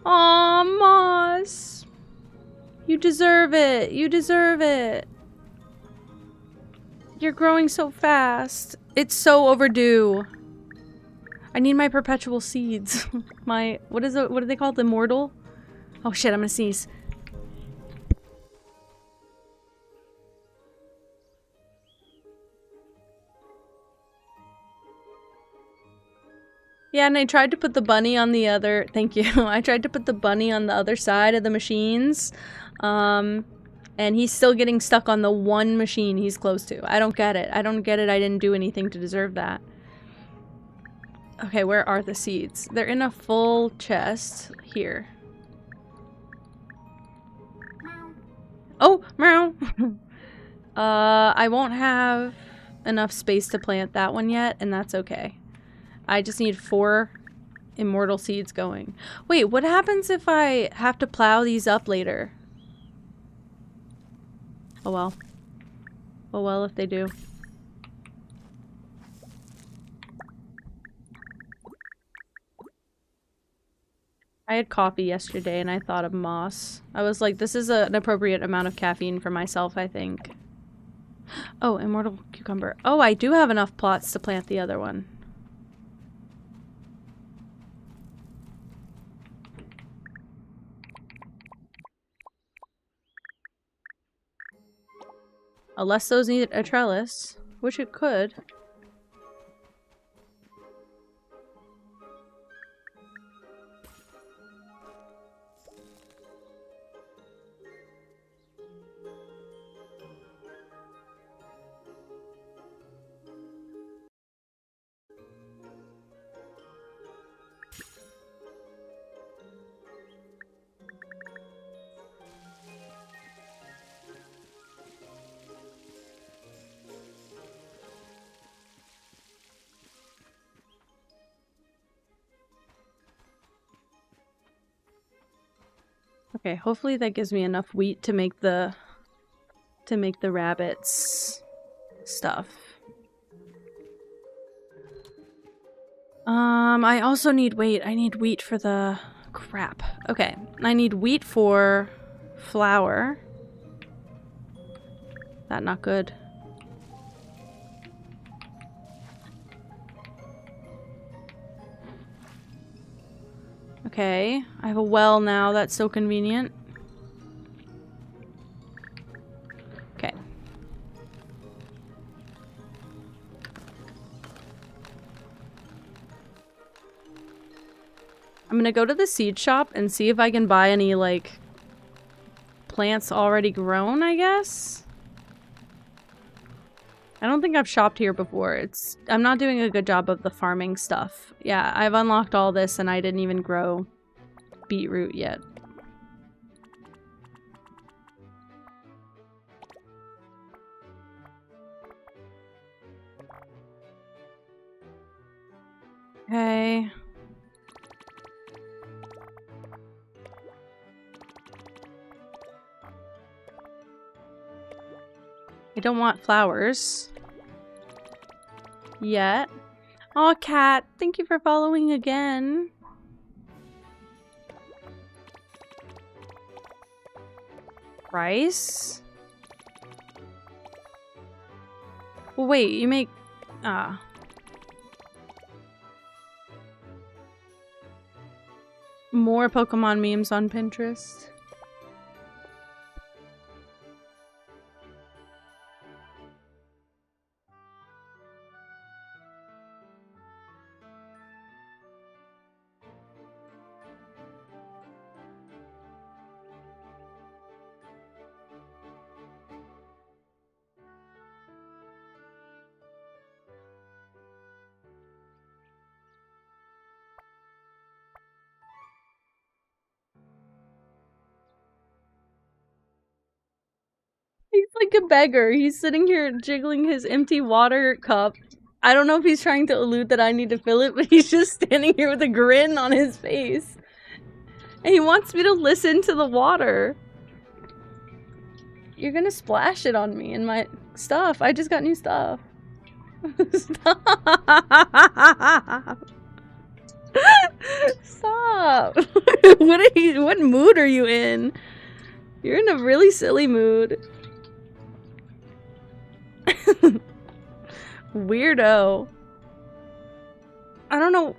Aw, Moss. You deserve it. You deserve it. You're growing so fast. It's so overdue. I need my perpetual seeds. What are they called? Immortal? Oh shit, I'm gonna sneeze. Yeah, and I tried to put the bunny on the other... Thank you. I tried to put the bunny on the other side of the machines. And he's still getting stuck on the one machine he's close to. I don't get it. I don't get it. I didn't do anything to deserve that. Okay, where are the seeds? They're in a full chest. Here. Oh, meow! I won't have enough space to plant that one yet, and that's okay. I just need 4 immortal seeds going. Wait, what happens if I have to plow these up later? Oh well. Oh well if they do. I had coffee yesterday and I thought of Moss. I was like, this is an appropriate amount of caffeine for myself, I think. Oh, immortal cucumber. Oh, I do have enough plots to plant the other one. Unless those need a trellis, which it could. Okay, hopefully that gives me enough wheat to make the rabbits stuff. I also need wheat. I need wheat for the crap. Okay, I need wheat for flour. That not good. Okay, I have a well now. That's so convenient. Okay. I'm gonna go to the seed shop and see if I can buy any, like, plants already grown, I guess? I don't think I've shopped here before. I'm not doing a good job of the farming stuff. Yeah, I've unlocked all this and I didn't even grow beetroot yet. Okay. I don't want flowers. Yet. Aw, cat, thank you for following again. Rice? Well, wait, you make... More Pokemon memes on Pinterest. He's like a beggar. He's sitting here jiggling his empty water cup. I don't know if he's trying to allude that I need to fill it, but he's just standing here with a grin on his face. And he wants me to listen to the water. You're gonna splash it on me and my stuff. I just got new stuff. Stop. Stop. What mood are you in? You're in a really silly mood. Weirdo. I don't know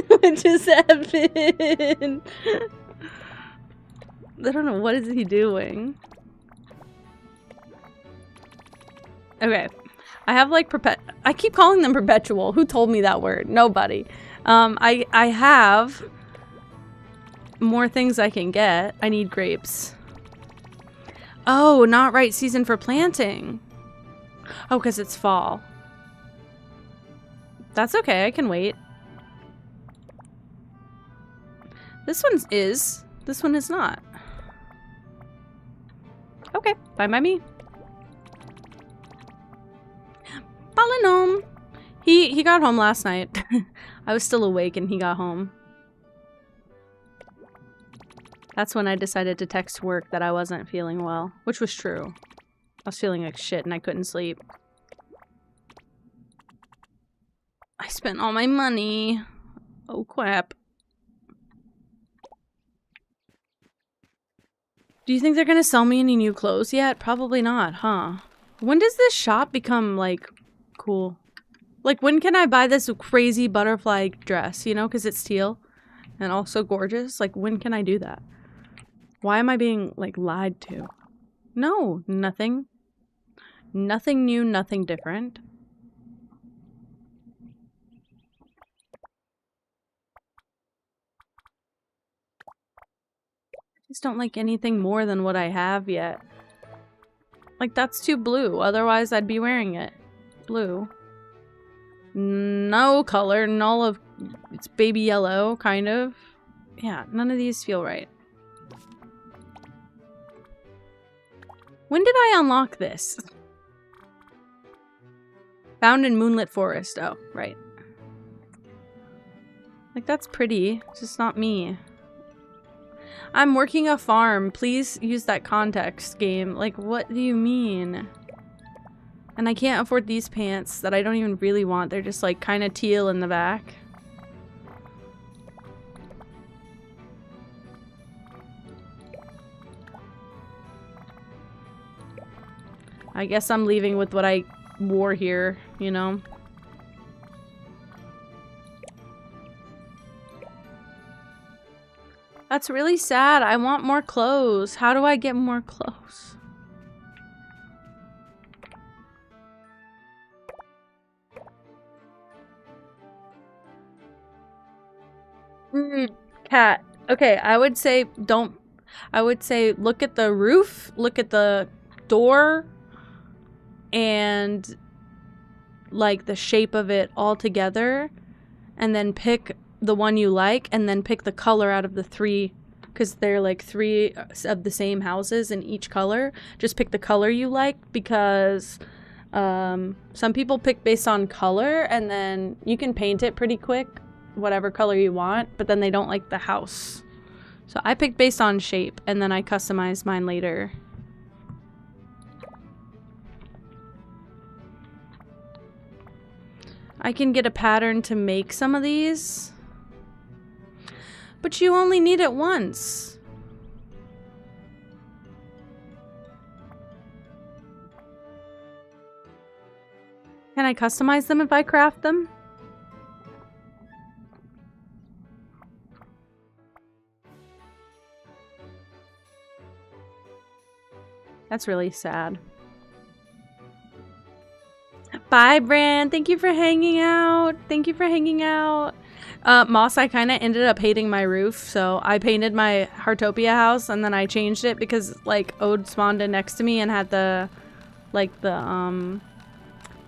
what just happened. I don't know, what is he doing? Okay. I have like I keep calling them perpetual. Who told me that word? Nobody. I have more things I can get. I need grapes. Oh, not right season for planting. Oh, because it's fall. That's okay, I can wait. This one is. This one is not. Okay, fine by me. Polynom. He got home last night. I was still awake and he got home. That's when I decided to text work that I wasn't feeling well, which was true. I was feeling like shit and I couldn't sleep. I spent all my money. Oh crap. Do you think they're gonna sell me any new clothes yet? Probably not, huh? When does this shop become, like, cool? Like, when can I buy this crazy butterfly dress, you know, because it's teal and also gorgeous? Like, when can I do that? Why am I being, like, lied to? No, nothing. Nothing new, nothing different. I just don't like anything more than what I have yet. Like, that's too blue. Otherwise, I'd be wearing it. Blue. No color. Null of... It's baby yellow, kind of. Yeah, none of these feel right. When did I unlock this? Found in Moonlit Forest. Oh, right. Like, that's pretty. It's just not me. I'm working a farm. Please use that context, game. Like, what do you mean? And I can't afford these pants that I don't even really want. They're just like kind of teal in the back. I guess I'm leaving with what I wore here, you know? That's really sad. I want more clothes. How do I get more clothes? Cat. Okay, I would say don't. I would say look at the roof, look at the door, and like the shape of it all together, and then pick the one you like, and then pick the color out of the three, because they're like three of the same houses in each color. Just pick the color you like, because some people pick based on color, and then you can paint it pretty quick, whatever color you want, but then they don't like the house. So I picked based on shape, and then I customized mine later. I can get a pattern to make some of these. But you only need it once. Can I customize them if I craft them? That's really sad. Bye, Bran. Thank you for hanging out. Thank you for hanging out. Moss, I kind of ended up hating my roof, so I painted my Heartopia house, and then I changed it because, like, Ode spawned in next to me and had the, like, the,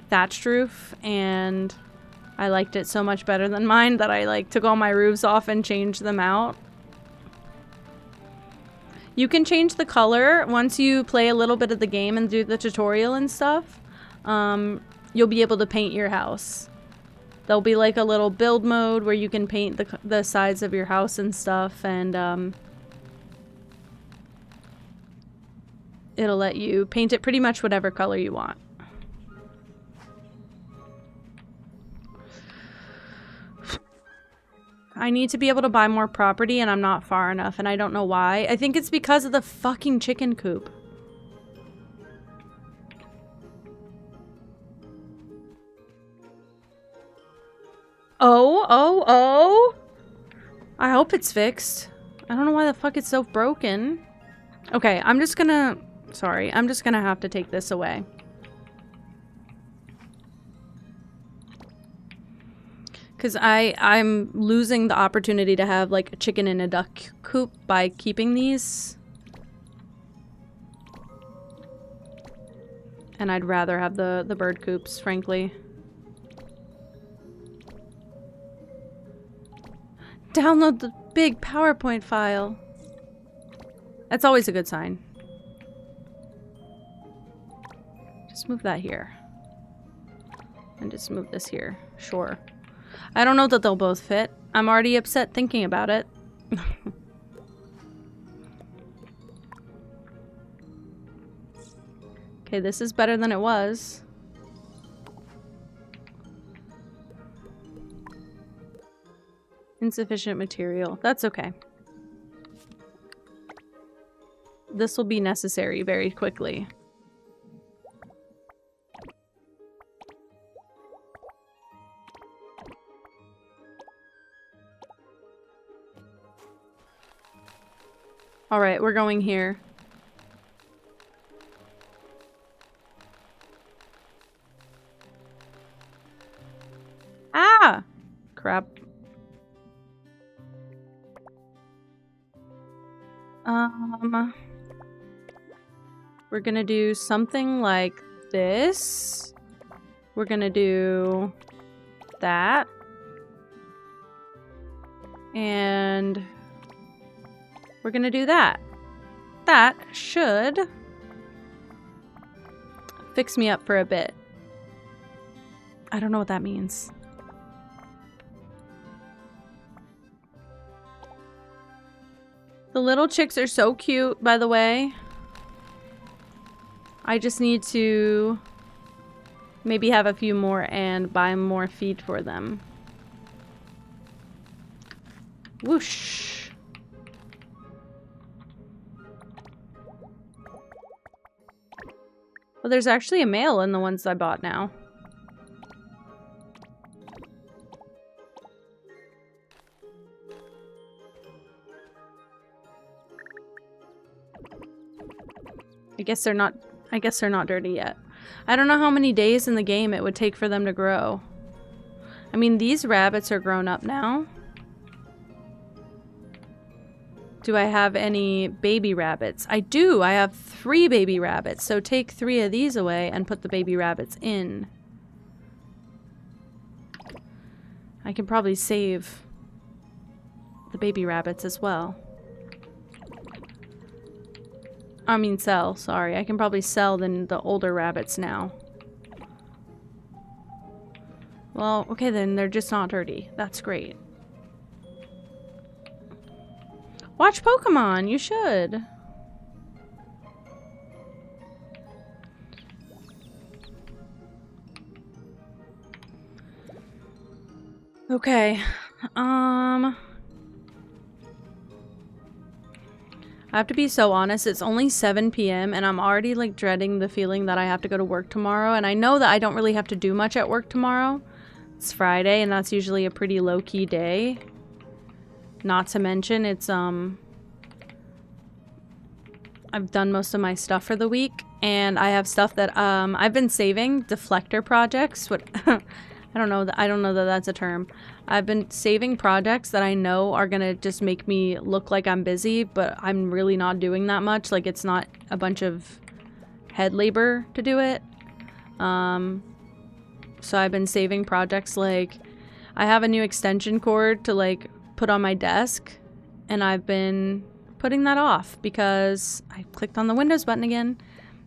thatched roof, and I liked it so much better than mine that I, like, took all my roofs off and changed them out. You can change the color once you play a little bit of the game and do the tutorial and stuff. You'll be able to paint your house. There'll be like a little build mode where you can paint the sides of your house and stuff, and it'll let you paint it pretty much whatever color you want. I need to be able to buy more property, and I'm not far enough, and I don't know why. I think it's because of the fucking chicken coop. Oh! I hope it's fixed. I don't know why the fuck it's so broken. Okay, I'm just gonna... Sorry, I'm just gonna have to take this away. Because I'm losing the opportunity to have, like, a chicken and a duck coop by keeping these. And I'd rather have the bird coops, frankly. Download the big PowerPoint file. That's always a good sign. Just move that here. And just move this here. Sure. I don't know that they'll both fit. I'm already upset thinking about it. Okay, this is better than it was. Insufficient material. That's okay. This will be necessary very quickly. Alright, we're going here. Ah! Crap. We're gonna do something like this. We're gonna do that. And we're gonna do that. That should fix me up for a bit. I don't know what that means. The little chicks are so cute, by the way. I just need to maybe have a few more and buy more feed for them. Whoosh. Well, there's actually a male in the ones I bought now. I guess they're not dirty yet. I don't know how many days in the game it would take for them to grow. I mean, these rabbits are grown up now. Do I have any baby rabbits? I do! I have 3 baby rabbits. So take 3 of these away and put the baby rabbits in. I can probably save the baby rabbits as well. I mean sell, sorry. I can probably sell the older rabbits now. Well, okay then, they're just not dirty. That's great. Watch Pokemon, you should. Okay. I have to be so honest, it's only 7 p.m. and I'm already like dreading the feeling that I have to go to work tomorrow, and I know that I don't really have to do much at work tomorrow. It's Friday and that's usually a pretty low-key day. Not to mention it's I've done most of my stuff for the week, and I have stuff that I've been saving deflector projects. What I don't know that that's a term. I've been saving projects that I know are gonna just make me look like I'm busy, but I'm really not doing that much. Like, it's not a bunch of head labor to do it. So I've been saving projects like I have a new extension cord to like put on my desk, and I've been putting that off because I clicked on the Windows button again.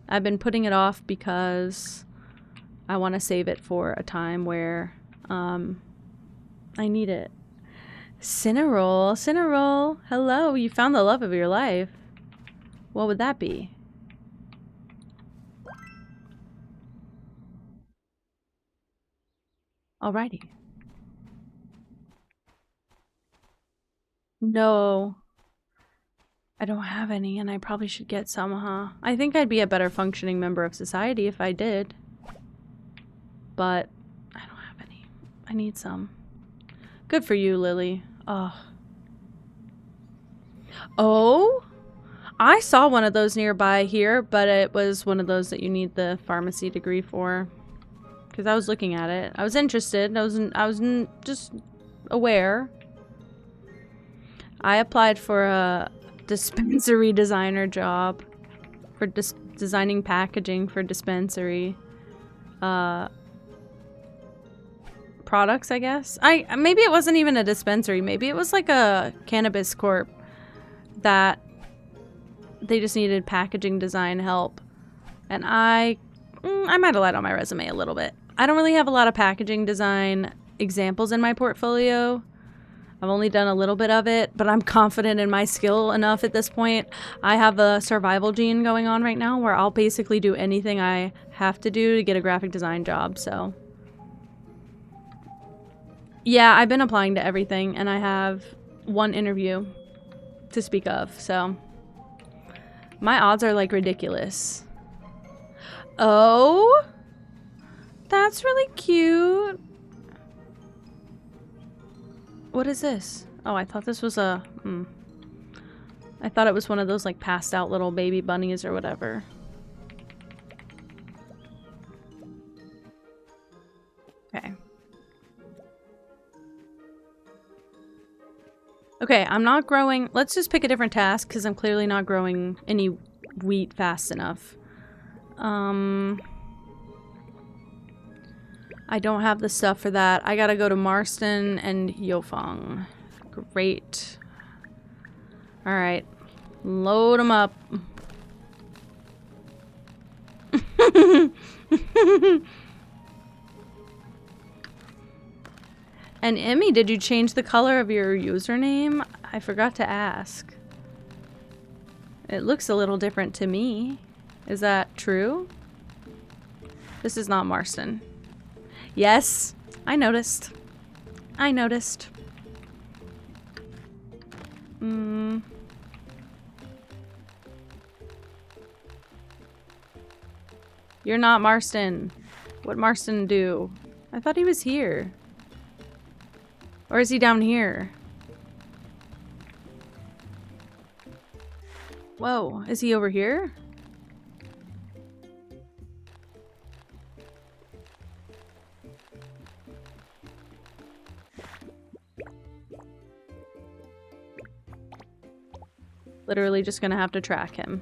I've been putting it off because I want to save it for a time where I need it. Cinnarol, hello, you found the love of your life. What would that be? Alrighty. No. I don't have any, and I probably should get some, huh? I think I'd be a better functioning member of society if I did. But I don't have any. I need some. Good for you, Lily. Oh. Oh? I saw one of those nearby here, but it was one of those that you need the pharmacy degree for. Because I was looking at it. I was interested. I was just aware. I applied for a dispensary designer job. For designing packaging for dispensary. Products, I guess. Maybe it wasn't even a dispensary. Maybe it was like a cannabis corp that they just needed packaging design help. And I might have lied on my resume a little bit. I don't really have a lot of packaging design examples in my portfolio. I've only done a little bit of it, but I'm confident in my skill enough at this point. I have a survival gene going on right now where I'll basically do anything I have to do to get a graphic design job, so. Yeah, I've been applying to everything, and I have 1 interview to speak of, so. My odds are, like, ridiculous. Oh? That's really cute. What is this? Oh, I thought this was a... I thought it was one of those, like, passed out little baby bunnies or whatever. Okay. Okay, I'm not growing... Let's just pick a different task, because I'm clearly not growing any wheat fast enough. I don't have the stuff for that. I gotta go to Marston and Yofeng. Great. Alright. Load them up. And Emmy, did you change the color of your username? I forgot to ask. It looks a little different to me. Is that true? This is not Marston. Yes, I noticed. I noticed. You're not Marston. What'd Marston do? I thought he was here. Or is he down here? Whoa, is he over here? Literally just gonna have to track him.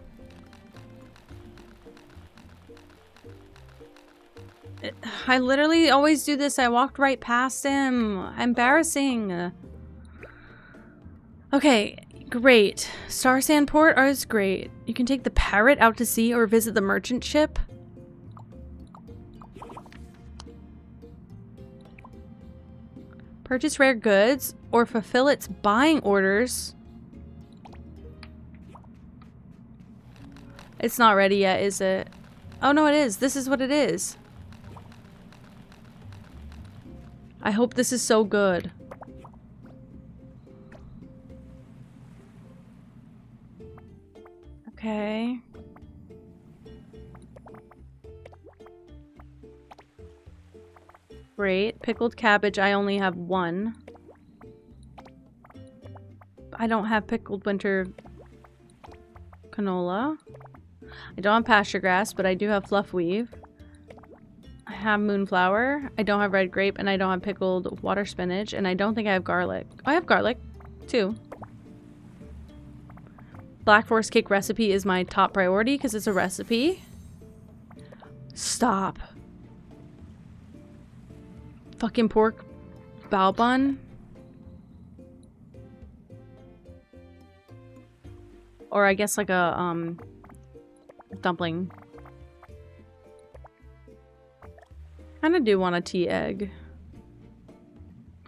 I literally always do this. I walked right past him. Embarrassing. Okay, great. Starsand port is great. You can take the parrot out to sea or visit the merchant ship. Purchase rare goods or fulfill its buying orders. It's not ready yet, is it? Oh no, it is. This is what it is. I hope this is so good. Okay. Great. Pickled cabbage, I only have one. I don't have pickled winter canola. I don't have pasture grass, but I do have fluff weave. I have moonflower. I don't have red grape, and I don't have pickled water spinach, and I don't think I have garlic. I have garlic, too. Black forest cake recipe is my top priority because it's a recipe. Stop. Fucking pork bao bun. Or I guess like a, dumpling. I kinda do want a tea egg.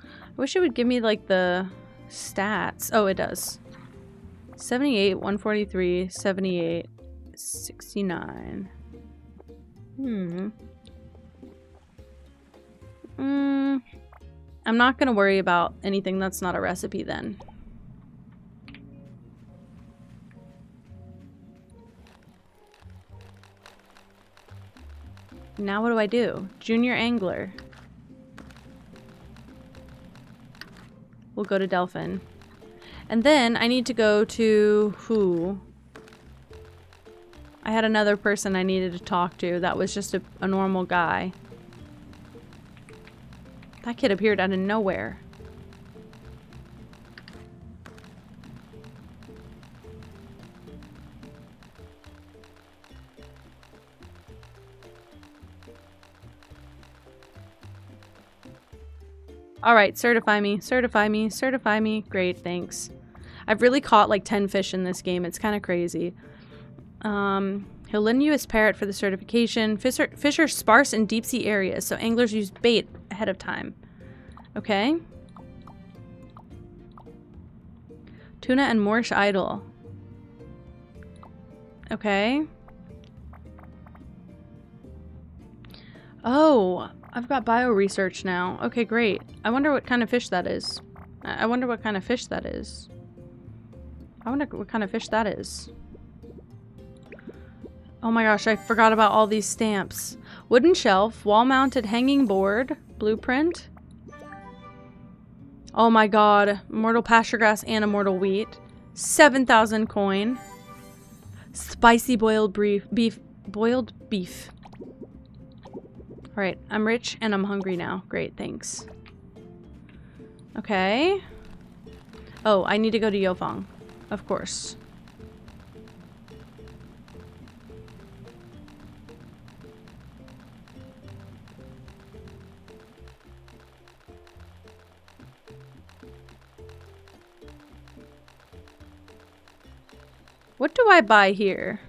I wish it would give me like the stats. Oh, it does. 78, 143, 78, 69. I'm not gonna worry about anything that's not a recipe then. Now what do I do? Junior angler. We'll go to Delphin. And then I need to go to who? I had another person I needed to talk to that was just a normal guy. That kid appeared out of nowhere. Alright, certify me, certify me, certify me. Great, thanks. I've really caught like 10 fish in this game. It's kind of crazy. He'll lend you his parrot for the certification. Fish are sparse in deep sea areas, so anglers use bait ahead of time. Okay. Tuna and Moorish idol. Okay. Oh, I've got bio research now. Okay, great. I wonder what kind of fish that is. I wonder what kind of fish that is. I wonder what kind of fish that is. Oh my gosh, I forgot about all these stamps. Wooden shelf, wall-mounted hanging board, blueprint. Oh my god. Immortal pasture grass and immortal wheat. 7,000 coin. Spicy boiled beef. Boiled beef. Alright, I'm rich and I'm hungry now. Great, thanks. Okay. Oh, I need to go to Yofang. Of course. What do I buy here?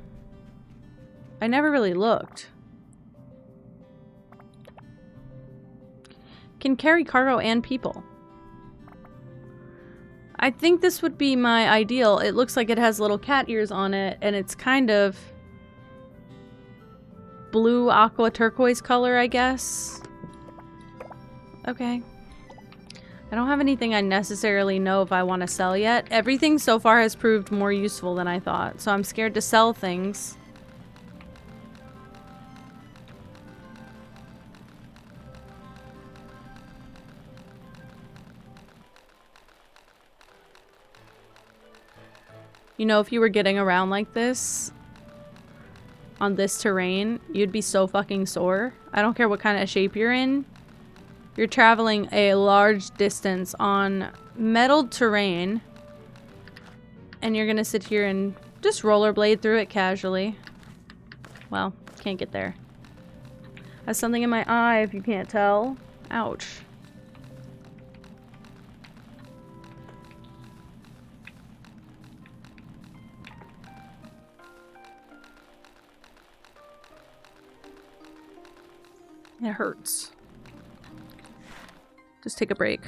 I never really looked. Can carry cargo and people. I think this would be my ideal. It looks like it has little cat ears on it, and it's kind of blue aqua turquoise color, I guess. Okay. I don't have anything I necessarily know if I want to sell yet. Everything so far has proved more useful than I thought, so I'm scared to sell things. You know, if you were getting around like this, on this terrain, you'd be so fucking sore. I don't care what kind of shape you're in. You're traveling a large distance on metalled terrain, and you're gonna sit here and just rollerblade through it casually. Well, can't get there. I have something in my eye if you can't tell. Ouch. It hurts. Just take a break.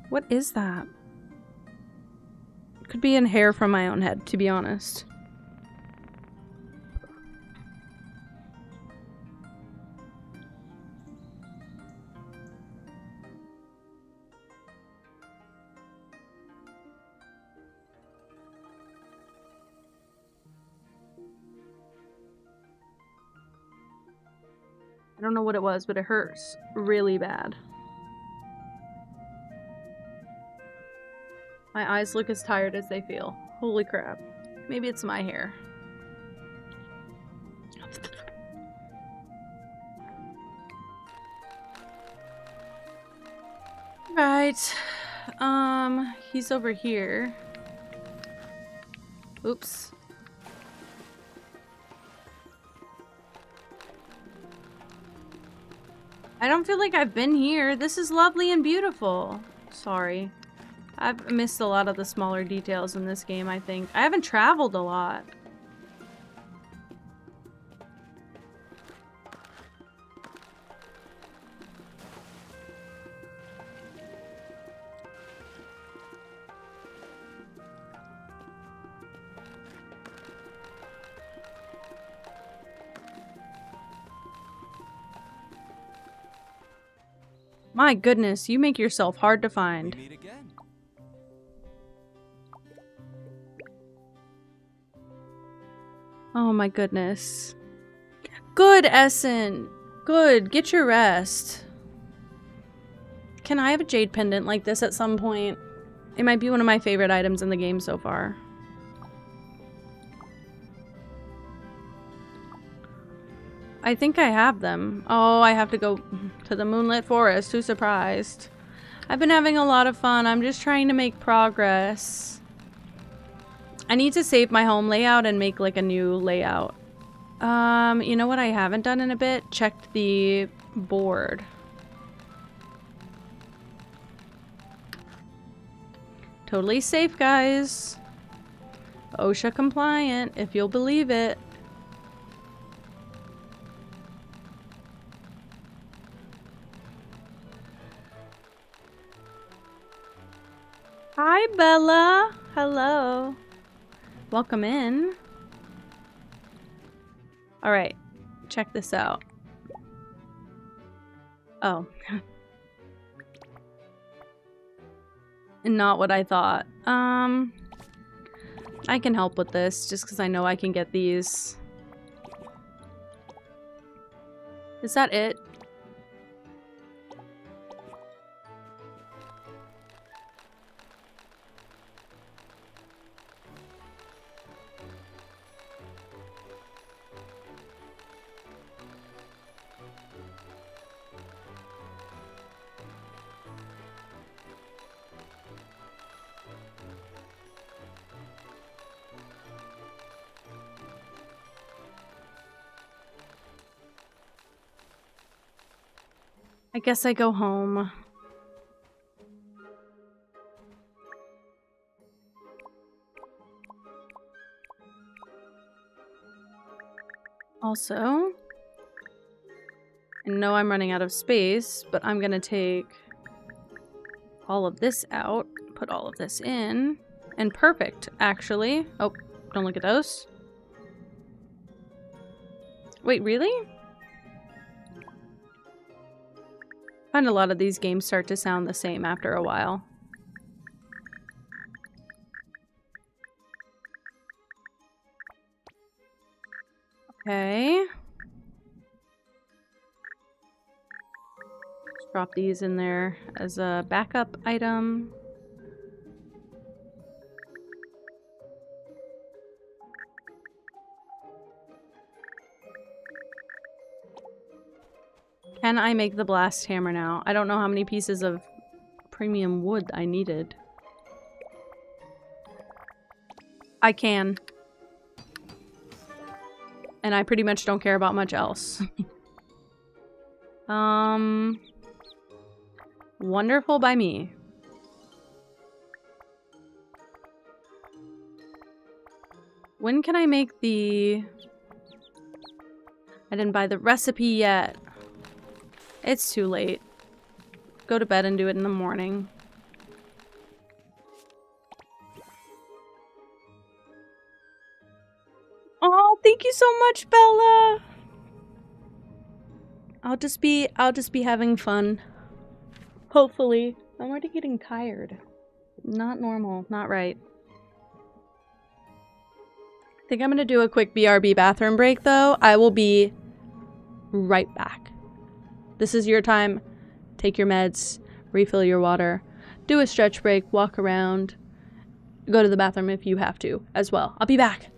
What is that? Could be in hair from my own head, to be honest. I don't know what it was, but it hurts really bad. My eyes look as tired as they feel. Holy crap. Maybe it's my hair. Right. He's over here. Oops. I don't feel like I've been here. This is lovely and beautiful. Sorry. I've missed a lot of the smaller details in this game, I think. I haven't traveled a lot. My goodness, you make yourself hard to find.
We meet again.
Oh my goodness. Good, Essen! Good, get your rest. Can I have a jade pendant like this at some point? It might be one of my favorite items in the game so far. I think I have them. Oh, I have to go to the moonlit forest. Who's surprised? I've been having a lot of fun. I'm just trying to make progress. I need to save my home layout and make like a new layout. You know what I haven't done in a bit? Checked the board. Totally safe, guys. OSHA compliant, if you'll believe it. Hi, Bella. Hello. Welcome in. All right, check this out. Oh. Not what I thought. I can help with this just because I know I can get these. Is that it? I guess I go home. Also, I know I'm running out of space, but I'm gonna take all of this out, put all of this in, and perfect, actually. Oh, don't look at those. Wait, really? I find a lot of these games start to sound the same after a while. Okay. Let's drop these in there as a backup item. Can I make the blast hammer now? I don't know how many pieces of premium wood I needed. I can. And I pretty much don't care about much else. Wonderful by me. When can I make the... I didn't buy the recipe yet. It's too late. Go to bed and do it in the morning. Oh, thank you so much, Bella. I'll just be having fun. Hopefully. I'm already getting tired. Not normal, not right. I think I'm gonna do a quick BRB bathroom break though. I will be right back. This is your time. Take your meds, refill your water, do a stretch break, walk around, go to the bathroom if you have to as well. I'll be back.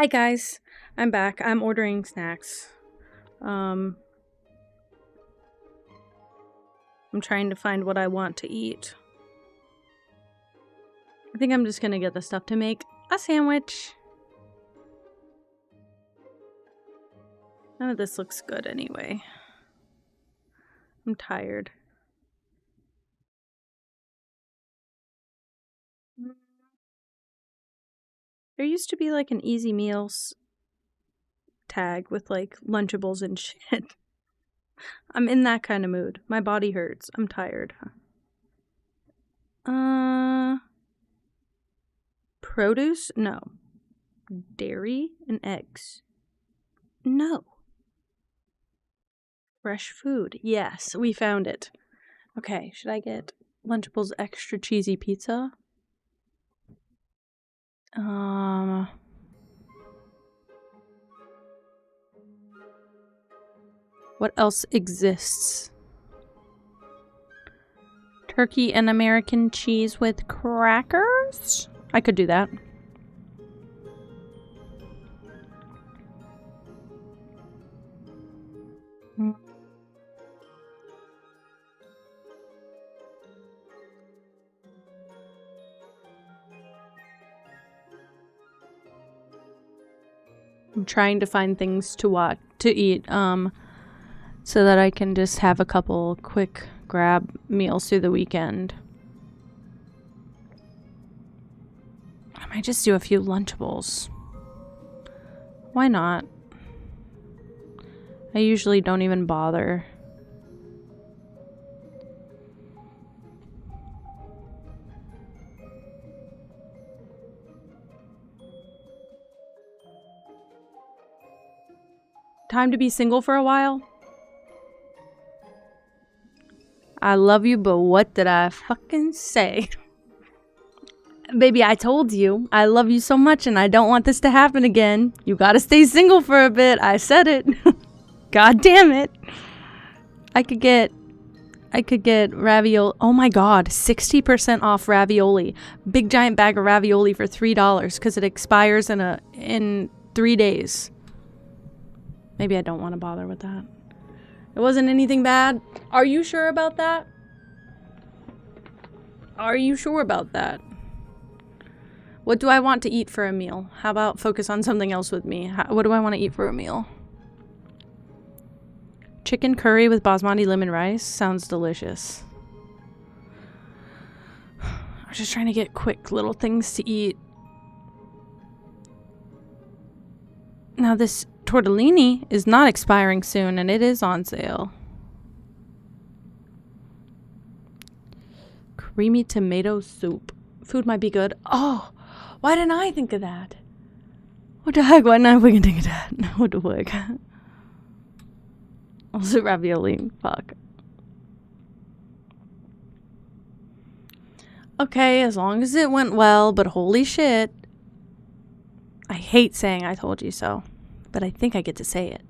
Hi guys, I'm back. I'm ordering snacks. I'm trying to find what I want to eat. I think I'm just gonna get the stuff to make a sandwich. None of this looks good anyway. I'm tired. There used to be like an easy meals tag with like Lunchables and shit. I'm in that kind of mood. My body hurts. I'm tired. Produce? No. Dairy and eggs? No. Fresh food? Yes, we found it. Okay, should I get Lunchables extra cheesy pizza? What else exists? Turkey and American cheese with crackers? I could do that. I'm trying to find things to eat, so that I can just have a couple quick grab meals through the weekend. I might just do a few Lunchables. Why not? I usually don't even bother. Time to be single for a while? I love you, but what did I fucking say? Baby, I told you. I love you so much and I don't want this to happen again. You gotta stay single for a bit. I said it. God damn it. I could get ravioli. Oh my god, 60% off ravioli. Big giant bag of ravioli for $3 because it expires in 3 days. Maybe I don't want to bother with that. It wasn't anything bad. Are you sure about that? Are you sure about that? What do I want to eat for a meal? How about focus on something else with me? What do I want to eat for a meal? Chicken curry with basmati lemon rice sounds delicious. I'm just trying to get quick little things to eat. Now this tortellini is not expiring soon and it is on sale. Creamy tomato soup. Food might be good. Oh, why didn't I think of that? What the heck? Why didn't I fucking think of that? What the fuck? Also ravioli. Fuck. Okay, as long as it went well, but holy shit. I hate saying I told you so, but I think I get to say it.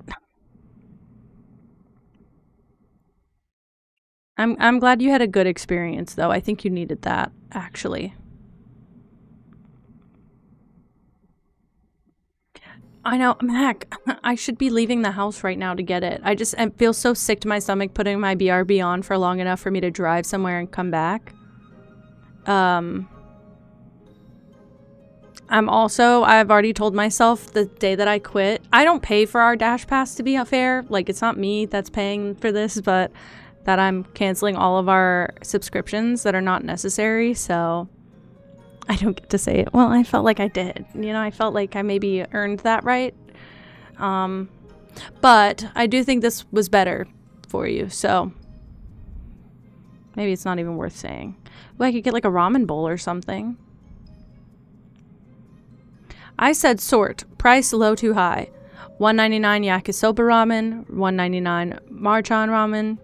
I'm glad you had a good experience, though. I think you needed that, actually. I know, heck, I should be leaving the house right now to get it. I feel so sick to my stomach putting my BRB on for long enough for me to drive somewhere and come back. I've already told myself the day that I quit, I don't pay for our Dash Pass to be fair. Like, it's not me that's paying for this, but that I'm canceling all of our subscriptions that are not necessary, so I don't get to say it. Well, I felt like I did. You know, I felt like I maybe earned that right. But I do think this was better for you, so maybe it's not even worth saying. Well, I could get like a ramen bowl or something. I said sort. Price low to high. $1.99 yakisoba ramen. $1.99 Marchan ramen.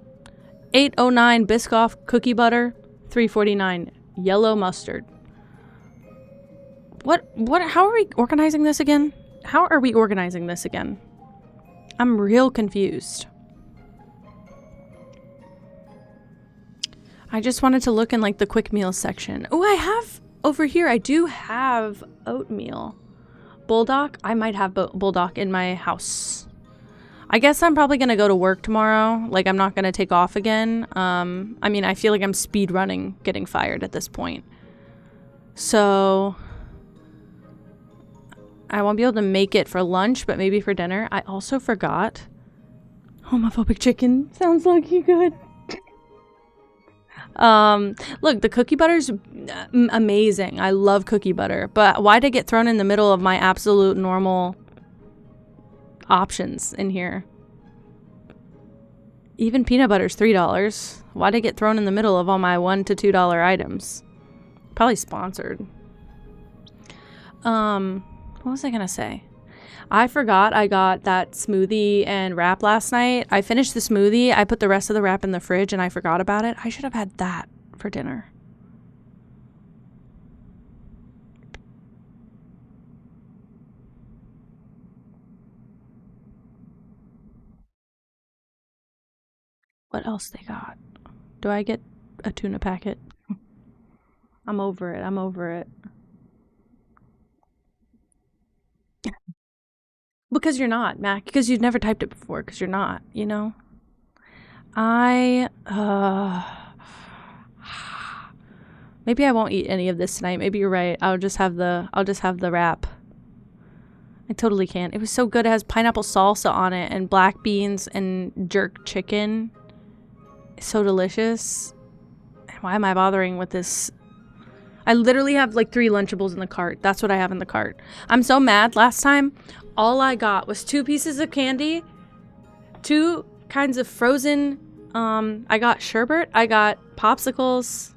$8.09 Biscoff cookie butter. $3.49 yellow mustard. How are we organizing this again? I'm real confused. I just wanted to look in like the quick meals section. Oh, over here I do have oatmeal. bulldog. I might have bulldog in my house. I guess I'm probably gonna go to work tomorrow. Like, I'm not gonna take off again. I mean, I feel like I'm speed running getting fired at this point. So I won't be able to make it for lunch, but maybe for dinner. I also forgot. Homophobic chicken. Sounds like you good. Look, the cookie butter's amazing. I love cookie butter. But why did it get thrown in the middle of my absolute normal options in here? Even peanut butter's $3. Why did it get thrown in the middle of all my $1 to $2 items? Probably sponsored. What was I gonna say? I forgot I got that smoothie and wrap last night. I finished the smoothie. I put the rest of the wrap in the fridge and I forgot about it. I should have had that for dinner. What else they got? Do I get a tuna packet? I'm over it. I'm over it. Because you're not, Mac. Because you've never typed it before. Because you're not, you know? Maybe I won't eat any of this tonight. Maybe you're right. I'll just have the wrap. I totally can. It was so good. It has pineapple salsa on it and black beans and jerk chicken. It's so delicious. Why am I bothering with this? I literally have like 3 Lunchables in the cart. That's what I have in the cart. I'm so mad. Last time, all I got was 2 pieces of candy, 2 kinds of frozen, I got sherbet, I got popsicles,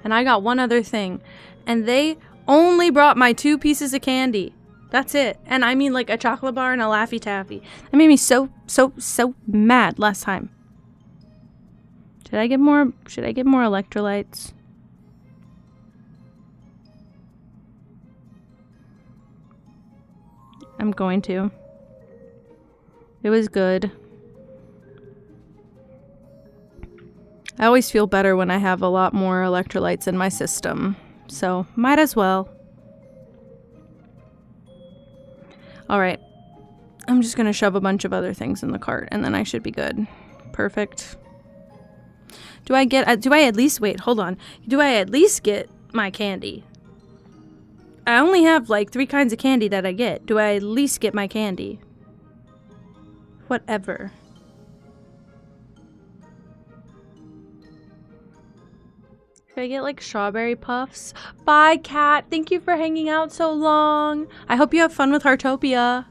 and I got one other thing. And they only brought my 2 pieces of candy. That's it. And I mean like a chocolate bar and a Laffy Taffy. That made me so mad last time. Should I get more electrolytes? I'm going to. It was good. I always feel better when I have a lot more electrolytes in my system. So, might as well. Alright. I'm just gonna shove a bunch of other things in the cart and then I should be good. Perfect. Do I at least, wait, hold on. Do I at least get my candy? I only have like 3 kinds of candy that I get. Do I at least get my candy? Whatever. Should I get like strawberry puffs? Bye, cat. Thank you for hanging out so long. I hope you have fun with Heartopia.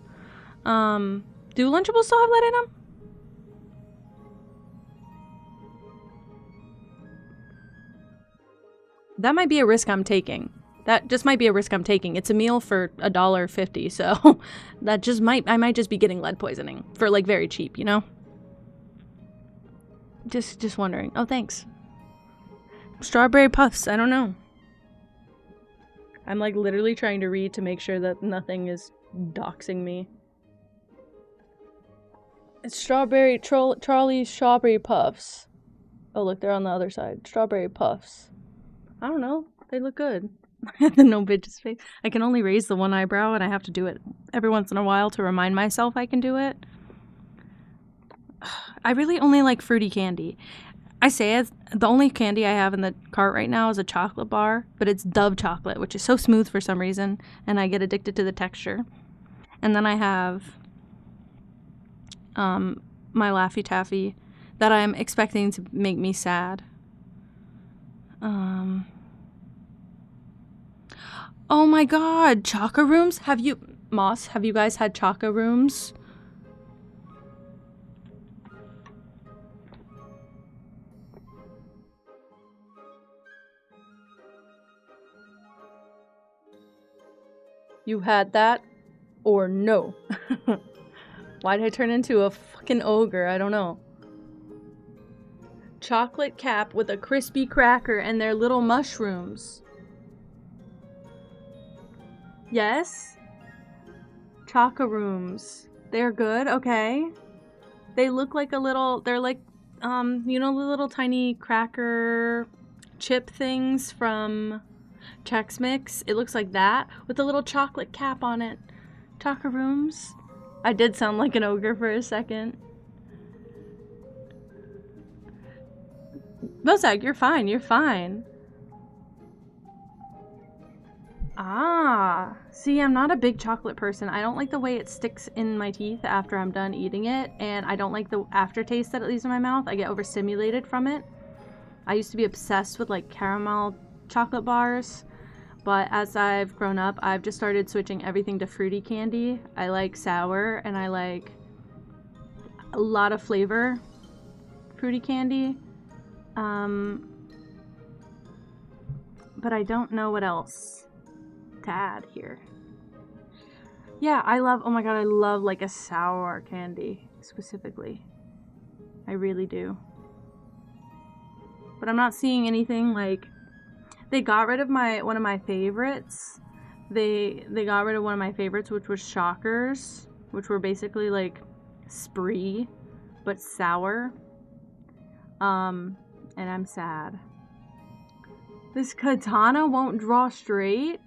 Do Lunchables still have lead in them? That might be a risk I'm taking. That just might be a risk I'm taking. It's a meal for $1.50, so that just I might just be getting lead poisoning for like very cheap, you know? Just wondering. Oh, thanks. Strawberry puffs, I don't know. I'm like literally trying to read to make sure that nothing is doxing me. It's Charlie's strawberry puffs. Oh look, they're on the other side. Strawberry puffs. I don't know. They look good. The no bitch's face. I can only raise the one eyebrow and I have to do it every once in a while to remind myself I can do it. I really only like fruity candy. I say it, the only candy I have in the cart right now is a chocolate bar, but it's Dove chocolate, which is so smooth for some reason, and I get addicted to the texture. And then I have my Laffy Taffy that I'm expecting to make me sad. Oh my god, Choco Rooms? Have you guys had Choco Rooms? You had that? Or no? Why did I turn into a fucking ogre? I don't know. Chocolate cap with a crispy cracker and their little mushrooms. Yes? Choco Rooms. They're good? Okay. They look like a little, they're like, you know the little tiny cracker chip things from, Chex Mix. It looks like that with a little chocolate cap on it. Takarooms. I did sound like an ogre for a second. Mozak, you're fine. You're fine. Ah, see, I'm not a big chocolate person. I don't like the way it sticks in my teeth after I'm done eating it, and I don't like the aftertaste that it leaves in my mouth. I get overstimulated from it. I used to be obsessed with like caramel chocolate bars, but as I've grown up, I've just started switching everything to fruity candy. I like sour, and I like a lot of flavor fruity candy. But I don't know what else to add here. Yeah, I love, oh my god, I love like a sour candy specifically. I really do. But I'm not seeing anything like, they got rid of one of my favorites. They got rid of one of my favorites, which was Shockers, which were basically like Spree, but sour. And I'm sad. This katana won't draw straight?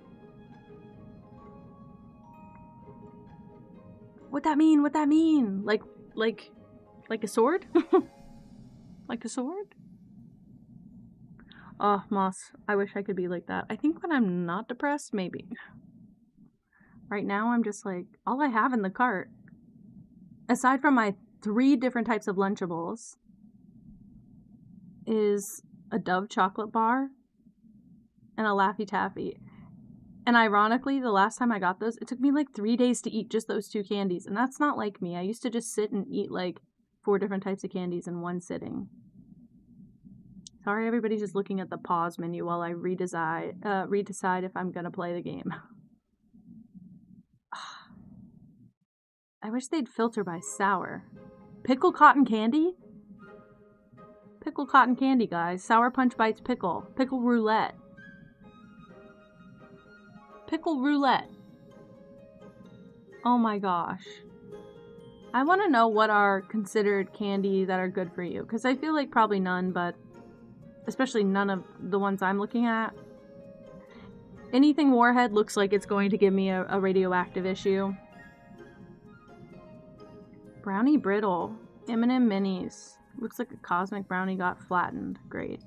What that mean? What that mean? Like a sword? Like a sword? Oh, Moss, I wish I could be like that. I think when I'm not depressed, maybe. Right now, I'm just like, all I have in the cart, aside from my 3 different types of Lunchables, is a Dove chocolate bar and a Laffy Taffy. And ironically, the last time I got those, it took me like 3 days to eat just those 2 candies. And that's not like me. I used to just sit and eat like 4 different types of candies in one sitting. Sorry, everybody's just looking at the pause menu while I redecide if I'm gonna play the game. I wish they'd filter by sour. Pickle cotton candy? Pickle cotton candy, guys. Sour Punch Bites pickle. Pickle roulette. Pickle roulette. Oh my gosh. I want to know what are considered candy that are good for you. Because I feel like probably none, but especially none of the ones I'm looking at. Anything Warhead looks like it's going to give me a radioactive issue. Brownie Brittle. M&M Minis. Looks like a cosmic brownie got flattened. Great.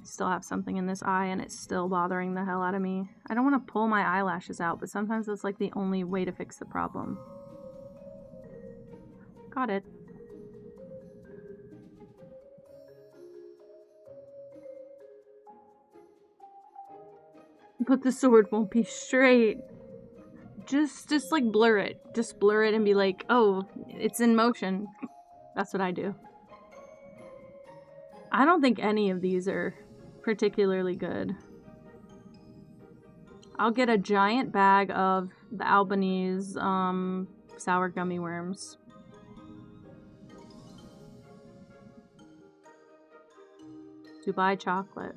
Still have something in this eye and it's still bothering the hell out of me. I don't want to pull my eyelashes out, but sometimes that's like the only way to fix the problem. Got it. But the sword won't be straight. Just like blur it. Just blur it and be like, oh, it's in motion. That's what I do. I don't think any of these are particularly good. I'll get a giant bag of the Albanese sour gummy worms. Dubai chocolate.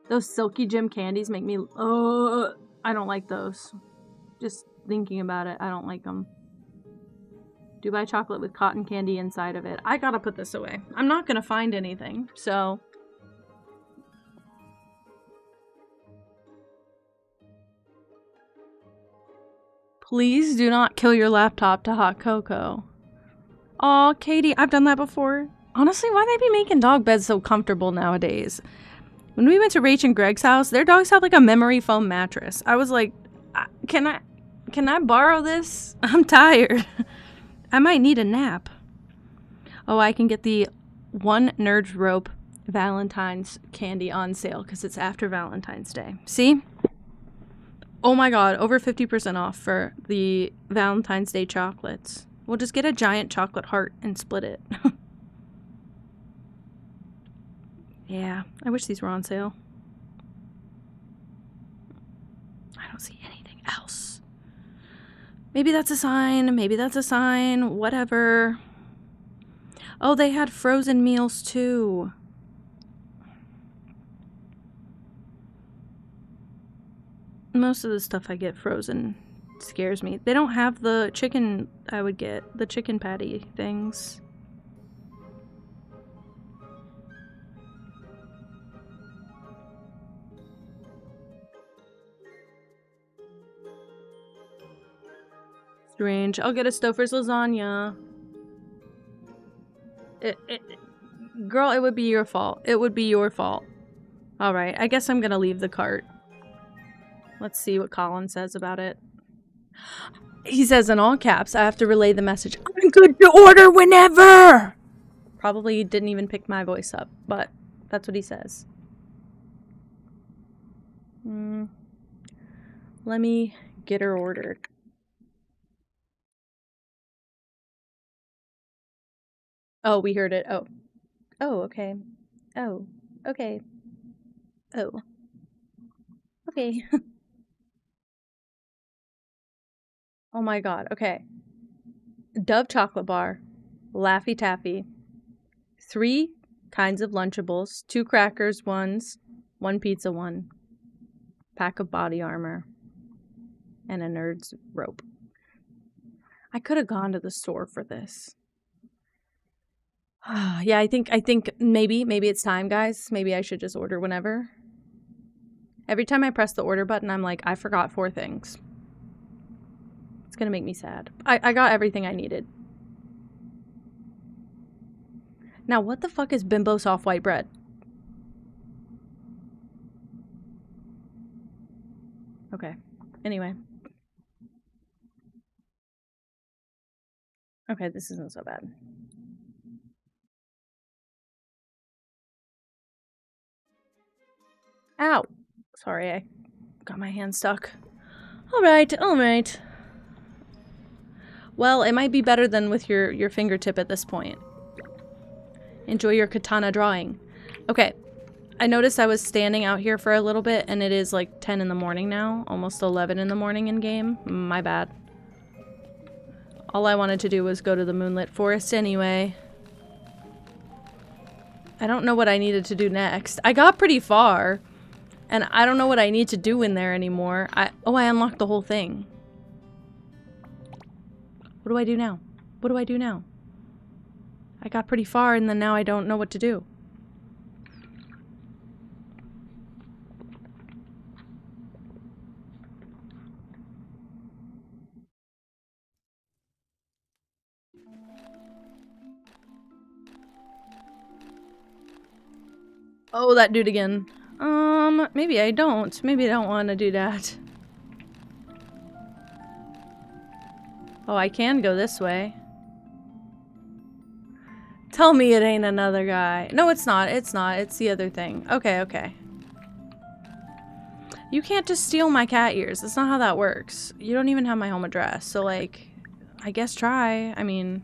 Those Silky Jim candies make me... Oh, I don't like those. Just thinking about it, I don't like them. Dubai chocolate with cotton candy inside of it. I gotta put this away. I'm not gonna find anything, so... Please do not kill your laptop to hot cocoa. Aw, Katie, I've done that before. Honestly, why they be making dog beds so comfortable nowadays? When we went to Rach and Greg's house, their dogs have like a memory foam mattress. I was like, can I borrow this? I'm tired. I might need a nap. Oh, I can get the One Nerd Rope Valentine's candy on sale because it's after Valentine's Day. See? Oh my god, over 50% off for the Valentine's Day chocolates. We'll just get a giant chocolate heart and split it. Yeah, I wish these were on sale. I don't see anything else. Maybe that's a sign. Maybe that's a sign. Whatever. Oh, they had frozen meals too. Most of the stuff I get frozen scares me. They don't have the chicken I would get. The chicken patty things. strange. I'll get a Stouffer's lasagna. Girl, it would be your fault. It would be your fault. Alright, I guess I'm gonna leave the cart. Let's see what Colin says about it. He says in all caps, I have to relay the message. I'm good to order whenever! Probably didn't even pick my voice up, but that's what he says. Let me get her ordered. Oh, we heard it. Oh. Oh, okay. Oh, okay. Oh. Okay. Oh my god, okay. Dove chocolate bar. Laffy Taffy. 3 kinds of Lunchables. 2 crackers, 1 pizza, 1. Pack of body armor. And a nerd's rope. I could have gone to the store for this. Yeah, I think maybe it's time, guys. Maybe I should just order whenever. Every time I press the order button, I'm like, I forgot 4 things. It's gonna make me sad. I got everything I needed. Now, what the fuck is Bimbo soft white bread? Okay. Anyway. Okay, this isn't so bad. Ow! Sorry, I got my hand stuck. Alright, alright. Well, it might be better than with your fingertip at this point. Enjoy your katana drawing. Okay, I noticed I was standing out here for a little bit, and it is like 10 in the morning now. Almost 11 in the morning in game. My bad. All I wanted to do was go to the Moonlit Forest anyway. I don't know what I needed to do next. I got pretty far, and I don't know what I need to do in there anymore. Oh, I unlocked the whole thing. What do I do now? What do I do now? I got pretty far, and then now I don't know what to do. Oh, that dude again. Maybe I don't. Maybe I don't want to do that. Oh, I can go this way. Tell me it ain't another guy. No, it's not. It's not. It's the other thing. Okay, okay. You can't just steal my cat ears. That's not how that works. You don't even have my home address. So, like, I guess try. I mean...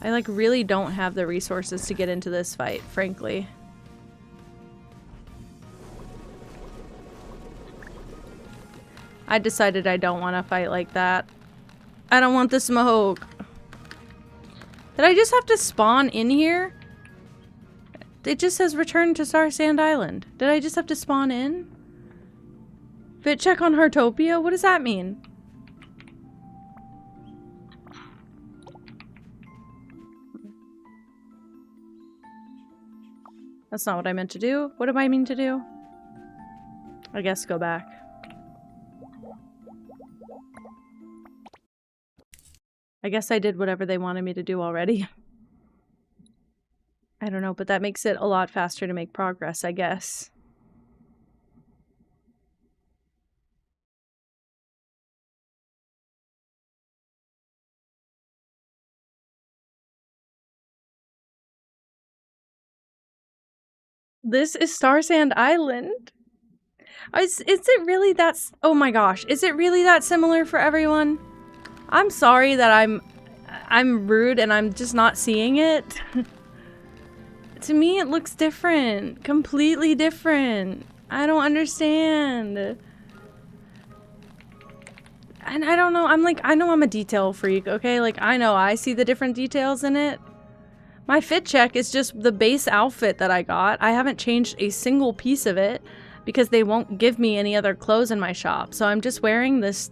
I, like, really don't have the resources to get into this fight, frankly. I decided I don't want to fight like that. I don't want the smoke. Did I just have to spawn in here? It just says return to Starsand Island. Did I just have to spawn in? Fit check on Heartopia? What does that mean? That's not what I meant to do. What do I mean to do? I guess go back. I guess I did whatever they wanted me to do already. I don't know, but that makes it a lot faster to make progress, I guess. This is Starsand Island. Is it really that... Oh my gosh. Is it really that similar for everyone? I'm sorry that I'm rude and I'm just not seeing it. To me, it looks different. Completely different. I don't understand. And I don't know. I'm like, I know I'm a detail freak, okay? Like, I know I see the different details in it. My fit check is just the base outfit that I got. I haven't changed a single piece of it because they won't give me any other clothes in my shop. So I'm just wearing this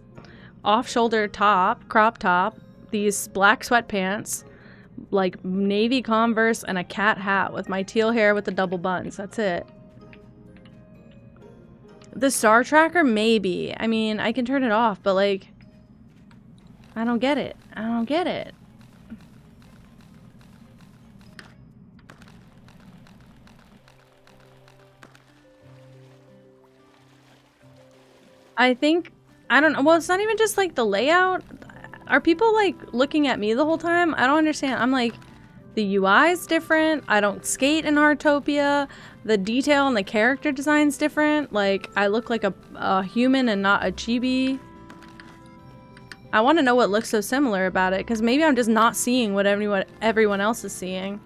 off-shoulder top, crop top, these black sweatpants, like navy Converse, and a cat hat with my teal hair with the double buns. That's it. The star tracker, maybe. I mean, I can turn it off, but like, I don't get it. I don't get it. I think, I don't know. Well, it's not even just like the layout. Are people like looking at me the whole time? I don't understand. I'm like, the UI is different. I don't skate in Heartopia. The detail and the character design's different. Like, I look like a human and not a chibi. I want to know what looks so similar about it, because maybe I'm just not seeing what everyone else is seeing.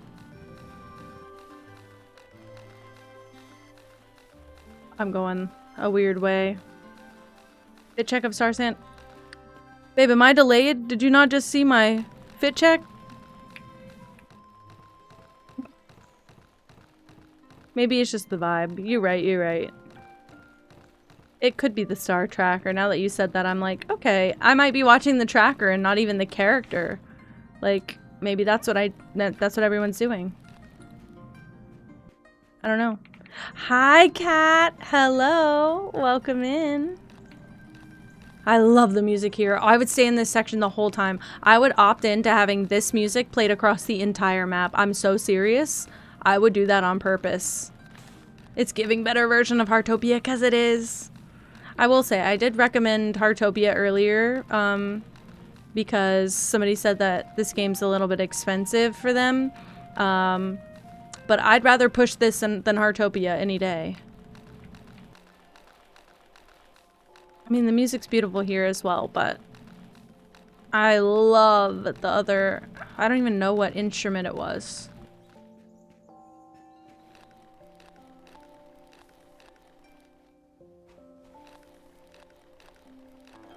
I'm going a weird way. Fit check of starsand. Babe, am I delayed? Did you not just see my fit check? Maybe it's just the vibe. You're right, you're right. It could be the star tracker. Now that you said that, I'm like, okay, I might be watching the tracker and not even the character. Like, maybe that's what everyone's doing. I don't know. Hi, Kat. Hello. Welcome in. I love the music here. I would stay in this section the whole time. I would opt in to having this music played across the entire map. I'm so serious. I would do that on purpose. It's giving better version of Heartopia because it is. I will say, I did recommend Heartopia earlier because somebody said that this game's a little bit expensive for them. But I'd rather push this than Heartopia any day. I mean, the music's beautiful here as well, but I love the other... I don't even know what instrument it was.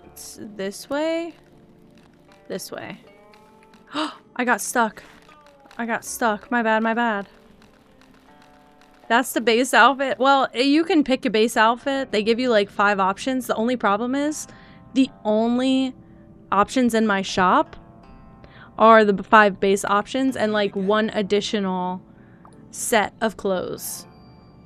It's this way? This way. I got stuck. I got stuck. My bad, my bad. That's the base outfit. Well, you can pick a base outfit. They give you like 5 options. The only problem is the only options in my shop are the 5 base options and like 1 additional set of clothes.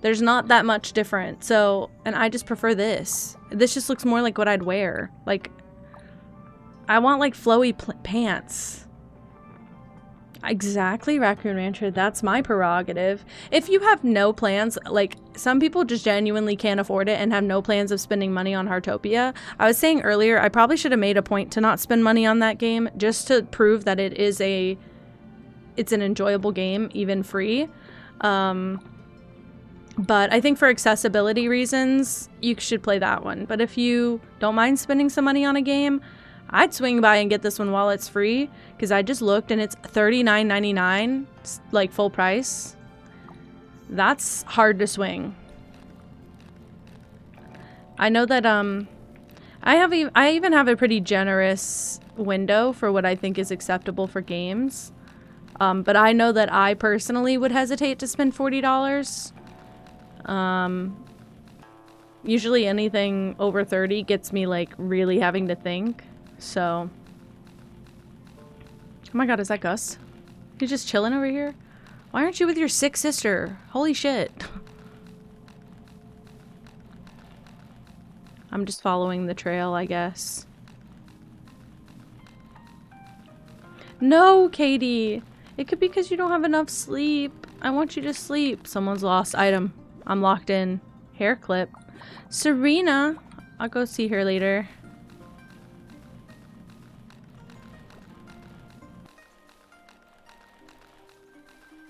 There's not that much different. So, and I just prefer this. This just looks more like what I'd wear. Like, I want like flowy pants. Exactly, Raccoon Rancher. That's my prerogative. If you have no plans, like some people just genuinely can't afford it and have no plans of spending money on Heartopia. I was saying earlier, I probably should have made a point to not spend money on that game just to prove that it's an enjoyable game, even free. But I think for accessibility reasons, you should play that one. But if you don't mind spending some money on a game, I'd swing by and get this one while it's free, because I just looked and it's $39.99, like full price. That's hard to swing. I know that I even have a pretty generous window for what I think is acceptable for games. But I know that I personally would hesitate to spend $40. Usually anything over 30 gets me like really having to think. So, oh my god, is that Gus? You're just chilling over here? Why aren't you with your sick sister? Holy shit. I'm just following the trail, I guess. No, Katie! It could be because you don't have enough sleep. I want you to sleep. Someone's lost item. I'm locked in. Hair clip. Serena! I'll go see her later.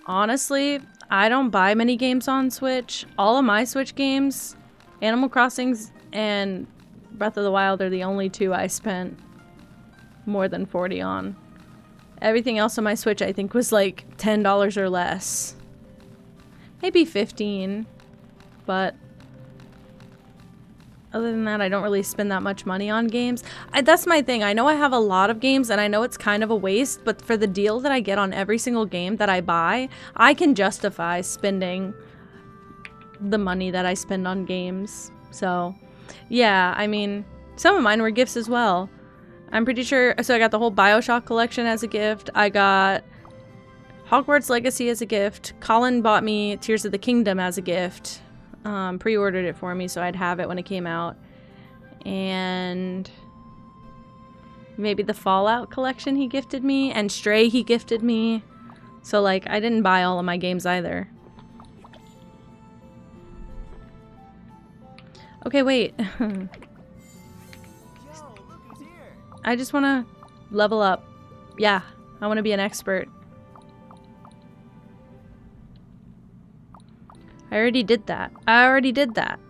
Honestly, I don't buy many games on Switch. All of my Switch games, Animal Crossings and Breath of the Wild, are the only 2 I spent more than $40 on. Everything else on my Switch I think was like $10 or less. Maybe $15, but other than that, I don't really spend that much money on games. That's my thing. I know I have a lot of games and I know it's kind of a waste, but for the deal that I get on every single game that I buy, I can justify spending the money that I spend on games. So, yeah, I mean, some of mine were gifts as well. I'm pretty sure, so I got the whole BioShock collection as a gift. I got Hogwarts Legacy as a gift. Colin bought me Tears of the Kingdom as a gift. pre-ordered it for me so I'd have it when it came out. And maybe the Fallout collection he gifted me, and Stray he gifted me. So like, I didn't buy all of my games either. Okay, wait.
Yo, look who's here.
I just want to level up. Yeah, I want to be an expert. I already did that. I already did that.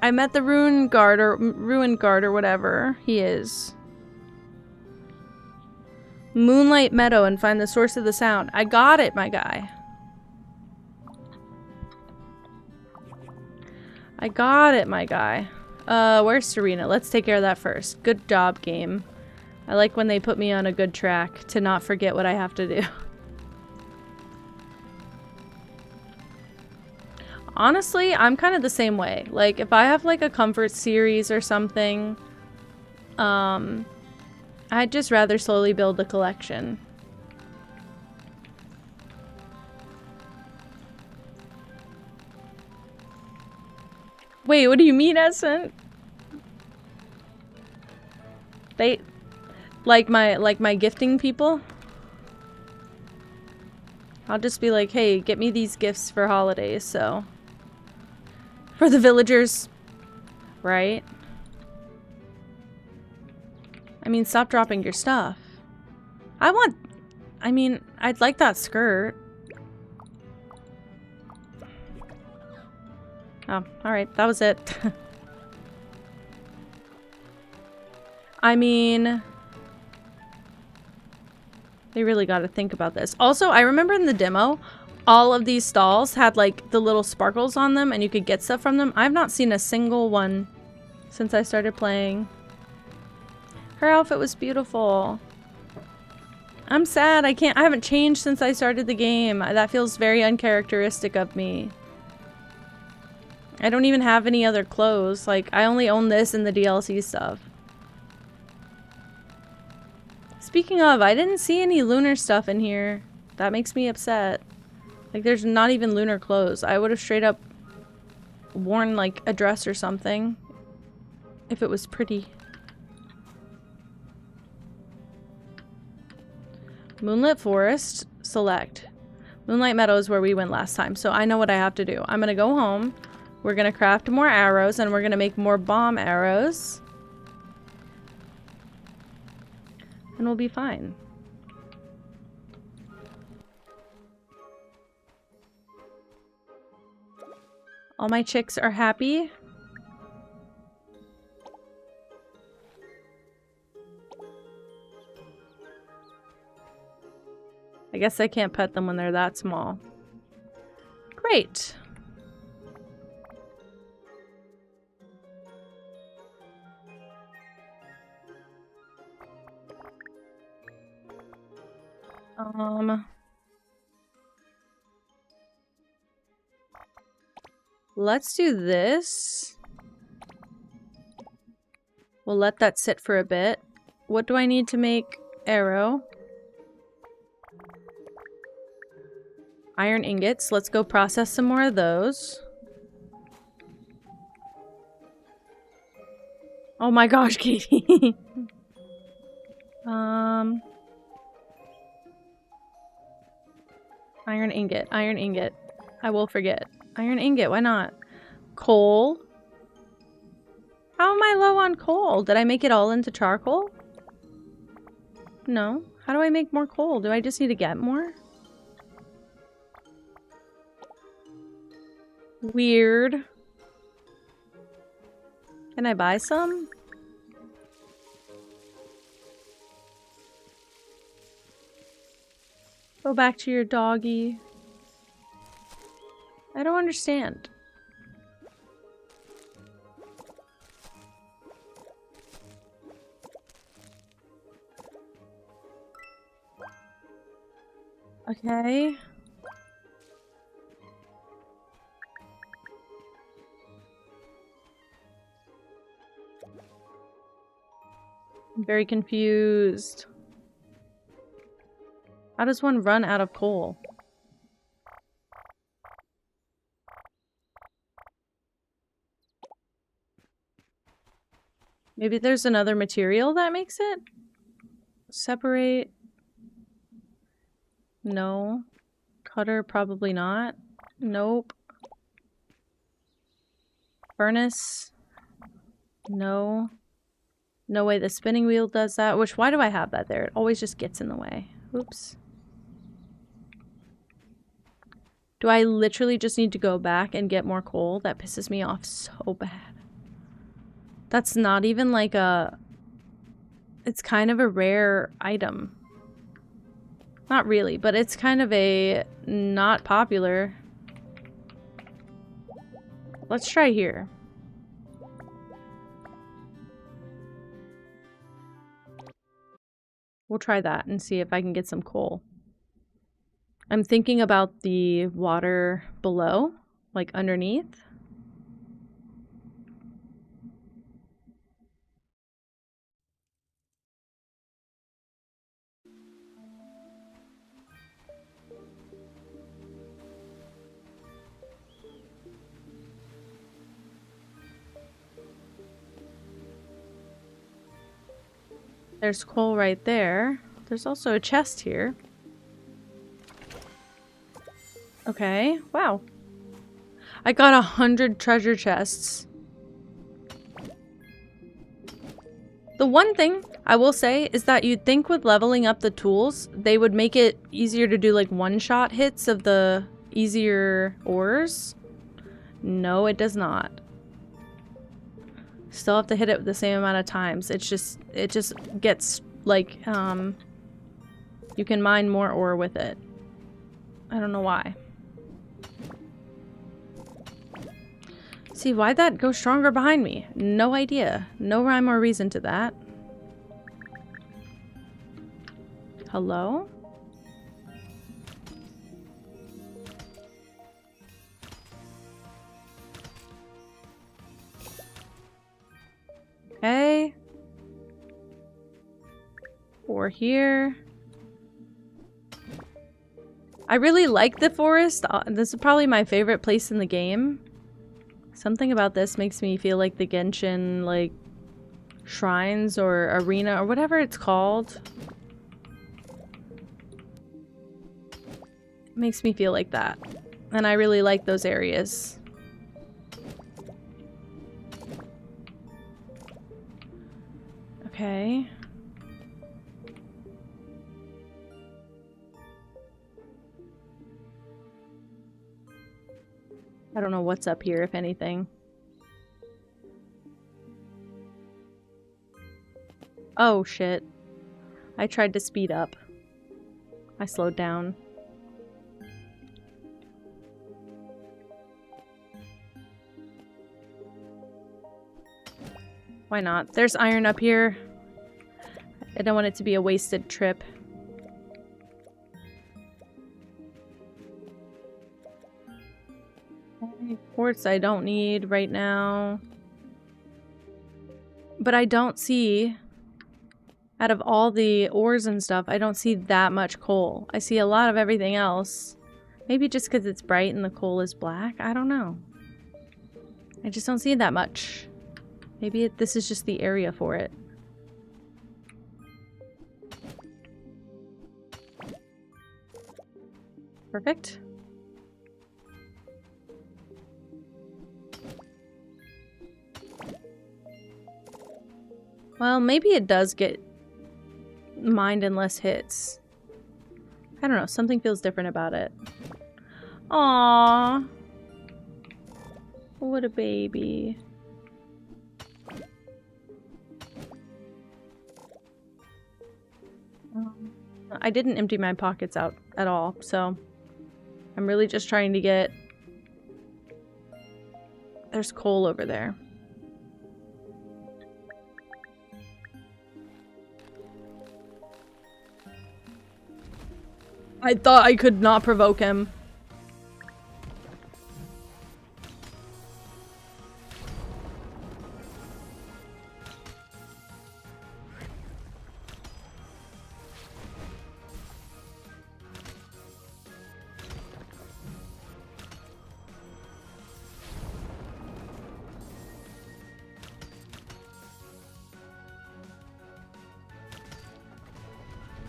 I met the ruined guard or whatever he is. Moonlight Meadow and find the source of the sound. I got it, my guy. I got it, my guy. Where's Serena? Let's take care of that first. Good job, game. I like when they put me on a good track to not forget what I have to do. Honestly, I'm kind of the same way. Like, if I have like a comfort series or something, I'd just rather slowly build the collection. Wait, what do you mean, Essence? They like my gifting people? I'll just be like, hey, get me these gifts for holidays, so. For the villagers, right? I mean, stop dropping your stuff. I mean, I'd like that skirt. Oh, alright, that was it. I mean, they really got to think about this. Also, I remember in the demo, all of these stalls had like the little sparkles on them and you could get stuff from them. I've not seen a single one since I started playing. Her outfit was beautiful. I'm sad I haven't changed since I started the game. That feels very uncharacteristic of me. I don't even have any other clothes. Like, I only own this and the DLC stuff. Speaking of, I didn't see any lunar stuff in here. That makes me upset. Like, there's not even lunar clothes. I would have straight up worn, like, a dress or something. If it was pretty. Moonlit Forest. Select. Moonlight Meadow is where we went last time, so I know what I have to do. I'm gonna go home. We're gonna craft more arrows, and we're gonna make more bomb arrows. And we'll be fine. All my chicks are happy. I guess I can't pet them when they're that small. Great. Let's do this. We'll let that sit for a bit. What do I need to make arrow? Iron ingots. Let's go process some more of those. Oh my gosh, Katie. Iron ingot. Iron ingot. I will forget. Iron ingot. Why not? Coal. How am I low on coal? Did I make it all into charcoal? No. How do I make more coal? Do I just need to get more? Weird. Can I buy some? Go back to your doggy. I don't understand. Okay. I'm very confused. How does one run out of coal? Maybe there's another material that makes it? Separate. No. Cutter, probably not. Nope. Furnace. No. No way the spinning wheel does that. Which, why do I have that there? It always just gets in the way. Oops. Do I literally just need to go back and get more coal? That pisses me off so bad. That's not even like a... It's kind of a rare item. Not really, but it's kind of a not popular. Let's try here. We'll try that and see if I can get some coal. I'm thinking about the water below, like underneath. There's coal right there. There's also a chest here. Okay, wow. I got 100 treasure chests. The one thing I will say is that you'd think with leveling up the tools, they would make it easier to do like one-shot hits of the easier ores. No, it does not. Still have to hit it the same amount of times. It just gets like, you can mine more ore with it. I don't know why. See, why'd that go stronger behind me? No idea. No rhyme or reason to that. Hello? Okay. Or here. I really like the forest. This is probably my favorite place in the game. Something about this makes me feel like the Genshin, like, shrines or arena or whatever it's called. Makes me feel like that. And I really like those areas. Okay. I don't know what's up here, if anything. Oh, shit. I tried to speed up. I slowed down. Why not? There's iron up here. I don't want it to be a wasted trip. Quartz I don't need right now. But I don't see, out of all the ores and stuff, I don't see that much coal. I see a lot of everything else. Maybe just because it's bright and the coal is black? I don't know. I just don't see that much. Maybe this is just the area for it. Perfect. Well, maybe it does get mined in less hits. I don't know, something feels different about it. Aww. What a baby. I didn't empty my pockets out at all, so I'm really just trying to get... There's coal over there. I thought I could not provoke him.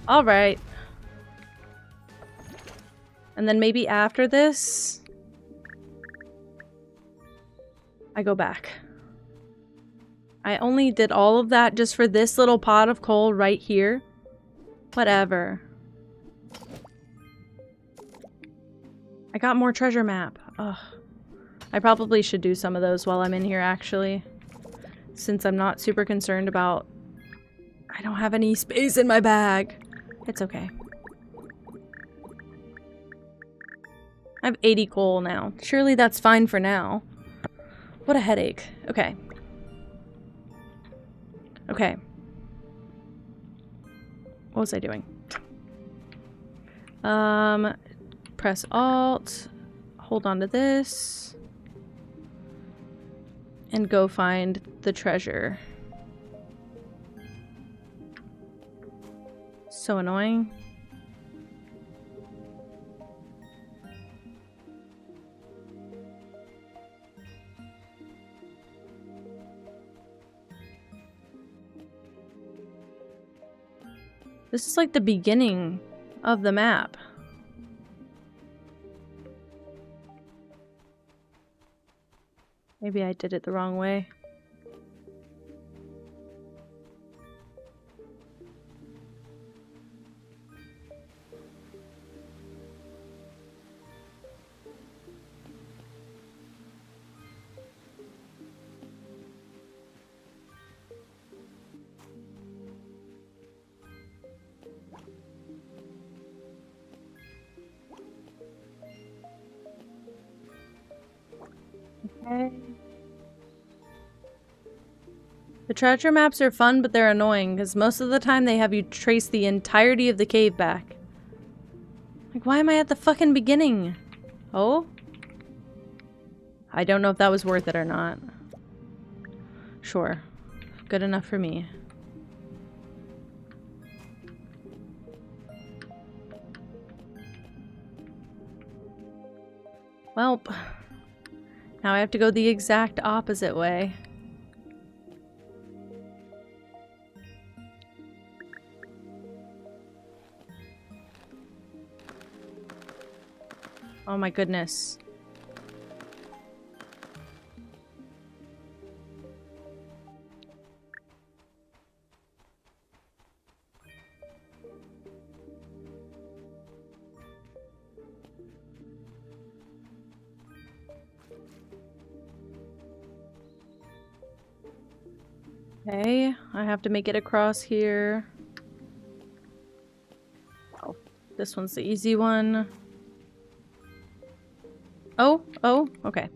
Alright. And then maybe after this, I go back. I only did all of that just for this little pot of coal right here. Whatever. I got more treasure map. Ugh. I probably should do some of those while I'm in here, actually. Since I'm not super concerned about... I don't have any space in my bag. It's okay. I have 80 coal now. Surely that's fine for now. What a headache. Okay. Okay. What was I doing? Press Alt. Hold on to this. And go find the treasure. So annoying. This is like the beginning of the map. Maybe I did it the wrong way. Okay. The treasure maps are fun, but they're annoying, because most of the time they have you trace the entirety of the cave back. Like, why am I at the fucking beginning? Oh? I don't know if that was worth it or not. Sure. Good enough for me. Welp. Now I have to go the exact opposite way. Oh my goodness. Okay, I have to make it across here. Oh, this one's the easy one. Oh, okay.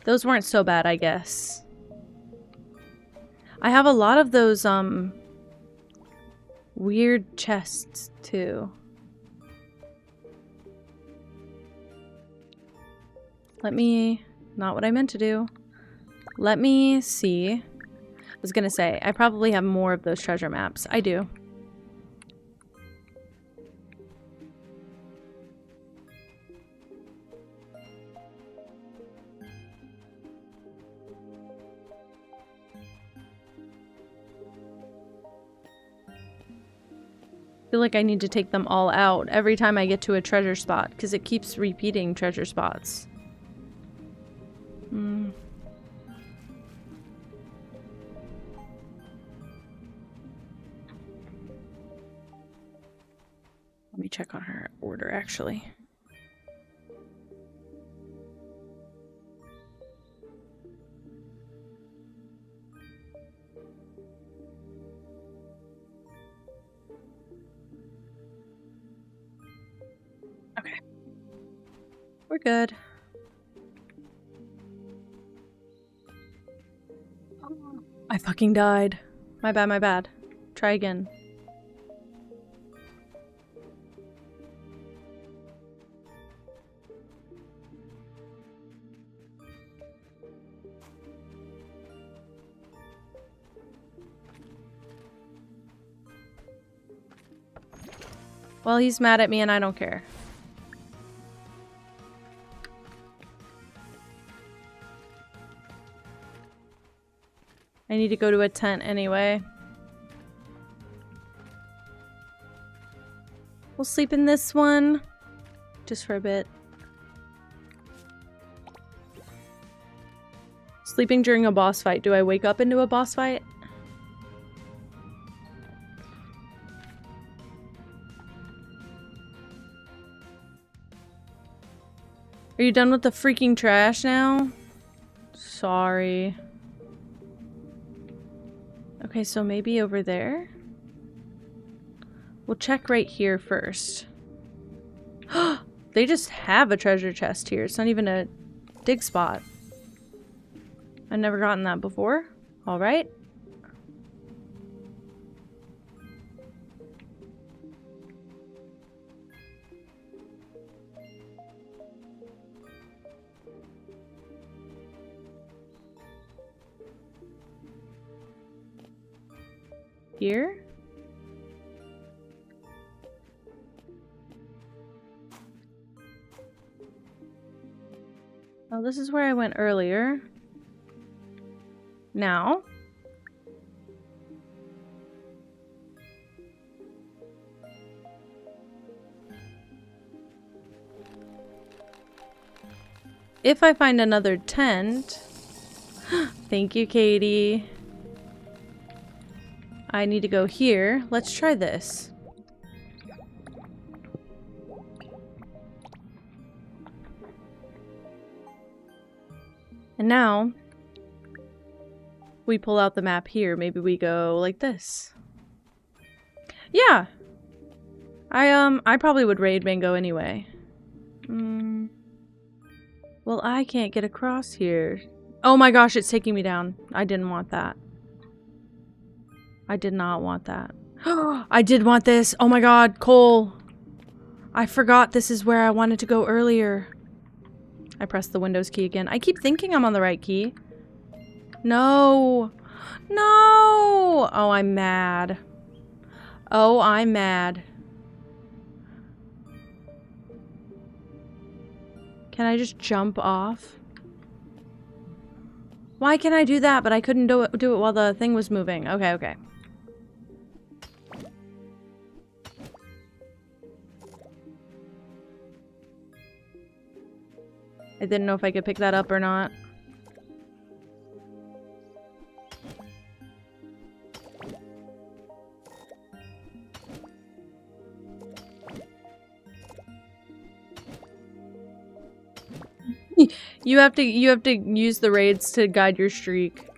Those weren't so bad, I guess. I have a lot of those, weird chests, too. Let me... Not what I meant to do. Let me see. I was gonna say, I probably have more of those treasure maps. I do. I feel like I need to take them all out every time I get to a treasure spot, because it keeps repeating treasure spots. Let me check on her order, actually. Okay. We're good. Oh, I fucking died. My bad, my bad. Try again. Well, he's mad at me and I don't care. I need to go to a tent anyway. We'll sleep in this one. Just for a bit. Sleeping during a boss fight. Do I wake up into a boss fight? Are you done with the freaking trash now? Sorry. Okay, so maybe over there? We'll check right here first. They just have a treasure chest here. It's not even a dig spot. I've never gotten that before. Alright. Here? Oh, this is where I went earlier. Now. If I find another tent. Thank you, Katie. I need to go here. Let's try this. And now we pull out the map here. Maybe we go like this. Yeah. I probably would raid Bingo anyway. Well, I can't get across here. Oh my gosh, it's taking me down. I didn't want that. I did not want that. I did want this. Oh my god, Cole. I forgot this is where I wanted to go earlier. I pressed the Windows key again. I keep thinking I'm on the right key. No. No. Oh, I'm mad. Oh, I'm mad. Can I just jump off? Why can I do that, but I couldn't do it while the thing was moving? Okay, okay. I didn't know if I could pick that up or not. You have to use the raids to guide your streak.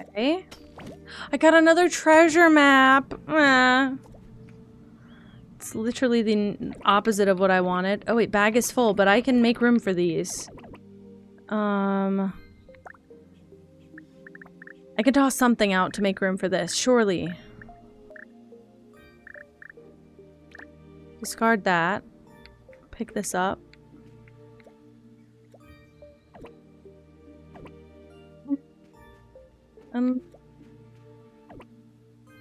Okay. I got another treasure map. It's literally the opposite of what I wanted. Oh wait, bag is full, but I can make room for these. I can toss something out to make room for this, surely. Discard that. Pick this up.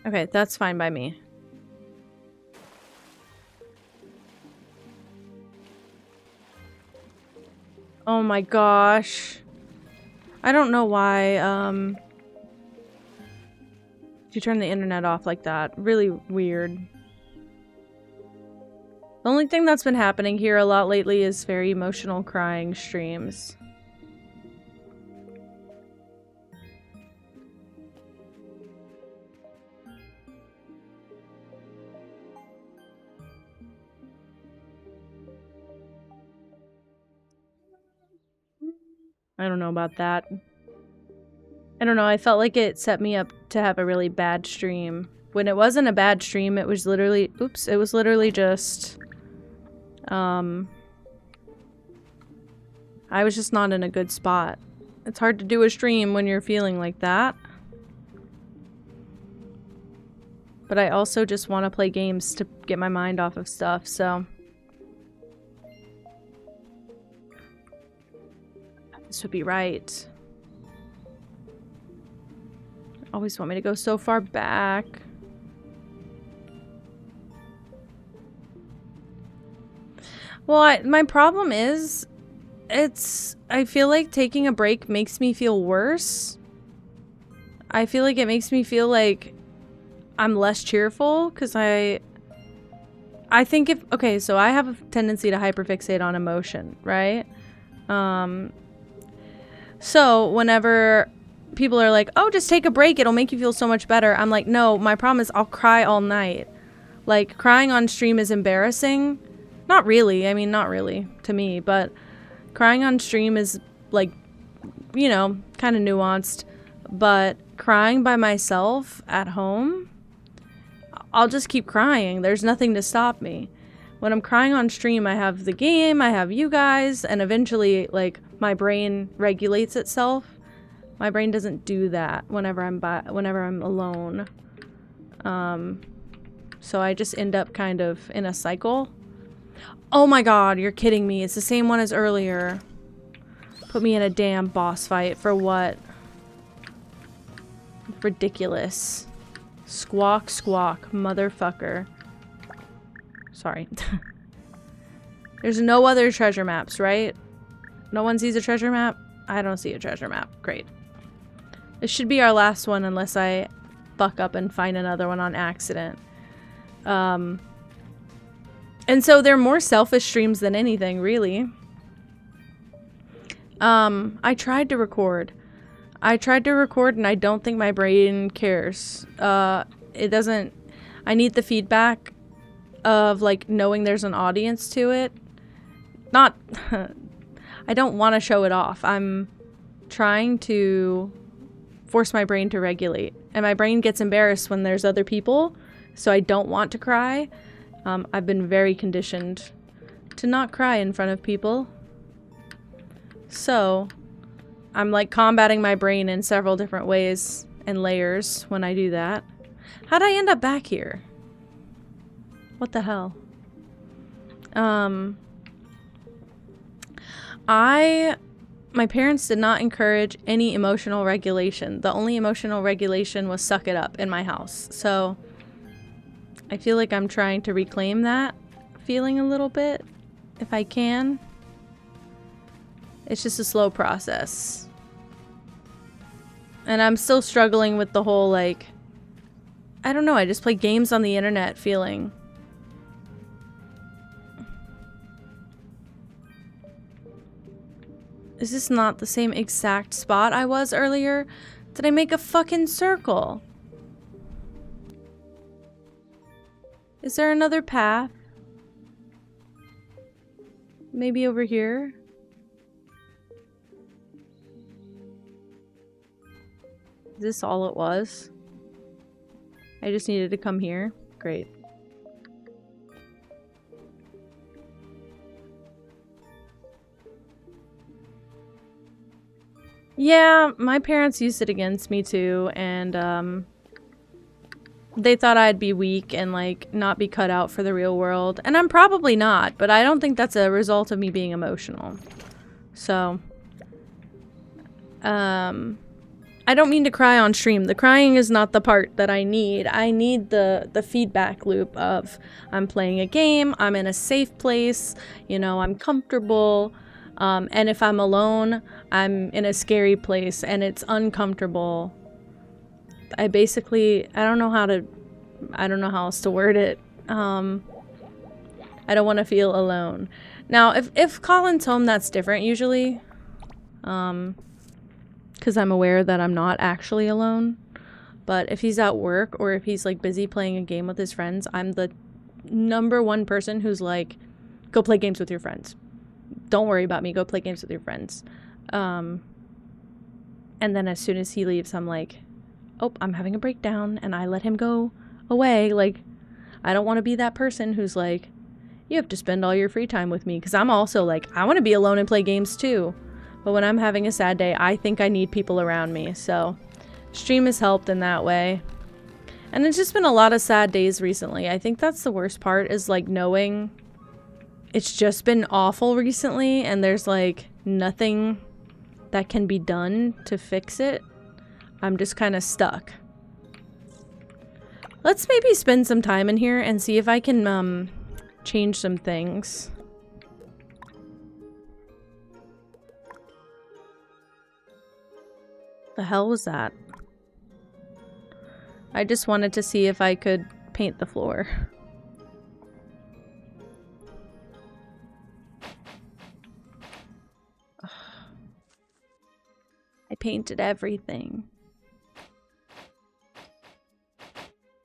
Okay, that's fine by me. Oh my gosh. I don't know why, you turn the internet off like that. Really weird. The only thing that's been happening here a lot lately is very emotional crying streams. I don't know about that. I don't know, I felt like it set me up to have a really bad stream. When it wasn't a bad stream, it was literally... Oops, it was literally just... I was just not in a good spot. It's hard to do a stream when you're feeling like that. But I also just want to play games to get my mind off of stuff, so... This would be right. Always want me to go so far back. Well, my problem is, I feel like taking a break makes me feel worse. I feel like it makes me feel like I'm less cheerful because I think okay, so I have a tendency to hyperfixate on emotion, right? So whenever people are like, oh, just take a break, it'll make you feel so much better. I'm like, no, my problem is I'll cry all night. Like, crying on stream is embarrassing. Not really, I mean, not really to me, but crying on stream is like, you know, kind of nuanced. But crying by myself at home, I'll just keep crying. There's nothing to stop me. When I'm crying on stream, I have the game, I have you guys, and eventually, like, my brain regulates itself. My brain doesn't do that whenever I'm alone. So I just end up kind of in a cycle. Oh my god, you're kidding me. It's the same one as earlier. Put me in a damn boss fight for what? Ridiculous. Squawk, squawk, motherfucker. Sorry. There's no other treasure maps, right? No one sees a treasure map? I don't see a treasure map. Great. This should be our last one unless I fuck up and find another one on accident. And so they're more selfish streams than anything, really. I tried to record. And I don't think my brain cares. It doesn't... I need the feedback of, like, knowing there's an audience to it. Not... I don't want to show it off. I'm trying to force my brain to regulate. And my brain gets embarrassed when there's other people, so I don't want to cry. I've been very conditioned to not cry in front of people. So, I'm like combating my brain in several different ways and layers when I do that. How'd I end up back here? What the hell? My parents did not encourage any emotional regulation. The only emotional regulation was suck it up in my house. So, I feel like I'm trying to reclaim that feeling a little bit, if I can. It's just a slow process. And I'm still struggling with the whole, like, I don't know, I just play games on the internet feeling. Is this not the same exact spot I was earlier? Did I make a fucking circle? Is there another path? Maybe over here? Is this all it was? I just needed to come here? Great. Yeah, my parents used it against me too, and they thought I'd be weak and, like, not be cut out for the real world. And I'm probably not, but I don't think that's a result of me being emotional. So, I don't mean to cry on stream. The crying is not the part that I need. I need the feedback loop of I'm playing a game, I'm in a safe place, you know, I'm comfortable. And if I'm alone, I'm in a scary place and it's uncomfortable. I don't know how else to word it. I don't want to feel alone. Now, if Colin's home, that's different usually. Because I'm aware that I'm not actually alone. But if he's at work or if he's, like, busy playing a game with his friends, I'm the #1 person who's like, go play games with your friends. Don't worry about me. Go play games with your friends. And then as soon as he leaves, I'm like, oh, I'm having a breakdown, and I let him go away. Like, I don't want to be that person who's like, you have to spend all your free time with me. Because I'm also like, I want to be alone and play games too. But when I'm having a sad day, I think I need people around me. So, stream has helped in that way. And it's just been a lot of sad days recently. I think that's the worst part, is, like, knowing it's just been awful recently and there's, like, nothing that can be done to fix it. I'm just kind of stuck. Let's maybe spend some time in here and see if I can change some things. The hell was that? I just wanted to see if I could paint the floor. I painted everything.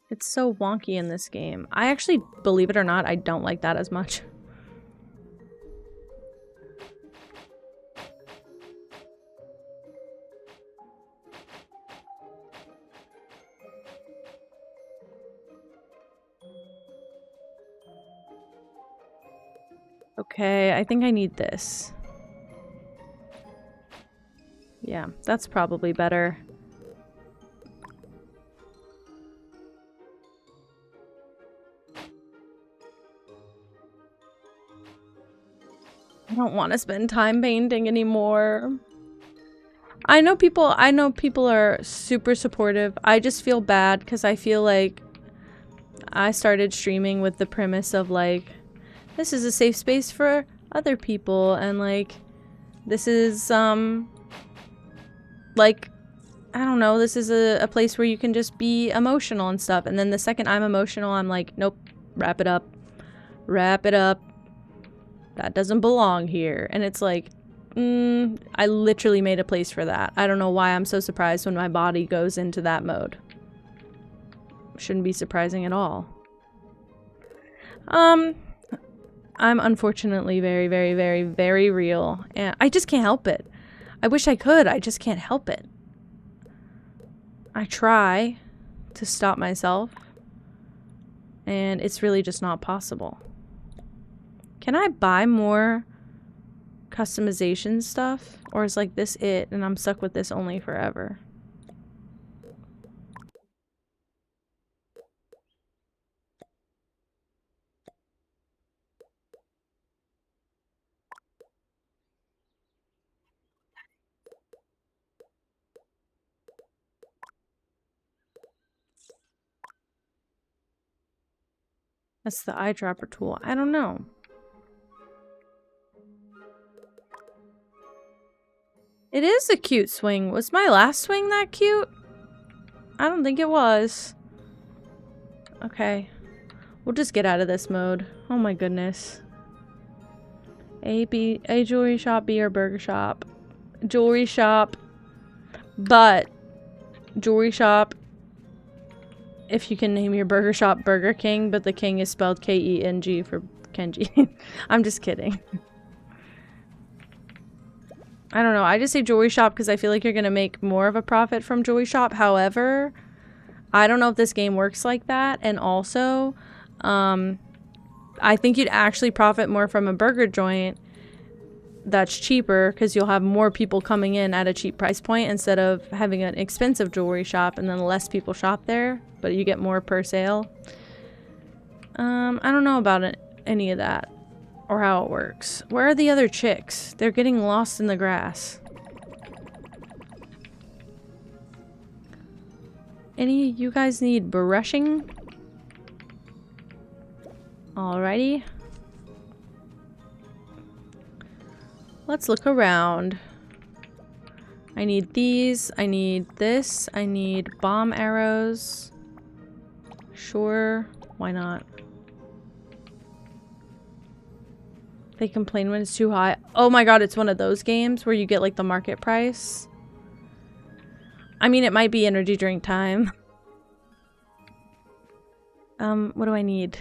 It's so wonky in this game. I actually, believe it or not, I don't like that as much. Okay, I think I need this. Yeah, that's probably better. I don't want to spend time painting anymore. I know people are super supportive. I just feel bad because I feel like I started streaming with the premise of like, this is a safe space for other people, and like, this is like, I don't know, this is a place where you can just be emotional and stuff. And then the second I'm emotional, I'm like, nope, wrap it up. Wrap it up. That doesn't belong here. And it's like, I literally made a place for that. I don't know why I'm so surprised when my body goes into that mode. Shouldn't be surprising at all. I'm unfortunately very, very, very, very real. And I just can't help it. I wish I could. I just can't help it. I try to stop myself. And it's really just not possible. Can I buy more customization stuff? Or is like this it and I'm stuck with this only forever? That's the eyedropper tool. I don't know. It is a cute swing. Was my last swing that cute? I don't think it was. Okay. We'll just get out of this mode. Oh my goodness. A jewelry shop, B, or burger shop. Jewelry shop. But jewelry shop, if you can name your burger shop Burger King, but the king is spelled K-E-N-G for Kenji. I'm just kidding. I don't know. I just say jewelry shop because I feel like you're going to make more of a profit from jewelry shop. However, I don't know if this game works like that. And also, I think you'd actually profit more from a burger joint that's cheaper because you'll have more people coming in at a cheap price point instead of having an expensive jewelry shop and then less people shop there, but you get more per sale. I don't know about any of that. Or how it works. Where are the other chicks? They're getting lost in the grass. Any of you guys need brushing? Alrighty. Let's look around. I need these. I need this. I need bomb arrows. Sure. Why not? They complain when it's too high. Oh my god, it's one of those games where you get like the market price. I mean, it might be energy drink time. What do I need?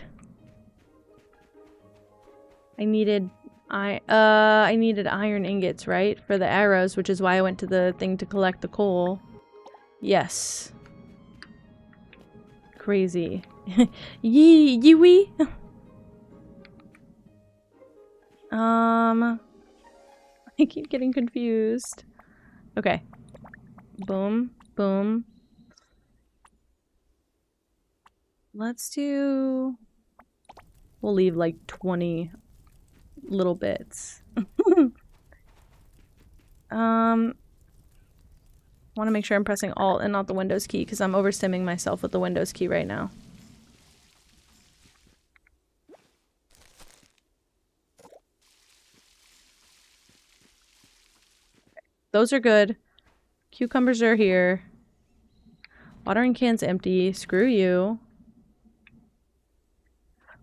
I needed iron ingots, right? For the arrows, which is why I went to the thing to collect the coal. Yes. Crazy. Yee-wee. I keep getting confused. Okay. Boom. Boom. Let's do... We'll leave like 20 little bits. Want to make sure I'm pressing Alt and not the Windows key because I'm overstimming myself with the Windows key right now. Those are good. cucumbers are here. Watering can's empty. Screw you.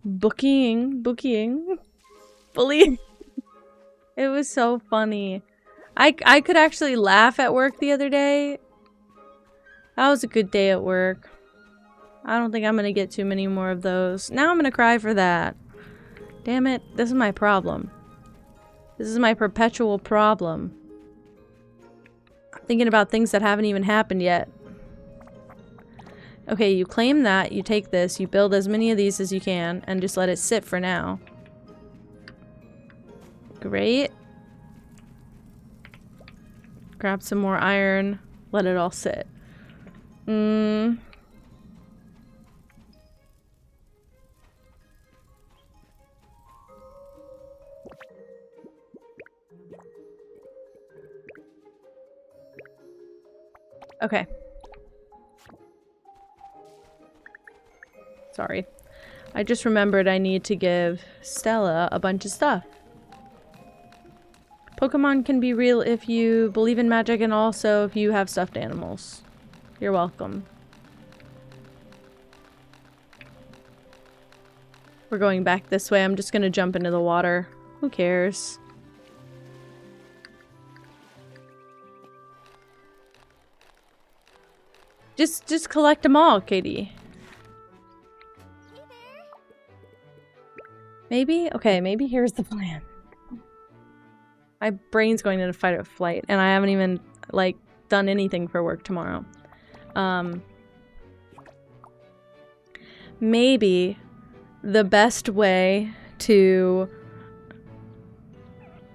Bookieing. Bullying. It was so funny. I could actually laugh at work the other day. That was a good day at work. I don't think I'm gonna get too many more of those. Now I'm gonna cry for that. Damn it. This is my problem. This is my perpetual problem. I'm thinking about things that haven't even happened yet. Okay, you claim that, you take this, you build as many of these as you can, and just let it sit for now. Great. Grab some more iron, let it all sit. Okay. Sorry. I just remembered I need to give Stella a bunch of stuff. Pokemon can be real if you believe in magic and also if you have stuffed animals. You're welcome. We're going back this way. I'm just gonna jump into the water. Who cares? Just collect them all, Katie. Maybe? Okay, maybe here's the plan. My brain's going into fight or flight, and I haven't even, like, done anything for work tomorrow. Maybe the best way to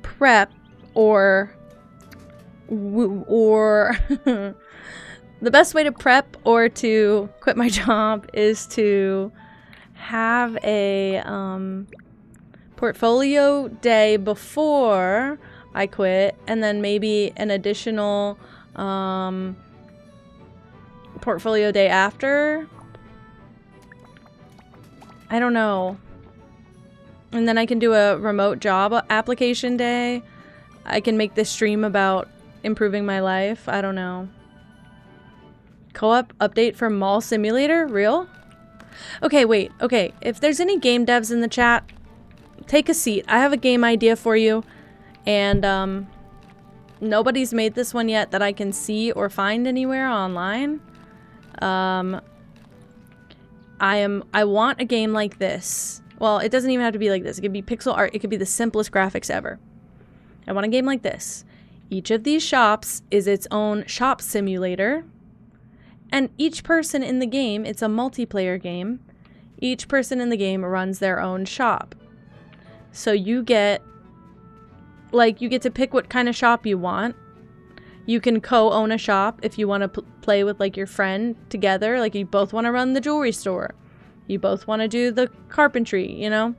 prep the best way to prep or to quit my job is to have a portfolio day before I quit, and then maybe an additional portfolio day after. I don't know. And then I can do a remote job application day. I can make this stream about improving my life. I don't know. Co-op update for Mall Simulator? Real? Okay, wait. Okay, if there's any game devs in the chat, take a seat. I have a game idea for you. And, nobody's made this one yet that I can see or find anywhere online. I want a game like this. Well, it doesn't even have to be like this. It could be pixel art. It could be the simplest graphics ever. I want a game like this. Each of these shops is its own shop simulator. And each person in the game, it's a multiplayer game. Each person in the game runs their own shop. So you get to pick what kind of shop you want. You can co-own a shop if you want to play with, like, your friend together. Like, you both want to run the jewelry store. You both want to do the carpentry, you know?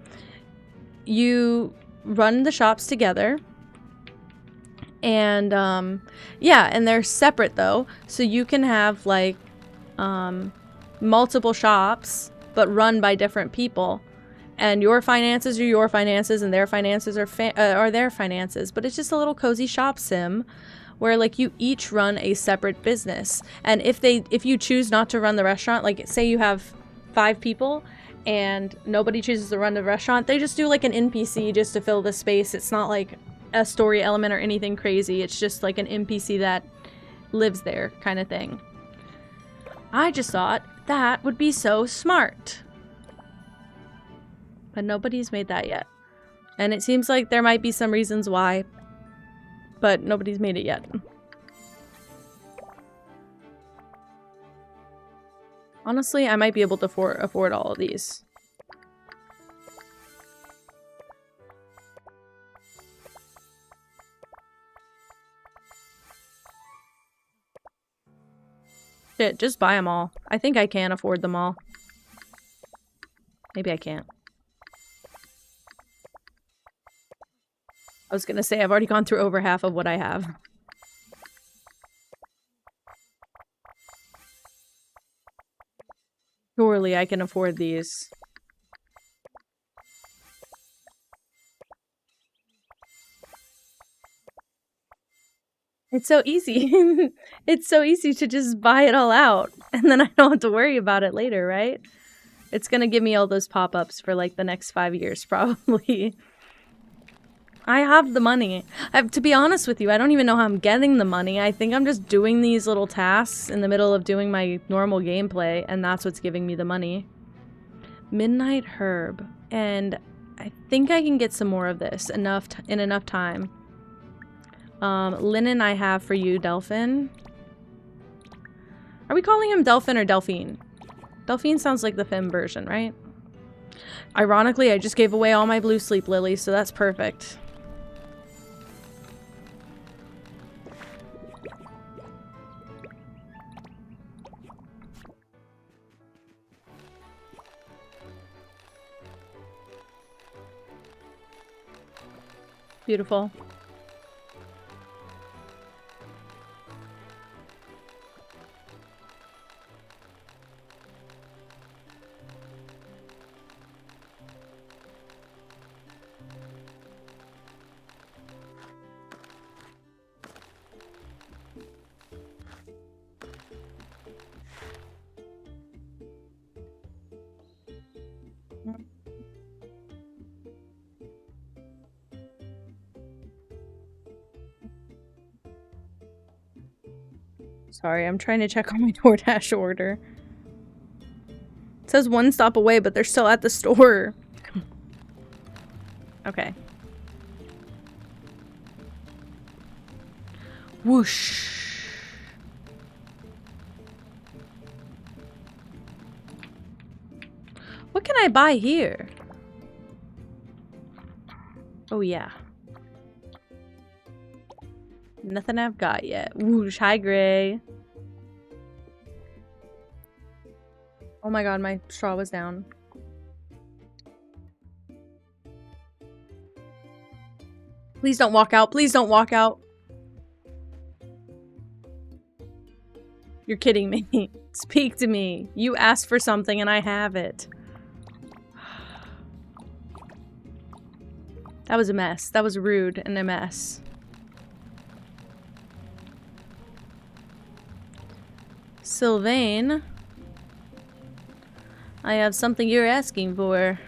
You run the shops together. And, yeah, and they're separate, though. So you can have, like, multiple shops, but run by different people. And your finances are your finances, and their finances are their finances. But it's just a little cozy shop sim where, like, you each run a separate business. And if you choose not to run the restaurant, like, say you have 5 people and nobody chooses to run the restaurant, they just do, like, an NPC just to fill the space. It's not like a story element or anything crazy. It's just like an NPC that lives there kind of thing. I just thought that would be so smart. But nobody's made that yet. And it seems like there might be some reasons why, but nobody's made it yet. Honestly, I might be able to afford all of these. Shit, just buy them all. I think I can afford them all. Maybe I can't. I was gonna say, I've already gone through over half of what I have. Surely I can afford these. It's so easy. It's so easy to just buy it all out, and then I don't have to worry about it later, right? It's gonna give me all those pop-ups for like the next 5 years, probably. I have the money. To be honest with you, I don't even know how I'm getting the money. I think I'm just doing these little tasks in the middle of doing my normal gameplay, and that's what's giving me the money. Midnight Herb. And I think I can get some more of this in enough time. Linen I have for you, Delphin. Are we calling him Delphin or Delphine? Delphine sounds like the femme version, right? Ironically, I just gave away all my blue sleep lilies, so that's perfect. Beautiful. Sorry, I'm trying to check on my DoorDash order. It says one stop away, but they're still at the store. Okay. Whoosh. What can I buy here? Oh, yeah. Nothing I've got yet. Whoosh. Hi, Gray. Oh my god, my straw was down. Please don't walk out. Please don't walk out. You're kidding me. Speak to me. You asked for something and I have it. That was a mess. That was rude and a mess. Sylvain, I have something you're asking for.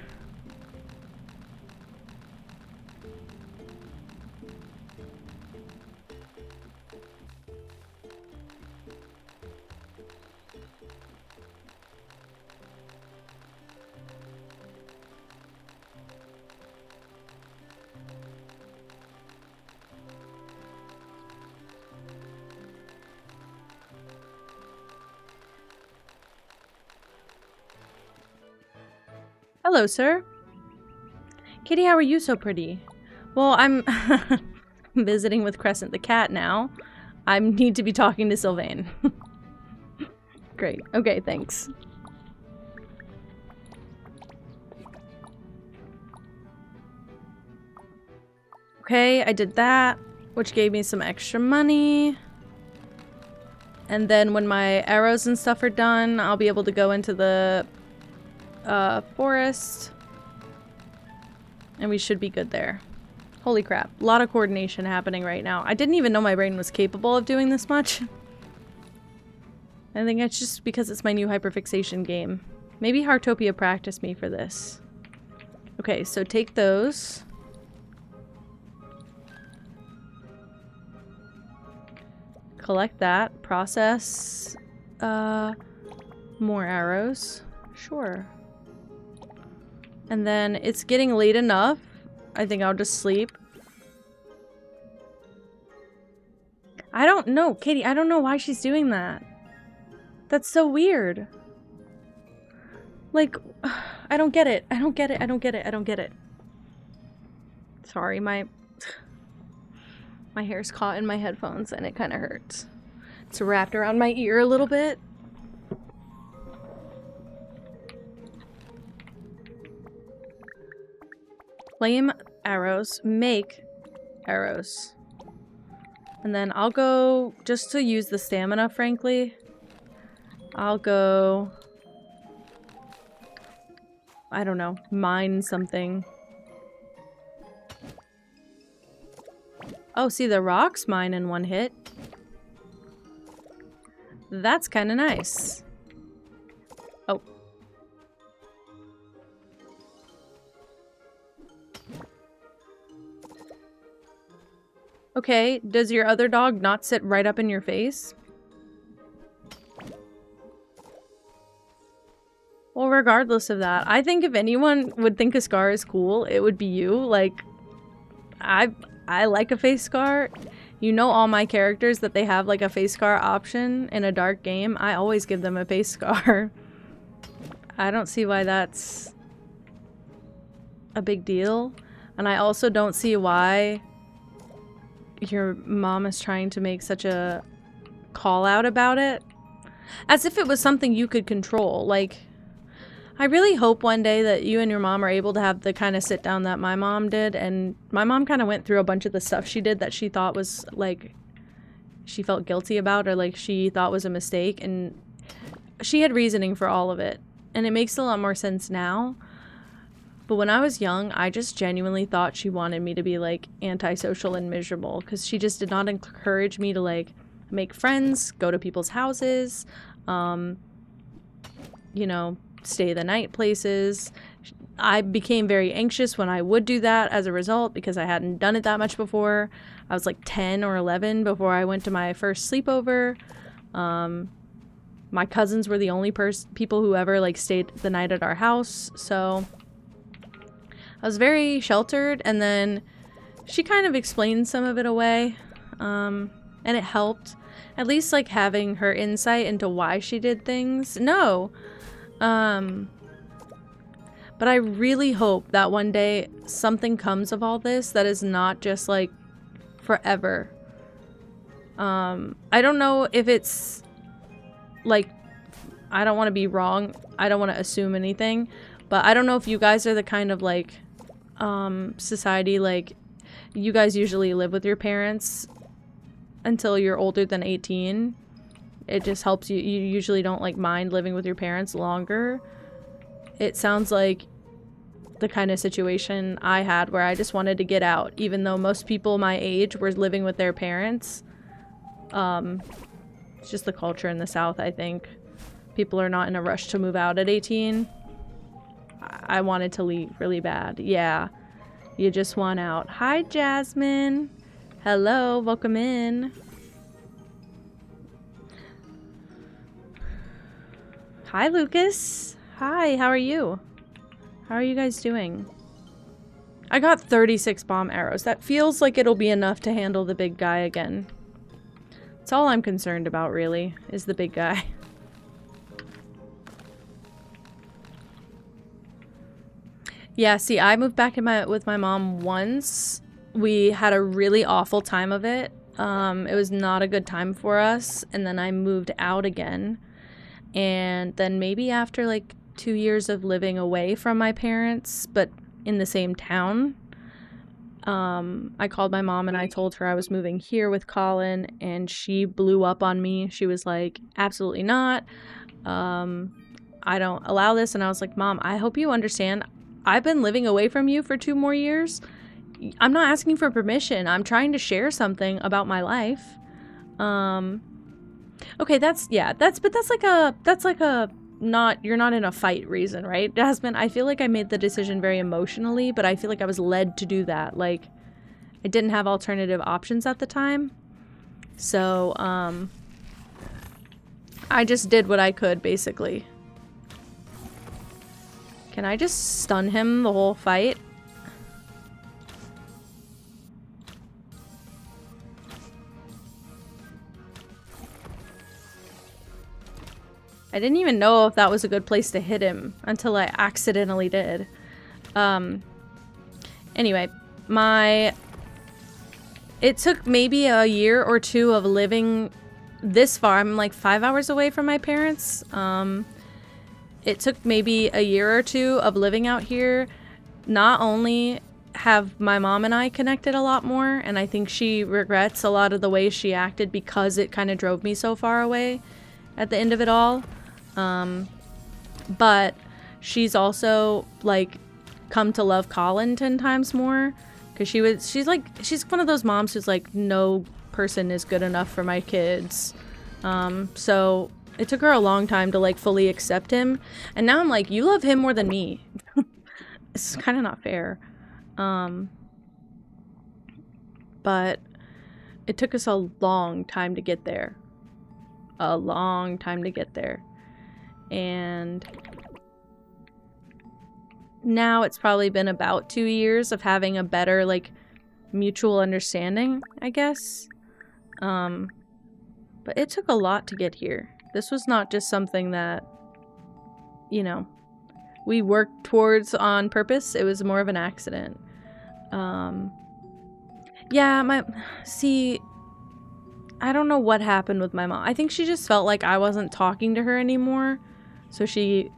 Hello, sir. Kitty, how are you so pretty? Well, I'm visiting with Crescent the cat now. I need to be talking to Sylvain. Great. Okay, thanks. Okay, I did that, which gave me some extra money. And then when my arrows and stuff are done, I'll be able to go into the forest. And we should be good there. Holy crap. A lot of coordination happening right now. I didn't even know my brain was capable of doing this much. I think it's just because it's my new hyperfixation game. Maybe Heartopia practiced me for this. Okay, so take those. Collect that. Process. More arrows. Sure. And then it's getting late enough. I think I'll just sleep. I don't know, Katie. I don't know why she's doing that. That's so weird. Like, I don't get it. I don't get it. I don't get it. I don't get it. Sorry, my hair's caught in my headphones and it kind of hurts. It's wrapped around my ear a little bit. Flame arrows, make arrows. And then I'll go, just to use the stamina, frankly, I'll go, I don't know, mine something. Oh, see, the rocks mine in one hit. That's kind of nice. Oh. Okay, does your other dog not sit right up in your face? Well, regardless of that, I think if anyone would think a scar is cool, it would be you. Like, I like a face scar. You know all my characters that they have like a face scar option in a dark game. I always give them a face scar. I don't see why that's a big deal. And I also don't see why your mom is trying to make such a call out about it. As if it was something you could control. Like, I really hope one day that you and your mom are able to have the kind of sit down that my mom did. And my mom kind of went through a bunch of the stuff she did that she thought was like, she felt guilty about, or like she thought was a mistake. And she had reasoning for all of it. And it makes a lot more sense now. But when I was young, I just genuinely thought she wanted me to be like antisocial and miserable, because she just did not encourage me to like make friends, go to people's houses, you know, stay the night places. I became very anxious when I would do that as a result, because I hadn't done it that much before. I was like 10 or 11 before I went to my first sleepover. My cousins were the only people who ever like stayed the night at our house, so I was very sheltered. And then she kind of explained some of it away, and it helped. At least like having her insight into why she did things. No. But I really hope that one day something comes of all this that is not just like forever. I don't know if it's like, I don't want to be wrong. I don't want to assume anything, but I don't know if you guys are the kind of like society, like you guys usually live with your parents until you're older than 18. It just helps you. You usually don't like mind living with your parents longer. It sounds like the kind of situation I had where I just wanted to get out, even though most people my age were living with their parents. It's just the culture in the South, I think. People are not in a rush to move out at 18. I wanted to leave really bad. Yeah, you just want out. Hi, Jasmine. Hello, welcome in. Hi, Lucas. Hi, how are you? How are you guys doing? I got 36 bomb arrows. That feels like it'll be enough to handle the big guy again. That's all I'm concerned about, really, is the big guy. Yeah, see, I moved back with my mom once. We had a really awful time of it. It was not a good time for us. And then I moved out again. And then maybe after like 2 years of living away from my parents, but in the same town, I called my mom and I told her I was moving here with Colin, and she blew up on me. She was like, absolutely not. I don't allow this. And I was like, Mom, I hope you understand. I've been living away from you for 2 more years. I'm not asking for permission. I'm trying to share something about my life. Okay, that's like a you're not in a fight reason, right, Jasmine? I feel like I made the decision very emotionally, but I feel like I was led to do that. Like, I didn't have alternative options at the time. So, I just did what I could, basically. Can I just stun him the whole fight? I didn't even know if that was a good place to hit him until I accidentally did. Anyway, it took maybe a year or 2 of living this far. I'm like 5 hours away from my parents. It took maybe a year or 2 of living out here. Not only have my mom and I connected a lot more, and I think she regrets a lot of the ways she acted because it kind of drove me so far away at the end of it all. But she's also like come to love Colin 10 times more, because she's one of those moms who's like, no person is good enough for my kids. So it took her a long time to like fully accept him. And now I'm like, you love him more than me. It's kind of not fair. But it took us a long time to get there. A long time to get there. And now it's probably been about 2 years of having a better, like, mutual understanding, I guess. But it took a lot to get here. This was not just something that, you know, we worked towards on purpose. It was more of an accident. Yeah, see, I don't know what happened with my mom. I think she just felt like I wasn't talking to her anymore. So she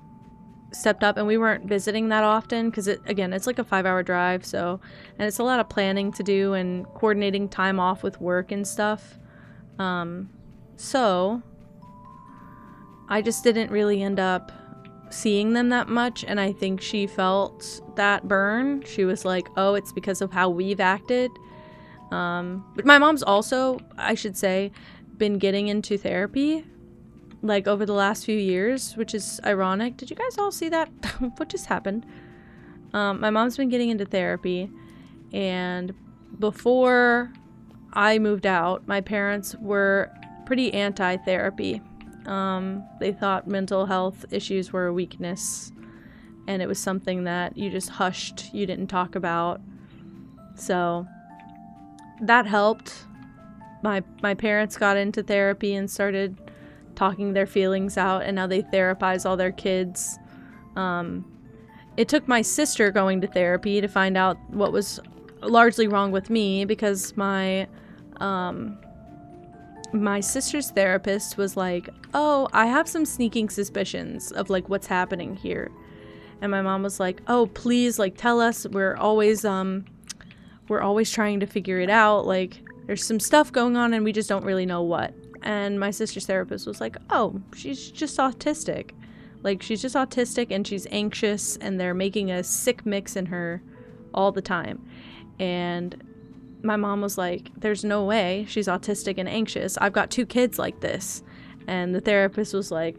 stepped up, and we weren't visiting that often because it's like a 5-hour drive, so, and it's a lot of planning to do and coordinating time off with work and stuff. So I just didn't really end up seeing them that much, and I think she felt that burn. She was like, oh, it's because of how we've acted. But my mom's also, I should say, been getting into therapy like over the last few years, which is ironic. Did you guys all see that? What just happened? My mom's been getting into therapy, and before I moved out, my parents were pretty anti-therapy. They thought mental health issues were a weakness, and it was something that you just hushed, you didn't talk about. So that helped. My parents got into therapy and started talking their feelings out, and now they therapize all their kids. It took my sister going to therapy to find out what was largely wrong with me, because my sister's therapist was like, oh, I have some sneaking suspicions of like what's happening here. And my mom was like, oh, please, like, tell us. We're always trying to figure it out. Like, there's some stuff going on and we just don't really know what. And my sister's therapist was like, oh, she's just autistic. Like, she's just autistic and she's anxious, and they're making a sick mix in her all the time. And my mom was like, there's no way she's autistic and anxious. I've got 2 kids like this. And the therapist was like,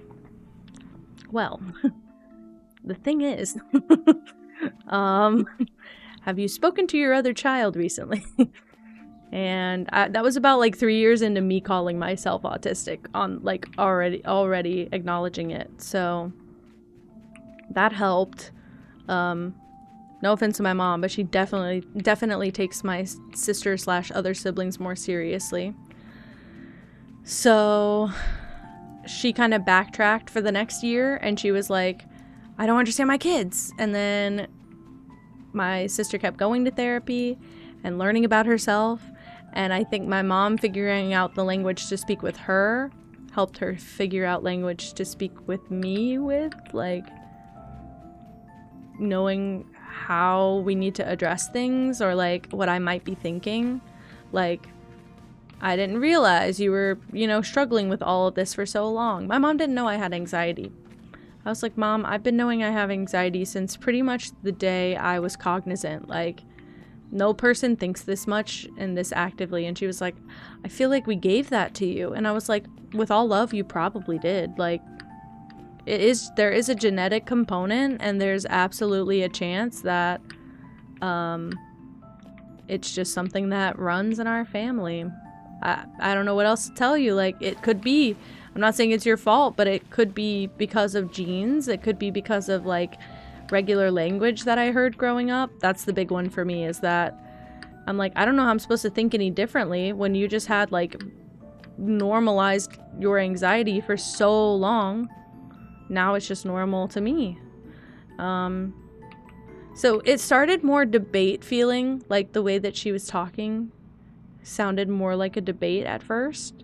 well, the thing is, have you spoken to your other child recently? And that was about like 3 years into me calling myself autistic, on like already acknowledging it. So that helped. No offense to my mom, but she definitely takes my sister / other siblings more seriously. So she kind of backtracked for the next year, and she was like, I don't understand my kids. And then my sister kept going to therapy and learning about herself. And I think my mom figuring out the language to speak with her helped her figure out language to speak with me with, like, knowing how we need to address things, or like what I might be thinking. Like, I didn't realize you were, struggling with all of this for so long. My mom didn't know I had anxiety. I was like, Mom, I've been knowing I have anxiety since pretty much the day I was cognizant. Like, no person thinks this much and this actively. And she was like, I feel like we gave that to you. And I was like, with all love, you probably did. Like, there is a genetic component, and there's absolutely a chance that it's just something that runs in our family. I don't know what else to tell you. Like, it could be, I'm not saying it's your fault, but it could be because of genes. It could be because of like regular language that I heard growing up. That's the big one for me, is that I'm like, I don't know how I'm supposed to think any differently when you just had like normalized your anxiety for so long. Now it's just normal to me. So it started more debate feeling, like the way that she was talking sounded more like a debate at first.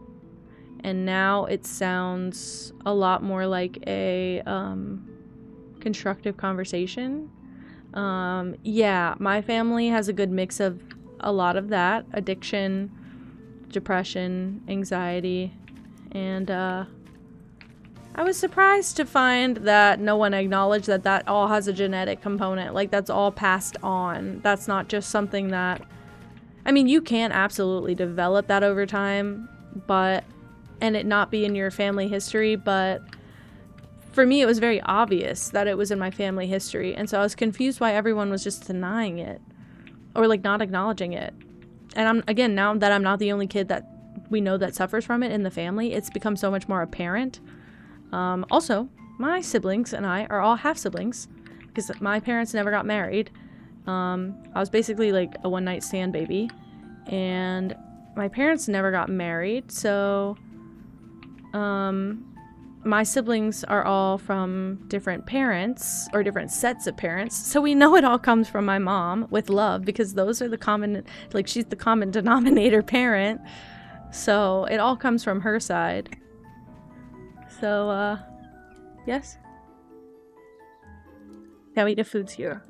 And now it sounds a lot more like a constructive conversation. Yeah, my family has a good mix of a lot of that: addiction, depression, anxiety, and I was surprised to find that no one acknowledged that all has a genetic component. Like, that's all passed on. That's not just something that, I mean, you can absolutely develop that over time, but and it not be in your family history, but for me it was very obvious that it was in my family history, and so I was confused why everyone was just denying it or like not acknowledging it. And now that I'm not the only kid that we know that suffers from it in the family, it's become so much more apparent. Also, my siblings and I are all half siblings because my parents never got married. I was basically like a one-night stand baby, and my parents never got married, so my siblings are all from different parents or different sets of parents, so we know it all comes from my mom with love, because those are the common, like, she's the common denominator parent, so it all comes from her side. So yes, yeah, we eat the foods here.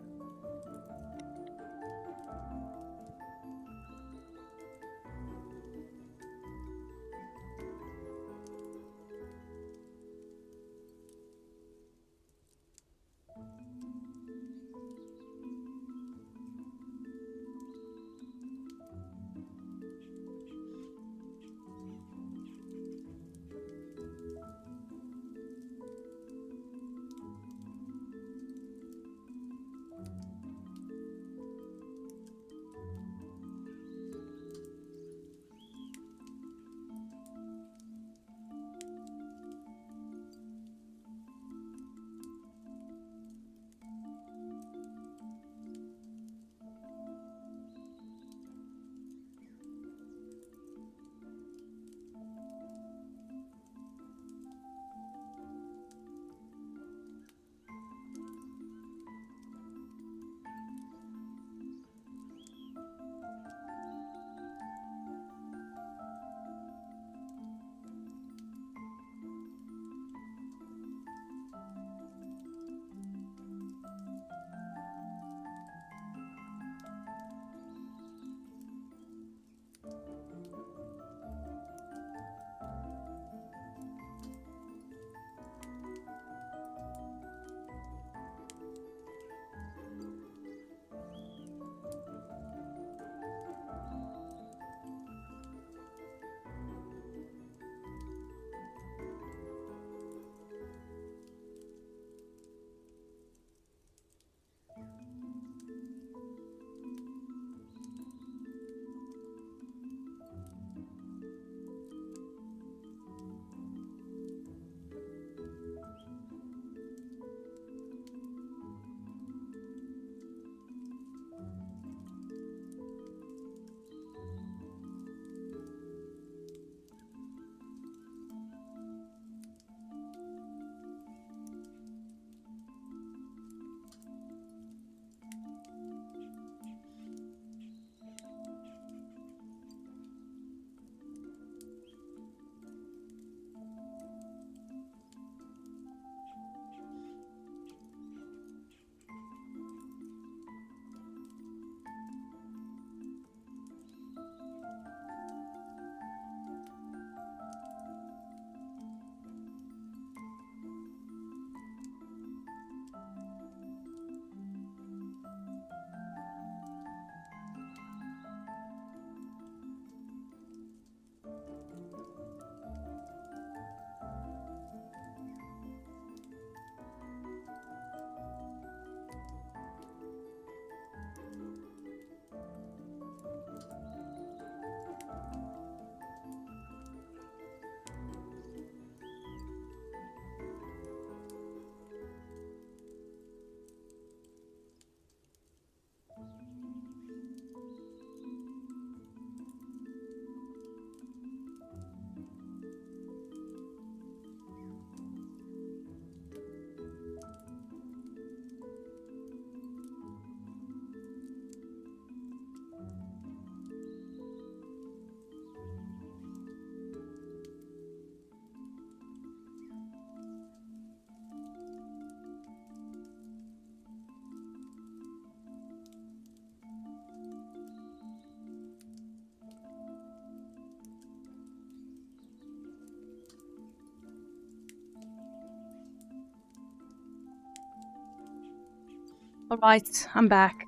Alright, I'm back.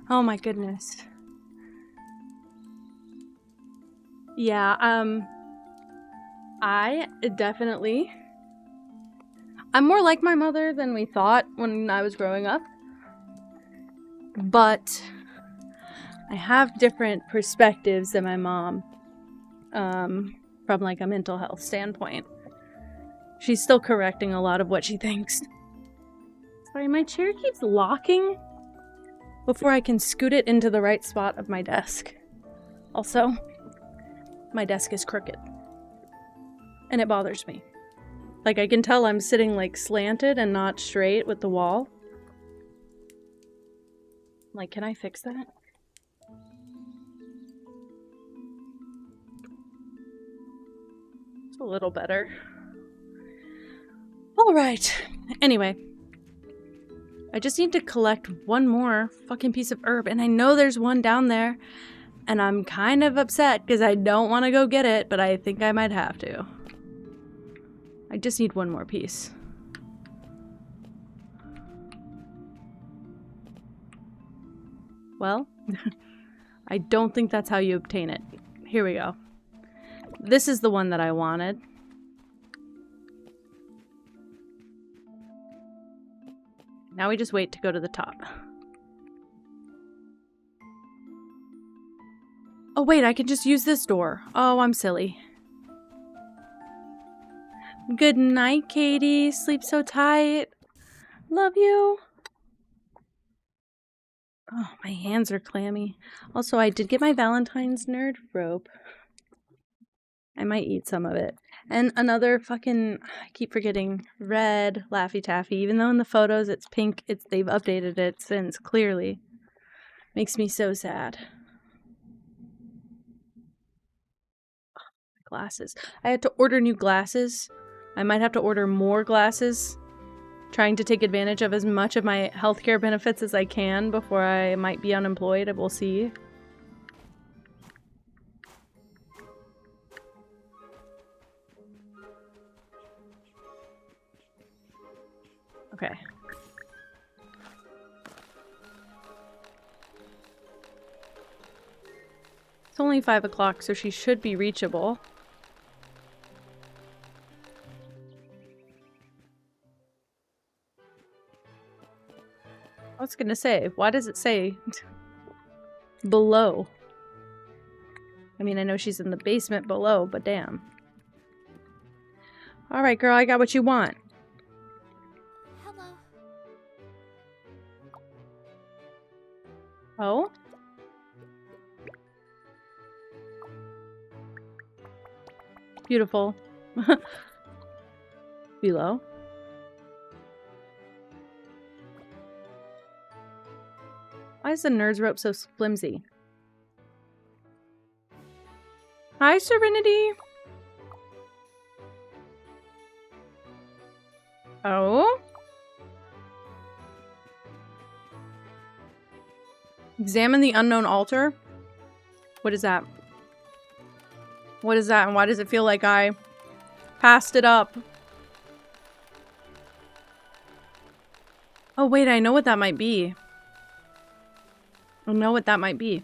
Oh my goodness. Yeah, I'm more like my mother than we thought when I was growing up. But I have different perspectives than my mom. From like a mental health standpoint. She's still correcting a lot of what she thinks. Sorry, my chair keeps locking before I can scoot it into the right spot of my desk. Also, my desk is crooked. And it bothers me. Like, I can tell I'm sitting like slanted and not straight with the wall. Like, can I fix that? It's a little better. Alright. Anyway. I just need to collect one more fucking piece of herb. And I know there's one down there. And I'm kind of upset because I don't want to go get it. But I think I might have to. I just need one more piece. Well, I don't think that's how you obtain it. Here we go. This is the one that I wanted. Now we just wait to go to the top. Oh wait, I can just use this door. Oh, I'm silly. Good night, Katie. Sleep so tight. Love you. Oh, my hands are clammy. Also, I did get my Valentine's nerd rope. I might eat some of it. And another fucking, I keep forgetting, red Laffy Taffy. Even though in the photos it's pink, they've updated it since, clearly. Makes me so sad. Glasses. I had to order new glasses. I might have to order more glasses. Trying to take advantage of as much of my healthcare benefits as I can before I might be unemployed. We'll see. Okay. It's only 5 o'clock, so she should be reachable. I was gonna say, why does it say below? I mean, I know she's in the basement below, but damn. Alright, girl, I got what you want.
Hello.
Oh? Beautiful. Below. Why is the nerd's rope so flimsy? Hi, Serenity! Oh? Examine the unknown altar? What is that? What is that, and why does it feel like I passed it up? Oh wait, I know what that might be. I know what that might be.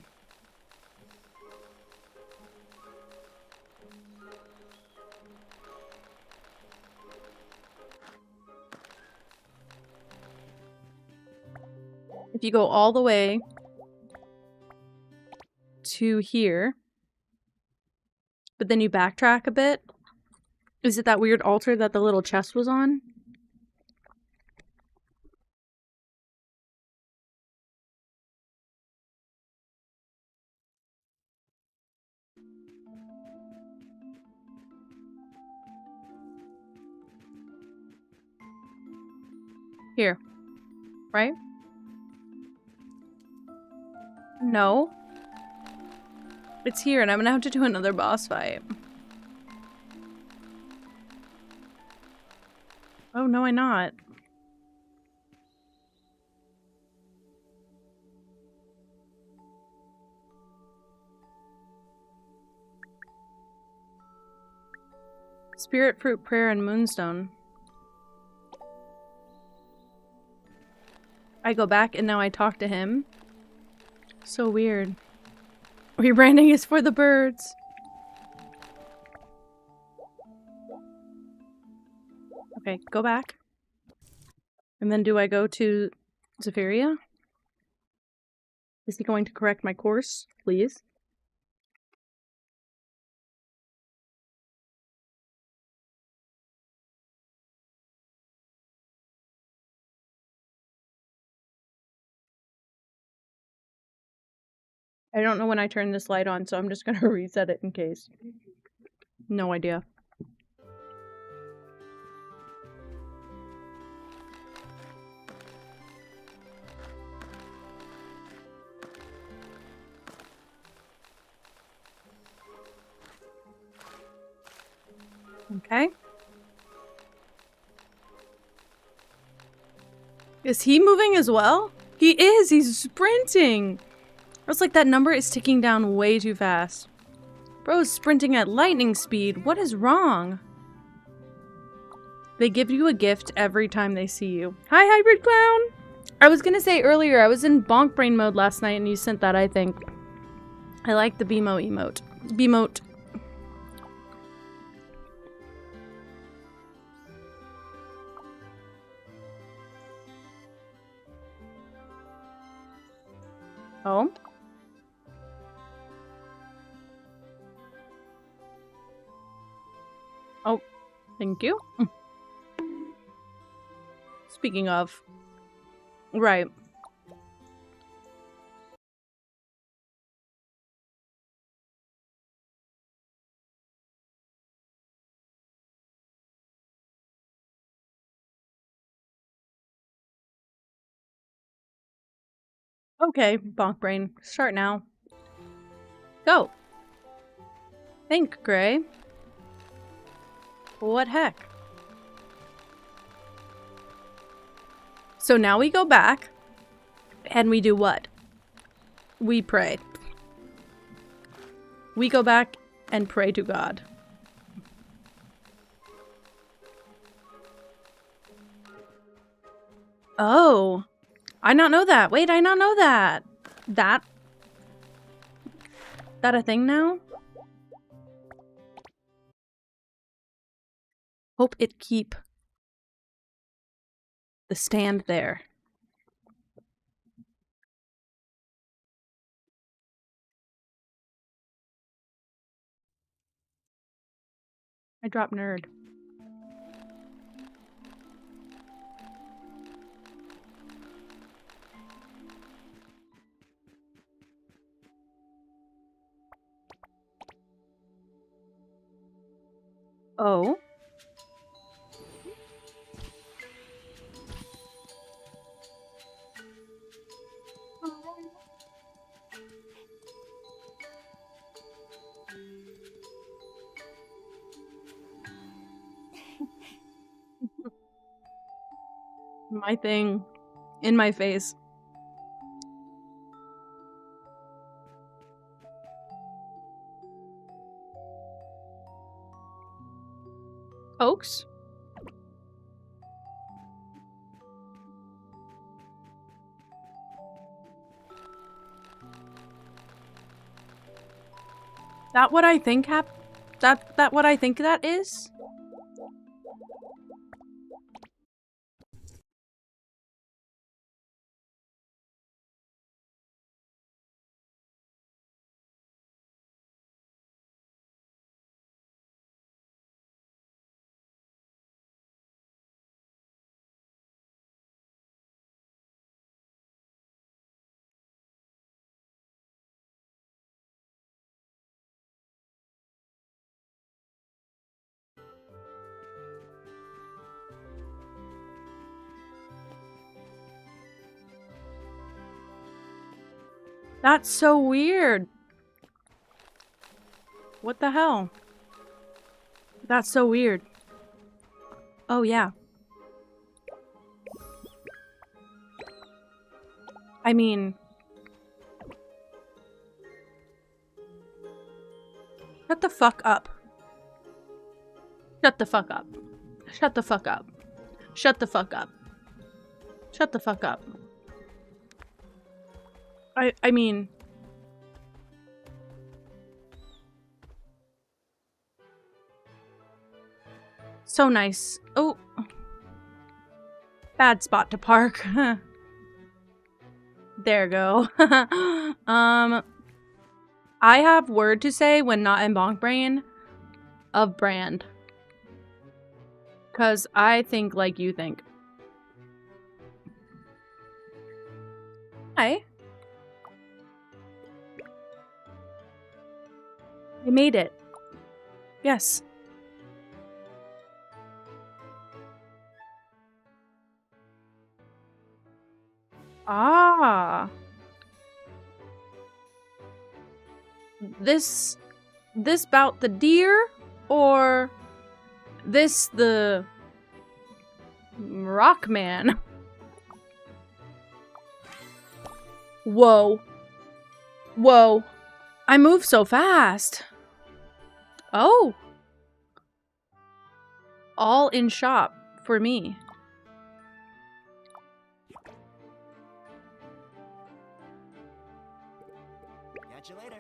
If you go all the way to here, but then you backtrack a bit, is it that weird altar that the little chest was on? Here. Right? No. It's here, and I'm gonna have to do another boss fight. Oh, no, I'm not. Spirit Fruit Prayer and Moonstone. I go back and now I talk to him. So weird. Rebranding is for the birds. Okay, go back. And then do I go to Zephyria? Is he going to correct my course, please? I don't know when I turn this light on, so I'm just gonna reset it in case. No idea. Okay. Is he moving as well? He is! He's sprinting! I was like, that number is ticking down way too fast. Bro's sprinting at lightning speed. What is wrong? They give you a gift every time they see you. Hi, Hybrid Clown! I was gonna say earlier, I was in bonk brain mode last night and you sent that, I think. I like the BMO emote. Bemote. Oh? Oh, thank you. Speaking of. Right. Okay, bonk brain. Start now. Go. Think, Gray. What heck? So now we go back, and we do what? We pray. We go back and pray to God. Oh. I not know that. Wait, I not know that. That a thing now? Hope it keep the stand there. I dropped nerd. Oh. My thing. In my face. Folks? That what I think that what I think that is? That's so weird. What the hell? That's so weird. Oh, yeah. I mean... Shut the fuck up. Shut the fuck up. Shut the fuck up. Shut the fuck up. Shut the fuck up. I mean... So nice. Oh. Bad spot to park. There go. I have word to say when not in bonk brain of brand. Because I think like you think. Hi. I made it. Yes. Ah. This bout the deer or this the rock man? Whoa. Whoa. I move so fast. Oh. All in shop for me.
Catch you later.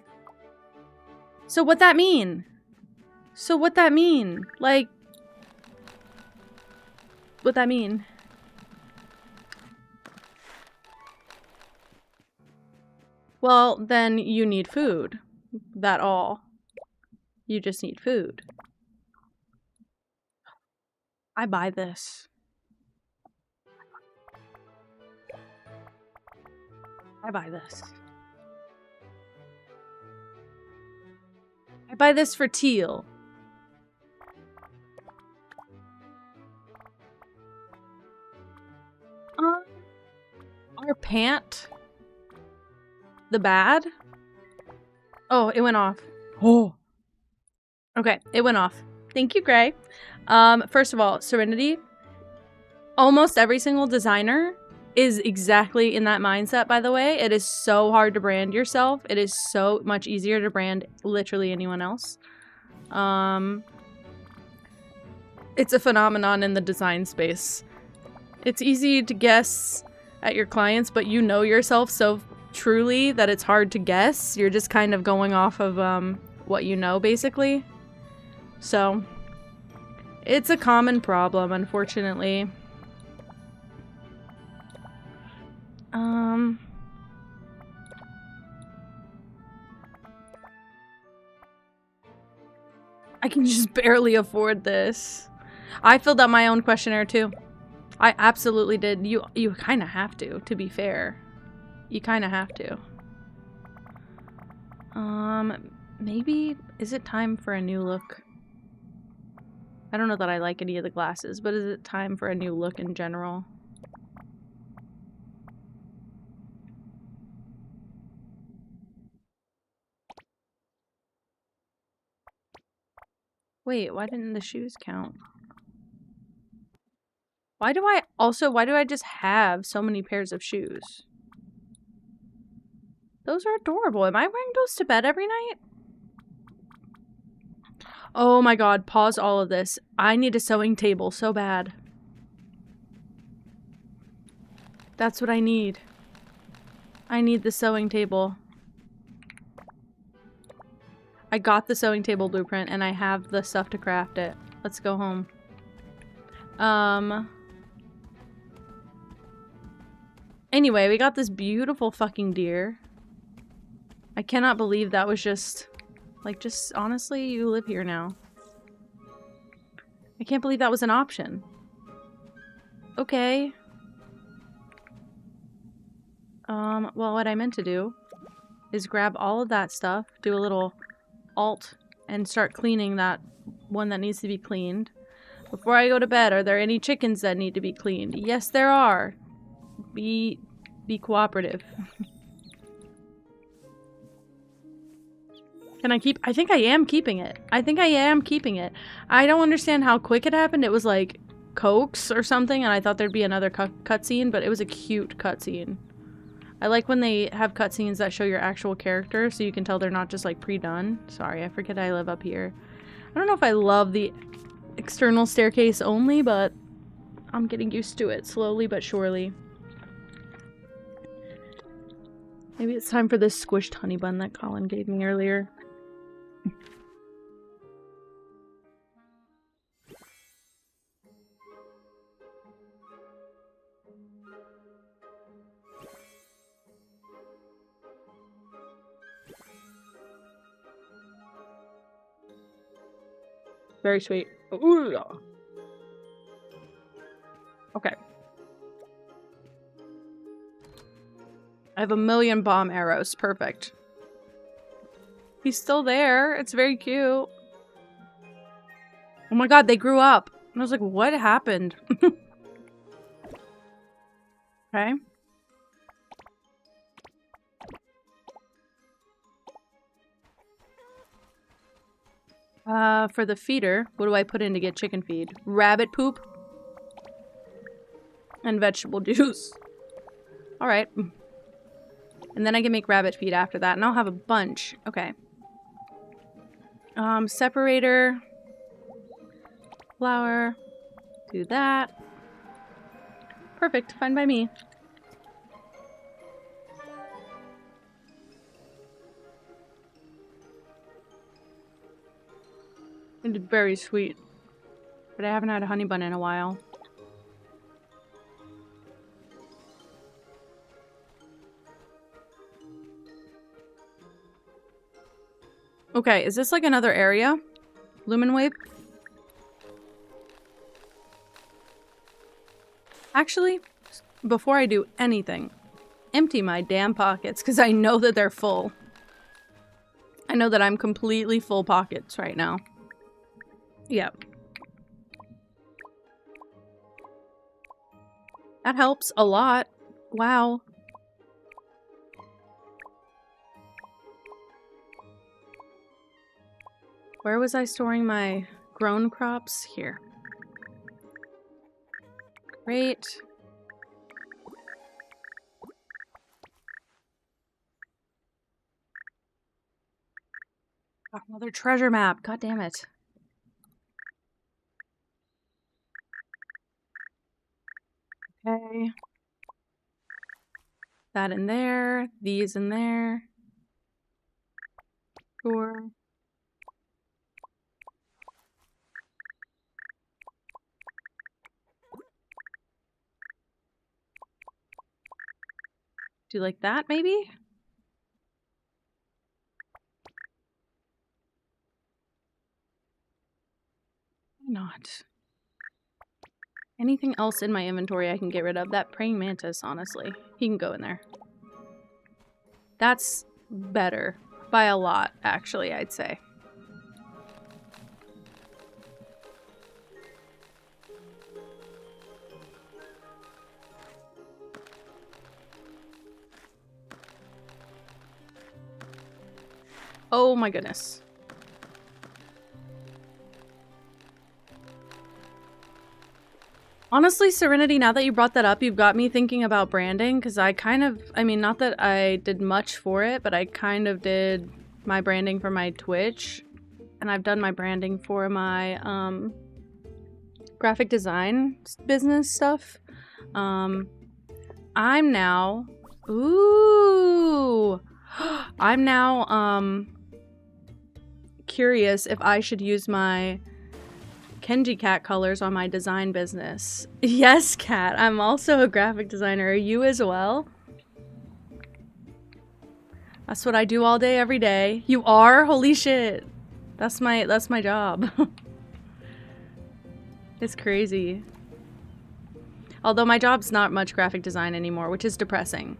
So what that mean? So what that mean? Like, what that mean? Well, then you need food. That all. You just need food. I buy this. I buy this. I buy this for teal. Our pant. The bad? Oh, it went off. Oh. Okay, it went off. Thank you, Gray. First of all, Serenity. Almost every single designer is exactly in that mindset, by the way. It is so hard to brand yourself. It is so much easier to brand literally anyone else. It's a phenomenon in the design space. It's easy to guess at your clients, but you know yourself so truly that it's hard to guess. You're just kind of going off of what you know, basically. So, it's a common problem, unfortunately. I can just barely afford this. I filled out my own questionnaire too. I absolutely did. You kind of have to be fair. You kind of have to. Maybe is it time for a new look? I don't know that I like any of the glasses, but is it time for a new look in general? Wait, why didn't the shoes count? Why do I just have so many pairs of shoes? Those are adorable. Am I wearing those to bed every night? Oh my god, pause all of this. I need a sewing table so bad. That's what I need. I need the sewing table. I got the sewing table blueprint and I have the stuff to craft it. Let's go home. Anyway, we got this beautiful fucking deer. I cannot believe that was just... Like, just honestly, you live here now. I can't believe that was an option. Okay. Well, what I meant to do is grab all of that stuff, do a little alt, and start cleaning that one that needs to be cleaned. Before I go to bed, are there any chickens that need to be cleaned? Yes, there are. Be cooperative. Can I keep? I think I am keeping it. I think I am keeping it. I don't understand how quick it happened. It was like Cokes or something, and I thought there'd be another cutscene, but it was a cute cutscene. I like when they have cutscenes that show your actual character, so you can tell they're not just like pre-done. Sorry, I forget I live up here. I don't know if I love the external staircase only, but I'm getting used to it slowly but surely. Maybe it's time for this squished honey bun that Colin gave me earlier. Very sweet. Ooh. Okay. I have a million bomb arrows. Perfect. He's still there. It's very cute. Oh my god, they grew up. And I was like, what happened? Okay. For the feeder, what do I put in to get chicken feed? Rabbit poop? And vegetable juice. Alright. And then I can make rabbit feed after that, and I'll have a bunch. Okay. Separator. Flour. Do that. Perfect. Fine by me. It's very sweet. But I haven't had a honey bun in a while. Okay, is this like another area? Lumen Wave? Actually, before I do anything, empty my damn pockets, because I know that they're full. I know that I'm completely full pockets right now. Yep. That helps a lot. Wow. Where was I storing my grown crops? Here. Great. Oh, another treasure map. God damn it. Okay. That in there. These in there. Sure. Do you like that, maybe? Why not? Anything else in my inventory I can get rid of? That praying mantis, honestly. He can go in there. That's better. By a lot, actually, I'd say. Oh my goodness. Honestly, Serenity, now that you brought that up, you've got me thinking about branding, because I mean, not that I did much for it, but I kind of did my branding for my Twitch, and I've done my branding for my, graphic design business stuff. I'm now, ooh, I'm now, curious if I should use my Kenji Cat colors on my design business. Yes, Cat. I'm also a graphic designer. Are you as well? That's what I do all day, every day. You are? Holy shit. That's my job. It's crazy. Although my job's not much graphic design anymore, which is depressing.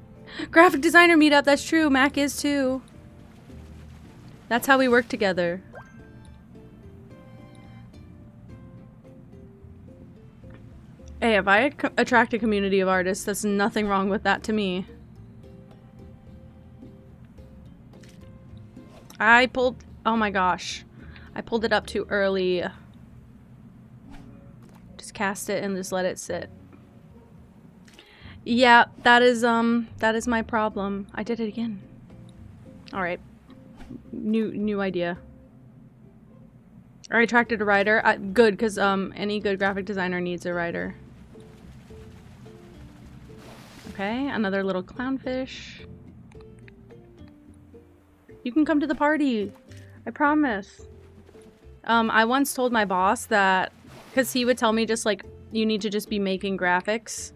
Graphic designer meetup, that's true. Mac is too. That's how we work together. Hey, if I attract a community of artists, there's nothing wrong with that to me. Oh my gosh. I pulled it up too early. Just cast it and just let it sit. Yeah, that is my problem. I did it again. Alright. New idea. I attracted a writer. Good, because any good graphic designer needs a writer. Okay, another little clownfish. You can come to the party. I promise. I once told my boss that, because he would tell me just like, you need to just be making graphics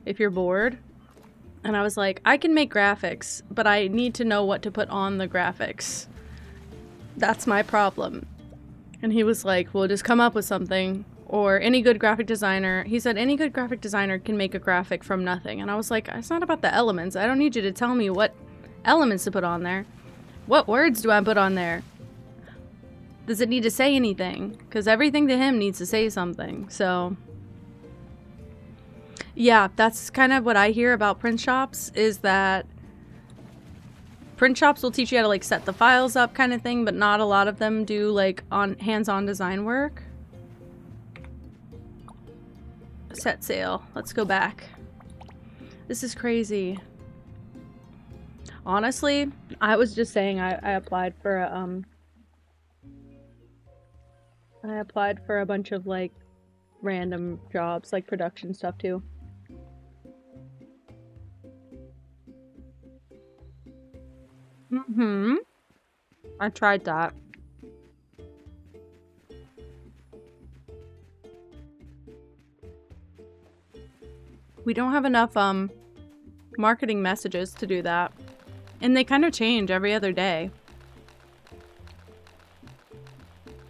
if you're bored. And I was like, I can make graphics, but I need to know what to put on the graphics. That's my problem. And he was like, well, just come up with something. Or any good graphic designer. He said any good graphic designer can make a graphic from nothing. And I was like, it's not about the elements. I don't need you to tell me what elements to put on there. What words do I put on there? Does it need to say anything? Because everything to him needs to say something. So, yeah, that's kind of what I hear about print shops, is that print shops will teach you how to like set the files up kind of thing, but not a lot of them do like on hands-on design work. Set sail. Let's go back. This is crazy. Honestly, I was just saying I applied for a, I applied for a bunch of like random jobs, like production stuff too. Mm-hmm. I tried that. We don't have enough marketing messages to do that. And they kind of change every other day.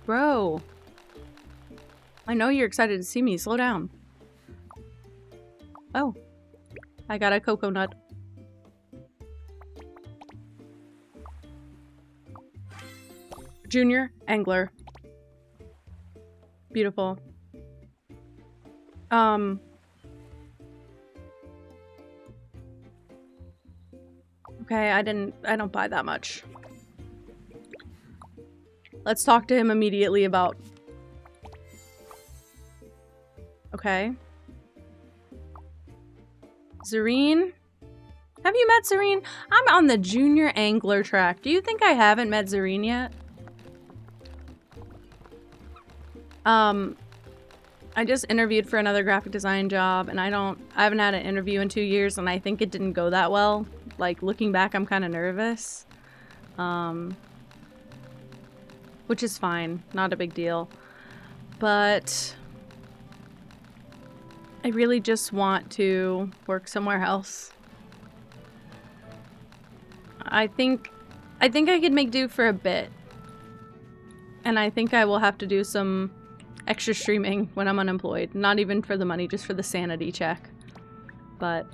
Bro. I know you're excited to see me. Slow down. Oh. I got a coconut. Junior angler. Beautiful. Okay, I don't buy that much. Let's talk to him immediately about... Okay. Zareen? Have you met Zareen? I'm on the junior angler track. Do you think I haven't met Zareen yet? I just interviewed for another graphic design job, and I haven't had an interview in 2 years, and I think it didn't go that well. Like, looking back, I'm kind of nervous. Which is fine. Not a big deal. But I really just want to work somewhere else. I think I could make do for a bit. And I think I will have to do some extra streaming when I'm unemployed. Not even for the money, just for the sanity check. But...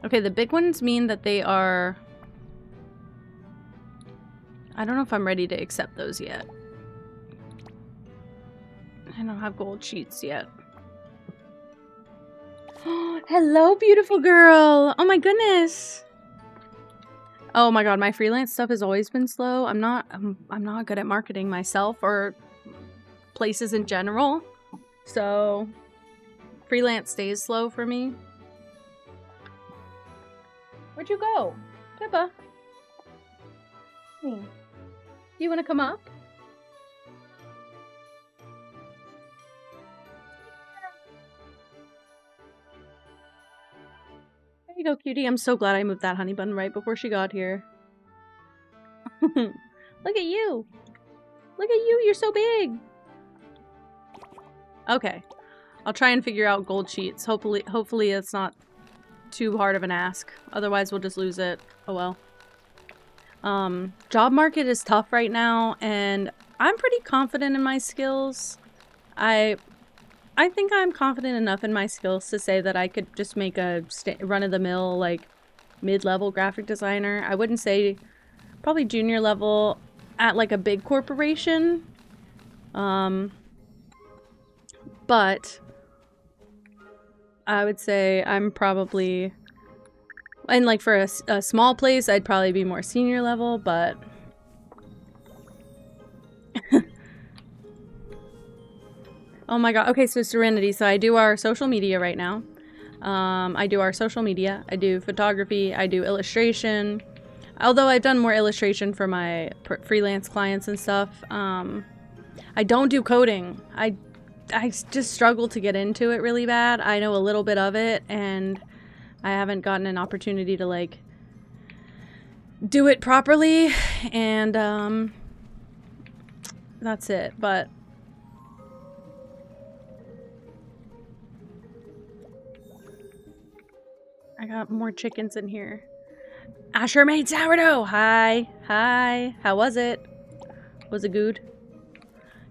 okay, the big ones mean that they are... I don't know if I'm ready to accept those yet. I don't have gold sheets yet. Hello, beautiful girl! Oh my goodness! Oh my god, my freelance stuff has always been slow. I'm not good at marketing myself or places in general. So, freelance stays slow for me. Where'd you go? Pippa? Hey. You wanna come up? There you go, cutie. I'm so glad I moved that honey bun right before she got here. Look at you! Look at you, you're so big! Okay. I'll try and figure out gold sheets. Hopefully it's not too hard of an ask. Otherwise we'll just lose it. Oh well. Job market is tough right now, and I'm pretty confident in my skills. I think I'm confident enough in my skills to say that I could just make a run-of-the-mill, like, mid-level graphic designer. I wouldn't say probably junior level at, like, a big corporation. But I would say I'm probably... and like for a small place, I'd probably be more senior level, but... oh my god. Okay, so Serenity. So I do our social media right now. I do our social media. I do photography. I do illustration. Although I've done more illustration for my freelance clients and stuff. I don't do coding. I just struggle to get into it really bad. I know a little bit of it, and I haven't gotten an opportunity to, like, do it properly, and, that's it, but... I got more chickens in here. Asher made sourdough! Hi! Hi! How was it? Was it good?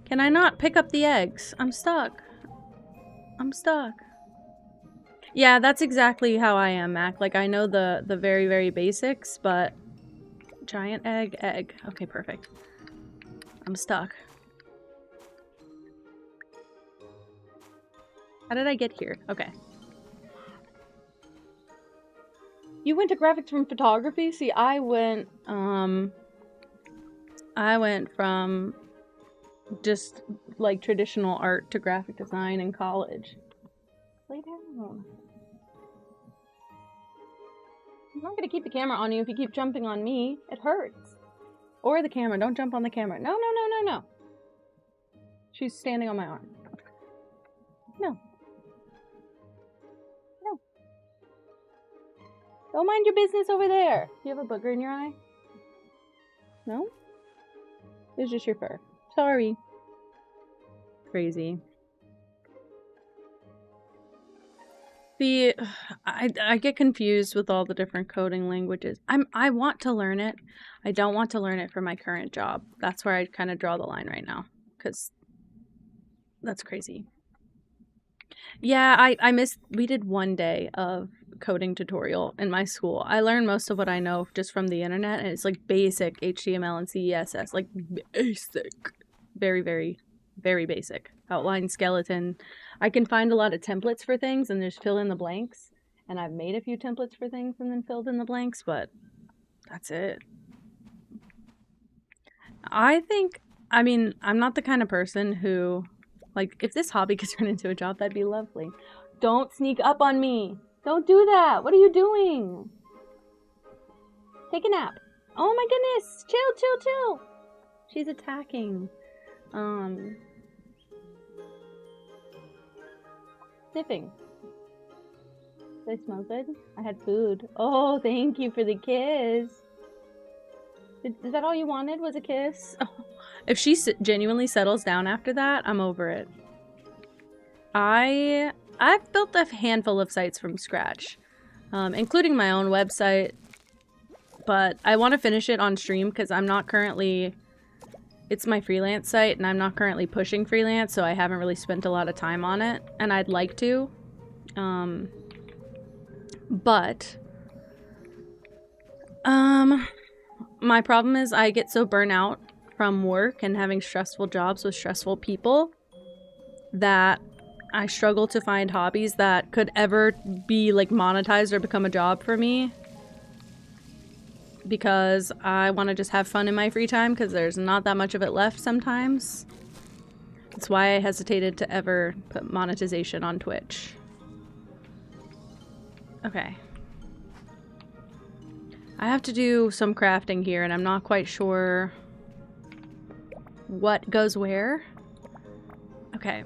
Can I not pick up the eggs? I'm stuck. I'm stuck. Yeah, that's exactly how I am, Mac. Like, I know the very, very basics, but... Giant egg, egg. Okay, perfect. I'm stuck. How did I get here? Okay. You went to graphics from photography? See, I went from just, like, traditional art to graphic design in college. Lay down. I'm not gonna keep the camera on you if you keep jumping on me. It hurts. Or the camera. Don't jump on the camera. No, no, no, no, no. She's standing on my arm. No. No. Don't mind your business over there. Do you have a booger in your eye? No? It's just your fur. Sorry. Crazy. See, I get confused with all the different coding languages. I want to learn it. I don't want to learn it for my current job. That's where I kind of draw the line right now, because that's crazy. Yeah, I missed. We did one day of coding tutorial in my school. I learned most of what I know just from the internet, and it's like basic HTML and CSS, like basic, very, very, very basic. Outline, skeleton. I can find a lot of templates for things and just fill in the blanks. And I've made a few templates for things and then filled in the blanks, but that's it. I mean, I'm not the kind of person who, like, if this hobby could turn into a job, that'd be lovely. Don't sneak up on me. Don't do that. What are you doing? Take a nap. Oh my goodness. Chill, chill, chill. She's attacking. Sniffing. Did I smell good? I had food. Oh, thank you for the kiss. Is that all you wanted, was a kiss? Oh. If she genuinely settles down after that, I'm over it. I've built a handful of sites from scratch, including my own website, but I want to finish it on stream because I'm not currently... It's my freelance site, and I'm not currently pushing freelance, so I haven't really spent a lot of time on it, and I'd like to. But my problem is I get so burnt out from work and having stressful jobs with stressful people that I struggle to find hobbies that could ever be, like, monetized or become a job for me. Because I want to just have fun in my free time, because there's not that much of it left sometimes. That's why I hesitated to ever put monetization on Twitch. Okay. I have to do some crafting here, and I'm not quite sure what goes where. Okay.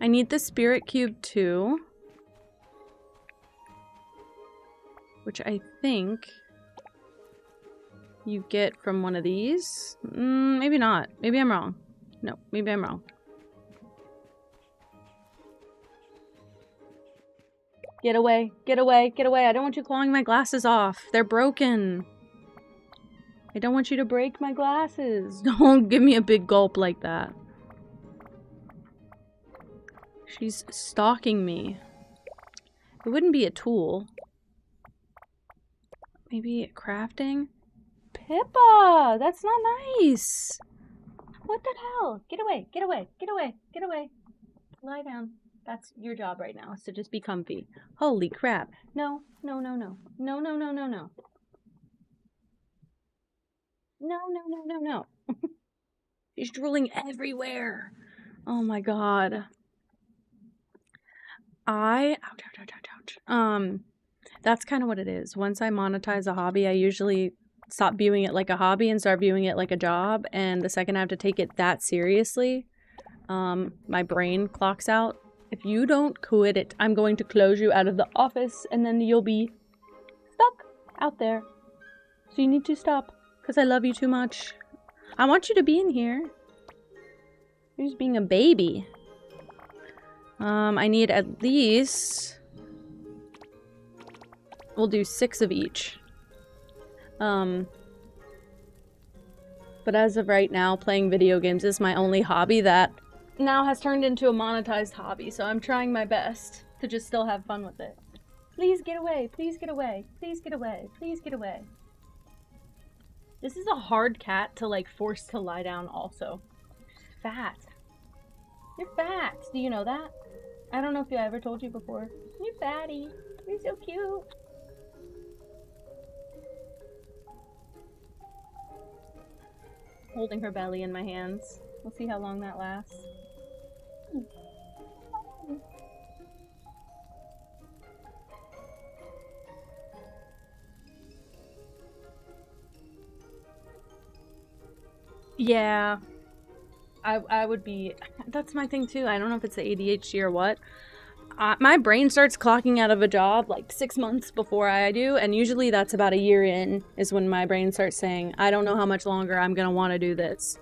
I need the spirit cube too. Which I think you get from one of these. Maybe not. Maybe I'm wrong. No, maybe I'm wrong. Get away, get away, get away. I don't want you clawing my glasses off. They're broken. I don't want you to break my glasses. Don't give me a big gulp like that. She's stalking me. It wouldn't be a tool. Maybe crafting? Pippa! That's not nice! What the hell? Get away, get away, get away, get away. Lie down. That's your job right now, is to just be comfy. Holy crap. No, no, no, no. No, no, no, no, no. No, no, no, no, no. She's drooling everywhere. Oh my god. Ouch, ouch, ouch, ouch, ouch. That's kind of what it is. Once I monetize a hobby, I usually stop viewing it like a hobby and start viewing it like a job. And the second I have to take it that seriously, my brain clocks out. If you don't quit it, I'm going to close you out of the office, and then you'll be stuck out there. So you need to stop, because I love you too much. I want you to be in here. You're just being a baby. I need at least... We'll do 6 of each. But as of right now, playing video games is my only hobby that now has turned into a monetized hobby, so I'm trying my best to just still have fun with it. Please get away, please get away, please get away, please get away. This is a hard cat to like force to lie down also. Fat. You're fat. Do you know that? I don't know if I ever told you before. You're fatty. You're so cute. Holding her belly in my hands. We'll see how long that lasts. Yeah. I would be... That's my thing too. I don't know if it's the ADHD or what. My brain starts clocking out of a job like 6 months before I do, and usually that's about a year in is when my brain starts saying, I don't know how much longer I'm gonna want to do this.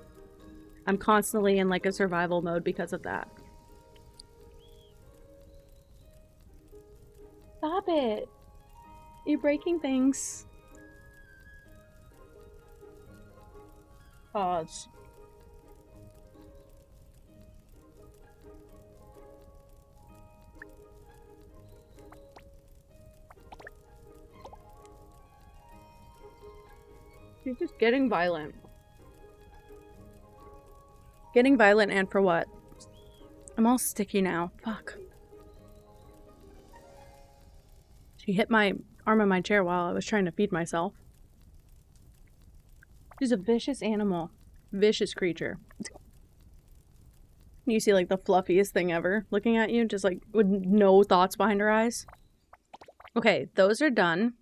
I'm constantly in like a survival mode because of that. Stop it! You're breaking things. Pause. She's just getting violent. Getting violent, and for what? I'm all sticky now. Fuck. She hit my arm on my chair while I was trying to feed myself. She's a vicious animal. Vicious creature. You see like the fluffiest thing ever looking at you, just like with no thoughts behind her eyes. Okay, those are done.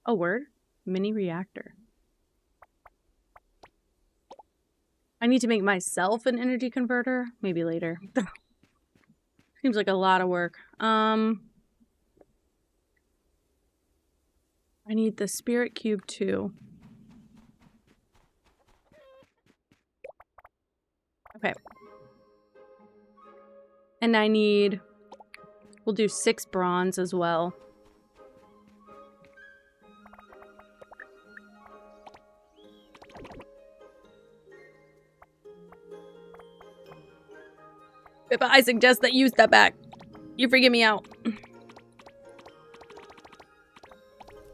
A word? Mini reactor. I need to make myself an energy converter. Maybe later. Seems like a lot of work. I need the spirit cube too. Okay. And I need... We'll do 6 bronze as well. Pippa, I suggest that you step back. You're freaking me out.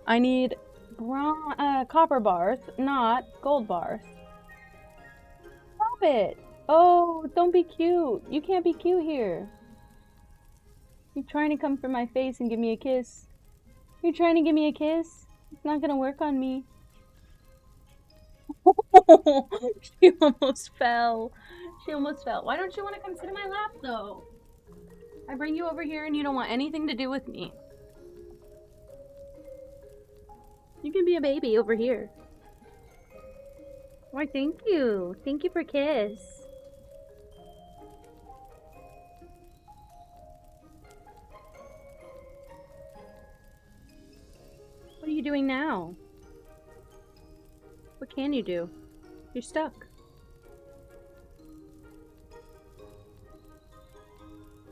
I need copper bars, not gold bars. Stop it! Oh, don't be cute. You can't be cute here. You're trying to come for my face and give me a kiss. You're trying to give me a kiss? It's not gonna work on me. She almost fell. She almost fell. Why don't you want to come sit in my lap, though? I bring you over here and you don't want anything to do with me. You can be a baby over here. Why, thank you. Thank you for kiss. What are you doing now? What can you do? You're stuck.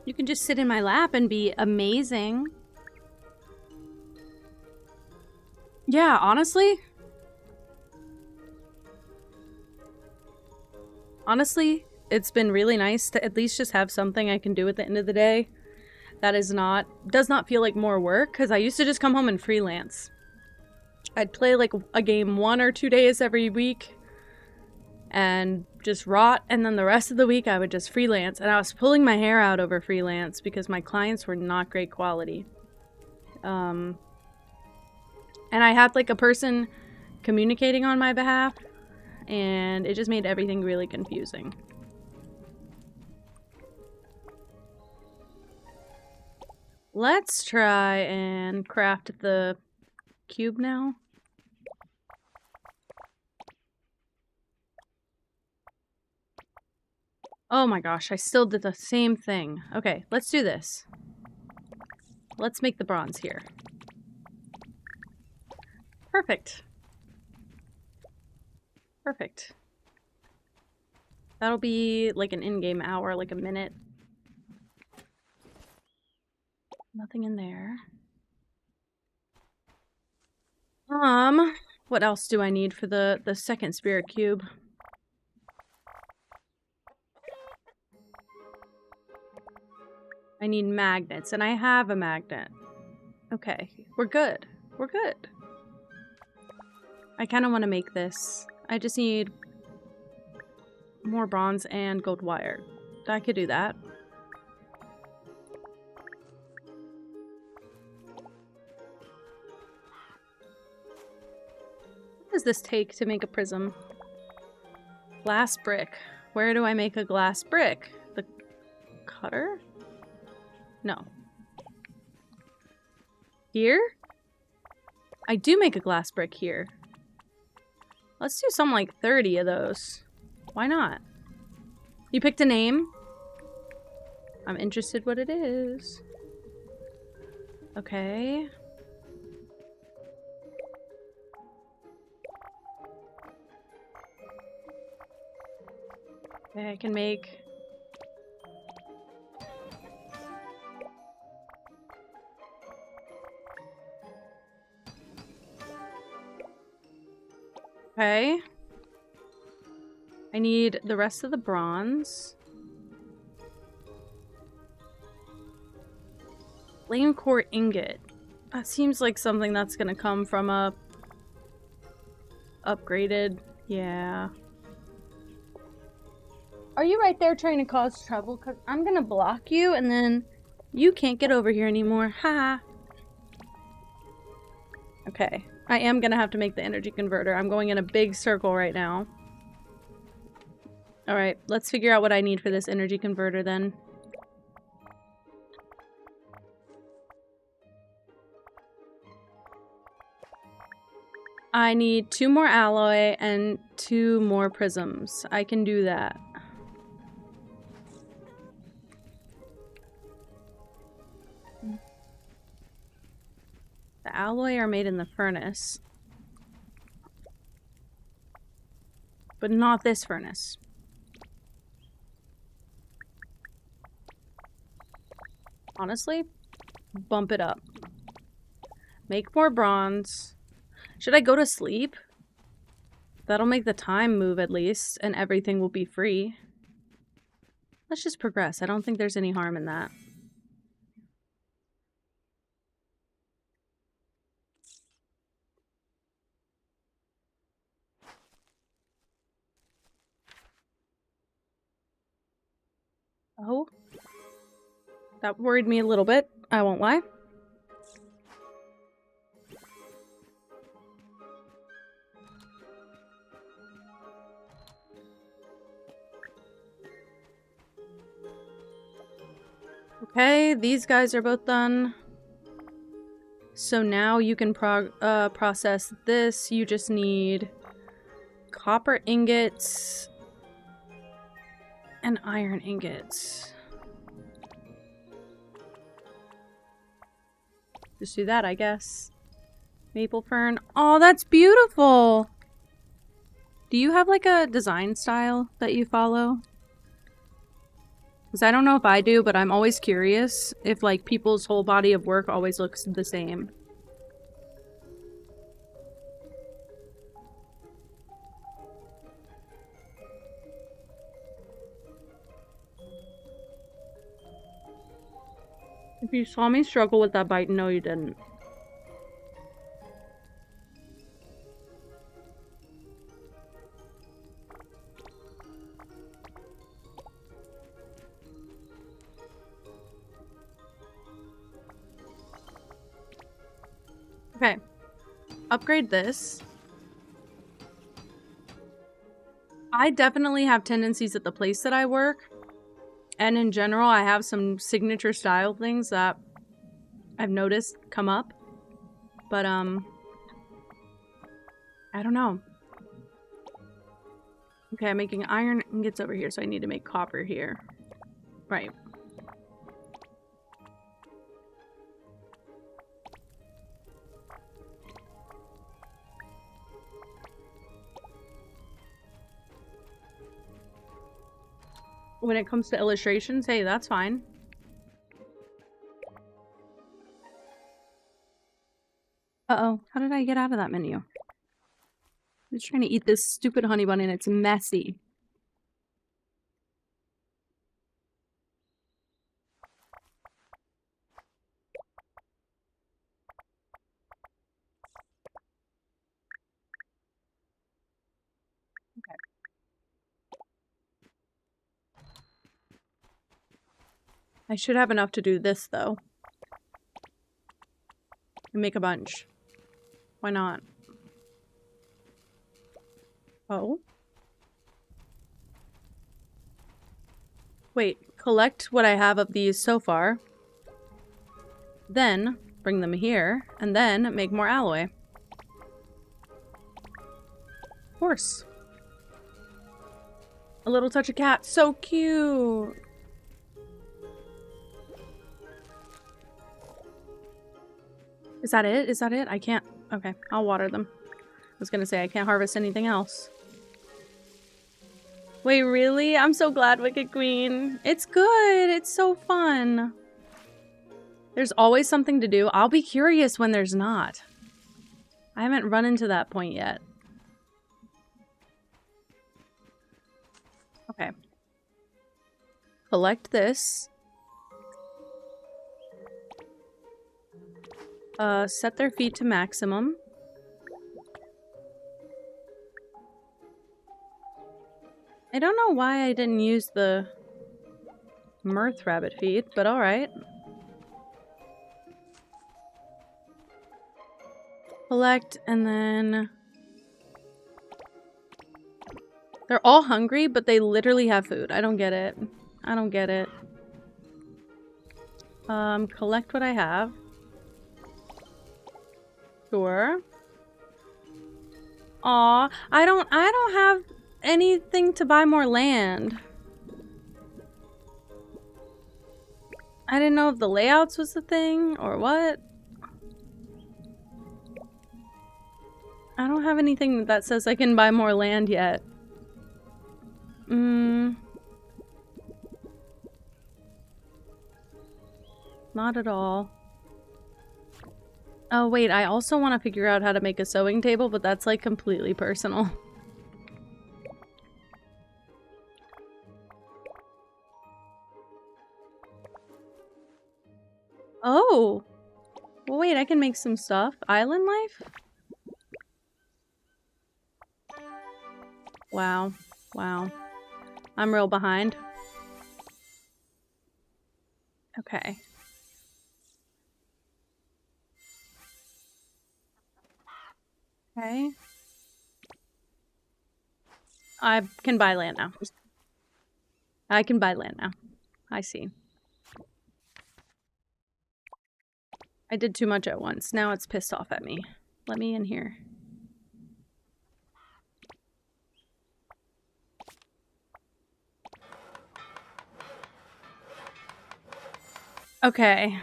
You can just sit in my lap and be amazing. Yeah, honestly. Honestly, it's been really nice to at least just have something I can do at the end of the day that does not feel like more work, because I used to just come home and freelance. I'd play like a game 1 or 2 days every week and just rot, and then the rest of the week I would just freelance, and I was pulling my hair out over freelance because my clients were not great quality. And I had like a person communicating on my behalf, and it just made everything really confusing. Let's try and craft the cube now. Oh my gosh, I still did the same thing. Okay, let's do this. Let's make the bronze here. Perfect. Perfect. That'll be like an in-game hour, like a minute. Nothing in there. What else do I need for the second spirit cube? I need magnets, and I have a magnet. Okay, we're good. We're good. I kind of want to make this. I just need more bronze and gold wire. I could do that. What does this take to make a prism? Glass brick. Where do I make a glass brick? The cutter? No. Here? I do make a glass brick here. Let's do something like 30 of those. Why not? You picked a name? I'm interested what it is. Okay. Okay, I can make... Okay. I need the rest of the bronze. Flame core ingot. That seems like something that's gonna come from a... upgraded... Yeah. Are you right there trying to cause trouble? Because I'm gonna block you and then you can't get over here anymore. Ha! Okay. I am gonna have to make the energy converter. I'm going in a big circle right now. Alright, let's figure out what I need for this energy converter then. I need 2 more alloy and 2 more prisms. I can do that. The alloy are made in the furnace. But not this furnace. Honestly, bump it up. Make more bronze. Should I go to sleep? That'll make the time move at least, and everything will be free. Let's just progress. I don't think there's any harm in that. Oh. That worried me a little bit, I won't lie. Okay, these guys are both done. So now you can process this. You just need copper ingots and iron ingots. Just do that, I guess. Maple fern. Oh, that's beautiful! Do you have like a design style that you follow? Because I don't know if I do, but I'm always curious if like people's whole body of work always looks the same. If you saw me struggle with that bite, no you didn't. Okay. Upgrade this. I definitely have tendencies at the place that I work. And in general, I have some signature style things that I've noticed come up. But, I don't know. Okay, I'm making iron ingots over here, so I need to make copper here. Right. When it comes to illustrations, hey, that's fine. Uh-oh, how did I get out of that menu? I'm just trying to eat this stupid honey bun and it's messy. I should have enough to do this, though. And make a bunch. Why not? Oh? Wait, collect what I have of these so far. Then, bring them here, and then make more alloy. Horse. A little touch of cat. So cute! Is that it? Is that it? I can't... Okay, I'll water them. I was gonna say, I can't harvest anything else. Wait, really? I'm so glad, Wicked Queen. It's good. It's so fun. There's always something to do. I'll be curious when there's not. I haven't run into that point yet. Okay. Collect this. Set their feet to maximum. I don't know why I didn't use the Mirth rabbit feed, but alright. Collect, and then... They're all hungry, but they literally have food. I don't get it. I don't get it. Collect what I have. Sure. Aw, I don't have anything to buy more land. I didn't know if the layouts was the thing or what. I don't have anything that says I can buy more land yet. Not at all. Oh wait, I also want to figure out how to make a sewing table, but that's like completely personal. Oh! Well wait, I can make some stuff. Island life? Wow. Wow. I'm real behind. Okay. Okay. I can buy land now. I can buy land now. I see. I did too much at once. Now it's pissed off at me. Let me in here. Okay.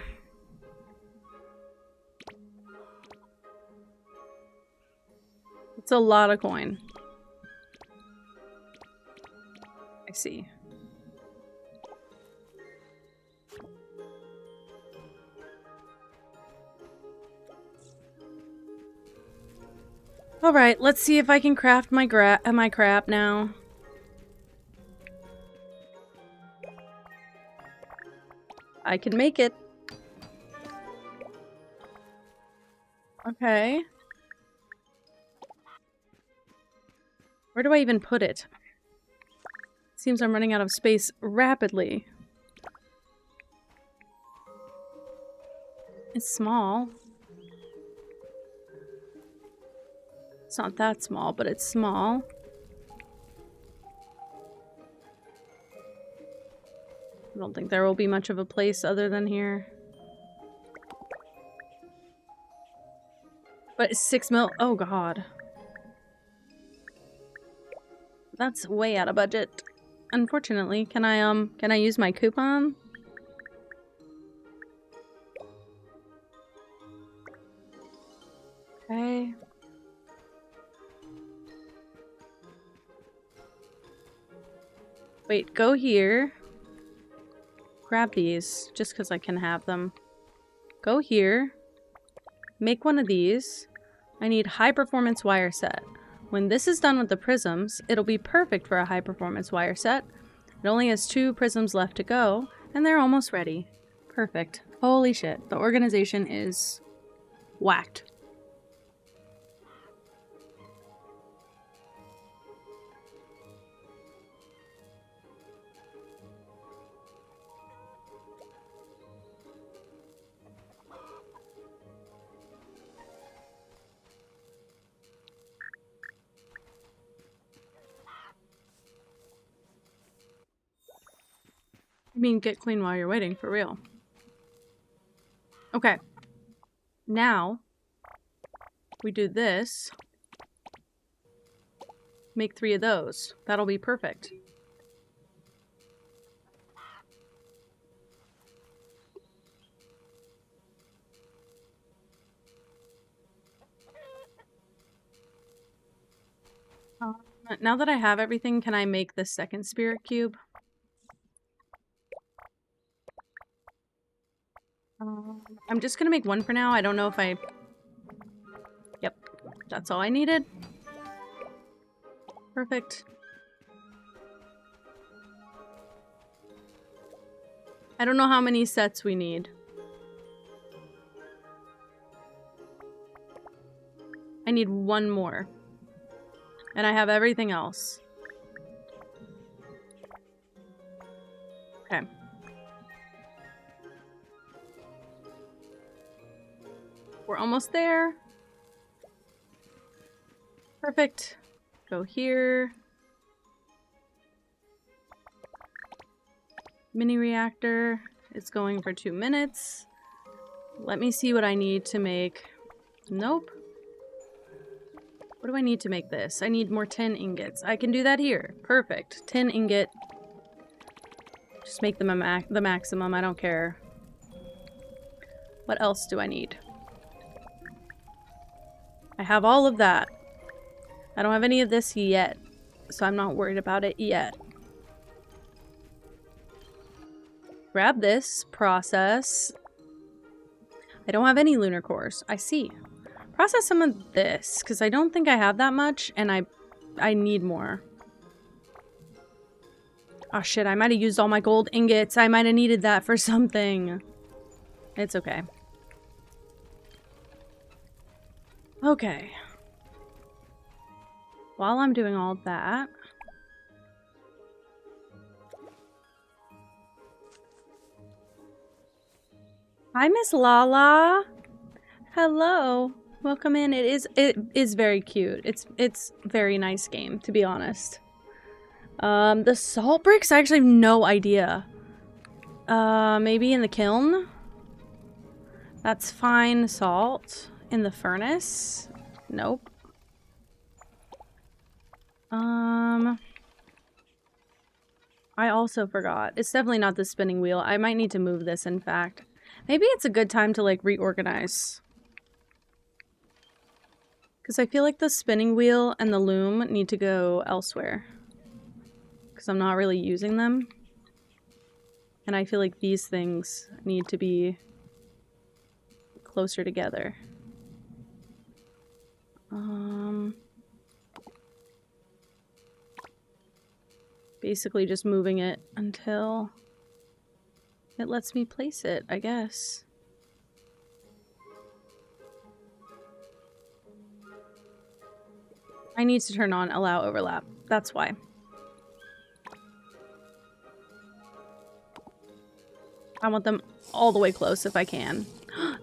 It's a lot of coin. I see. Alright, let's see if I can craft my crap now. I can make it. Okay. Where do I even put it? Seems I'm running out of space rapidly. It's small. It's not that small, but it's small. I don't think there will be much of a place other than here. But it's 6 mil. Oh god. That's way out of budget. Unfortunately, can I use my coupon? Okay. Wait, go here. Grab these, just because I can have them. Go here. Make one of these. I need high performance wire set. When this is done with the prisms, it'll be perfect for a high-performance wire set. It only has 2 prisms left to go, and they're almost ready. Perfect. Holy shit, the organization is whacked. I mean, get clean while you're waiting, for real. Okay. Now, we do this. Make 3 of those. That'll be perfect. Now that I have everything, can I make the second spirit cube? I'm just gonna make 1 for now. I don't know if I... Yep, that's all I needed. Perfect. I don't know how many sets we need. I need 1 more. And I have everything else. Okay. We're almost there. Perfect. Go here. Mini reactor. It's going for 2 minutes. Let me see what I need to make. Nope. What do I need to make this? I need more tin ingots. I can do that here. Perfect. Tin ingot. Just make them the maximum. I don't care. What else do I need? I have all of that. I don't have any of this yet, so I'm not worried about it yet. Grab this. Process. I don't have any lunar cores. I see. Process some of this, because I don't think I have that much, and I need more. Oh shit, I might have used all my gold ingots. I might have needed that for something. It's okay. Okay. While I'm doing all that... Hi, Miss Lala. Hello. Welcome in. It is very cute. It's very nice game, to be honest. The salt bricks, I actually have no idea. Maybe in the kiln? That's fine. Salt. In the furnace? Nope. I also forgot. It's definitely not the spinning wheel. I might need to move this, in fact. Maybe it's a good time to, like, reorganize. Because I feel like the spinning wheel and the loom need to go elsewhere. Because I'm not really using them. And I feel like these things need to be closer together. Basically just moving it until it lets me place it, I guess. I need to turn on allow overlap. That's why. I want them all the way close if I can.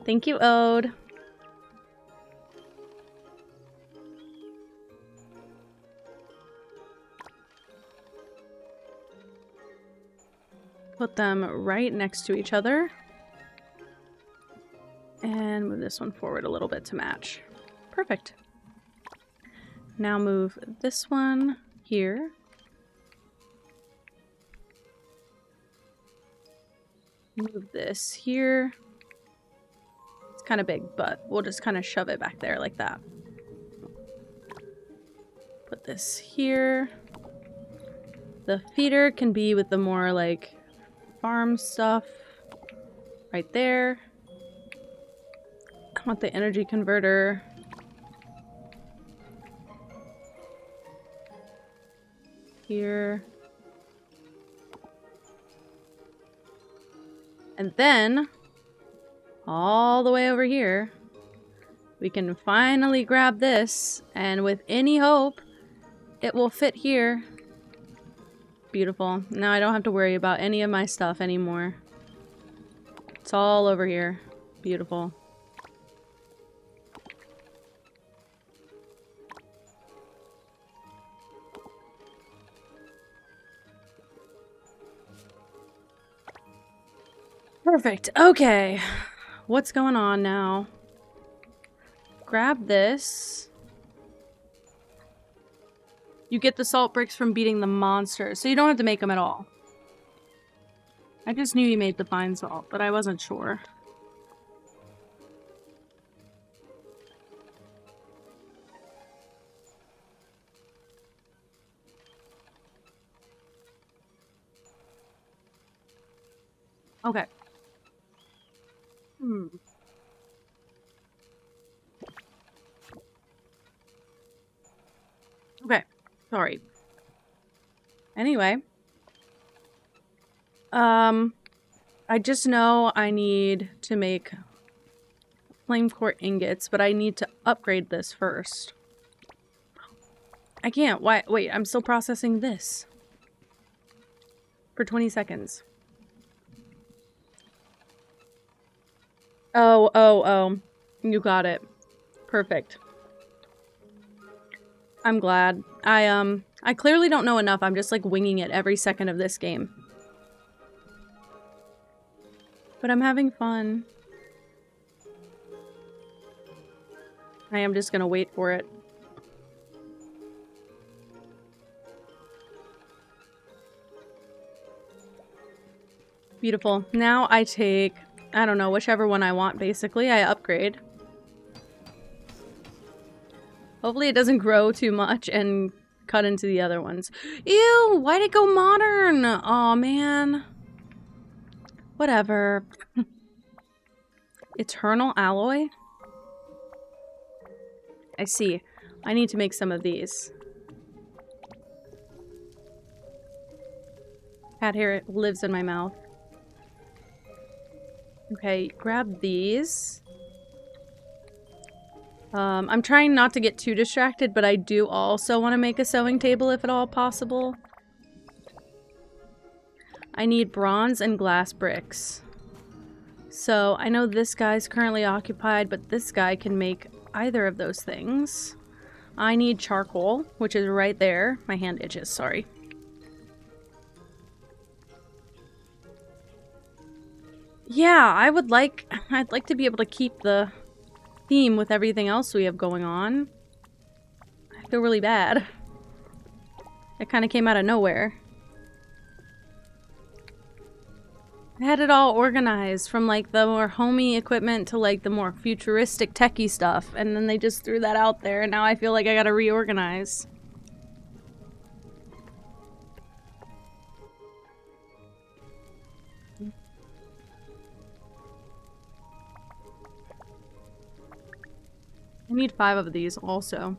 Thank you, Ode. Put them right next to each other. And move this one forward a little bit to match. Perfect. Now move this one here. Move this here. It's kind of big, but we'll just kind of shove it back there like that. Put this here. The feeder can be with the more like farm stuff right there. I want the energy converter here. And then, all the way over here, we can finally grab this, and with any hope, it will fit here. Beautiful. Now I don't have to worry about any of my stuff anymore. It's all over here. Beautiful. Perfect. Okay. What's going on now? Grab this. You get the salt bricks from beating the monsters, so you don't have to make them at all. I just knew you made the fine salt, but I wasn't sure. Okay. Okay. Sorry. Anyway. I just know I need to make flame core ingots, but I need to upgrade this first. I can't. Why? Wait, I'm still processing this. For 20 seconds. Oh. You got it. Perfect. I'm glad. I clearly don't know enough. I'm just like winging it every second of this game. But I'm having fun. I am just gonna wait for it. Beautiful. Now I take, I don't know, whichever one I want, basically. I upgrade. Hopefully it doesn't grow too much and cut into the other ones. Ew! Why'd it go modern? Aw, man. Whatever. Eternal alloy? I see. I need to make some of these. Cat hair lives in my mouth. Okay, grab these. I'm trying not to get too distracted, but I do also want to make a sewing table if at all possible. I need bronze and glass bricks. So, I know this guy's currently occupied, but this guy can make either of those things. I need charcoal, which is right there. My hand itches, sorry. Yeah, I'd like to be able to keep the theme with everything else we have going on. I feel really bad. It kind of came out of nowhere. I had it all organized from like the more homey equipment to like the more futuristic techie stuff, and then they just threw that out there and now I feel like I gotta reorganize. I need 5 of these also.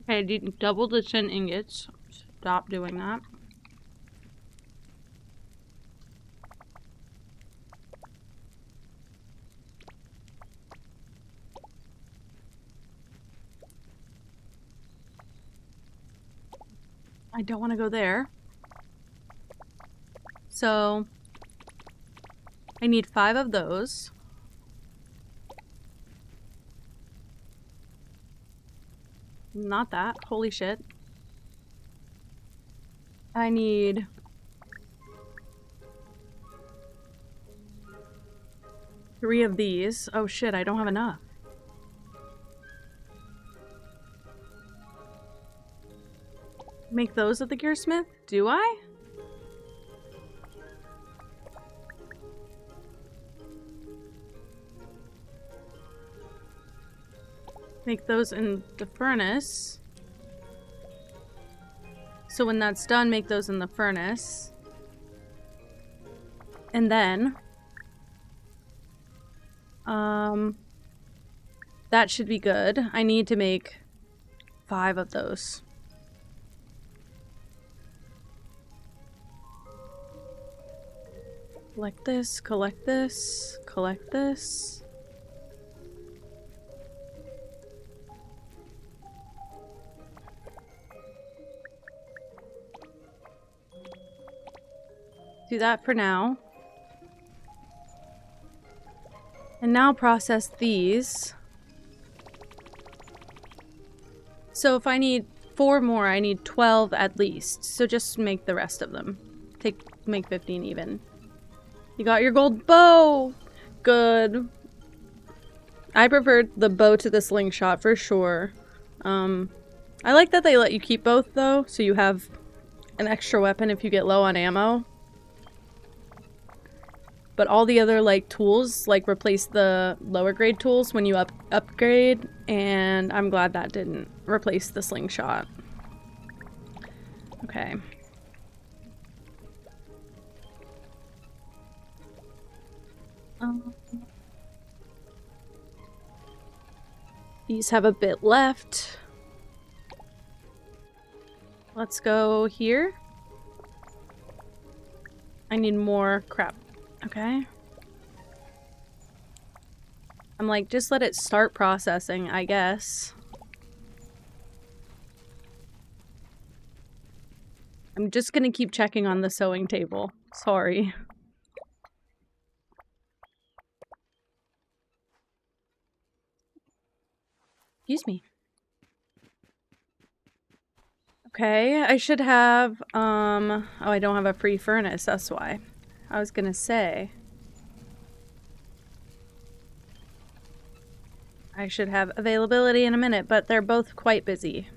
Okay, I need double the 10 ingots. Stop doing that. I don't want to go there. So, I need 5 of those. Not that. Holy shit. I need... three of these. Oh shit, I don't have enough. Make those at the gearsmith? Do I? Make those in the furnace. So when that's done, make those in the furnace. And then... That should be good. I need to make 5 of those. Collect this, collect this, collect this. Do that for now. And now process these. So if I need 4 more, I need 12 at least. So just make the rest of them. Make 15 even. You got your gold bow! Good. I preferred the bow to the slingshot for sure. I like that they let you keep both though, so you have an extra weapon if you get low on ammo. But all the other like tools like replace the lower grade tools when you upgrade, and I'm glad that didn't replace the slingshot. Okay. These have a bit left. Let's go here. I need more crap. Okay. I'm like, just let it start processing, I guess. I'm just gonna keep checking on the sewing table. Sorry. Excuse me. Okay, I should have, oh, I don't have a free furnace, that's why. I was gonna say. I should have availability in a minute, but they're both quite busy.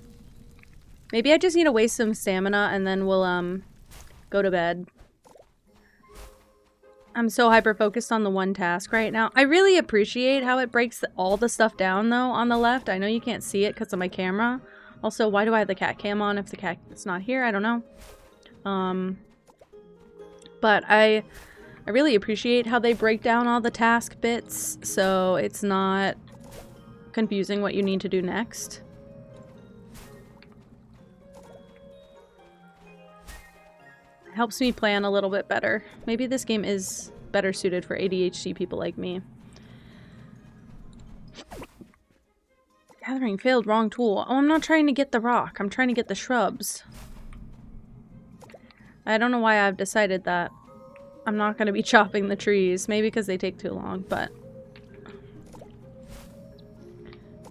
Maybe I just need to waste some stamina and then we'll, go to bed. I'm so hyper-focused on the one task right now. I really appreciate how it breaks all the stuff down, though, on the left. I know you can't see it because of my camera. Also, why do I have the cat cam on if the cat is not here? I don't know. But I really appreciate how they break down all the task bits, so it's not confusing what you need to do next. It helps me plan a little bit better. Maybe this game is better suited for ADHD people like me. Gathering failed, wrong tool. Oh, I'm not trying to get the rock. I'm trying to get the shrubs. I don't know why I've decided that. I'm not going to be chopping the trees. Maybe because they take too long, but...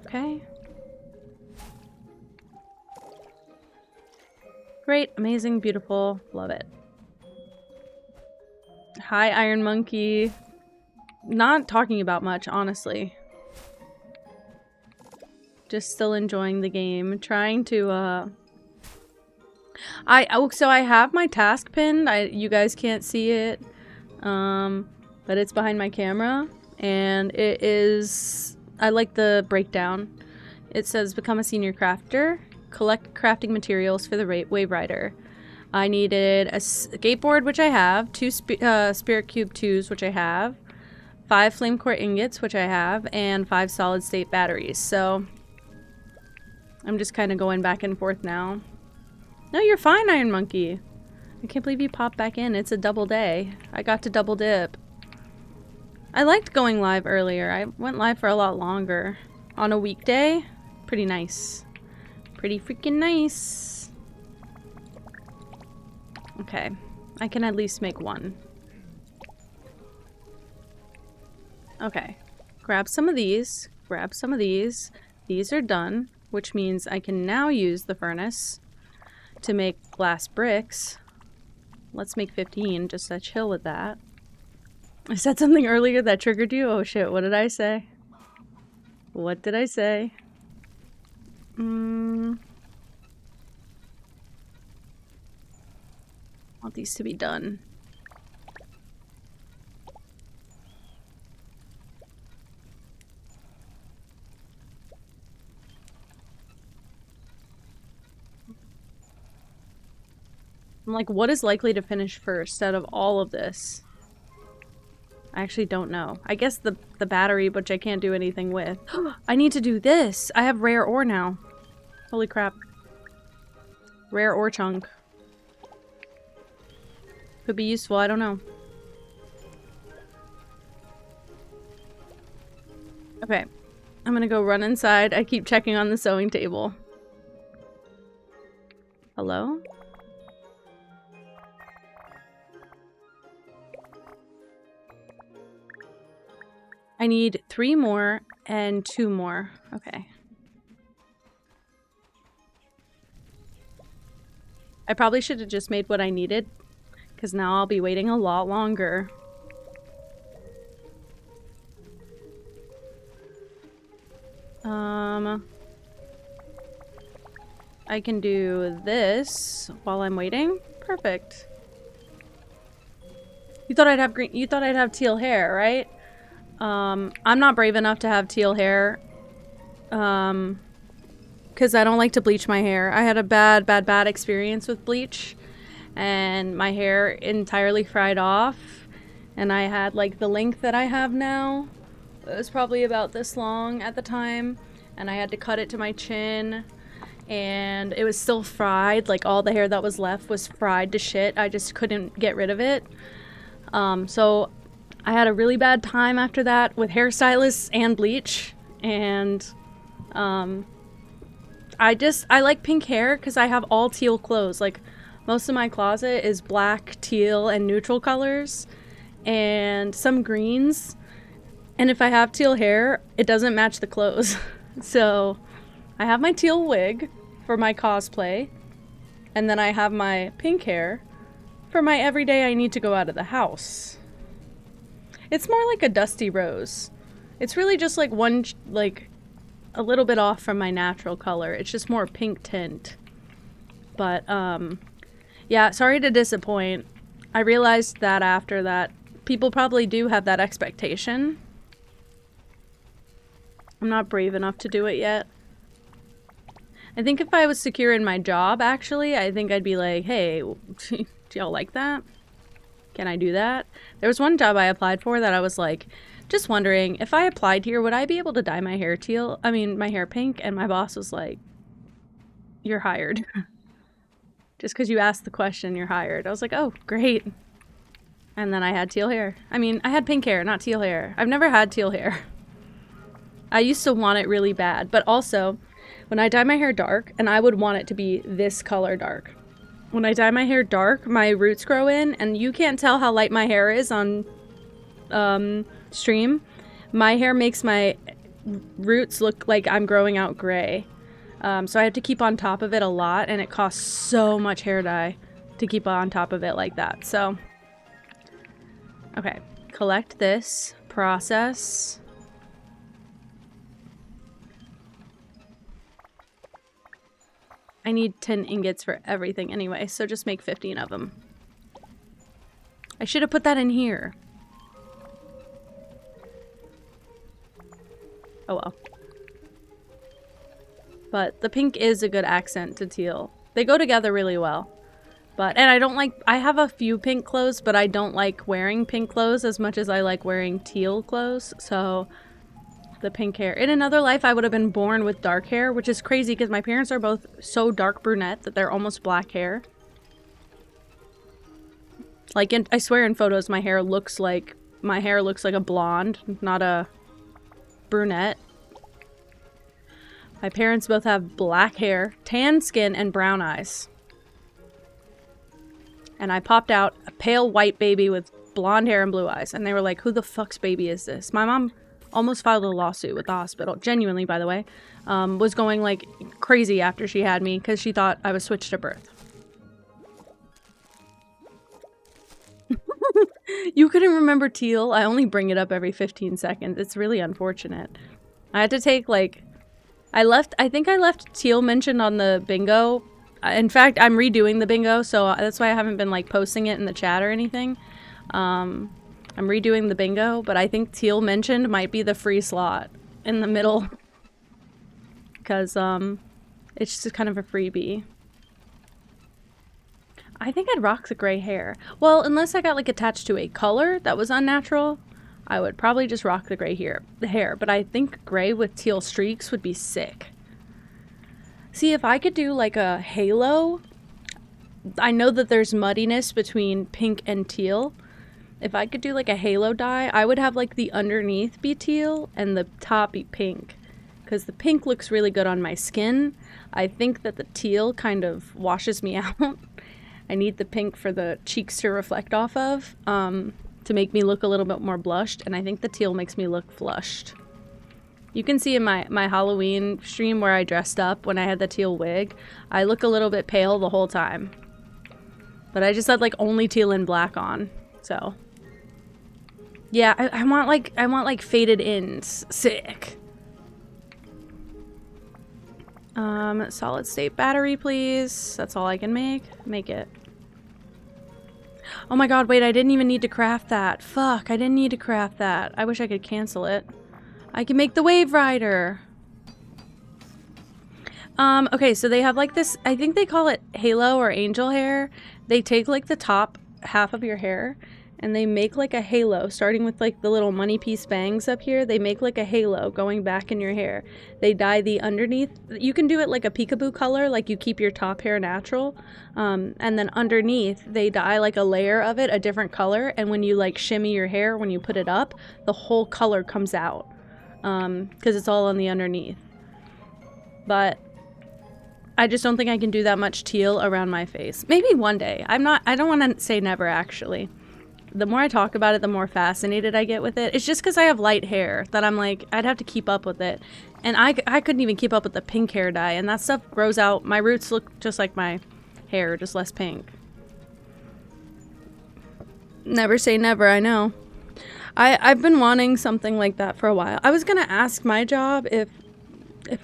Okay. Great, amazing, beautiful. Love it. Hi, Iron Monkey. Not talking about much, honestly. Just still enjoying the game. Trying to, so I have my task pinned. You guys can't see it. But it's behind my camera. And it is... I like the breakdown. It says, become a senior crafter. Collect crafting materials for the Wave Rider. I needed a skateboard, which I have. 2 Spirit Cube 2s, which I have. 5 Flame Core Ingots, which I have. And 5 Solid State Batteries. So... I'm just kind of going back and forth now. No, you're fine, Iron Monkey. I can't believe you popped back in. It's a double day. I got to double dip. I liked going live earlier. I went live for a lot longer. On a weekday? Pretty nice. Pretty freaking nice. Okay. I can at least make 1. Okay. Grab some of these. Grab some of these. These are done. Which means I can now use the furnace to make glass bricks. Let's make 15, just to chill with that. I said something earlier that triggered you? Oh shit, what did I say? What did I say? Want these to be done. I'm like, what is likely to finish first out of all of this? I actually don't know. I guess the battery, which I can't do anything with. I need to do this! I have rare ore now. Holy crap. Rare ore chunk. Could be useful, I don't know. Okay. I'm gonna go run inside. I keep checking on the sewing table. Hello? I need 3 more and 2 more. Okay. I probably should have just made what I needed, because now I'll be waiting a lot longer. I can do this while I'm waiting. Perfect. You thought I'd have green. You thought I'd have teal hair, right? I'm not brave enough to have teal hair. Because I don't like to bleach my hair. I had a bad experience with bleach, and my hair entirely fried off, and I had like the length that I have now. It was probably about this long at the time, and I had to cut it to my chin, and it was still fried. Like, all the hair that was left was fried to shit. I just couldn't get rid of it. So I had a really bad time after that with hairstylists and bleach, and I like pink hair because I have all teal clothes. Like, most of my closet is black, teal, and neutral colors, and some greens. And if I have teal hair, it doesn't match the clothes. So I have my teal wig for my cosplay, and then I have my pink hair for my everyday I need to go out of the house. It's more like a dusty rose. It's really just like one, like, a little bit off from my natural color. It's just more pink tint. But, yeah, sorry to disappoint. I realized that after that, people probably do have that expectation. I'm not brave enough to do it yet. I think if I was secure in my job, actually, I think I'd be like, hey, do y'all like that? Can I do that? There was one job I applied for that I was like, just wondering, if I applied here, would I be able to dye my hair teal? I mean, my hair pink? And my boss was like, you're hired. Just because you asked the question, you're hired. I was like, oh, great. And then I had teal hair. I mean, I had pink hair, not teal hair. I've never had teal hair. I used to want it really bad, but also, when I dye my hair dark, and I would want it to be this color dark. When I dye my hair dark, my roots grow in, and you can't tell how light my hair is on stream. My hair makes my roots look like I'm growing out gray. So I have to keep on top of it a lot, and it costs so much hair dye to keep on top of it like that. So, okay, collect this, process. I need 10 ingots for everything anyway, so just make 15 of them. I should have put that in here. Oh well. But the pink is a good accent to teal. They go together really well. But, and I don't like, I have a few pink clothes, but I don't like wearing pink clothes as much as I like wearing teal clothes, so the pink hair. In another life, I would have been born with dark hair, which is crazy because my parents are both so dark brunette that they're almost black hair. Like, I swear in photos, my hair looks like a blonde, not a brunette. My parents both have black hair, tan skin, and brown eyes. And I popped out a pale white baby with blonde hair and blue eyes. And they were like, who the fuck's baby is this? My mom almost filed a lawsuit with the hospital. Genuinely, by the way. Was going like crazy after she had me because she thought I was switched at birth. You couldn't remember teal? I only bring it up every 15 seconds. It's really unfortunate. I had to take like... I think I left teal mentioned on the bingo. In fact, I'm redoing the bingo, so that's why I haven't been like posting it in the chat or anything. I'm redoing the bingo, but I think teal mentioned might be the free slot in the middle. Because, it's just kind of a freebie. I think I'd rock the gray hair. Well, unless I got like attached to a color that was unnatural. I would probably just rock the gray hair, but I think gray with teal streaks would be sick. See, if I could do like a halo, I know that there's muddiness between pink and teal. If I could do like a halo dye, I would have like the underneath be teal and the top be pink. Because the pink looks really good on my skin. I think that the teal kind of washes me out. I need the pink for the cheeks to reflect off of, to make me look a little bit more blushed, and I think the teal makes me look flushed. You can see in my Halloween stream where I dressed up when I had the teal wig, I look a little bit pale the whole time. But I just had like only teal and black on, so. Yeah, I want like faded ins. Sick. Solid state battery, please. That's all I can make. Make it. Oh my god, wait, I didn't even need to craft that. Fuck, I didn't need to craft that. I wish I could cancel it. I can make the Wave Rider. Okay, so they have like this, I think they call it halo or angel hair. They take like the top half of your hair and they make like a halo, starting with like the little money piece bangs up here. They make like a halo going back in your hair. They dye the underneath. You can do it like a peekaboo color, like you keep your top hair natural. And then underneath, they dye like a layer of it, a different color. And when you like shimmy your hair, when you put it up, the whole color comes out. Because it's all on the underneath. But I just don't think I can do that much teal around my face. Maybe one day. I don't want to say never, actually. The more I talk about it, the more fascinated I get with it. It's just because I have light hair that I'm like, I'd have to keep up with it. And I couldn't even keep up with the pink hair dye. And that stuff grows out. My roots look just like my hair, just less pink. Never say never, I know. I've been wanting something like that for a while. I was going to ask my job if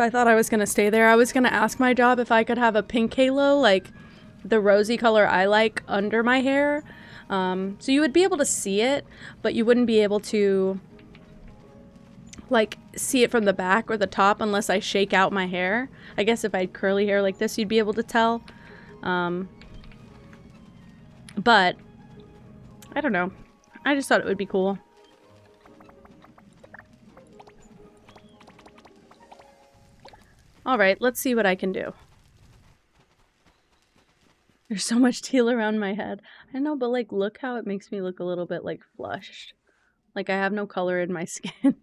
I thought I was going to stay there. I was going to ask my job if I could have a pink halo, like the rosy color I like, under my hair. So you would be able to see it, but you wouldn't be able to like see it from the back or the top unless I shake out my hair. I guess if I had curly hair like this, you'd be able to tell. But I don't know. I just thought it would be cool. All right, let's see what I can do. There's so much teal around my head. I know, but like, look how it makes me look a little bit like flushed. Like I have no color in my skin.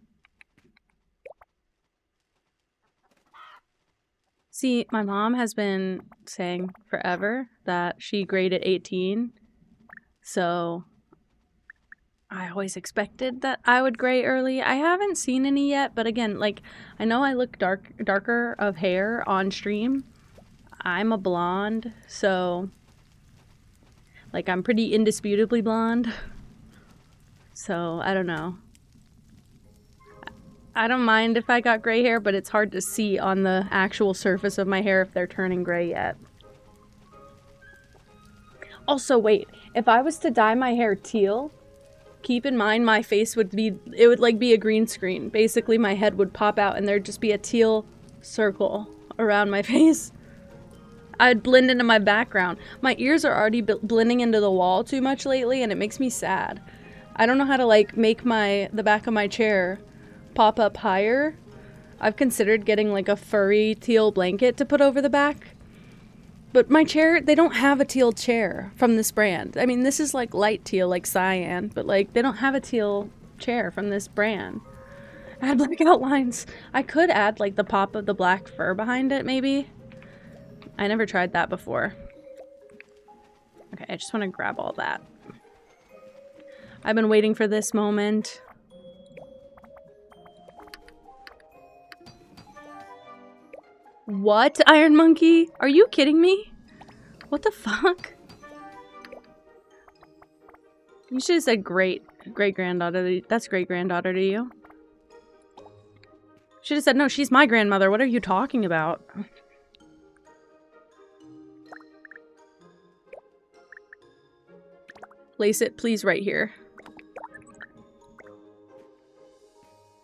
See, my mom has been saying forever that she graded 18. So I always expected that I would gray early. I haven't seen any yet, but again, like, I know I look darker of hair on stream. I'm a blonde, so like I'm pretty indisputably blonde. So I don't know. I don't mind if I got gray hair, but it's hard to see on the actual surface of my hair if they're turning gray yet. Also, wait, if I was to dye my hair teal, keep in mind my face would be, it would like be a green screen. Basically my head would pop out and there'd just be a teal circle around my face. I'd blend into my background. My ears are already blending into the wall too much lately and it makes me sad. I don't know how to like make the back of my chair pop up higher. I've considered getting like a furry teal blanket to put over the back. But my chair, they don't have a teal chair from this brand. I mean, this is like light teal, like cyan, but like they don't have a teal chair from this brand. Add black outlines. I could add like the pop of the black fur behind it, maybe. I never tried that before. Okay, I just want to grab all that. I've been waiting for this moment. What, Iron Monkey? Are you kidding me? What the fuck? You should have said great-granddaughter. That's great-granddaughter to you. Should have said, no, she's my grandmother. What are you talking about? Place it, please, right here.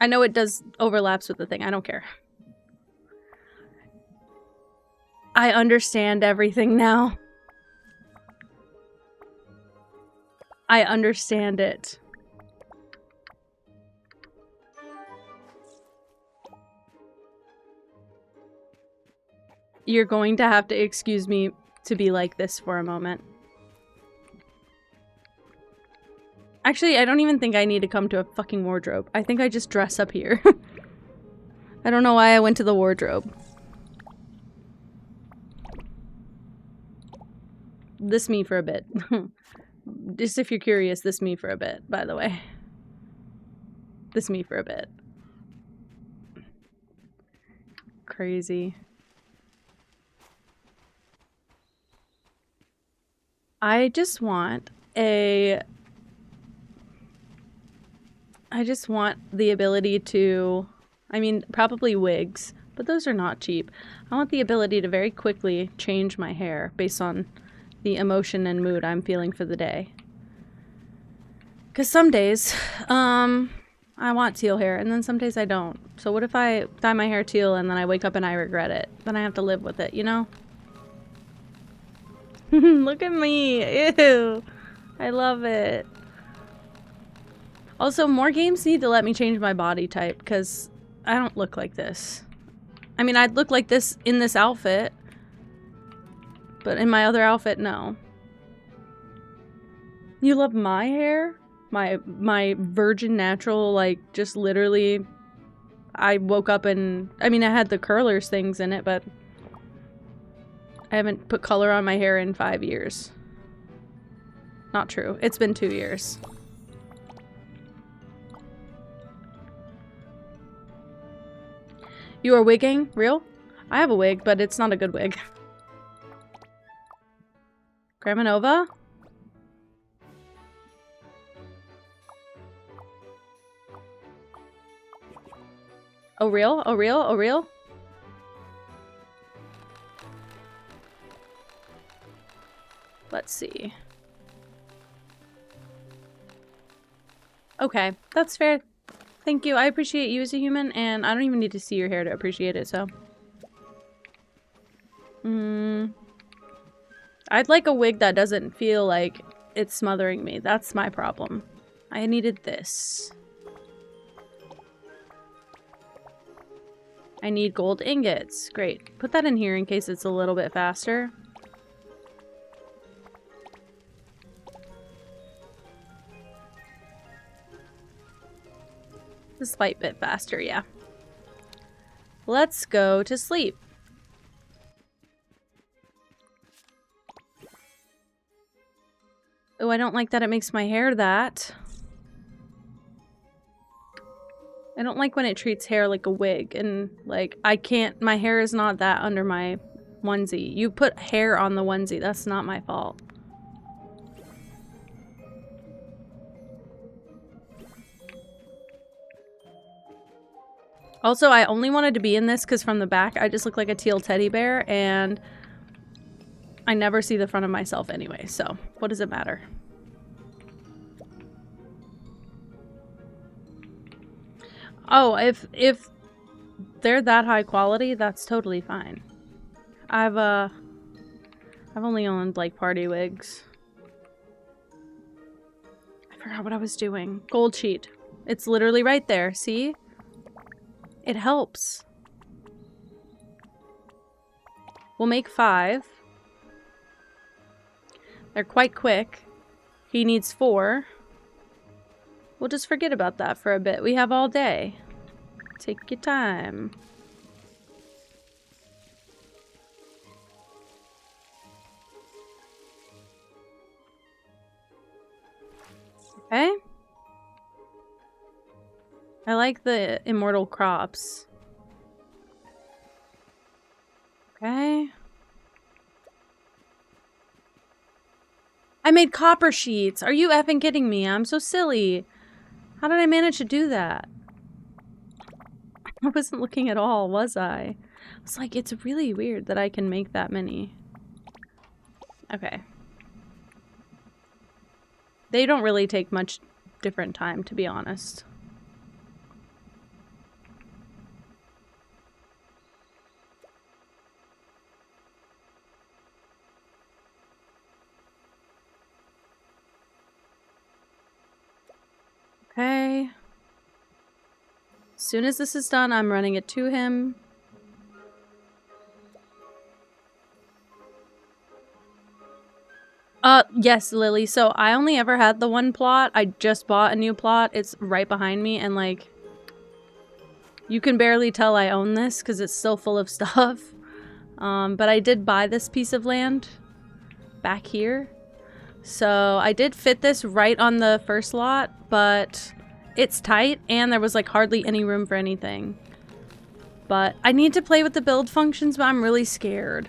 I know it does overlaps with the thing. I don't care. I understand everything now. I understand it. You're going to have to excuse me to be like this for a moment. Actually, I don't even think I need to come to a fucking wardrobe. I think I just dress up here. I don't know why I went to the wardrobe. This me for a bit. Just if you're curious, this me for a bit, by the way. This me for a bit. Crazy. I just want the ability to, I mean, probably wigs, but those are not cheap. I want the ability to very quickly change my hair based on the emotion and mood I'm feeling for the day. Because some days, I want teal hair, and then some days I don't. So what if I dye my hair teal and then I wake up and I regret it? Then I have to live with it, you know? Look at me! Ew! I love it. Also, more games need to let me change my body type, because I don't look like this. I mean, I'd look like this in this outfit, but in my other outfit, no. You love my hair? My virgin natural, like, just literally, I woke up and, I mean, I had the curlers things in it, but I haven't put color on my hair in 5 years. Not true. It's been 2 years. You are wigging? Real? I have a wig, but it's not a good wig. Grandma Nova? Oh, real? Oh, real? Oh, real? Let's see. Okay, that's fair. Thank you. I appreciate you as a human, and I don't even need to see your hair to appreciate it, so. I'd like a wig that doesn't feel like it's smothering me. That's my problem. I needed this. I need gold ingots. Great. Put that in here in case it's a little bit faster. A slight bit faster, yeah. Let's go to sleep. Oh, I don't like that it makes my hair that. I don't like when it treats hair like a wig, and like I can't, my hair is not that under my onesie. You put hair on the onesie, that's not my fault. Also, I only wanted to be in this because from the back I just look like a teal teddy bear, and I never see the front of myself anyway, so what does it matter? Oh, if they're that high quality, that's totally fine. I've only owned like party wigs. I forgot what I was doing. Gold sheet. It's literally right there, see? It helps. We'll make 5. They're quite quick. He needs 4. We'll just forget about that for a bit. We have all day. Take your time. Okay. I like the immortal crops. Okay. I made copper sheets. Are you effing kidding me? I'm so silly. How did I manage to do that? I wasn't looking at all, was I? I was like, it's really weird that I can make that many. Okay. They don't really take much different time, to be honest. Okay. As soon as this is done, I'm running it to him. Yes, Lily. So I only ever had the one plot. I just bought a new plot. It's right behind me, and like, you can barely tell I own this because it's still full of stuff. But I did buy this piece of land back here. So I did fit this right on the first lot, but it's tight and there was like hardly any room for anything. But I need to play with the build functions, but I'm really scared.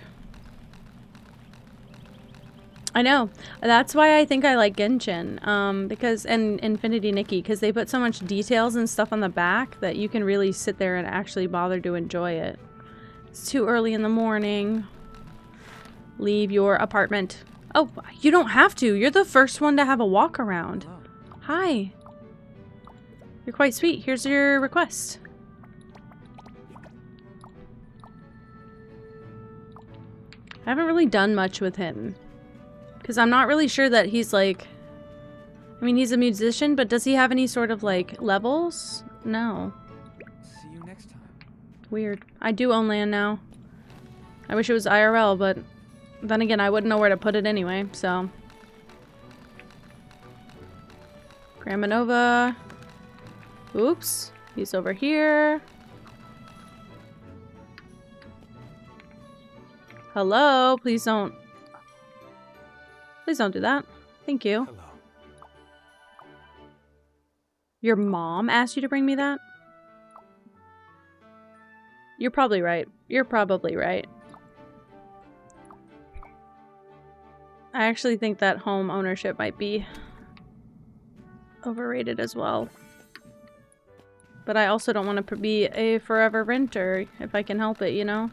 I know. That's why I think I like Genshin, and Infinity Nikki, because they put so much details and stuff on the back that you can really sit there and actually bother to enjoy it. It's too early in the morning. Leave your apartment. Oh, you don't have to. You're the first one to have a walk around. Hi. You're quite sweet. Here's your request. I haven't really done much with him. Because I'm not really sure that he's like... I mean, he's a musician, but does he have any sort of like levels? No.
See you next time.
Weird. I do own land now. I wish it was IRL, but then again, I wouldn't know where to put it anyway, so. Grandma Nova. Oops. He's over here. Hello? Please don't. Please don't do that. Thank you.
Hello.
Your mom asked you to bring me that? You're probably right. You're probably right. I actually think that home ownership might be overrated as well. But I also don't want to be a forever renter if I can help it, you know?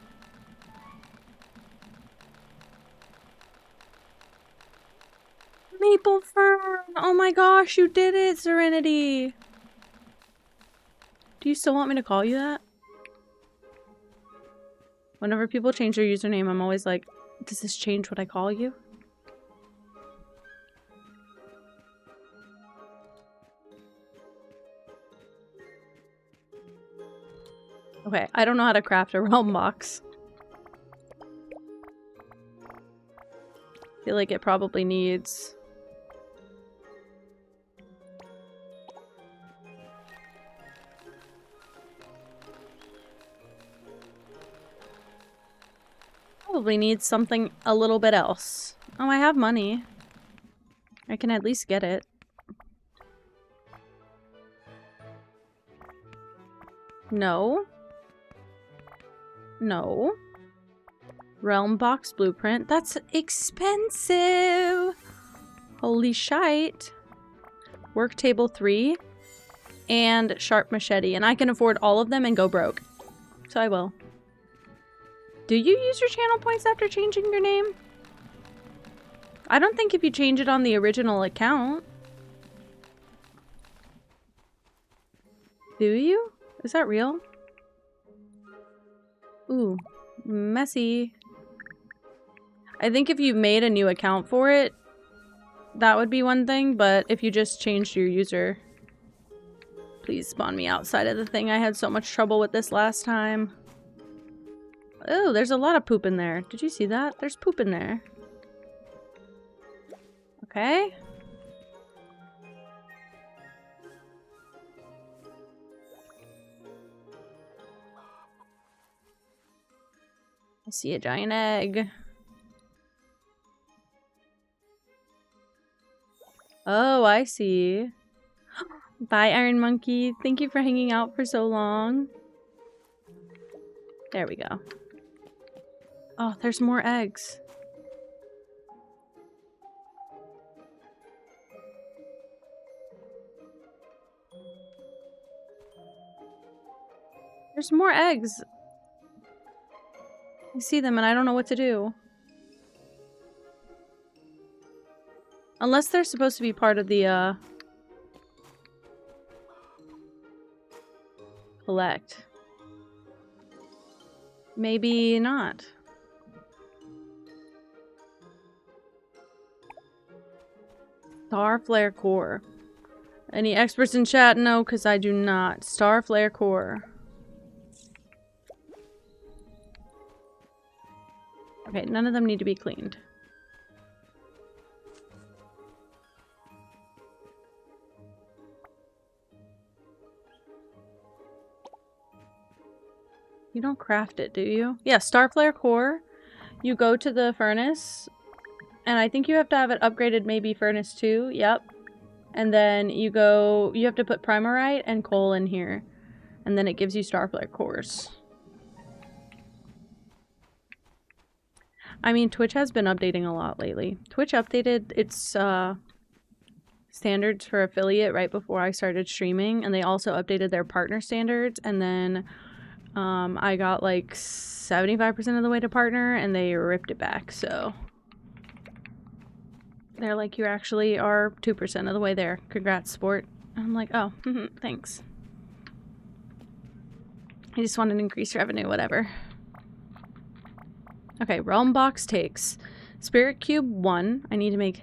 Maple Fern! Oh my gosh, you did it, Serenity! Do you still want me to call you that? Whenever people change their username, I'm always like, does this change what I call you? Okay, I don't know how to craft a realm box. I feel like it probably needs... Probably needs something a little bit else. Oh, I have money. I can at least get it. No. No. Realm box blueprint. That's expensive. Holy shite. Work table 3. And sharp machete. And I can afford all of them and go broke. So I will. Do you use your channel points after changing your name? I don't think if you change it on the original account. Do you? Is that real? Ooh, messy. I think if you made a new account for it, that would be one thing, but if you just changed your user... Please spawn me outside of the thing. I had so much trouble with this last time. Oh, there's a lot of poop in there. Did you see that? There's poop in there. Okay. I see a giant egg. Oh, I see. Bye, Iron Monkey. Thank you for hanging out for so long. There we go. Oh, there's more eggs. There's more eggs. I see them and I don't know what to do. Unless they're supposed to be part of the, collect. Maybe not. Starflare core. Any experts in chat? No, because I do not. Starflare core. Okay, none of them need to be cleaned. You don't craft it, do you? Yeah, star flare core. You go to the furnace, and I think you have to have it upgraded, maybe furnace 2. Yep. And then you have to put primerite and coal in here. And then it gives you star flare cores. I mean, Twitch has been updating a lot lately. Twitch updated its standards for affiliate right before I started streaming, and they also updated their partner standards, and then I got like 75% of the way to partner, and they ripped it back, so they're like, you actually are 2% of the way there. Congrats, sport. And I'm like, oh, thanks. I just wanted increased revenue, whatever. Okay, realm box takes spirit cube 1. I need to make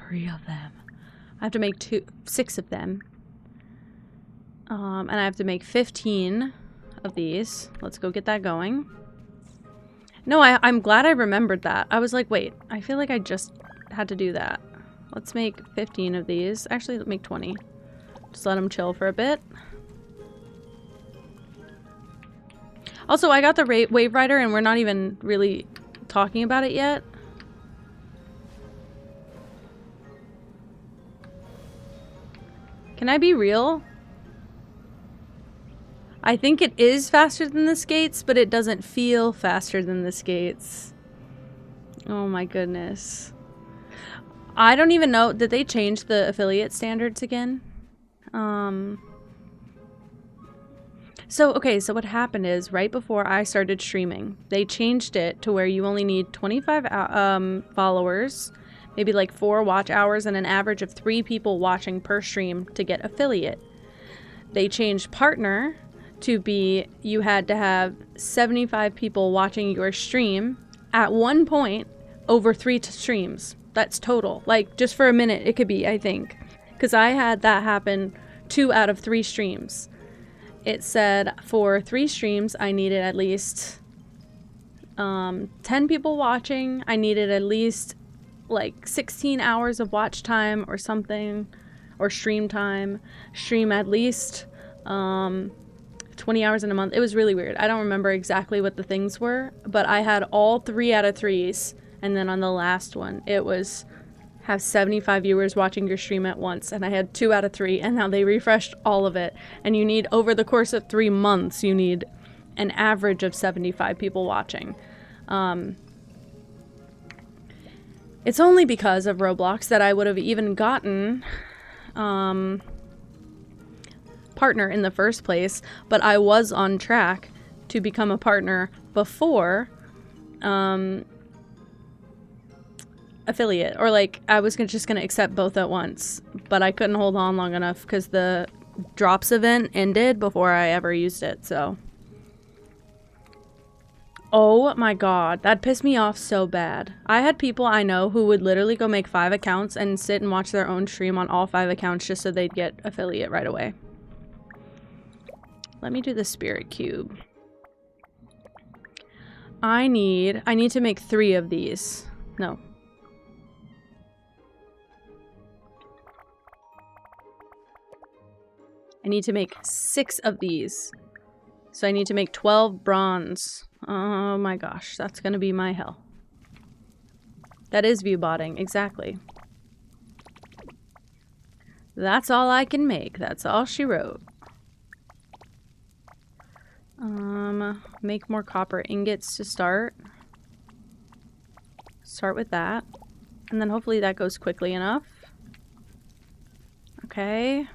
3 of them. I have to make 6 of them. And I have to make 15 of these. Let's go get that going. No, I'm glad I remembered that. I was like, wait, I feel like I just had to do that. Let's make 15 of these. Actually, let's make 20. Just let them chill for a bit. Also, I got the Wave Rider, and we're not even really talking about it yet. Can I be real? I think it is faster than the skates, but it doesn't feel faster than the skates. Oh my goodness. I don't even know. Did they change the affiliate standards again? So what happened is right before I started streaming, they changed it to where you only need 25 followers, maybe like 4 watch hours, and an average of 3 people watching per stream to get affiliate. They changed partner to be you had to have 75 people watching your stream at one point over 3 streams. That's total. Like, just for a minute, it could be, I think. Because I had that happen 2 out of 3 streams. It said for 3 streams, I needed at least 10 people watching. I needed at least like 16 hours of watch time or something, or stream time. Stream at least 20 hours in a month. It was really weird. I don't remember exactly what the things were, but I had all 3 out of 3s. And then on the last one, it was have 75 viewers watching your stream at once, and I had 2 out of 3, and now they refreshed all of it. And you need, over the course of 3 months, you need an average of 75 people watching. It's only because of Roblox that I would have even gotten partner in the first place, but I was on track to become a partner before affiliate, or like I was just gonna accept both at once, but I couldn't hold on long enough because the drops event ended before I ever used it. So oh my god, that pissed me off so bad. I had people I know who would literally go make 5 accounts and sit and watch their own stream on all 5 accounts just so they'd get affiliate right away. Let me do the spirit cube. I need to make 3 of these. No. I need to make 6 of these. So I need to make 12 bronze. Oh my gosh, that's gonna be my hell. That is view botting, exactly. That's all I can make. That's all she wrote. Make more copper ingots to start. Start with that. And then hopefully that goes quickly enough. Okay.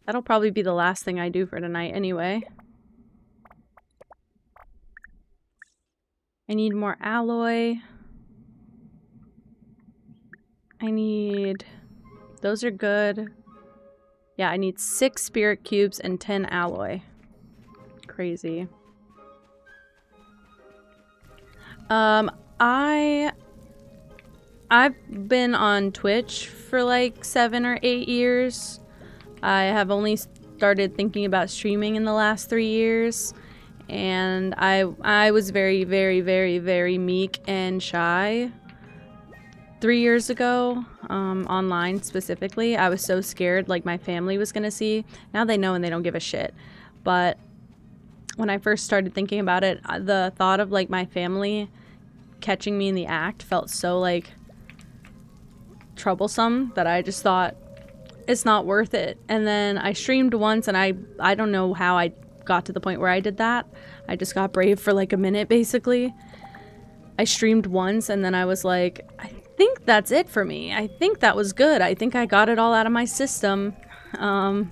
That'll probably be the last thing I do for tonight anyway. I need more alloy. Those are good. Yeah, I need 6 spirit cubes and 10 alloy. Crazy. I've been on Twitch for like 7 or 8 years. I have only started thinking about streaming in the last 3 years, and I was very, very, very, very meek and shy 3 years ago, online specifically, I was so scared like my family was gonna see. Now they know and they don't give a shit. But when I first started thinking about it, the thought of like my family catching me in the act felt so like troublesome that I just thought it's not worth it. And then I streamed once, and I don't know how I got to the point where I did that. I just got brave for like a minute basically. I streamed once and then I was like, I think that's it for me. I think that was good. I think I got it all out of my system. And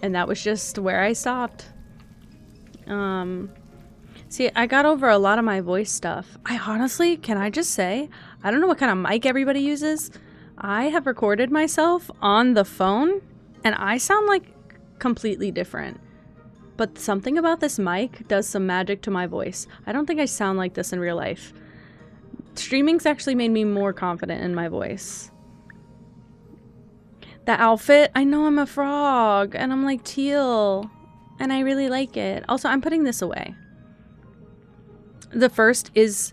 that was just where I stopped. See, I got over a lot of my voice stuff. I honestly, can I just say, I don't know what kind of mic everybody uses. I have recorded myself on the phone and I sound like completely different. But something about this mic does some magic to my voice. I don't think I sound like this in real life. Streaming's actually made me more confident in my voice. The outfit, I know I'm a frog and I'm like teal and I really like it. Also, I'm putting this away. The first is,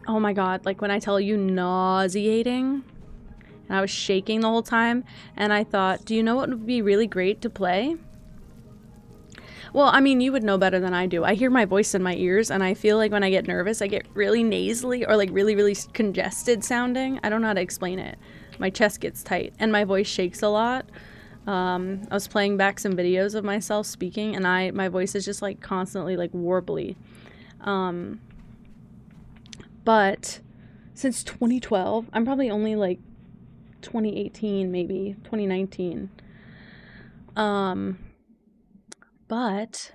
oh my god, like when I tell you, nauseating. And I was shaking the whole time and I thought, do you know what would be really great to play? Well, I mean, you would know better than I do. I hear my voice in my ears and I feel like when I get nervous, I get really nasally or like really, really congested sounding. I don't know how to explain it. My chest gets tight and my voice shakes a lot. I was playing back some videos of myself speaking and my voice is just like constantly like warbly. But since 2012, I'm probably only like 2018, maybe 2019. But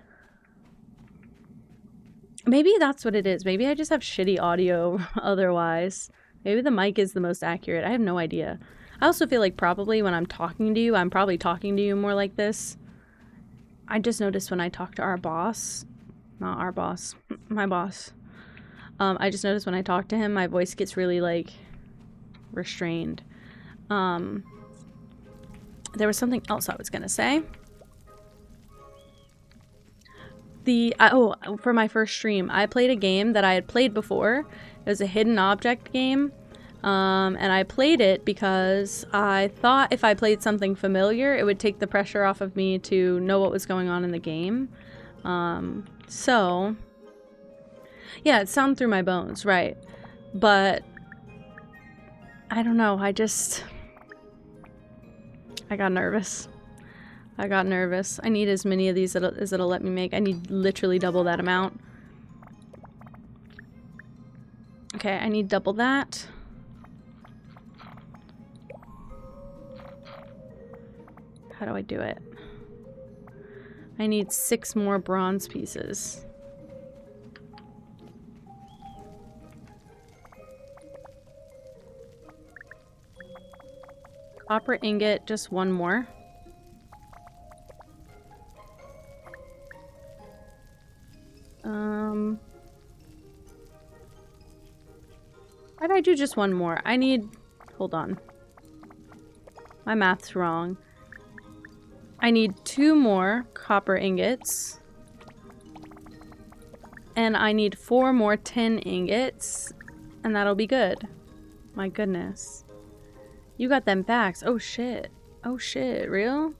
maybe that's what it is. Maybe I just have shitty audio otherwise. Maybe the mic is the most accurate. I have no idea. I also feel like probably when I'm talking to you, I'm probably talking to you more like this. I just noticed when I talk to our boss, not our boss, my boss. I just noticed when I talk to him, my voice gets really like restrained. There was something else I was gonna say. For my first stream, I played a game that I had played before. It was a hidden object game. And I played it because I thought if I played something familiar, it would take the pressure off of me to know what was going on in the game. So, yeah, it sounded through my bones, right? But, I don't know, I got nervous. I got nervous. I need as many of these as it'll let me make. I need literally double that amount. Okay, I need double that. How do I do it? I need 6 more bronze pieces. Copper ingot, just 1 more. Why did I do just 1 more? I need... Hold on. My math's wrong. I need 2 more copper ingots. And I need 4 more tin ingots. And that'll be good. My goodness. You got them facts. Oh shit. Oh shit. Real?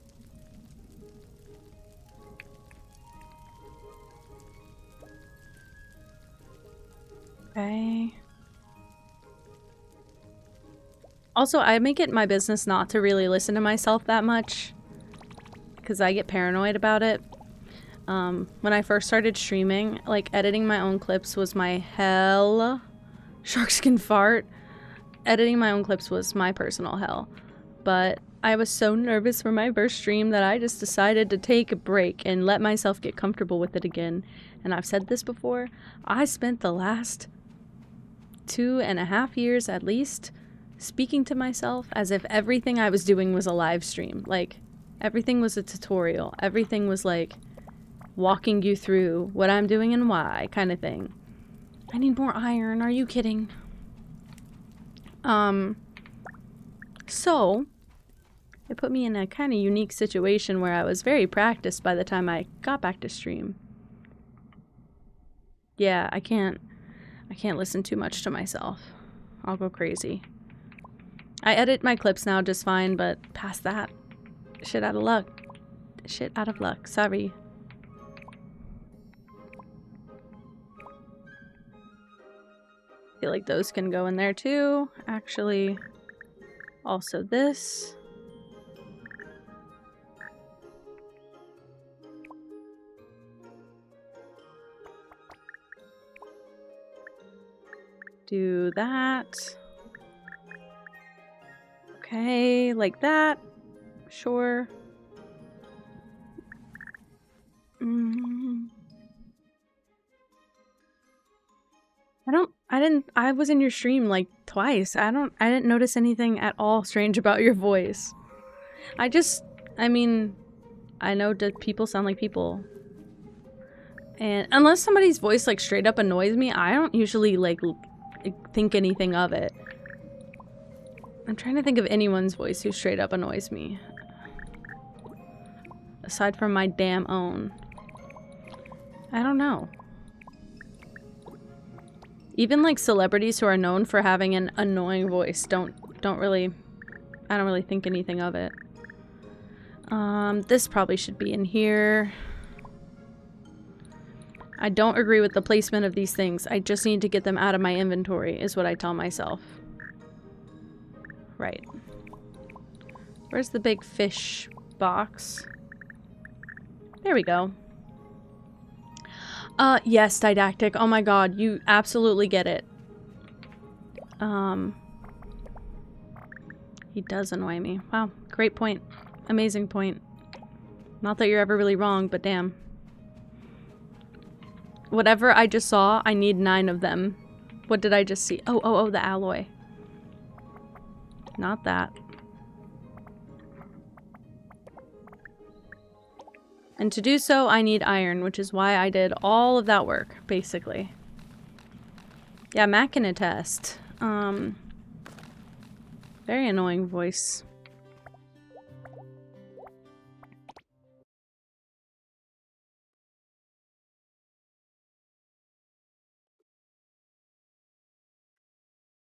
Okay. Also, I make it my business not to really listen to myself that much. Because I get paranoid about it. When I first started streaming, like, editing my own clips was my hell. Sharks can fart. Editing my own clips was my personal hell. But I was so nervous for my first stream that I just decided to take a break and let myself get comfortable with it again. And I've said this before, I spent the last 2.5 years at least speaking to myself as if everything I was doing was a live stream. Like, everything was a tutorial. Everything was like walking you through what I'm doing and why, kind of thing. I need more iron. Are you kidding? So it put me in a kind of unique situation where I was very practiced by the time I got back to stream. Yeah, I can't listen too much to myself. I'll go crazy. I edit my clips now just fine, but past that, shit out of luck. Shit out of luck. Sorry. I feel like those can go in there too. Actually, also this. Do that. Okay, like that. Sure. I was in your stream like twice. I didn't notice anything at all strange about your voice. I mean, I know that people sound like people. And unless somebody's voice like straight up annoys me, I don't usually like think anything of it. I'm trying to think of anyone's voice who straight up annoys me. Aside from my damn own. I don't know. Even like celebrities who are known for having an annoying voice I don't really think anything of it. This probably should be in here. I don't agree with the placement of these things. I just need to get them out of my inventory, is what I tell myself. Right. Where's the big fish box? There we go. Yes, didactic. Oh my god, you absolutely get it. He does annoy me. Wow, great point. Amazing point. Not that you're ever really wrong, but damn. Whatever I just saw, I need 9 of them. What did I just see? Oh, the alloy. Not that. And to do so, I need iron, which is why I did all of that work, basically. Yeah, Matt can attest. Very annoying voice.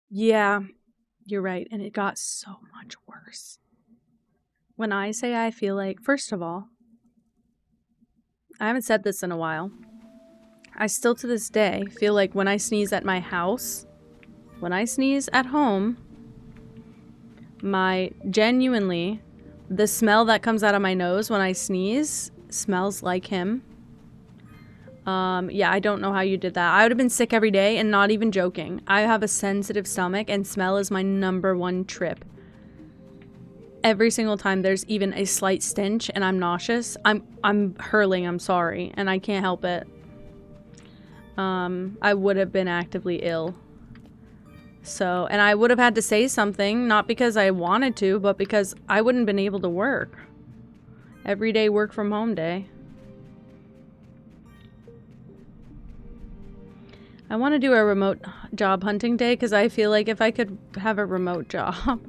Yeah, you're right, and it got so much worse. When I say I feel like, first of all, I haven't said this in a while. I still to this day feel like when I sneeze at my house, when I sneeze at home, genuinely, the smell that comes out of my nose when I sneeze smells like him. Yeah, I don't know how you did that. I would have been sick every day and not even joking. I have a sensitive stomach and smell is my #1 trip. Every single time there's even a slight stench and I'm nauseous, I'm hurling, I'm sorry, and I can't help it. I would have been actively ill. So, and I would have had to say something, not because I wanted to, but because I wouldn't have been able to work. Everyday work from home day. I want to do a remote job hunting day because I feel like if I could have a remote job.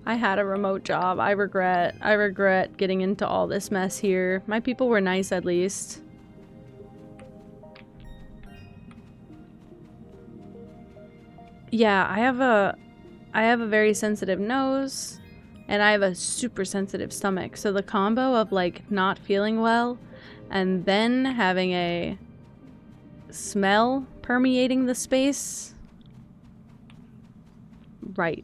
I had a remote job. I regret getting into all this mess here. My people were nice at least. Yeah, I have a very sensitive nose and I have a super sensitive stomach. So the combo of like not feeling well and then having a smell permeating the space. Right.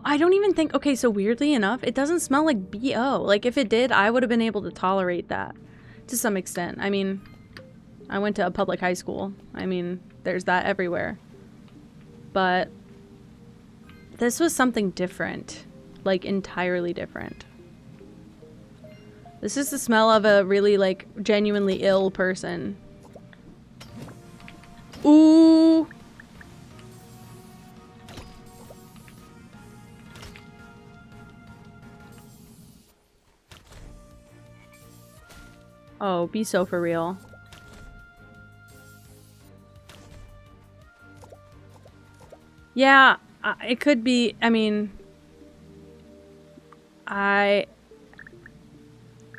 I don't even think, okay, so weirdly enough, it doesn't smell like BO. Like if it did, I would have been able to tolerate that to some extent. I mean, I went to a public high school. I mean, there's that everywhere. But this was something different, like entirely different. This is the smell of a really like genuinely ill person. Ooh. Oh, be so for real. Yeah, it could be, I mean,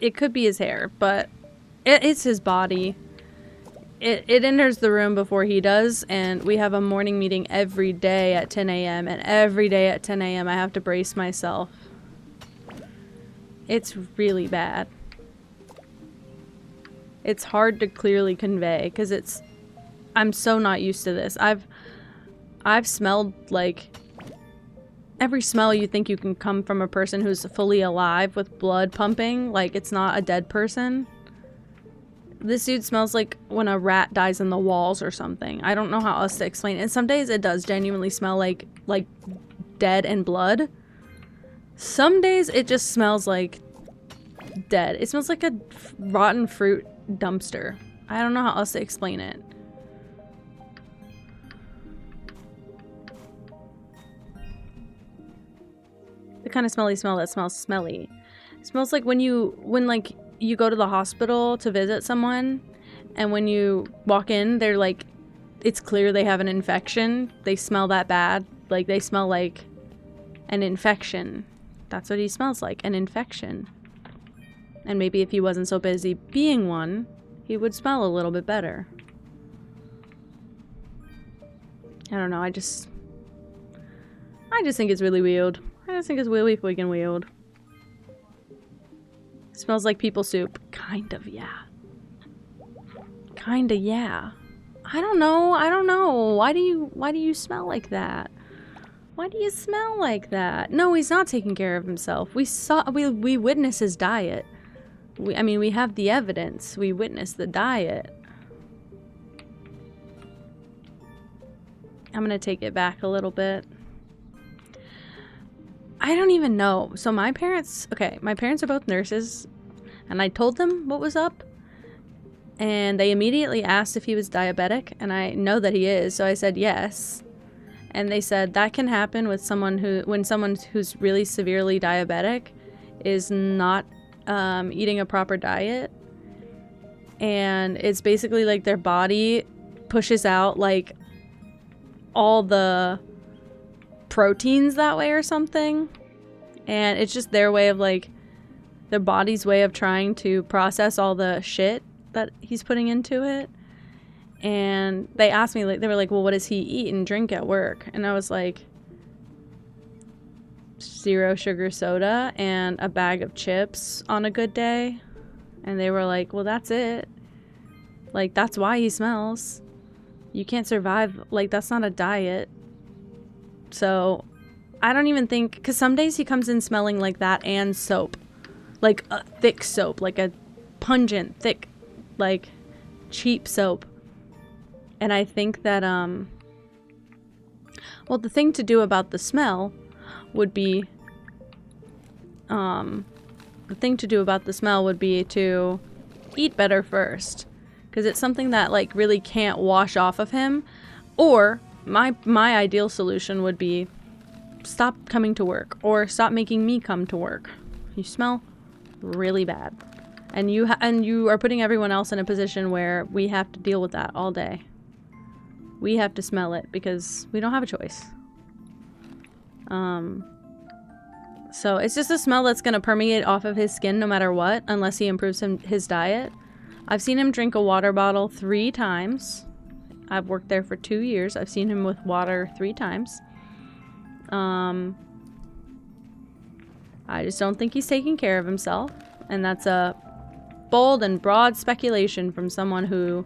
it could be his hair, but it's his body. it enters the room before he does, and we have a morning meeting every day at 10 a.m. and every day at 10 a.m. I have to brace myself. It's really bad. It's hard to clearly convey because I'm so not used to this. I've smelled like every smell you think you can come from a person who's fully alive with blood pumping, like it's not a dead person. This dude smells like when a rat dies in the walls or something. I don't know how else to explain it. And some days it does genuinely smell like dead and blood. Some days it just smells like dead. It smells like a rotten fruit dumpster. I don't know how else to explain it. The kind of smelly smell that smells smelly. It smells like when you go to the hospital to visit someone, and when you walk in, they're like, it's clear they have an infection. They smell that bad. Like, they smell like an infection. That's what he smells like, an infection. And maybe if he wasn't so busy being one, he would smell a little bit better. I don't know, I just think it's really weird. I just think it's really freaking weird. It smells like people soup. Kind of, yeah. Kinda, yeah. I don't know. Why do you smell like that? Why do you smell like that? No, he's not taking care of himself. We witness his diet. I mean, we have the evidence. We witness the diet. I'm gonna take it back a little bit. I don't even know. So my parents are both nurses, and I told them what was up, and they immediately asked if he was diabetic, and I know that he is, so I said yes. And they said that can happen with when someone who's really severely diabetic is not eating a proper diet, and it's basically like their body pushes out like all the proteins that way or something, and it's just their way of like their body's way of trying to process all the shit that he's putting into it. And they asked me, like, they were like, well, what does he eat and drink at work? And I was like, 0 sugar soda and a bag of chips on a good day. And they were like, well, that's it. Like, that's why he smells. You can't survive. Like, that's not a diet. So I don't even think, because some days he comes in smelling like that and soap. Like a thick soap, like a pungent, thick, like cheap soap. And I think that, well, the thing to do about the smell would be, to eat better first. Because it's something that, like, really can't wash off of him. Or, my ideal solution would be, stop coming to work. Or stop making me come to work. You smell really bad. And you are putting everyone else in a position where we have to deal with that all day. We have to smell it because we don't have a choice. So it's just a smell that's going to permeate off of his skin no matter what, unless he improves his diet. I've seen him drink a water bottle 3 times. I've worked there for 2 years. I've seen him with water 3 times. I just don't think he's taking care of himself. And that's a bold and broad speculation from someone who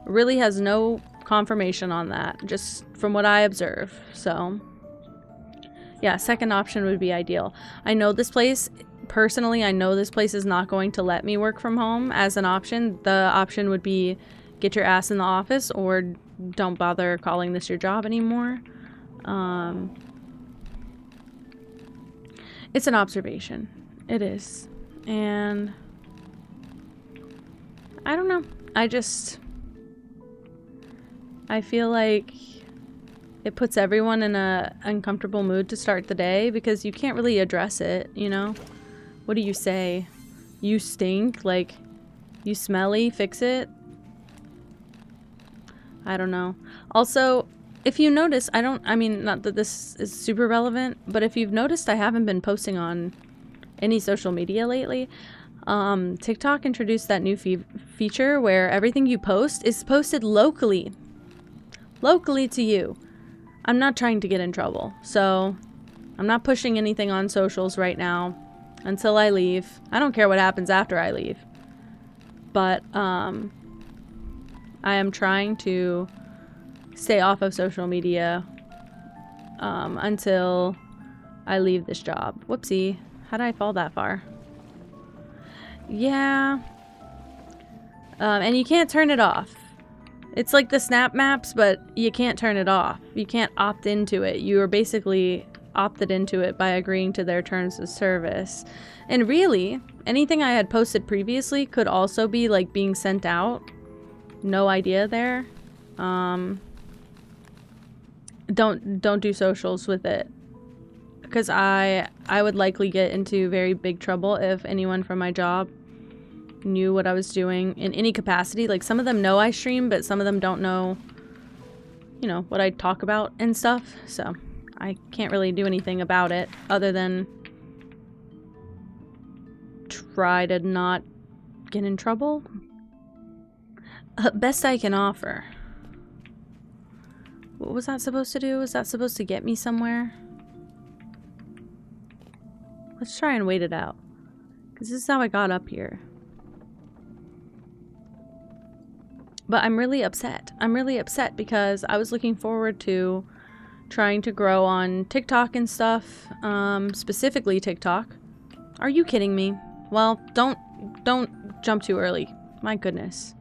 really has no confirmation on that, just from what I observe. So yeah, second option would be ideal. I know this place is not going to let me work from home as an option. The option would be get your ass in the office or don't bother calling this your job anymore. It's an observation. It is. And I don't know. I feel like it puts everyone in a uncomfortable mood to start the day because you can't really address it, you know? What do you say? You stink? Like, you smelly? Fix it? I don't know. Also, if you notice, not that this is super relevant, but if you've noticed, I haven't been posting on any social media lately. TikTok introduced that new feature where everything you post is posted locally to you. I'm not trying to get in trouble, so I'm not pushing anything on socials right now until I leave. I don't care what happens after I leave, but I am trying to stay off of social media until I leave this job. Whoopsie, how did I fall that far? Yeah. And you can't turn it off. It's like the snap maps, but you can't turn it off. You can't opt into it. You are basically opted into it by agreeing to their terms of service. And really, anything I had posted previously could also be like being sent out. No idea there. Don't do socials with it. Because I would likely get into very big trouble if anyone from my job knew what I was doing in any capacity. Like, some of them know I stream, but some of them don't know, you know, what I talk about and stuff. So I can't really do anything about it other than try to not get in trouble. Best I can offer. What was that supposed to do? Was that supposed to get me somewhere? Let's try and wait it out. Because this is how I got up here. But I'm really upset. I'm really upset because I was looking forward to trying to grow on TikTok and stuff. Specifically TikTok. Are you kidding me? Well, don't jump too early. My goodness.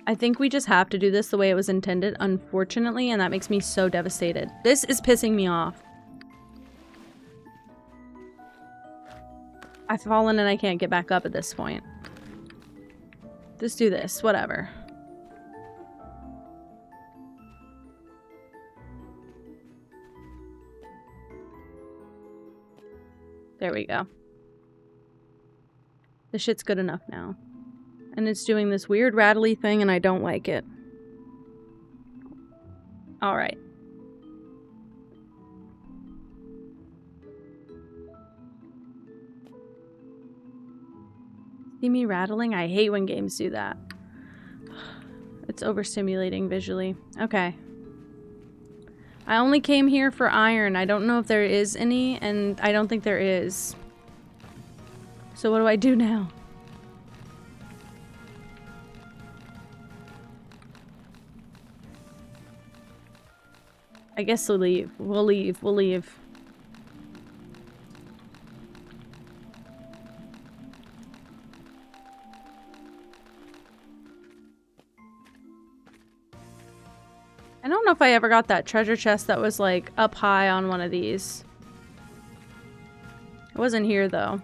I think we just have to do this the way it was intended, unfortunately, and that makes me so devastated. This is pissing me off. I've fallen and I can't get back up at this point. Just do this, whatever. There we go. The shit's good enough now. And it's doing this weird rattly thing and I don't like it. Alright. See me rattling? I hate when games do that. It's overstimulating visually. Okay. I only came here for iron. I don't know if there is any, and I don't think there is. So what do I do now? I guess we'll leave. We'll leave. We'll leave. I don't know if I ever got that treasure chest that was like up high on one of these. It wasn't here though.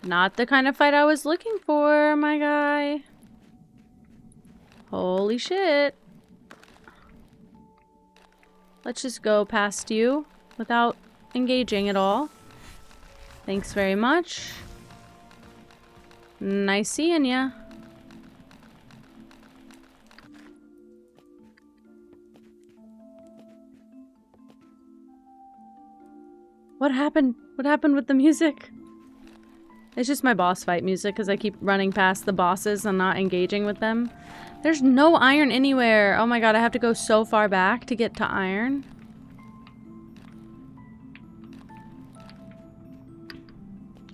Not the kind of fight I was looking for, my guy. Holy shit. Let's just go past you without engaging at all. Thanks very much. Nice seeing ya. What happened? What happened with the music? It's just my boss fight music because I keep running past the bosses and not engaging with them. There's no iron anywhere. Oh my god, I have to go so far back to get to iron.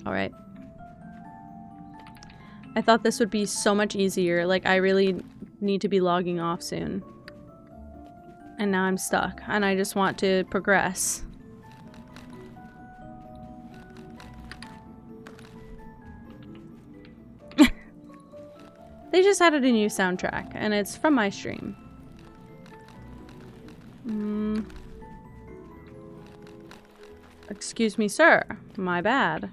Alright. I thought this would be so much easier. Like, I really need to be logging off soon. And now I'm stuck. And I just want to progress. They just added a new soundtrack, and it's from my stream. Excuse me, sir. My bad.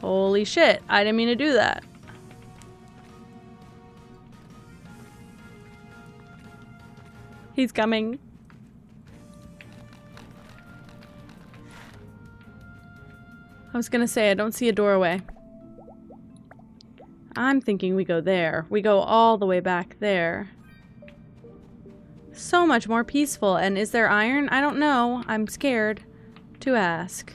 Holy shit, I didn't mean to do that. He's coming. I was gonna say, I don't see a doorway. I'm thinking we go there. We go all the way back there. So much more peaceful. And is there iron? I don't know. I'm scared to ask.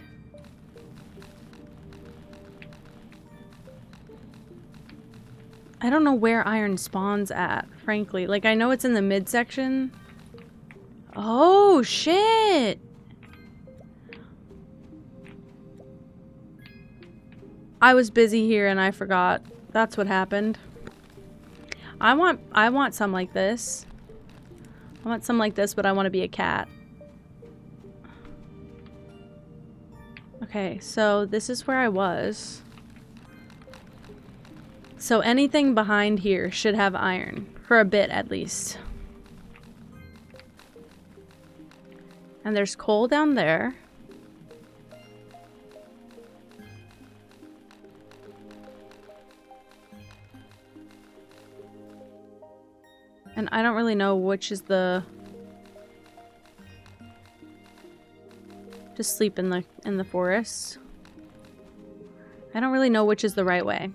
I don't know where iron spawns at, frankly. Like, I know it's in the midsection. Oh, shit! I was busy here and I forgot. That's what happened. I want some like this. I want some like this, but I want to be a cat. Okay, so this is where I was. So anything behind here should have iron. For a bit, at least. And there's coal down there. And I don't really know which is the... Just sleep in the forest. I don't really know which is the right way.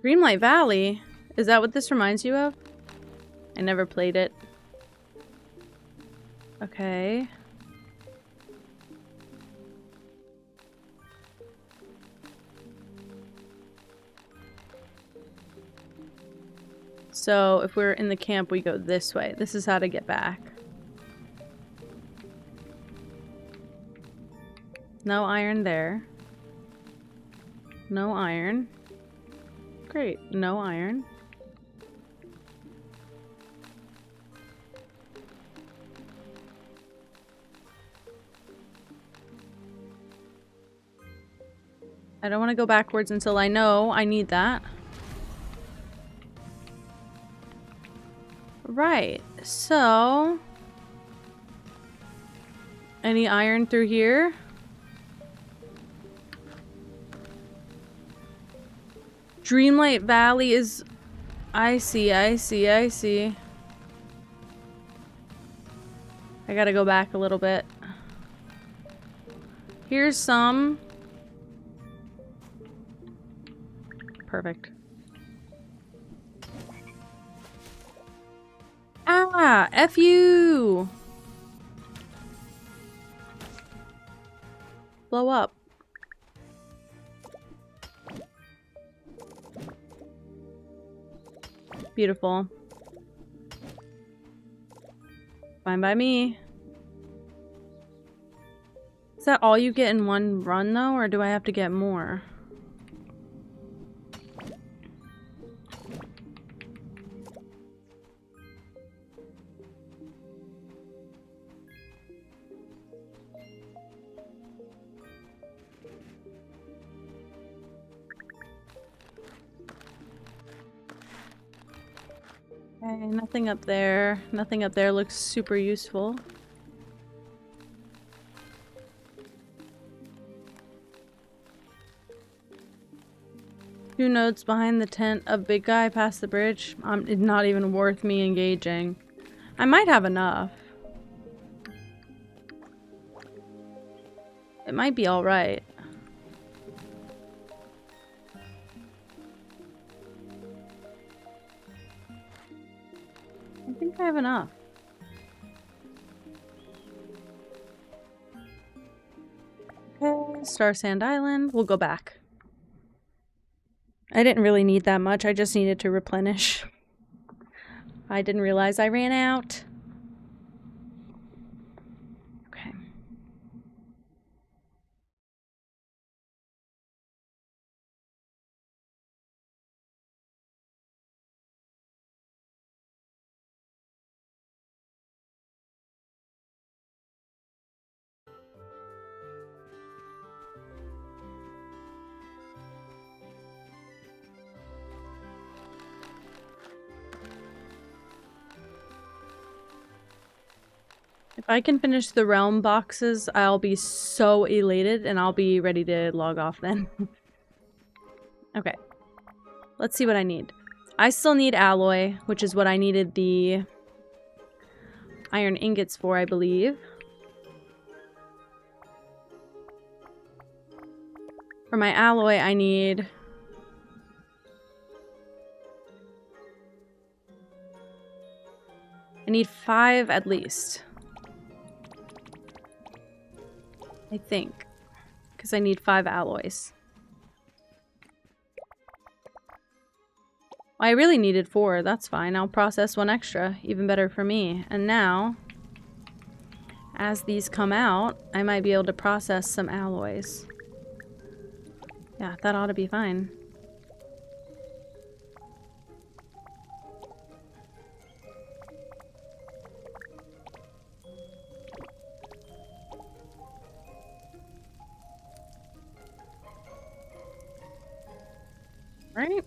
Dreamlight Valley? Is that what this reminds you of? I never played it. Okay. So if we're in the camp, we go this way. This is how to get back. No iron there. No iron. Great. No iron. I don't want to go backwards until I know I need that. Right. So... Any iron through here? Dreamlight Valley is... I see. I gotta go back a little bit. Here's some. Perfect. Ah! F you! Blow up. Beautiful. Fine by me. Is that all you get in one run, though, or do I have to get more? Okay, nothing up there. Nothing up there looks super useful. Two nodes behind the tent of big guy past the bridge. It's not even worth me engaging. I might have enough. It might be alright. I think I have enough. Okay, Starsand Island. We'll go back. I didn't really need that much. I just needed to replenish. I didn't realize I ran out. Okay. If I can finish the realm boxes, I'll be so elated and I'll be ready to log off then. Okay. Let's see what I need. I still need alloy, which is what I needed the iron ingots for, I believe. For my alloy, I need... I need 5 at least. I think. Because I need 5 alloys. I really needed 4. That's fine. I'll process 1 extra. Even better for me. And now, as these come out, I might be able to process some alloys. Yeah, that ought to be fine. Right?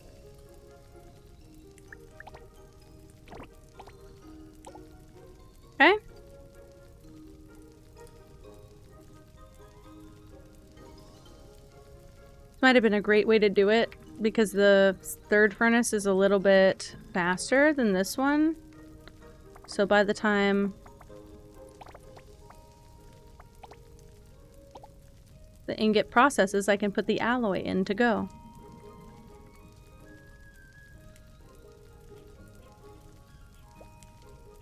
Okay. This might have been a great way to do it because the third furnace is a little bit faster than this one. So by the time the ingot processes, I can put the alloy in to go.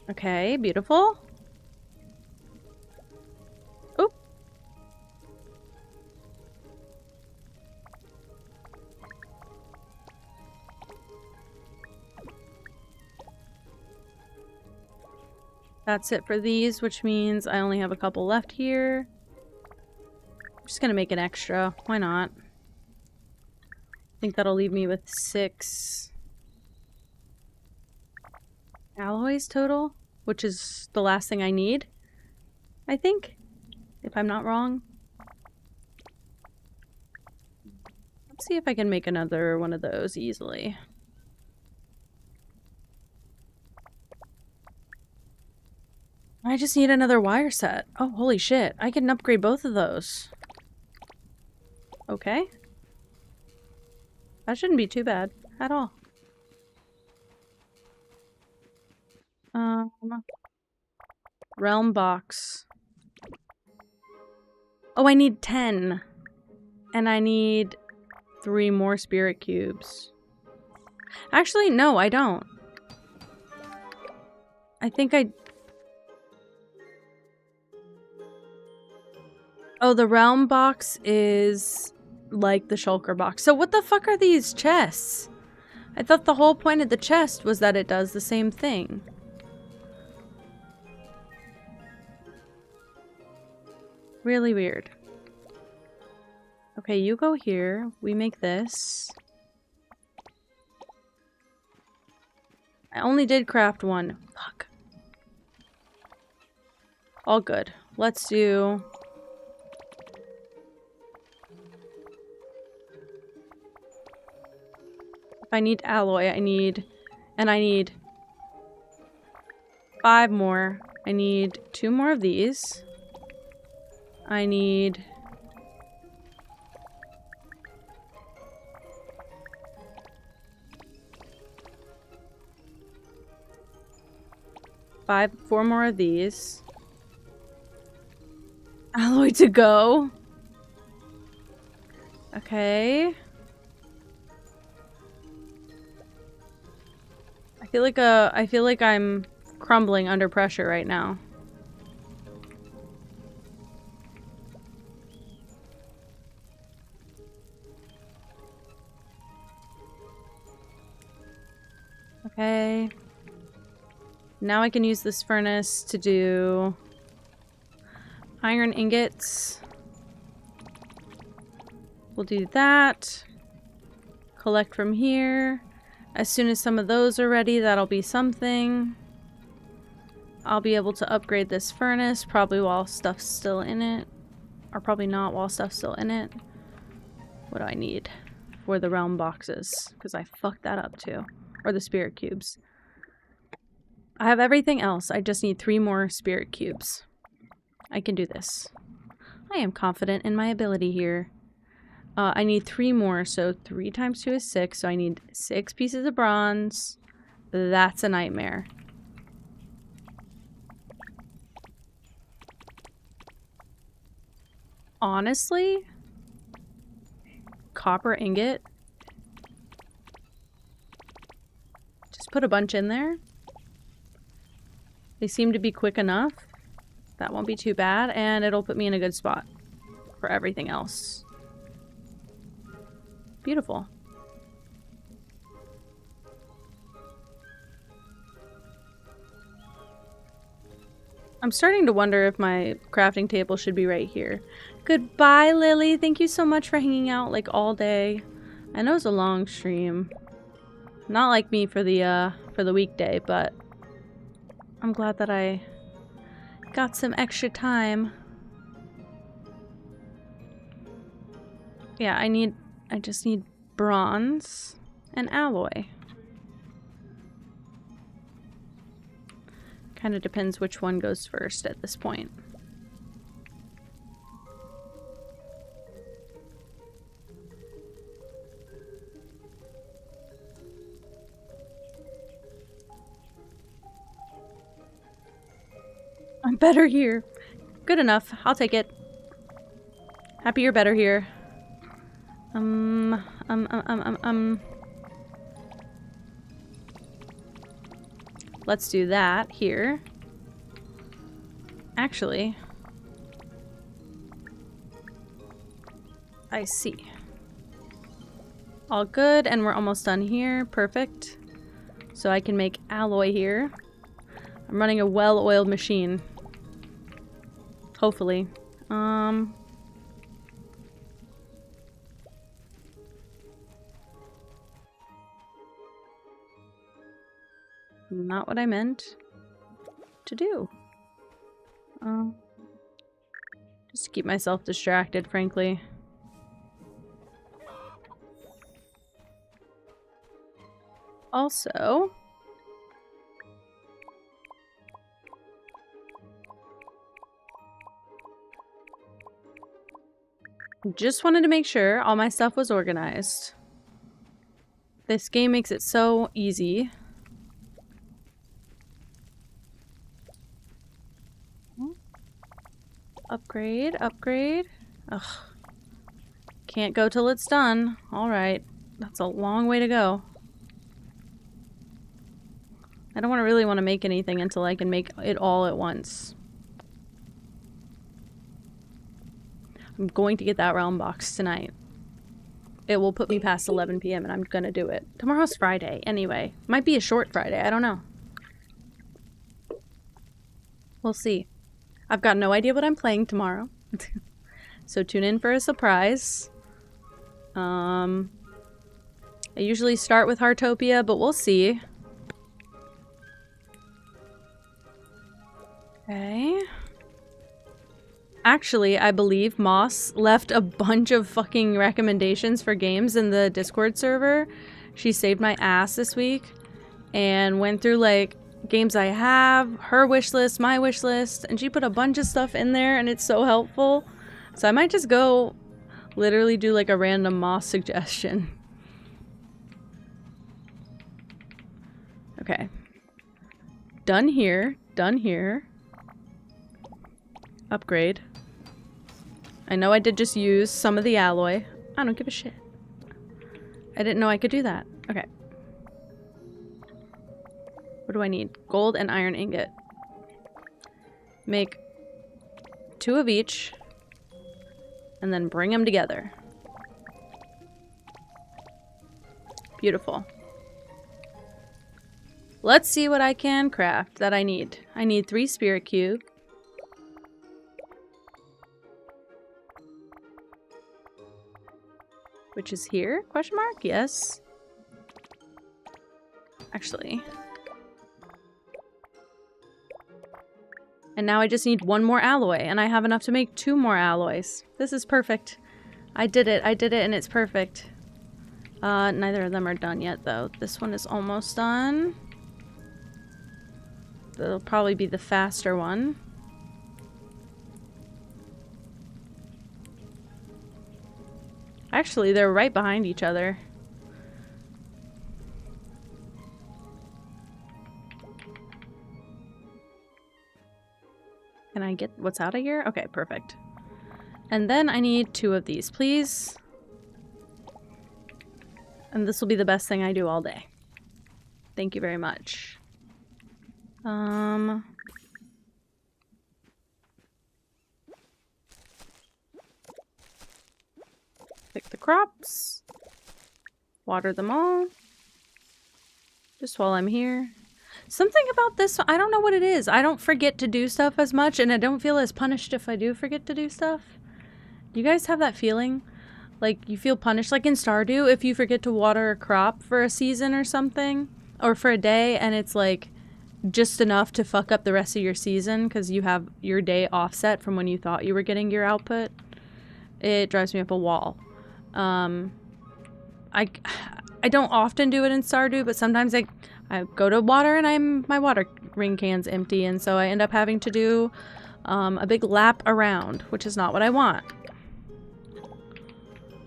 Okay, beautiful. Oop. That's it for these, which means I only have a couple left here. I'm just gonna make an extra. Why not? I think that'll leave me with 6 alloys total, which is the last thing I need, I think, if I'm not wrong. Let's see if I can make another one of those easily. I just need another wire set. Oh, holy shit. I can upgrade both of those. Okay. That shouldn't be too bad at all. Realm box. Oh, I need 10. And I need 3 more spirit cubes. Actually, no, I don't. I think I... Oh, the realm box is like the shulker box. So what the fuck are these chests? I thought the whole point of the chest was that it does the same thing. Really weird. Okay, you go here. We make this. I only did craft 1. Fuck. All good. Let's do... If I need alloy, I need 5 more. I need 2 more of these. I need... four more of these. Alloy to go. Okay. I feel like I'm crumbling under pressure right now. Okay. Now I can use this furnace to do iron ingots. We'll do that. Collect from here. As soon as some of those are ready, that'll be something. I'll be able to upgrade this furnace, probably while stuff's still in it. Or probably not while stuff's still in it. What do I need for the realm boxes? Because I fucked that up too. Or the spirit cubes. I have everything else. I just need 3 more spirit cubes. I can do this. I am confident in my ability here. I need 3 more, so 3 times 2 is 6, so I need 6 pieces of bronze. That's a nightmare. Honestly, copper ingot. Just put a bunch in there. They seem to be quick enough. That won't be too bad, and it'll put me in a good spot for everything else. Beautiful. I'm starting to wonder if my crafting table should be right here. Goodbye, Lily. Thank you so much for hanging out like all day. I know it's a long stream. Not like me for the weekday, but I'm glad that I got some extra time. Yeah, I just need bronze and alloy. Kind of depends which one goes first at this point. I'm better here. Good enough. I'll take it. Happy you're better here. Let's do that here. Actually, I see. All good, and we're almost done here. Perfect. So I can make alloy here. I'm running a well-oiled machine. Hopefully. Not what I meant to do. Just to keep myself distracted, frankly. Also, just wanted to make sure all my stuff was organized. This game makes it so easy. Upgrade, upgrade. Ugh. Can't go till it's done. Alright. That's a long way to go. I don't really want to make anything until I can make it all at once. I'm going to get that realm box tonight. It will put me past 11 p.m. and I'm gonna do it. Tomorrow's Friday, anyway. Might be a short Friday, I don't know. We'll see. I've got no idea what I'm playing tomorrow. So tune in for a surprise. I usually start with Heartopia, but we'll see. Okay. Actually, I believe Moss left a bunch of fucking recommendations for games in the Discord server. She saved my ass this week and went through like games I have, her wish list, my wish list, and she put a bunch of stuff in there and it's so helpful. So I might just go literally do like a random Moss suggestion. Okay. Done here. Done here. Upgrade. I know I did just use some of the alloy. I don't give a shit. I didn't know I could do that. Okay. What do I need? Gold and iron ingot. Make 2 of each. And then bring them together. Beautiful. Let's see what I can craft that I need. I need 3 spirit cube. Which is here? Question mark? Yes. Actually. And now I just need 1 more alloy, and I have enough to make 2 more alloys. This is perfect. I did it, and it's perfect. Neither of them are done yet, though. This one is almost done. That'll probably be the faster one. Actually, they're right behind each other. Can I get what's out of here? Okay, perfect. And then I need 2 of these, please. And this will be the best thing I do all day. Thank you very much. Pick the crops. Water them all. Just while I'm here. Something about this, I don't know what it is. I don't forget to do stuff as much, and I don't feel as punished if I do forget to do stuff. Do you guys have that feeling? Like, you feel punished, like in Stardew, if you forget to water a crop for a season or something, or for a day, and it's like just enough to fuck up the rest of your season because you have your day offset from when you thought you were getting your output. It drives me up a wall. I don't often do it in Stardew, but sometimes I go to water and my watering can's empty, and so I end up having to do a big lap around, which is not what I want.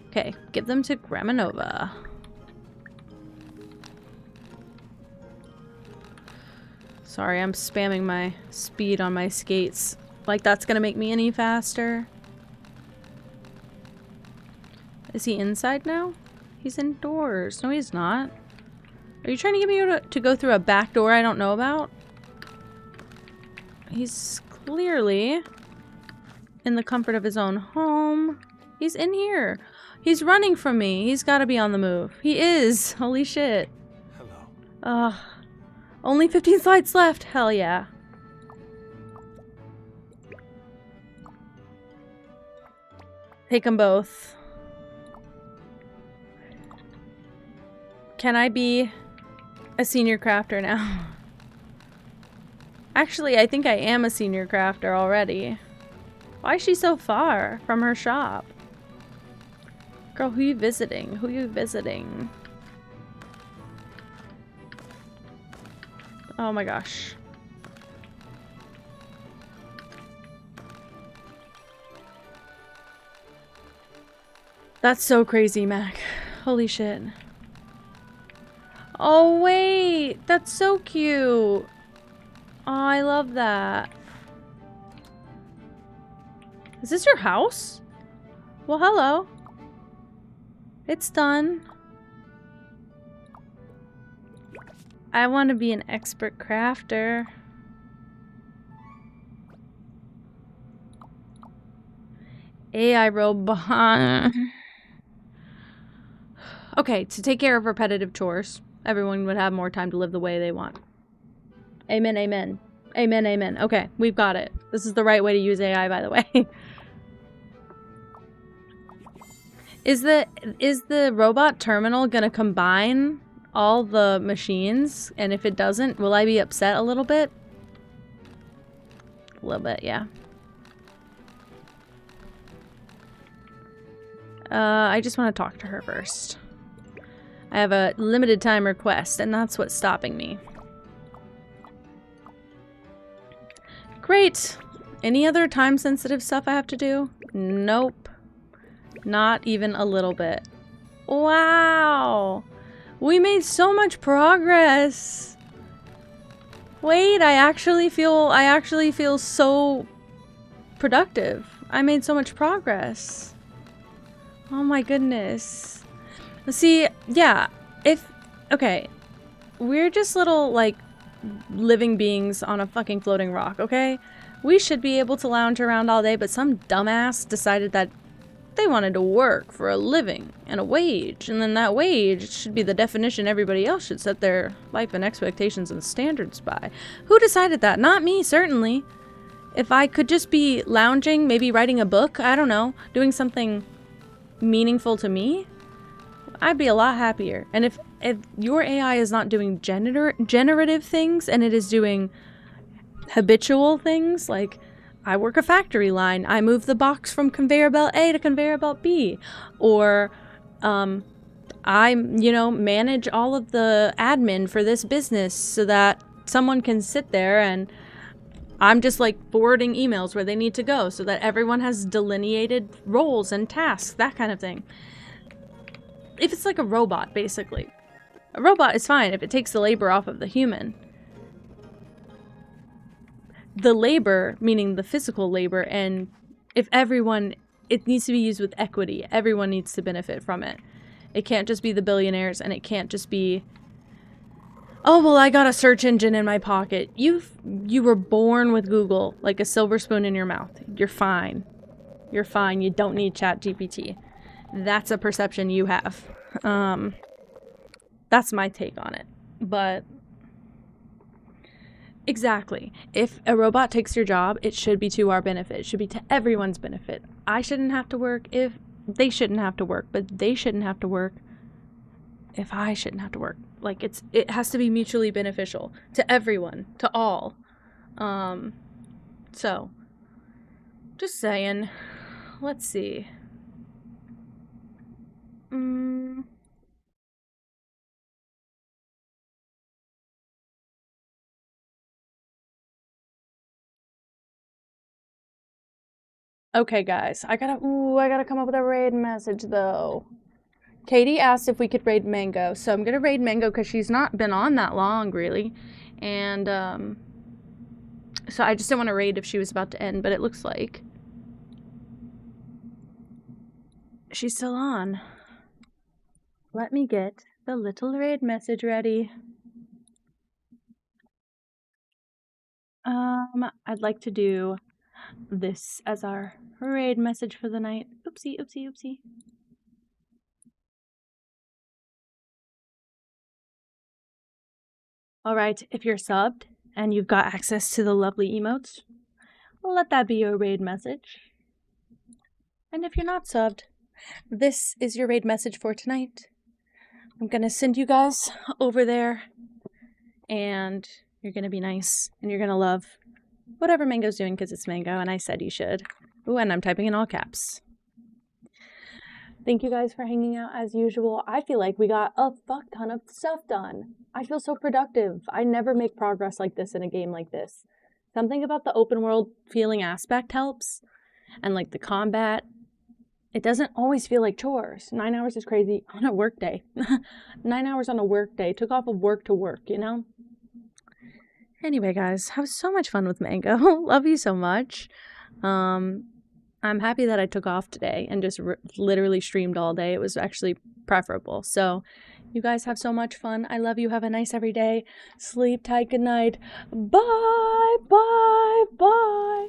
Okay, give them to Grandma Nova. Sorry, I'm spamming my speed on my skates. Like that's gonna make me any faster. Is he inside now? He's indoors. No, he's not. Are you trying to get me to go through a back door I don't know about? He's clearly in the comfort of his own home. He's in here. He's running from me. He's got to be on the move. He is. Holy shit.
Hello.
Only 15 slides left. Hell yeah. Take them both. Can I be a senior crafter now? Actually, I think I am a senior crafter already. Why is she so far from her shop? Girl, who you visiting? Who you visiting? Oh my gosh. That's so crazy, Mac. Holy shit. Oh wait, that's so cute. Oh, I love that. Is this your house? Well, hello. It's done. I want to be an expert crafter. AI robot. Okay, to take care of repetitive chores, everyone would have more time to live the way they want. Amen, amen. Amen, amen. Okay, we've got it. This is the right way to use AI, by the way. Is the robot terminal gonna combine all the machines? And if it doesn't, will I be upset a little bit? A little bit, yeah. I just want to talk to her first. I have a limited time request, and that's what's stopping me. Great! Any other time-sensitive stuff I have to do? Nope. Not even a little bit. Wow! We made so much progress! Wait, I actually feel so productive. I made so much progress. Oh my goodness. See, yeah, okay, we're just little, like, living beings on a fucking floating rock, okay? We should be able to lounge around all day, but some dumbass decided that they wanted to work for a living and a wage, and then that wage should be the definition everybody else should set their life and expectations and standards by. Who decided that? Not me, certainly. If I could just be lounging, maybe writing a book, I don't know, doing something meaningful to me, I'd be a lot happier. And if your AI is not doing generative things and it is doing habitual things, like I work a factory line, I move the box from conveyor belt A to conveyor belt B, or I, you know, manage all of the admin for this business so that someone can sit there and I'm just like forwarding emails where they need to go so that everyone has delineated roles and tasks, that kind of thing. if it's like a robot, basically. A robot is fine if it takes the labor off of the human. The labor, meaning the physical labor, and if everyone, it needs to be used with equity. Everyone needs to benefit from it. It can't just be the billionaires, and it can't just be, oh, well, I got a search engine in my pocket. You were born with Google, like a silver spoon in your mouth. You're fine. You're fine. You don't need ChatGPT. That's a perception you have. That's my take on it. But exactly. If a robot takes your job, it should be to our benefit. It should be to everyone's benefit. I shouldn't have to work if they shouldn't have to work, but they shouldn't have to work if I shouldn't have to work. Like, it has to be mutually beneficial to everyone, to all. So just saying. Let's see. Okay, guys. I gotta come up with a raid message, though. Katie asked if we could raid Mango, so I'm gonna raid Mango because she's not been on that long, really. And, so I just didn't want to raid if she was about to end, but it looks like she's still on. Let me get the little raid message ready. I'd like to do this as our raid message for the night. Oopsie, oopsie, oopsie. Alright, if you're subbed and you've got access to the lovely emotes, let that be your raid message. And if you're not subbed, this is your raid message for tonight. I'm gonna send you guys over there, and you're gonna be nice, and you're gonna love whatever Mango's doing because it's Mango, and I said you should. Ooh, and I'm typing in all caps. Thank you guys for hanging out as usual. I feel like we got a fuck ton of stuff done. I feel so productive. I never make progress like this in a game like this. Something about the open world feeling aspect helps. And like the combat, it doesn't always feel like chores. 9 hours is crazy on a work day. 9 hours on a work day. Took off of work to work, you know? Anyway, guys, I was so much fun with Mango. Love you so much. I'm happy that I took off today and just literally streamed all day. It was actually preferable. So you guys have so much fun. I love you. Have a nice every day. Sleep tight. Good night. Bye, bye, bye.